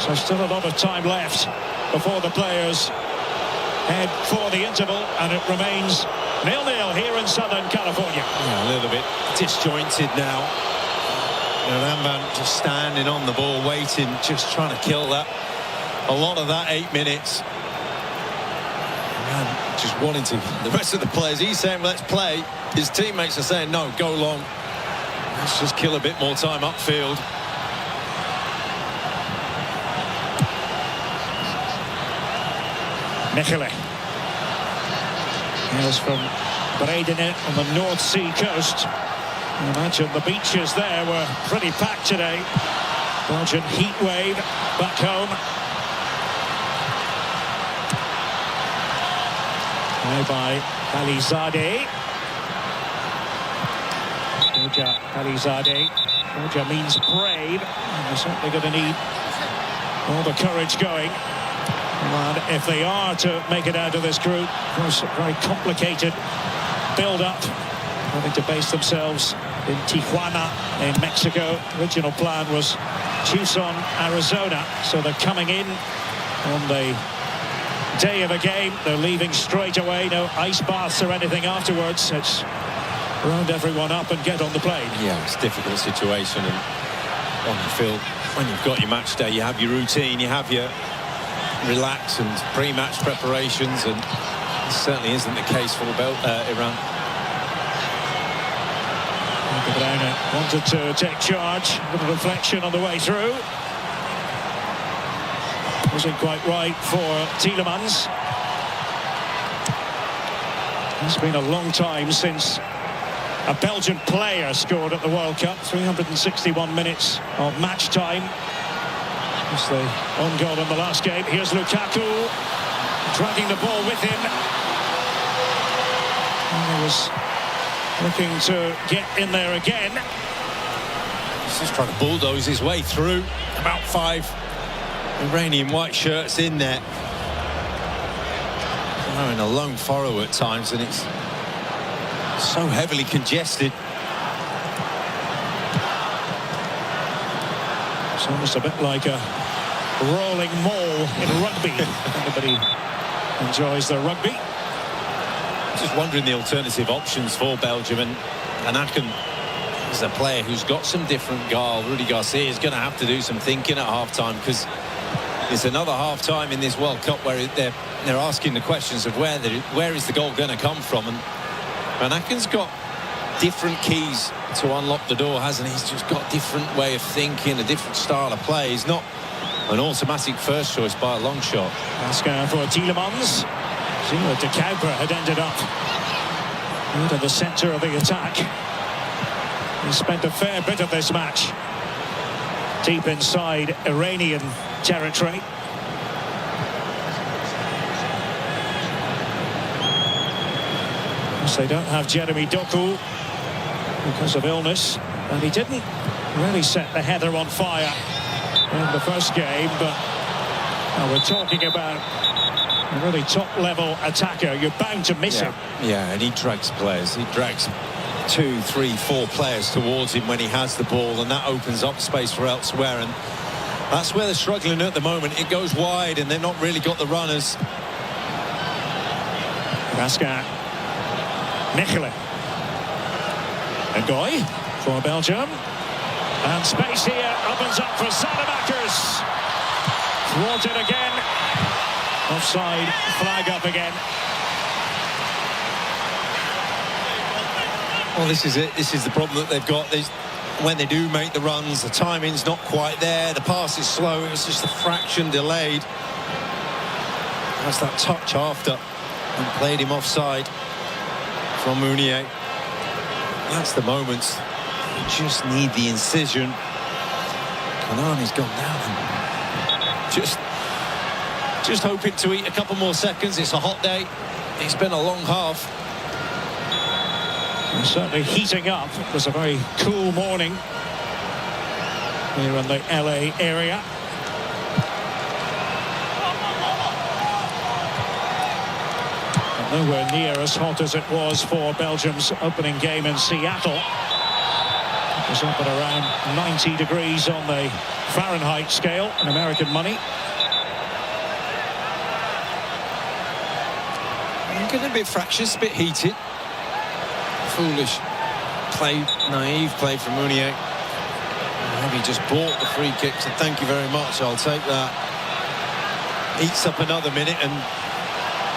So still a lot of time left before the players head for the interval, and it remains 0-0 here in Southern California. Yeah, a little bit disjointed now. Bayranban just standing on the ball, waiting, just trying to kill that. A lot of that 8 minutes. Man, just wanting to. The rest of the players, he's saying, let's play. His teammates are saying, no, go long. Let's just kill a bit more time upfield. Mechelen. Hails from Bredene on the North Sea coast. I imagine the beaches there were pretty packed today. Belgian heat wave back home. Now by Alizadeh. Hoja Alizadeh. Hoja means brave. And they're certainly going to need all the courage going. And if they are to make it out of this group, of course, a very complicated build-up, having to base themselves in Tijuana in Mexico. Original plan was Tucson, Arizona, so they're coming in on the day of the game. They're leaving straight away, no ice baths or anything afterwards. It's round everyone up and get on the plane. Yeah, it's a difficult situation, and on the field, when you've got your match day, you have your routine, you have your relax and pre-match preparations, and it certainly isn't the case for Iran. Brown wanted to take charge. A little reflection on the way through. Wasn't quite right for Tielemans. It's been a long time since a Belgian player scored at the World Cup. 361 minutes of match time. It's the own goal in the last game. Here's Lukaku dragging the ball with him. And he was looking to get in there again. He's just trying to bulldoze his way through. About 5 Iranian white shirts in there. They're in a long furrow at times, and it's so heavily congested. It's almost a bit like a rolling mall in rugby. Everybody enjoys the rugby. Just wondering the alternative options for Belgium, and Akin is a player who's got some different guile. Rudy Garcia is going to have to do some thinking at half-time, because it's another half-time in this World Cup where they're asking the questions of where is the goal going to come from, and Akin's got different keys to unlock the door, hasn't he? He's just got a different way of thinking, a different style of play. He's not an automatic first choice by a long shot. That's going for Tielemans. Zero de Kuiper had ended up into the centre of the attack. He spent a fair bit of this match deep inside Iranian territory. Yes, they don't have Jeremy Doku because of illness, and he didn't really set the heather on fire in the first game, but we're talking about a really top-level attacker. You're bound to miss him. Yeah, and he drags players. He drags 2, 3, 4 players towards him when he has the ball, and that opens up space for elsewhere, and that's where they're struggling at the moment. It goes wide, and they've not really got the runners. Raskin. Mechelen. Ngoy for Belgium. And space here opens up for Salamakers. Thwarted again. Offside flag up again. Well, this is it. This is the problem that they've got. When they do make the runs, the timing's not quite there. The pass is slow. It was just a fraction delayed. That's that touch after and played him offside from Mounier. That's the moments. You just need the incision. Kanani's gone down. Just hoping to eat a couple more seconds. It's a hot day. It's been a long half. And certainly heating up. It was a very cool morning here in the LA area. Nowhere near as hot as it was for Belgium's opening game in Seattle. It was up at around 90 degrees on the Fahrenheit scale in American money. Getting a bit fractious, a bit heated. Foolish play, naive play from Mounier. Maybe just bought the free kicks, and thank you very much, I'll take that. Eats up another minute, and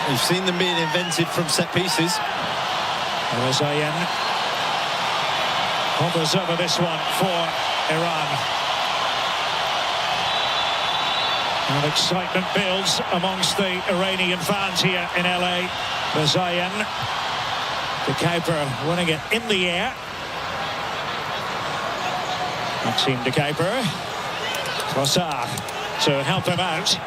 we've seen them being invented from set pieces. Zayen hovers over this one for Iran. And excitement builds amongst the Iranian fans here in LA. Bazayan, the Kuiper winning it in the air. Maxime de Kuiper. Trossard to help him out.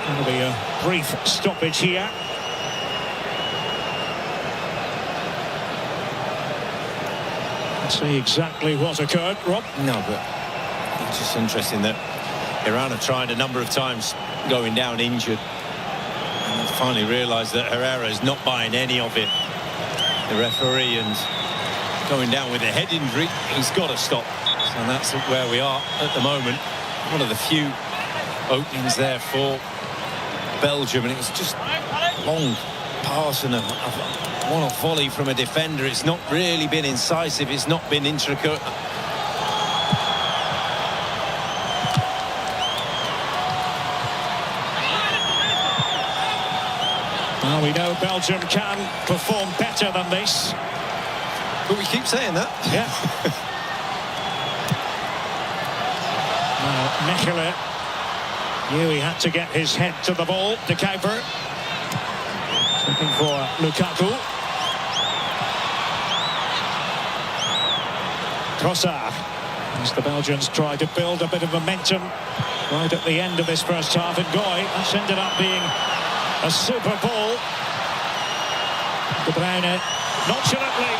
There'll be a brief stoppage here. Let's see exactly what occurred, Rob. No, but it's just interesting that Iran have tried a number of times going down injured and finally realised that Herrera is not buying any of it. The referee, and going down with a head injury, he's got to stop. So that's where we are at the moment. One of the few openings there for Belgium, and it was just a long pass and a one-off volley from a defender. It's not really been incisive, it's not been intricate. Well, we know Belgium can perform better than this. But we keep saying that. Yeah. Mechelen knew he had to get his head to the ball. De Kuiper looking for Lukaku. Trossard, as the Belgians try to build a bit of momentum right at the end of this first half. And COYI, that's ended up being a super ball. De Bruyne nonchalantly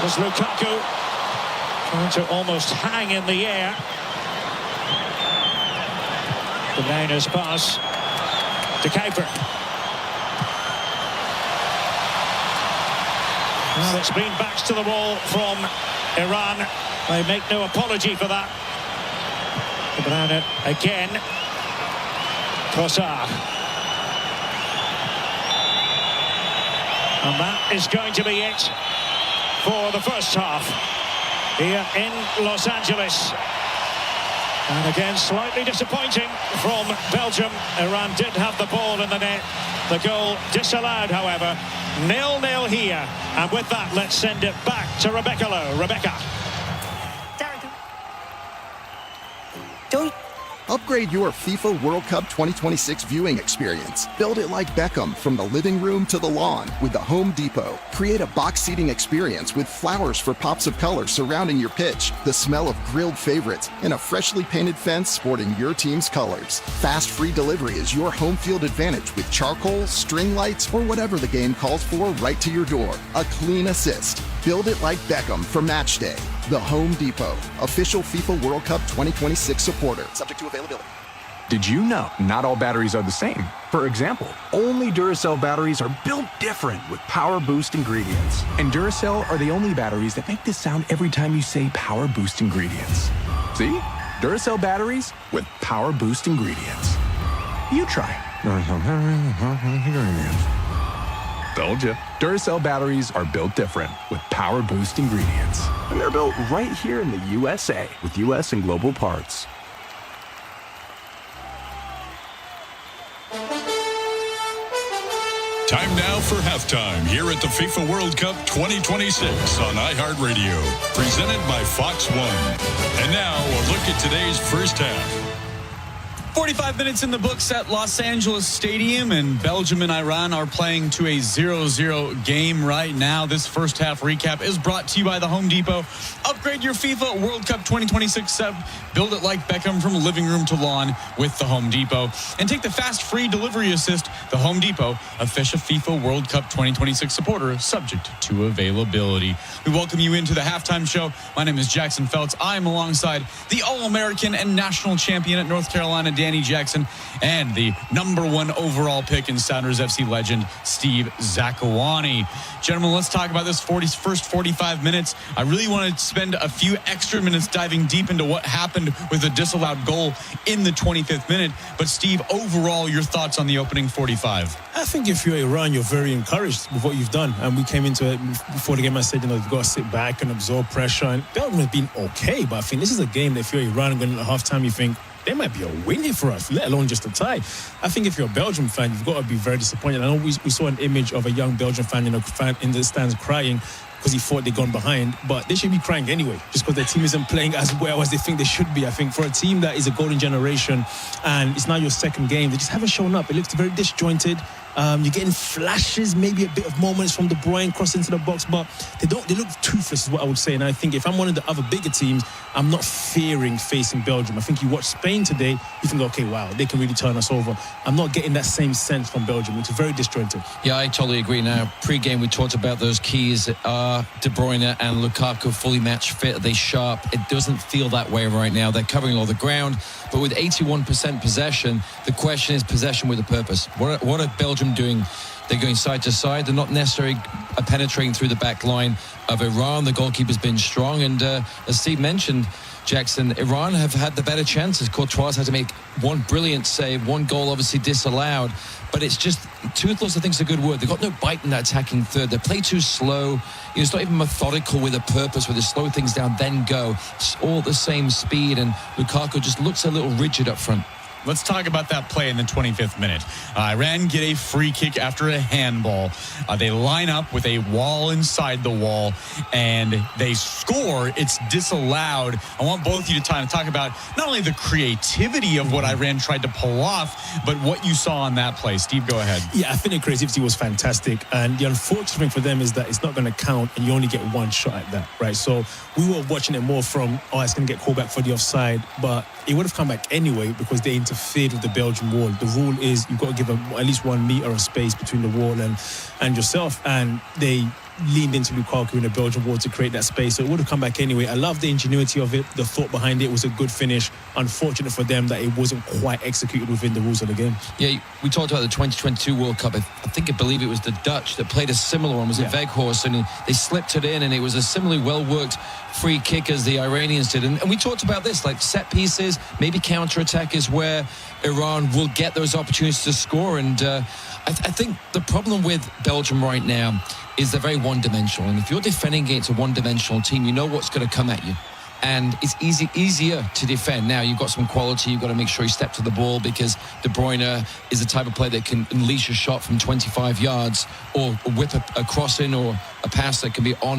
was Lukaku trying to almost hang in the air. De Bruyne's pass. De Kuiper. Well, it's been backs to the wall from Iran. They make no apology for that. De Bruyne again. Trossard. And that is going to be it for the first half here in Los Angeles. And again, slightly disappointing from Belgium. Iran did have the ball in the net. The goal disallowed, however. 0-0 here. And with that, let's send it back to Rebecca Lowe. Rebecca. Upgrade your FIFA World Cup 2026 viewing experience. Build it like Beckham from the living room to the lawn with the Home Depot. Create a box seating experience with flowers for pops of color surrounding your pitch, the smell of grilled favorites, and a freshly painted fence sporting your team's colors. Fast free delivery is your home field advantage with charcoal, string lights, or whatever the game calls for right to your door. A clean assist. Build it like Beckham for match day. The Home Depot, official FIFA World Cup 2026 supporter. Subject to availability. Did you know not all batteries are the same? For example, only Duracell batteries are built different with Power Boost ingredients. And Duracell are the only batteries that make this sound every time you say Power Boost ingredients. See? Duracell batteries with Power Boost ingredients. You try. Told ya. Duracell batteries are built different with Power Boost ingredients. And they're built right here in the USA with US and global parts. Time now for halftime here at the FIFA World Cup 2026 on iHeartRadio, presented by Fox One. And now a look at today's first half. 45 minutes in the books at Los Angeles Stadium, and Belgium and Iran are playing to a 0-0 game right now. This first half recap is brought to you by the Home Depot. Upgrade your FIFA World Cup 2026 sub. Build it like Beckham from living room to lawn with the Home Depot. And take the fast free delivery assist. The Home Depot, official FIFA World Cup 2026 supporter, subject to availability. We welcome you into the halftime show. My name is Jackson Feltz. I'm alongside the All-American and national champion at North Carolina, Danny Jackson, and the #1 overall pick in Sounders FC legend, Steve Zakuani. Gentlemen, let's talk about this first 45 minutes. I really want to spend a few extra minutes diving deep into what happened with the disallowed goal in the 25th minute. But Steve, overall, your thoughts on the opening 45? I think if you're Iran, you're very encouraged with what you've done. And we came into it before the game, I said, you've got to sit back and absorb pressure. And Belgium has been okay, but I think this is a game that if you're Iran going into halftime, you think, there might be a win here for us, let alone just a tie. I think if you're a Belgium fan, you've got to be very disappointed. I know we saw an image of a young Belgian fan in the stands crying. because he thought they'd gone behind. But they should be crying anyway, just because their team isn't playing as well as they think they should be. I think for a team that is a golden generation and it's now your second game, they just haven't shown up. It looks very disjointed. You're getting flashes, maybe a bit of moments from De Bruyne cross into the box, but they look toothless is what I would say. And I think if I'm one of the other bigger teams, I'm not fearing facing Belgium. I think you watch Spain today, you think, okay, wow, they can really turn us over. I'm not getting that same sense from Belgium, which is very disjointed. Yeah, I totally agree. Now, pre-game, we talked about those keys. De Bruyne and Lukaku fully match fit. Are they sharp? It doesn't feel that way right now. They're covering all the ground, but with 81% possession, the question is possession with a purpose. What are Belgium doing? They're going side to side. They're not necessarily penetrating through the back line of Iran. The goalkeeper's been strong, and as Steve mentioned, Jackson, Iran have had the better chances. Courtois had to make one brilliant save, one goal obviously disallowed, but it's just toothless. I think is a good word. They've got no bite in that attacking third. They play too slow. It's not even methodical with a purpose, where they slow things down, then go. It's all the same speed, and Lukaku just looks a little rigid up front. Let's talk about that play in the 25th minute. Iran get a free kick after a handball. They line up with a wall inside the wall, and they score. It's disallowed. I want both of you to talk about not only the creativity of what Iran tried to pull off, but what you saw on that play. Steve, go ahead. Yeah, I think the creativity was fantastic. And the unfortunate thing for them is that it's not going to count, and you only get one shot at that, right? So we were watching it more from, it's going to get called back for the offside, but it would have come back anyway because they interfered with the Belgian wall. The rule is you've got to give them at least 1 meter of space between the wall and yourself, and they leaned into Lukaku in the Belgian wall to create that space, so it would have come back anyway. I love the ingenuity of it. The thought behind it was a good finish. Unfortunate for them that it wasn't quite executed within the rules of the game. Yeah, we talked about the 2022 World Cup. I believe it was the Dutch that played a similar one. Was it Weghorst? And they slipped it in, and it was a similarly well-worked free kick as the Iranians did. And we talked about this, like set pieces, maybe counter-attack is where Iran will get those opportunities to score. And I think the problem with Belgium right now is they're very one-dimensional. And if you're defending against a one-dimensional team, you know what's going to come at you. And it's easier to defend. Now, you've got some quality. You've got to make sure you step to the ball, because De Bruyne is the type of player that can unleash a shot from 25 yards or whip a cross in, or a pass that can be on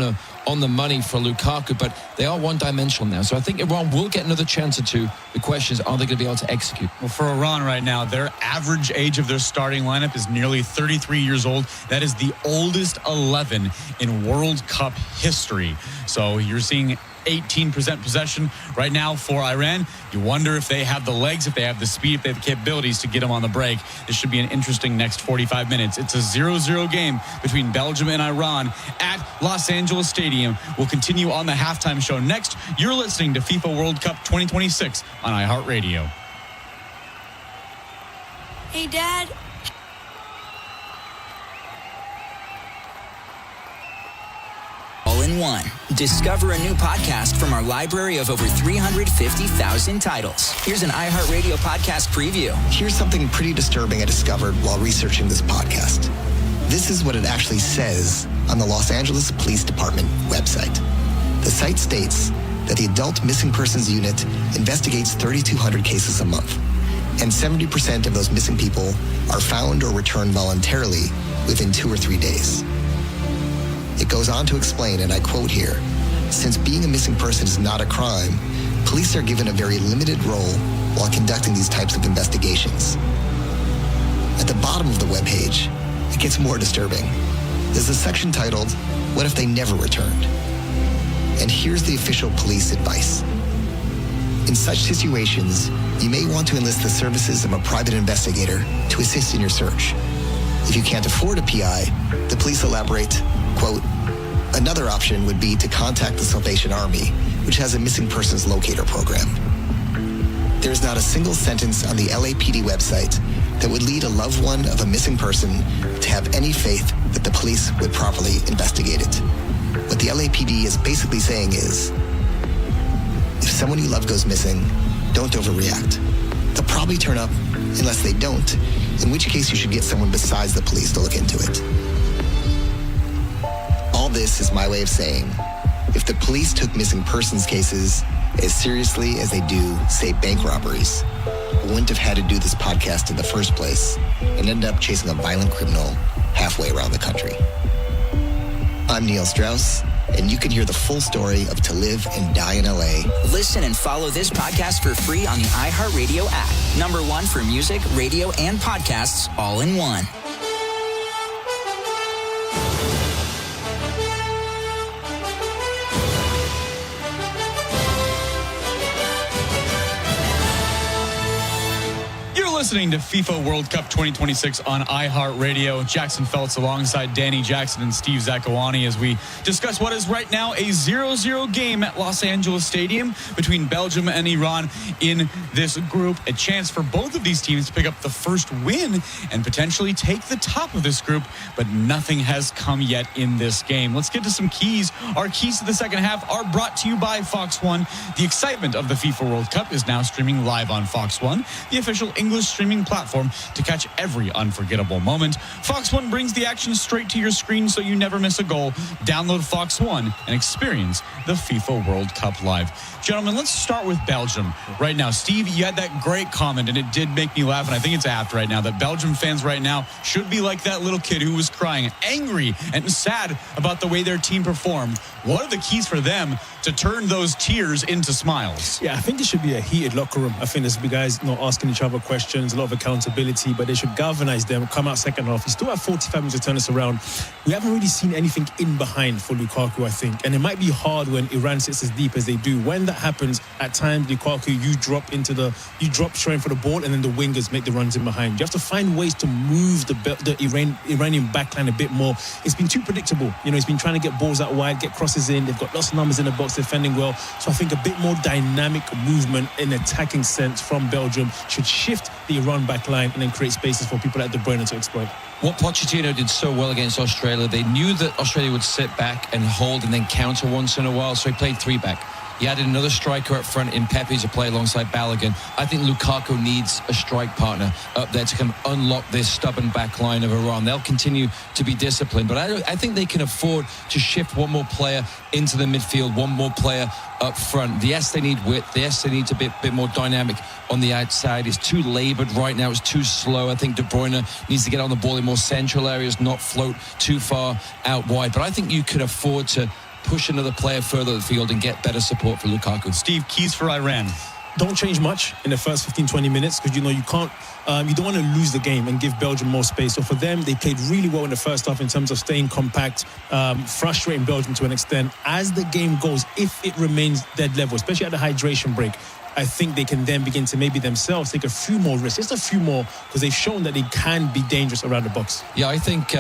the money for Lukaku. But they are one-dimensional now. So I think Iran will get another chance or two. The question is, are they going to be able to execute? Well, for Iran right now, their average age of their starting lineup is nearly 33 years old. That is the oldest 11 in World Cup history. So you're seeing 18% possession right now for Iran. You wonder if they have the legs, if they have the speed, if they have the capabilities to get them on the break. This should be an interesting next 45 minutes. It's a 0-0 game between Belgium and Iran at Los Angeles Stadium. We'll continue on the halftime show next. You're listening to FIFA World Cup 2026 on iHeartRadio. Hey, Dad. All in one. Discover a new podcast from our library of over 350,000 titles. Here's an iHeartRadio podcast preview. Here's something pretty disturbing I discovered while researching this podcast. This is what it actually says on the Los Angeles Police Department website. The site states that the Adult Missing Persons Unit investigates 3,200 cases a month, and 70% of those missing people are found or returned voluntarily within 2 or 3 days. It goes on to explain, and I quote here, since being a missing person is not a crime, police are given a very limited role while conducting these types of investigations. At the bottom of the webpage, it gets more disturbing. There's a section titled, What If They Never Returned? And here's the official police advice. In such situations, you may want to enlist the services of a private investigator to assist in your search. If you can't afford a PI, the police elaborate, quote, another option would be to contact the Salvation Army, which has a missing persons locator program. There is not a single sentence on the LAPD website that would lead a loved one of a missing person to have any faith that the police would properly investigate it. What the LAPD is basically saying is, if someone you love goes missing, don't overreact. They'll probably turn up unless they don't, in which case you should get someone besides the police to look into it. All this is my way of saying, if the police took missing persons cases as seriously as they do, say, bank robberies, we wouldn't have had to do this podcast in the first place and end up chasing a violent criminal halfway around the country. I'm Neil Strauss, and you can hear the full story of To Live and Die in LA. Listen and follow this podcast for free on the iHeartRadio app. #1 for music, radio, and podcasts all in one. Listening to FIFA World Cup 2026 on iHeartRadio. Jackson Feltz alongside Danny Jackson and Steve Zakuani as we discuss what is right now a 0-0 game at Los Angeles Stadium between Belgium and Iran in this group. A chance for both of these teams to pick up the first win and potentially take the top of this group, but nothing has come yet in this game. Let's get to some keys. Our keys to the second half are brought to you by Fox One. The excitement of the FIFA World Cup is now streaming live on Fox One, the official English streaming platform to catch every unforgettable moment. Fox One brings the action straight to your screen so you never miss a goal. Download Fox One and experience the FIFA World Cup live. Gentlemen, let's start with Belgium right now. Steve, you had that great comment, and it did make me laugh, and I think it's apt right now that Belgium fans right now should be like that little kid who was crying, angry and sad about the way their team performed. What are the keys for them to turn those tears into smiles? Yeah, I think it should be a heated locker room. I think there's guys not asking each other questions, a lot of accountability, but they should galvanize them, come out second half. You still have 45 minutes to turn us around. We haven't really seen anything in behind for Lukaku, I think. And it might be hard when Iran sits as deep as they do. When that happens, at times, Lukaku, you drop straight for the ball, and then the wingers make the runs in behind. You have to find ways to move the Iranian backline a bit more. It's been too predictable. He's been trying to get balls out wide, get crosses in. They've got lots of numbers in the box, defending well. So I think a bit more dynamic movement in attacking sense from Belgium should shift the Iran back line and then create spaces for people like De Bruyne to exploit. What Pochettino did so well against Australia, they knew that Australia would sit back and hold and then counter once in a while, so he played 3 back. He added another striker up front in Pepe to play alongside Balogun. I think Lukaku needs a strike partner up there to kind of unlock this stubborn back line of Iran. They'll continue to be disciplined, but I think they can afford to shift one more player into the midfield, one more player up front. Yes, they need width. Yes, they need to be a bit more dynamic on the outside. It's too laboured right now. It's too slow. I think De Bruyne needs to get on the ball in more central areas, not float too far out wide. But I think you could afford to push another player further up the field and get better support for Lukaku. Steve, keys for Iran. Don't change much in the first 15-20 minutes because you can't you don't want to lose the game and give Belgium more space. So for them, they played really well in the first half in terms of staying compact, frustrating Belgium to an extent. As the game goes, if it remains dead level, especially at the hydration break, I think they can then begin to maybe themselves take a few more risks, just a few more, because they've shown that they can be dangerous around the box. Yeah, I think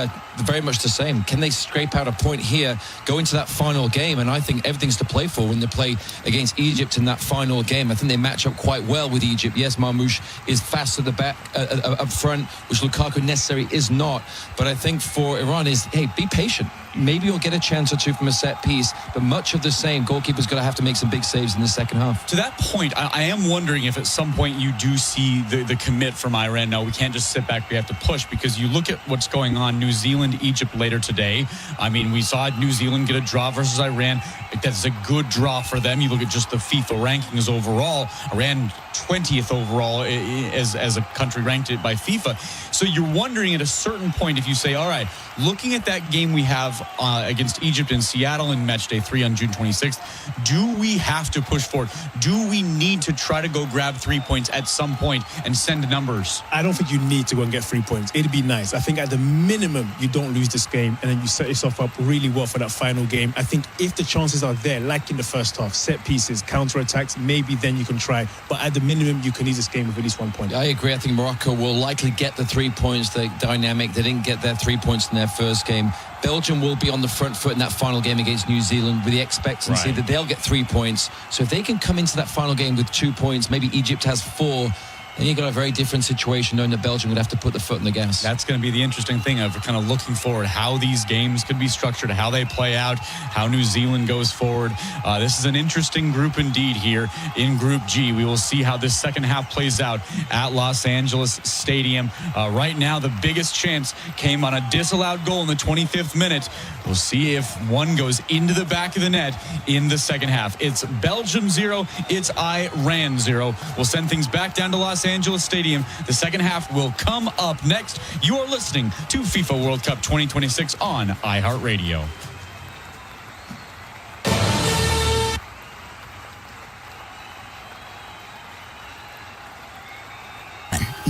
very much the same. Can they scrape out a point here, go into that final game? And I think everything's to play for when they play against Egypt in that final game. I think they match up quite well with Egypt. Yes, Marmoush is fast at the back, up front, which Lukaku necessarily is not. But I think for Iran is, hey, be patient. Maybe you'll get a chance or two from a set piece, but much of the same. Goalkeeper's going to have to make some big saves in the second half. To that point, I am wondering if at some point you do see the commit from Iran. No, we can't just sit back. We have to push, because you look at what's going on. New Zealand, Egypt later today. I mean, we saw New Zealand get a draw versus Iran. That's a good draw for them. You look at just the FIFA rankings overall. Iran 20th overall as a country ranked by FIFA. So you're wondering at a certain point if you say, all right, looking at that game we have against Egypt in Seattle in match day 3 on June 26th, do we have to push forward? Do we need to try to go grab 3 points at some point and send numbers? I don't think you need to go and get 3 points. It'd be nice. I think at the minimum, you don't lose this game and then you set yourself up really well for that final game. I think if the chances are there, like in the first half, set pieces, counter-attacks, maybe then you can try. But at the minimum, you can leave this game with at least 1 point. I agree. I think Morocco will likely get the 3 points. They're dynamic. They didn't get their 3 points in their first game. Belgium will be on the front foot in that final game against New Zealand with the expectancy that they'll get 3 points. So if they can come into that final game with 2 points, maybe Egypt has 4, then you've got a very different situation knowing that Belgium would have to put the foot on the gas. That's going to be the interesting thing of kind of looking forward, how these games could be structured, how they play out, how New Zealand goes forward. This is an interesting group indeed here in Group G. We will see how this second half plays out at Los Angeles Stadium. Right now, the biggest chance came on a disallowed goal in the 25th minute. We'll see if one goes into the back of the net in the second half. It's Belgium 0, it's Iran 0. We'll send things back down to Los Angeles Stadium. The second half will come up next. You are listening to FIFA World Cup 2026 on iHeartRadio.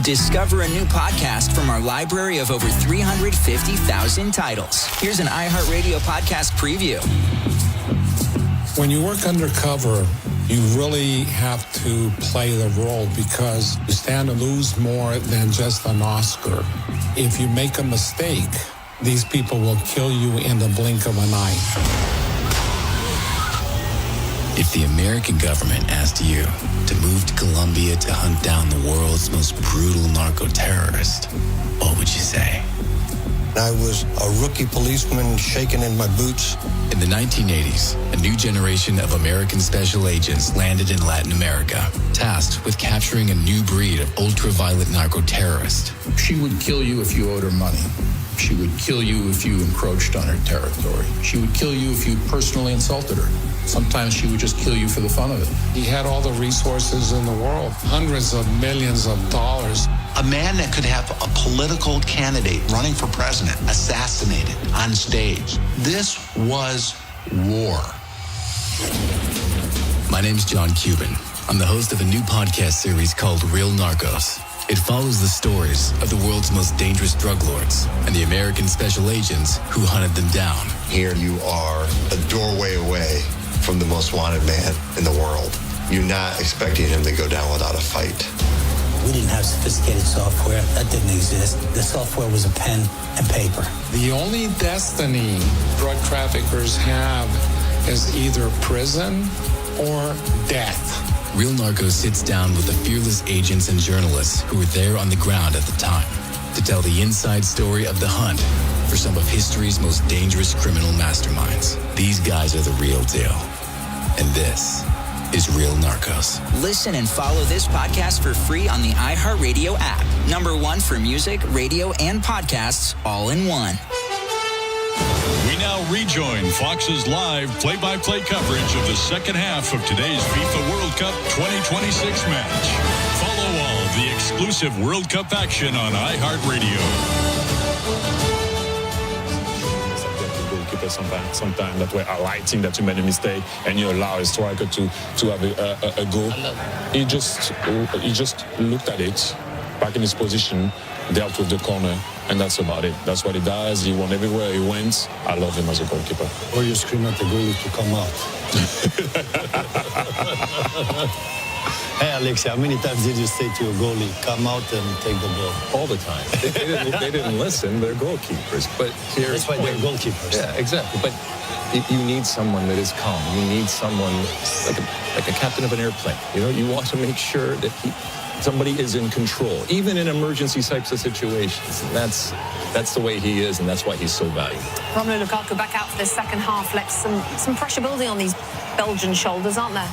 Discover a new podcast from our library of over 350,000 titles. Here's an iHeartRadio podcast preview. When you work undercover, you really have to play the role because you stand to lose more than just an Oscar. If you make a mistake, these people will kill you in the blink of an eye. If the American government asked you to move to Colombia to hunt down the world's most brutal narco-terrorist, what would you say? I was a rookie policeman shaking in my boots. In the 1980s, a new generation of American special agents landed in Latin America, tasked with capturing a new breed of ultra-violent narco-terrorist. She would kill you if you owed her money. She would kill you if you encroached on her territory. She would kill you if you personally insulted her. Sometimes she would just kill you for the fun of it. He had all the resources in the world, hundreds of millions of dollars. A man that could have a political candidate running for president assassinated on stage. This was war. My name's John Cuban. I'm the host of a new podcast series called Real Narcos. It follows the stories of the world's most dangerous drug lords and the American special agents who hunted them down. Here you are a doorway away from the most wanted man in the world. You're not expecting him to go down without a fight. We didn't have sophisticated software. That didn't exist. The software was a pen and paper. The only destiny drug traffickers have is either prison or death. Real Narcos sits down with the fearless agents and journalists who were there on the ground at the time to tell the inside story of the hunt for some of history's most dangerous criminal masterminds. These guys are the real deal. And this is Real Narcos. Listen and follow this podcast for free on the iHeartRadio app. #1 for music, radio, and podcasts all in one. We now rejoin Fox's live play-by-play coverage of the second half of today's FIFA World Cup 2026 match. Follow all the exclusive World Cup action on iHeartRadio. Sometimes that way highlighting that you made a mistake and you allow a striker to have a goal. He just looked at it, back in his position, dealt with the corner, and that's about it. That's what he does. He won everywhere he went. I love him as a goalkeeper. Or you scream at the goalie to come out. Hey, Alexi, how many times did you say to your goalie, come out and take the ball? All the time. They didn't listen. They're goalkeepers. But That's why they're goalkeepers. Yeah, exactly. But you need someone that is calm. You need someone like a captain of an airplane. You know, you want to make sure that somebody is in control, even in emergency types of situations. And that's the way he is, and that's why he's so valuable. Romelu Lukaku back out for the second half. Left some pressure building on these Belgian shoulders, aren't there?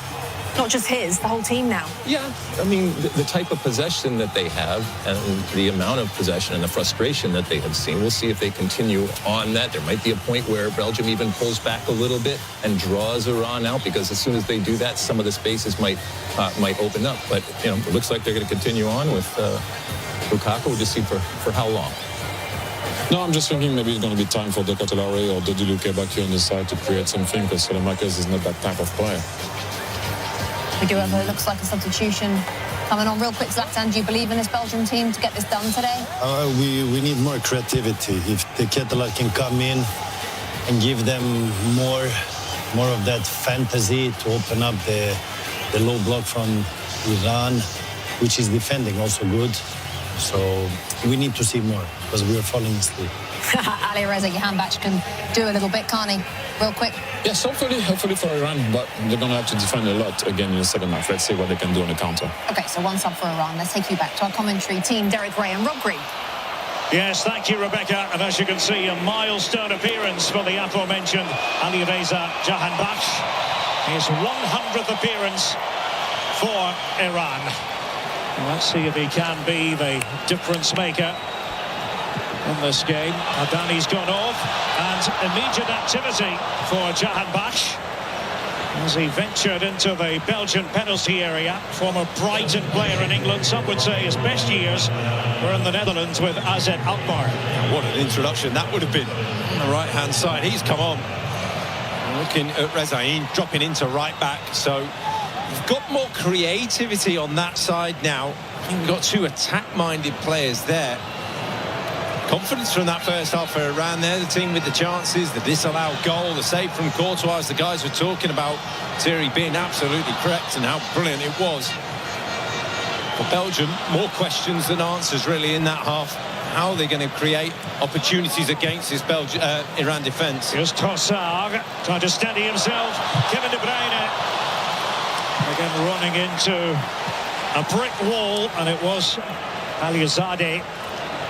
Not just his, the whole team now. Yeah, I mean, the type of possession that they have and the amount of possession and the frustration that they have seen, we'll see if they continue on that. There might be a point where Belgium even pulls back a little bit and draws Iran out, because as soon as they do that, some of the spaces might open up. But, you know, it looks like they're going to continue on with Lukaku. We'll just see for how long. No, I'm just thinking maybe it's going to be time for Decathlon or Dodi Luque back here on the side to create something, because Salamakers is not that type of player. We do have, it looks like, a substitution coming on real quick. Zlatan, do you believe in this Belgium team to get this done today? We need more creativity. If the Decathlon can come in and give them more of that fantasy to open up the low block from Iran, which is defending also good. So we need to see more, because we are falling asleep. Ali Reza Jahanbakhsh can do a little bit, can't he? Real quick. Yes, hopefully for Iran, but they're going to have to defend a lot again in the second half. Let's see what they can do on the counter. Okay, so one sub for Iran. Let's take you back to our commentary team, Derek Ray and Rob Green. Yes, thank you, Rebecca. And as you can see, a milestone appearance for the aforementioned Ali Reza Jahanbakhsh. His 100th appearance for Iran. Let's see if he can be the difference maker in this game. Adani's gone off, and immediate activity for Jahanbakhsh as he ventured into the Belgian penalty area. Former Brighton player in England, some would say his best years were in the Netherlands with AZ Alkmaar. What an introduction that would have been on the right-hand side. He's come on. Looking at Rezaïn, dropping into right back. So you've got more creativity on that side now We've got two attack-minded players there. Confidence from that first half for Iran there. The team with the chances, the disallowed goal, the save from Courtois. The guys were talking about Thierry being absolutely correct and how brilliant it was. For Belgium, more questions than answers really in that half. How are they going to create opportunities against this Iran defence? Here's Trossard trying to steady himself. Kevin De Bruyne again running into a brick wall, and it was Aliazade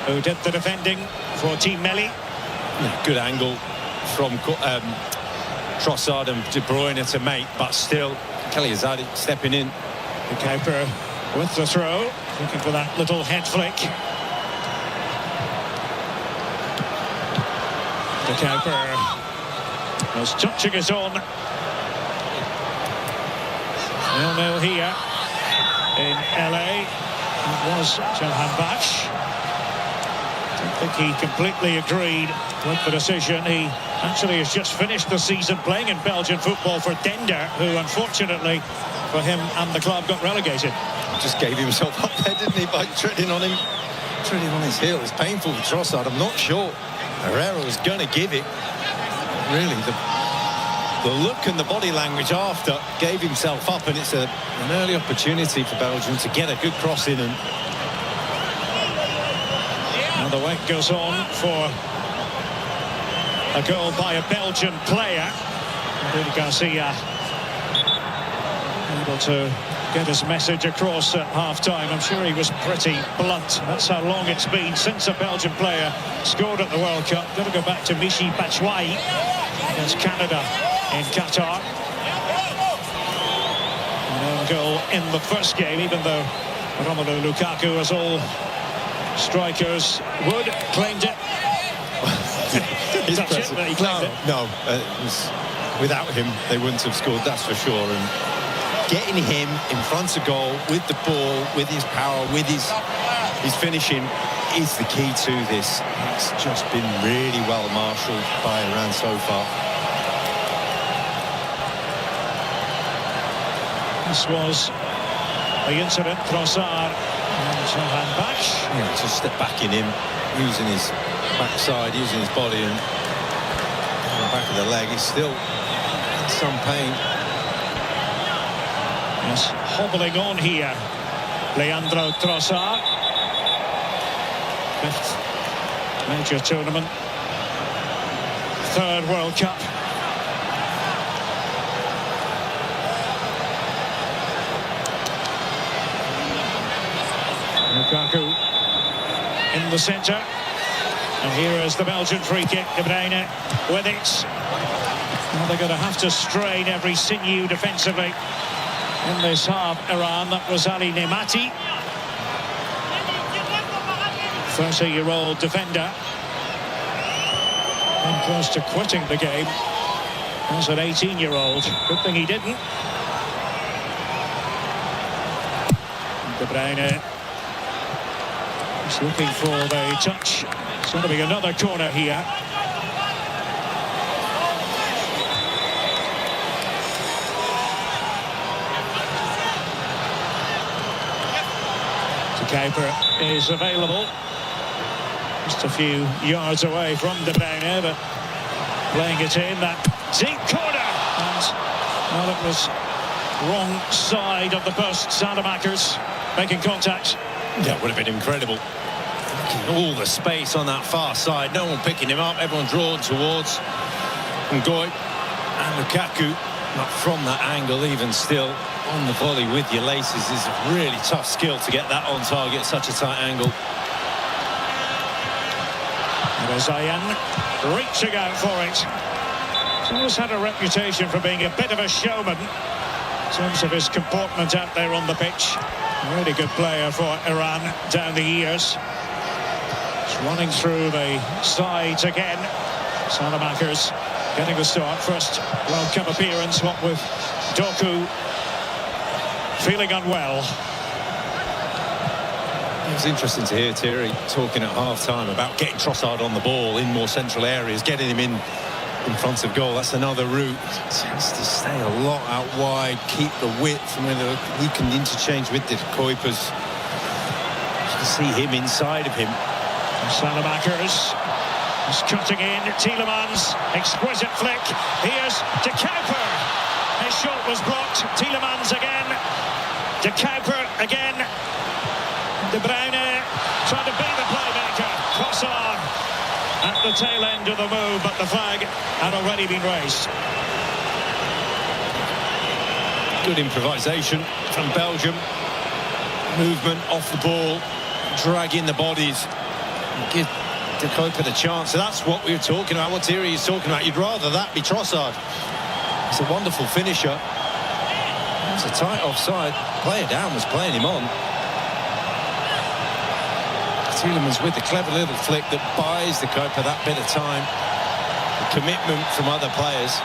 who did the defending for Team Melli. Good angle from Trossard and De Bruyne to make, but still Aliazade stepping in. The keeper with the throw, looking for that little head flick. The keeper was touching it on. 0-0 here in LA. It was Jahanbakhsh. I don't think he completely agreed with the decision. He actually has just finished the season playing in Belgian football for Dender, who unfortunately for him and the club got relegated. Just gave himself up there, didn't he, by treading on him, treading on his heel. It's painful for Trossard. I'm not sure Herrera was going to give it. Really, the look and the body language after gave himself up, and it's an early opportunity for Belgium to get a good cross in. And now the wait goes on for a goal by a Belgian player. Rudy Garcia able to get his message across at half-time. I'm sure he was pretty blunt. That's how long it's been since a Belgian player scored at the World Cup. Got to go back to Michy Batshuayi against Canada in Qatar. An own goal in the first game, even though Romelu Lukaku, as all strikers would, claimed it. Touch it, but he claimed it. No, without him, they wouldn't have scored, that's for sure. And getting him in front of goal with the ball, with his power, with his finishing is the key to this. It's just been really well marshalled by Iran so far. This was the incident. Trossard and Jahanbakhsh. Yeah, just step back in him, using his backside, using his body, and the back of the leg. He's still in some pain. Yes, hobbling on here, Leandro Trossard. Fifth major tournament, third World Cup. Lukaku in the centre, and here is the Belgian free kick. De Bruyne with it. Well, they're going to have to strain every sinew defensively in this half. Iran, that was Ali Nemati, 30-year-old defender, and close to quitting the game as an 18-year-old. Good thing he didn't. De Bruyne is looking for the touch. It's going to be another corner here. The keeper is available. Just a few yards away from De Bruyne, but playing it in that deep corner. And, well, it was wrong side of the post. Salamakers making contact. Yeah, it would have been incredible. All the space on that far side, no one picking him up, everyone drawn towards COYI and Lukaku. But from that angle, even still, on the volley with your laces is a really tough skill to get that on target at such a tight angle. Zayan reaching out for it. He's always had a reputation for being a bit of a showman in terms of his comportment out there on the pitch. A really good player for Iran down the years. He's running through the sides again. Salamakers getting the start. First World Cup appearance, what with Doku feeling unwell. It was interesting to hear Thierry talking at half-time about getting Trossard on the ball in more central areas, getting him in front of goal. That's another route. He tends to stay a lot out wide, keep the width, and whether he can interchange with the Kuipers. see him inside of him. Salamakers is cutting in. Tielemans, exquisite flick. Here's De Kuyper. His shot was blocked. Tielemans again. De Kuyper again. De Bruyne trying to be the playmaker. Trossard at the tail end of the move, but the flag had already been raised. Good improvisation from Belgium. Movement off the ball, dragging the bodies. Give De Kuyper the chance. So that's what we were talking about, what Thierry is talking about. You'd rather that be Trossard. It's a wonderful finisher. It's a tight offside. Player down was playing him on. Tielemans with the clever little flick that buys De Kuyper that bit of time. The commitment from other players.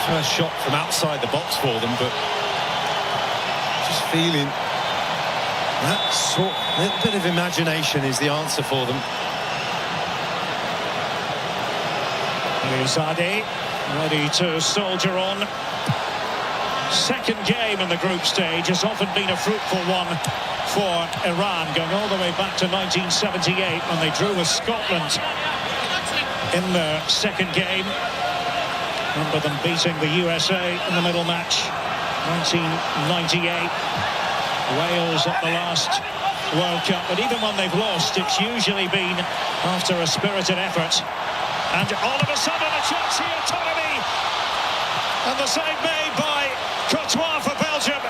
First shot from outside the box for them, but just feeling that sort of little bit of imagination is the answer for them. Zade ready to soldier on. Second game in the group stage has often been a fruitful one for Iran, going all the way back to 1978 when they drew with Scotland in the second game. Remember them beating the USA in the middle match, 1998. Wales at the last World Cup, but even when they've lost, it's usually been after a spirited effort. And all of a sudden a chance here, Toremi, and the save made by Courtois for Belgium.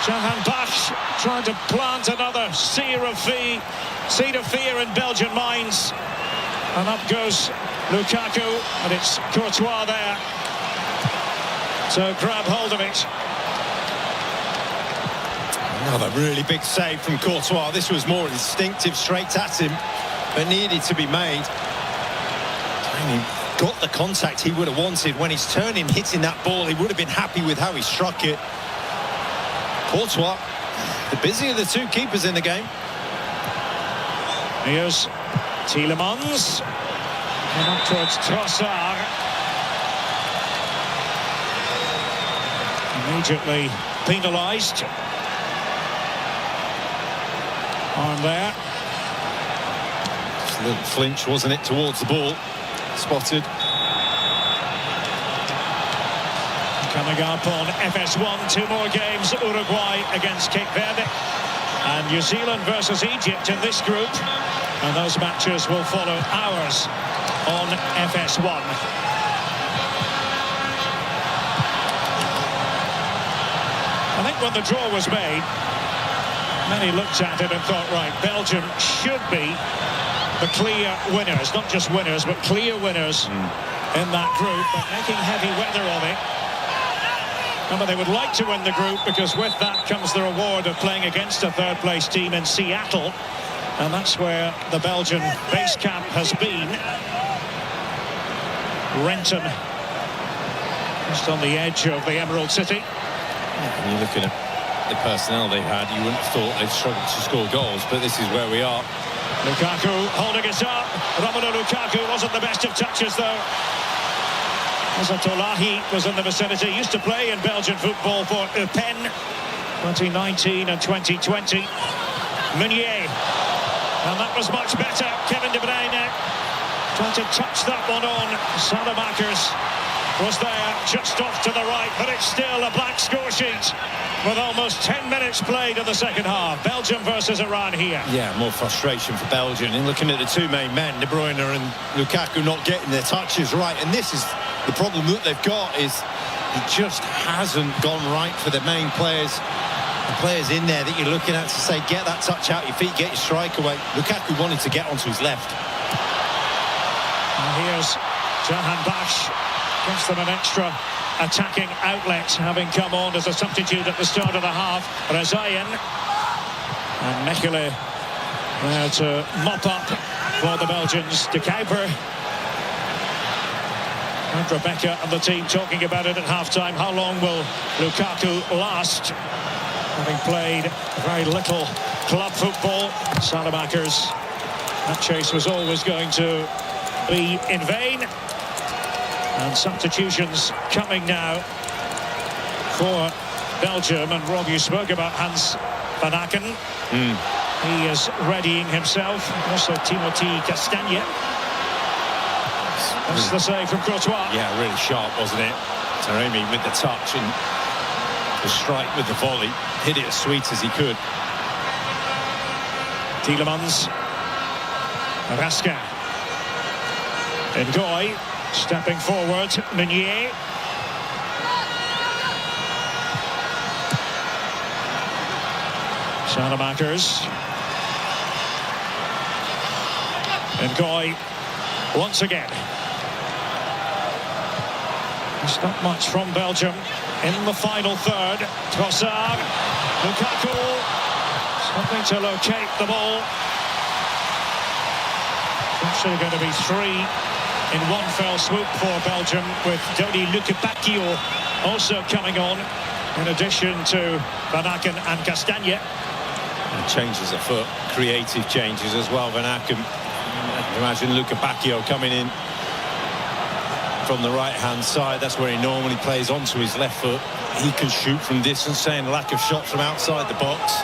Jahan Bash trying to plant another seed of fear in Belgian minds. And up goes Lukaku, and it's Courtois there to grab hold of it. Another really big save from Courtois. This was more instinctive, straight at him, but needed to be made. And he got the contact he would have wanted. When he's turning, hitting that ball, he would have been happy with how he struck it. Courtois, the busier of the two keepers in the game. Here's Tielemans, and up towards Trossard. Immediately penalised. On there. Just a little flinch, wasn't it, towards the ball. Spotted. Coming up on FS1, 2 more games. Uruguay against Cape Verde, and New Zealand versus Egypt in this group. And those matches will follow ours on FS1. I think when the draw was made, many looked at it and thought, right, Belgium should be the clear winners. Not just winners, but clear winners in that group, but making heavy weather of it. Remember, they would like to win the group because with that comes the reward of playing against a third-place team in Seattle. And that's where the Belgian base camp has been. Renton, just on the edge of the Emerald City. When you're looking at the personnel they had, you wouldn't have thought they'd struggled to score goals, but this is where we are. Lukaku holding it up. Romelu Lukaku wasn't the best of touches, though. Azatolahi was in the vicinity. Used to play in Belgian football for Eupen, 2019 and 2020. Meunier. And that was much better. Kevin De Bruyne trying to touch that one on. Salamakers was there, just off to the right, but it's still a blank score sheet with almost 10 minutes played in the second half. Belgium versus Iran here. Yeah, more frustration for Belgium. And looking at the two main men, De Bruyne and Lukaku, not getting their touches right. And this is the problem that they've got, is it just hasn't gone right for the main players. The players in there that you're looking at to say, get that touch out your feet, get your strike away. Lukaku wanted to get onto his left. And here's Jahan Bash. Gives them an extra attacking outlet, having come on as a substitute at the start of the half. Rezaïen. And Mechele there to mop up for the Belgians. De Kuyper. And Rebecca and the team talking about it at half-time. How long will Lukaku last? Having played very little club football. Salamakers. That chase was always going to be in vain. And substitutions coming now for Belgium. And Rob, you spoke about Hans van Aken. He is readying himself. Also Timothy Castagne. That's the save from Courtois. Yeah, really sharp, wasn't it? Taremi with the touch and the strike with the volley. Hit it as sweet as he could. Tielemans. Raska. Ngoy stepping forward. Meunier. Salamakers. Ngoy once again. There's not much from Belgium in the final third. Trossard. Lukaku. Something to locate the ball. Actually going to be 3 in one fell swoop for Belgium, with Dodi Lukebakio also coming on, in addition to Van Aken and Castagne. And changes of foot, creative changes as well. Van Aken, imagine Lukebakio coming in from the right-hand side. That's where he normally plays, onto his left foot. He can shoot from distance, saying lack of shots from outside the box.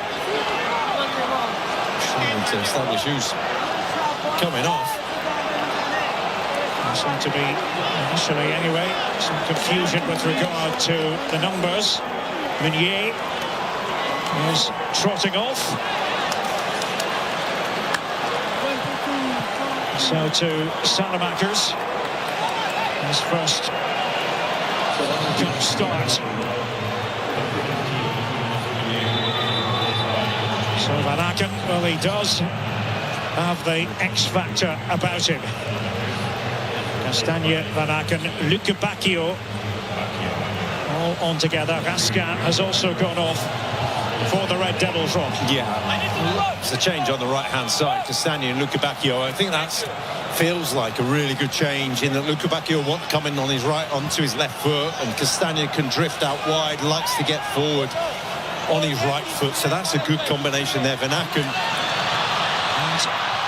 Trying to establish who's coming off. There seemed to be, initially anyway, some confusion with regard to the numbers. Meunier is trotting off. So to Salamakers. His first start. So Van Aken, well, he does have the X factor about him. Castagne, Van Aken, Lukebakio all on together. Raska has also gone off for the Red Devils, Rob. Yeah, it's a change on the right-hand side. Castagne and Lukebakio. I think that feels like a really good change, in that Lukebakio won't come in on his right onto his left foot, and Castagne can drift out wide, likes to get forward on his right foot. So that's a good combination there. Van Aken.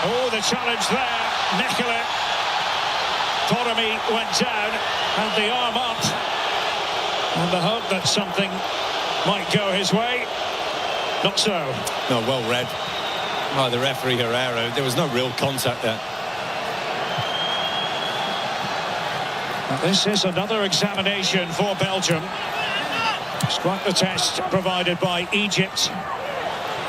Oh, the challenge there. Mechelen. Taremi went down, and the arm up, and the hope that something might go his way. Not so. No, well read by the referee, Herrera. There was no real contact there. This is another examination for Belgium. It's quite the test provided by Egypt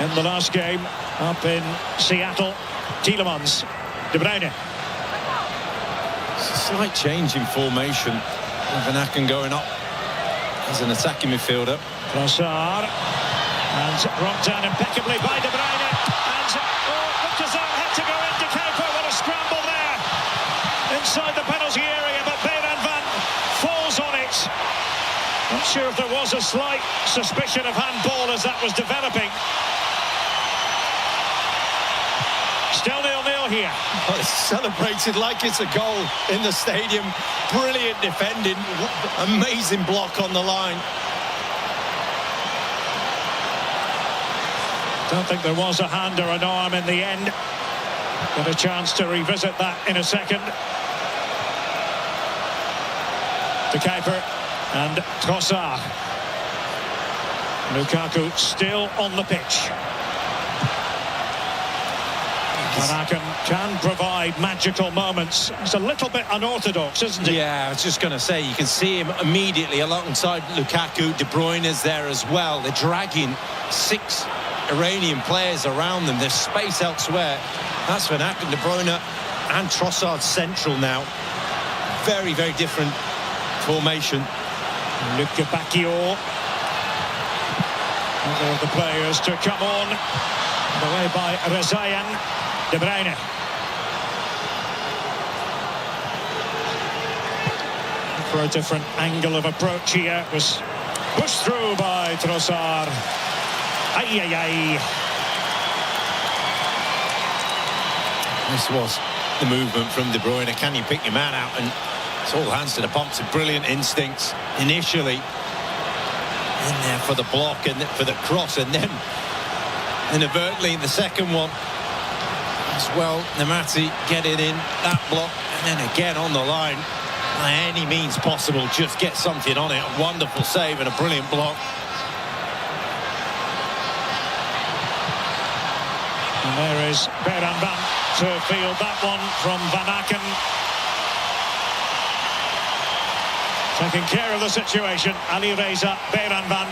in the last game up in Seattle. Tielemans, De Bruyne. It's a slight change in formation. Van Aken going up as an attacking midfielder. Trossard, and brought down impeccably by De Bruyne. And Lukaszar had to go into Kuiper. What a scramble there inside the penalty area, but Van falls on it. Not sure if there was a slight suspicion of handball as that was developing. Still 0-0 here. Well, it's celebrated like it's a goal in the stadium. Brilliant defending. Amazing block on the line. Don't think there was a hand or an arm in the end. Got a chance to revisit that in a second. De Kuiper and Trossard. Lukaku still on the pitch. Van Aken can provide magical moments. He's a little bit unorthodox, isn't he? Yeah, I was just going to say, you can see him immediately alongside Lukaku. De Bruyne is there as well. They're dragging 6 Iranian players around them. There's space elsewhere. That's Van Aken, De Bruyne and Trossard central now. Very, very different formation. Lukebakio. Other of the players to come on. The way by Rezayan. De Bruyne. For a different angle of approach here. It was pushed through by Trossard. Ay. This was the movement from De Bruyne. Can you pick your man out? And it's all hands to the pumps. Brilliant instincts initially. In there for the block and for the cross, and then inadvertently the second one as well. Nemati getting in that block, and then again on the line. By any means possible, just get something on it. A wonderful save and a brilliant block. is Beranban to field that one from Van Aken. Taking care of the situation, Ali Reza Beranban.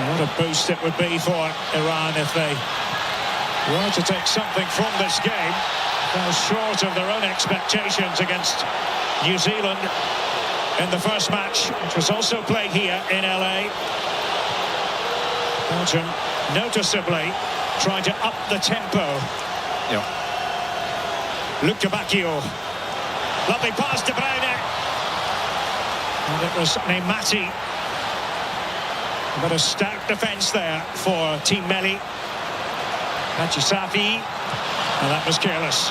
What a boost it would be for Iran if they were to take something from this game. Fell short of their own expectations against New Zealand in the first match, which was also played here in LA. Belgium noticeably trying to up the tempo. Yeah. Luca Bacchio. Lovely pass to Bruyne. And it was Neymati. But a stout defence there for Team Melli. Haji Safi. And that was careless.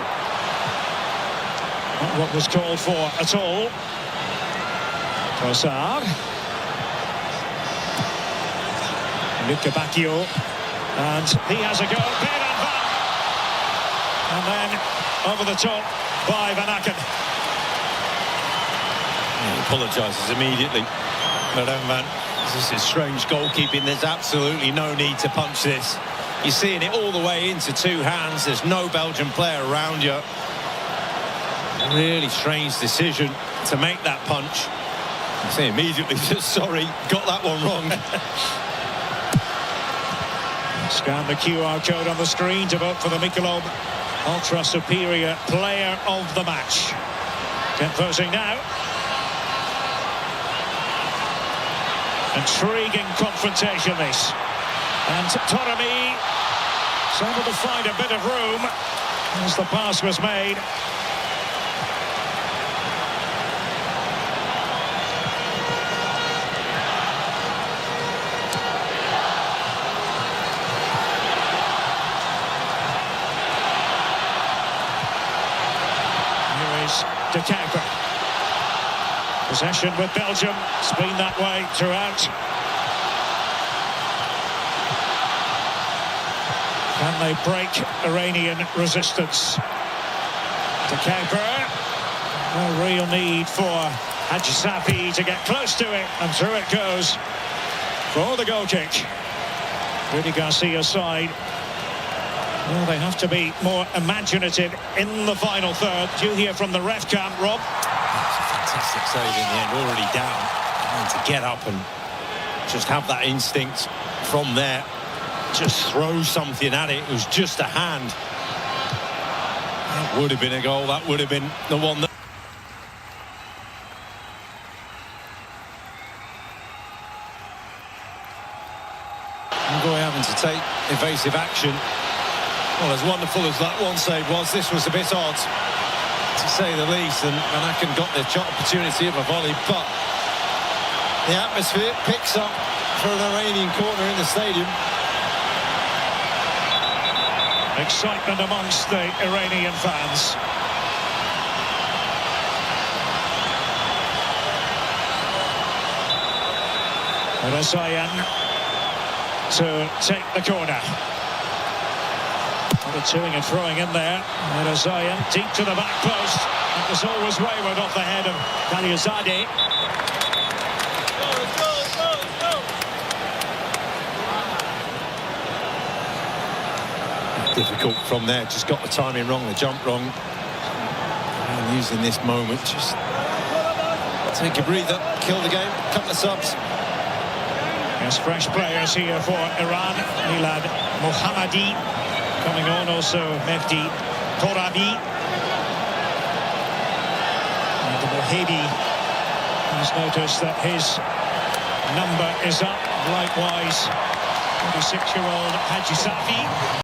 Not what was called for at all. Trossard. Luca Bacchio. And he has a go. Beranban. And then over the top by Van Aken. He apologises immediately. Beranban. This is strange goalkeeping. There's absolutely no need to punch this. You're seeing it all the way into two hands. There's no Belgian player around you. Really strange decision to make that punch. I say immediately, sorry, got that one wrong. Scan the QR code on the screen to vote for the Michelob Ultra Superior Player of the Match. Get voting now. Intriguing confrontation this. And Torami is able to find a bit of room as the pass was made. Here is De Kuyper. Possession with Belgium. It's been that way throughout. Can they break Iranian resistance? De Kuyper. No real need for Haji Safi to get close to it, and through it goes for the goal kick. Rudy Garcia's side. Well, they have to be more imaginative in the final third. Do you hear from the ref camp, Rob? Fantastic save in the end, already down. And to get up and just have that instinct from there. Just throw something at it. It was just a hand. That would have been a goal. That would have been the one that... Uruguay having to take evasive action. Well, as wonderful as that one save was, this was a bit odd, to say the least, and Van Aken got the opportunity of a volley, but the atmosphere picks up for an Iranian corner in the stadium. Excitement amongst the Iranian fans. Razayan to take the corner. What a toing and throwing in there. Razayan deep to the back post. It was always wayward off the head of Khalilzadeh. Difficult from there, just got the timing wrong, the jump wrong. And using this moment, just take a breather, kill the game, couple of subs. There's fresh players here for Iran. Milad Mohammadi coming on, also Mehdi Torabi. And the Mohebi has noticed that his number is up. Likewise, 26-year-old Haji Safi.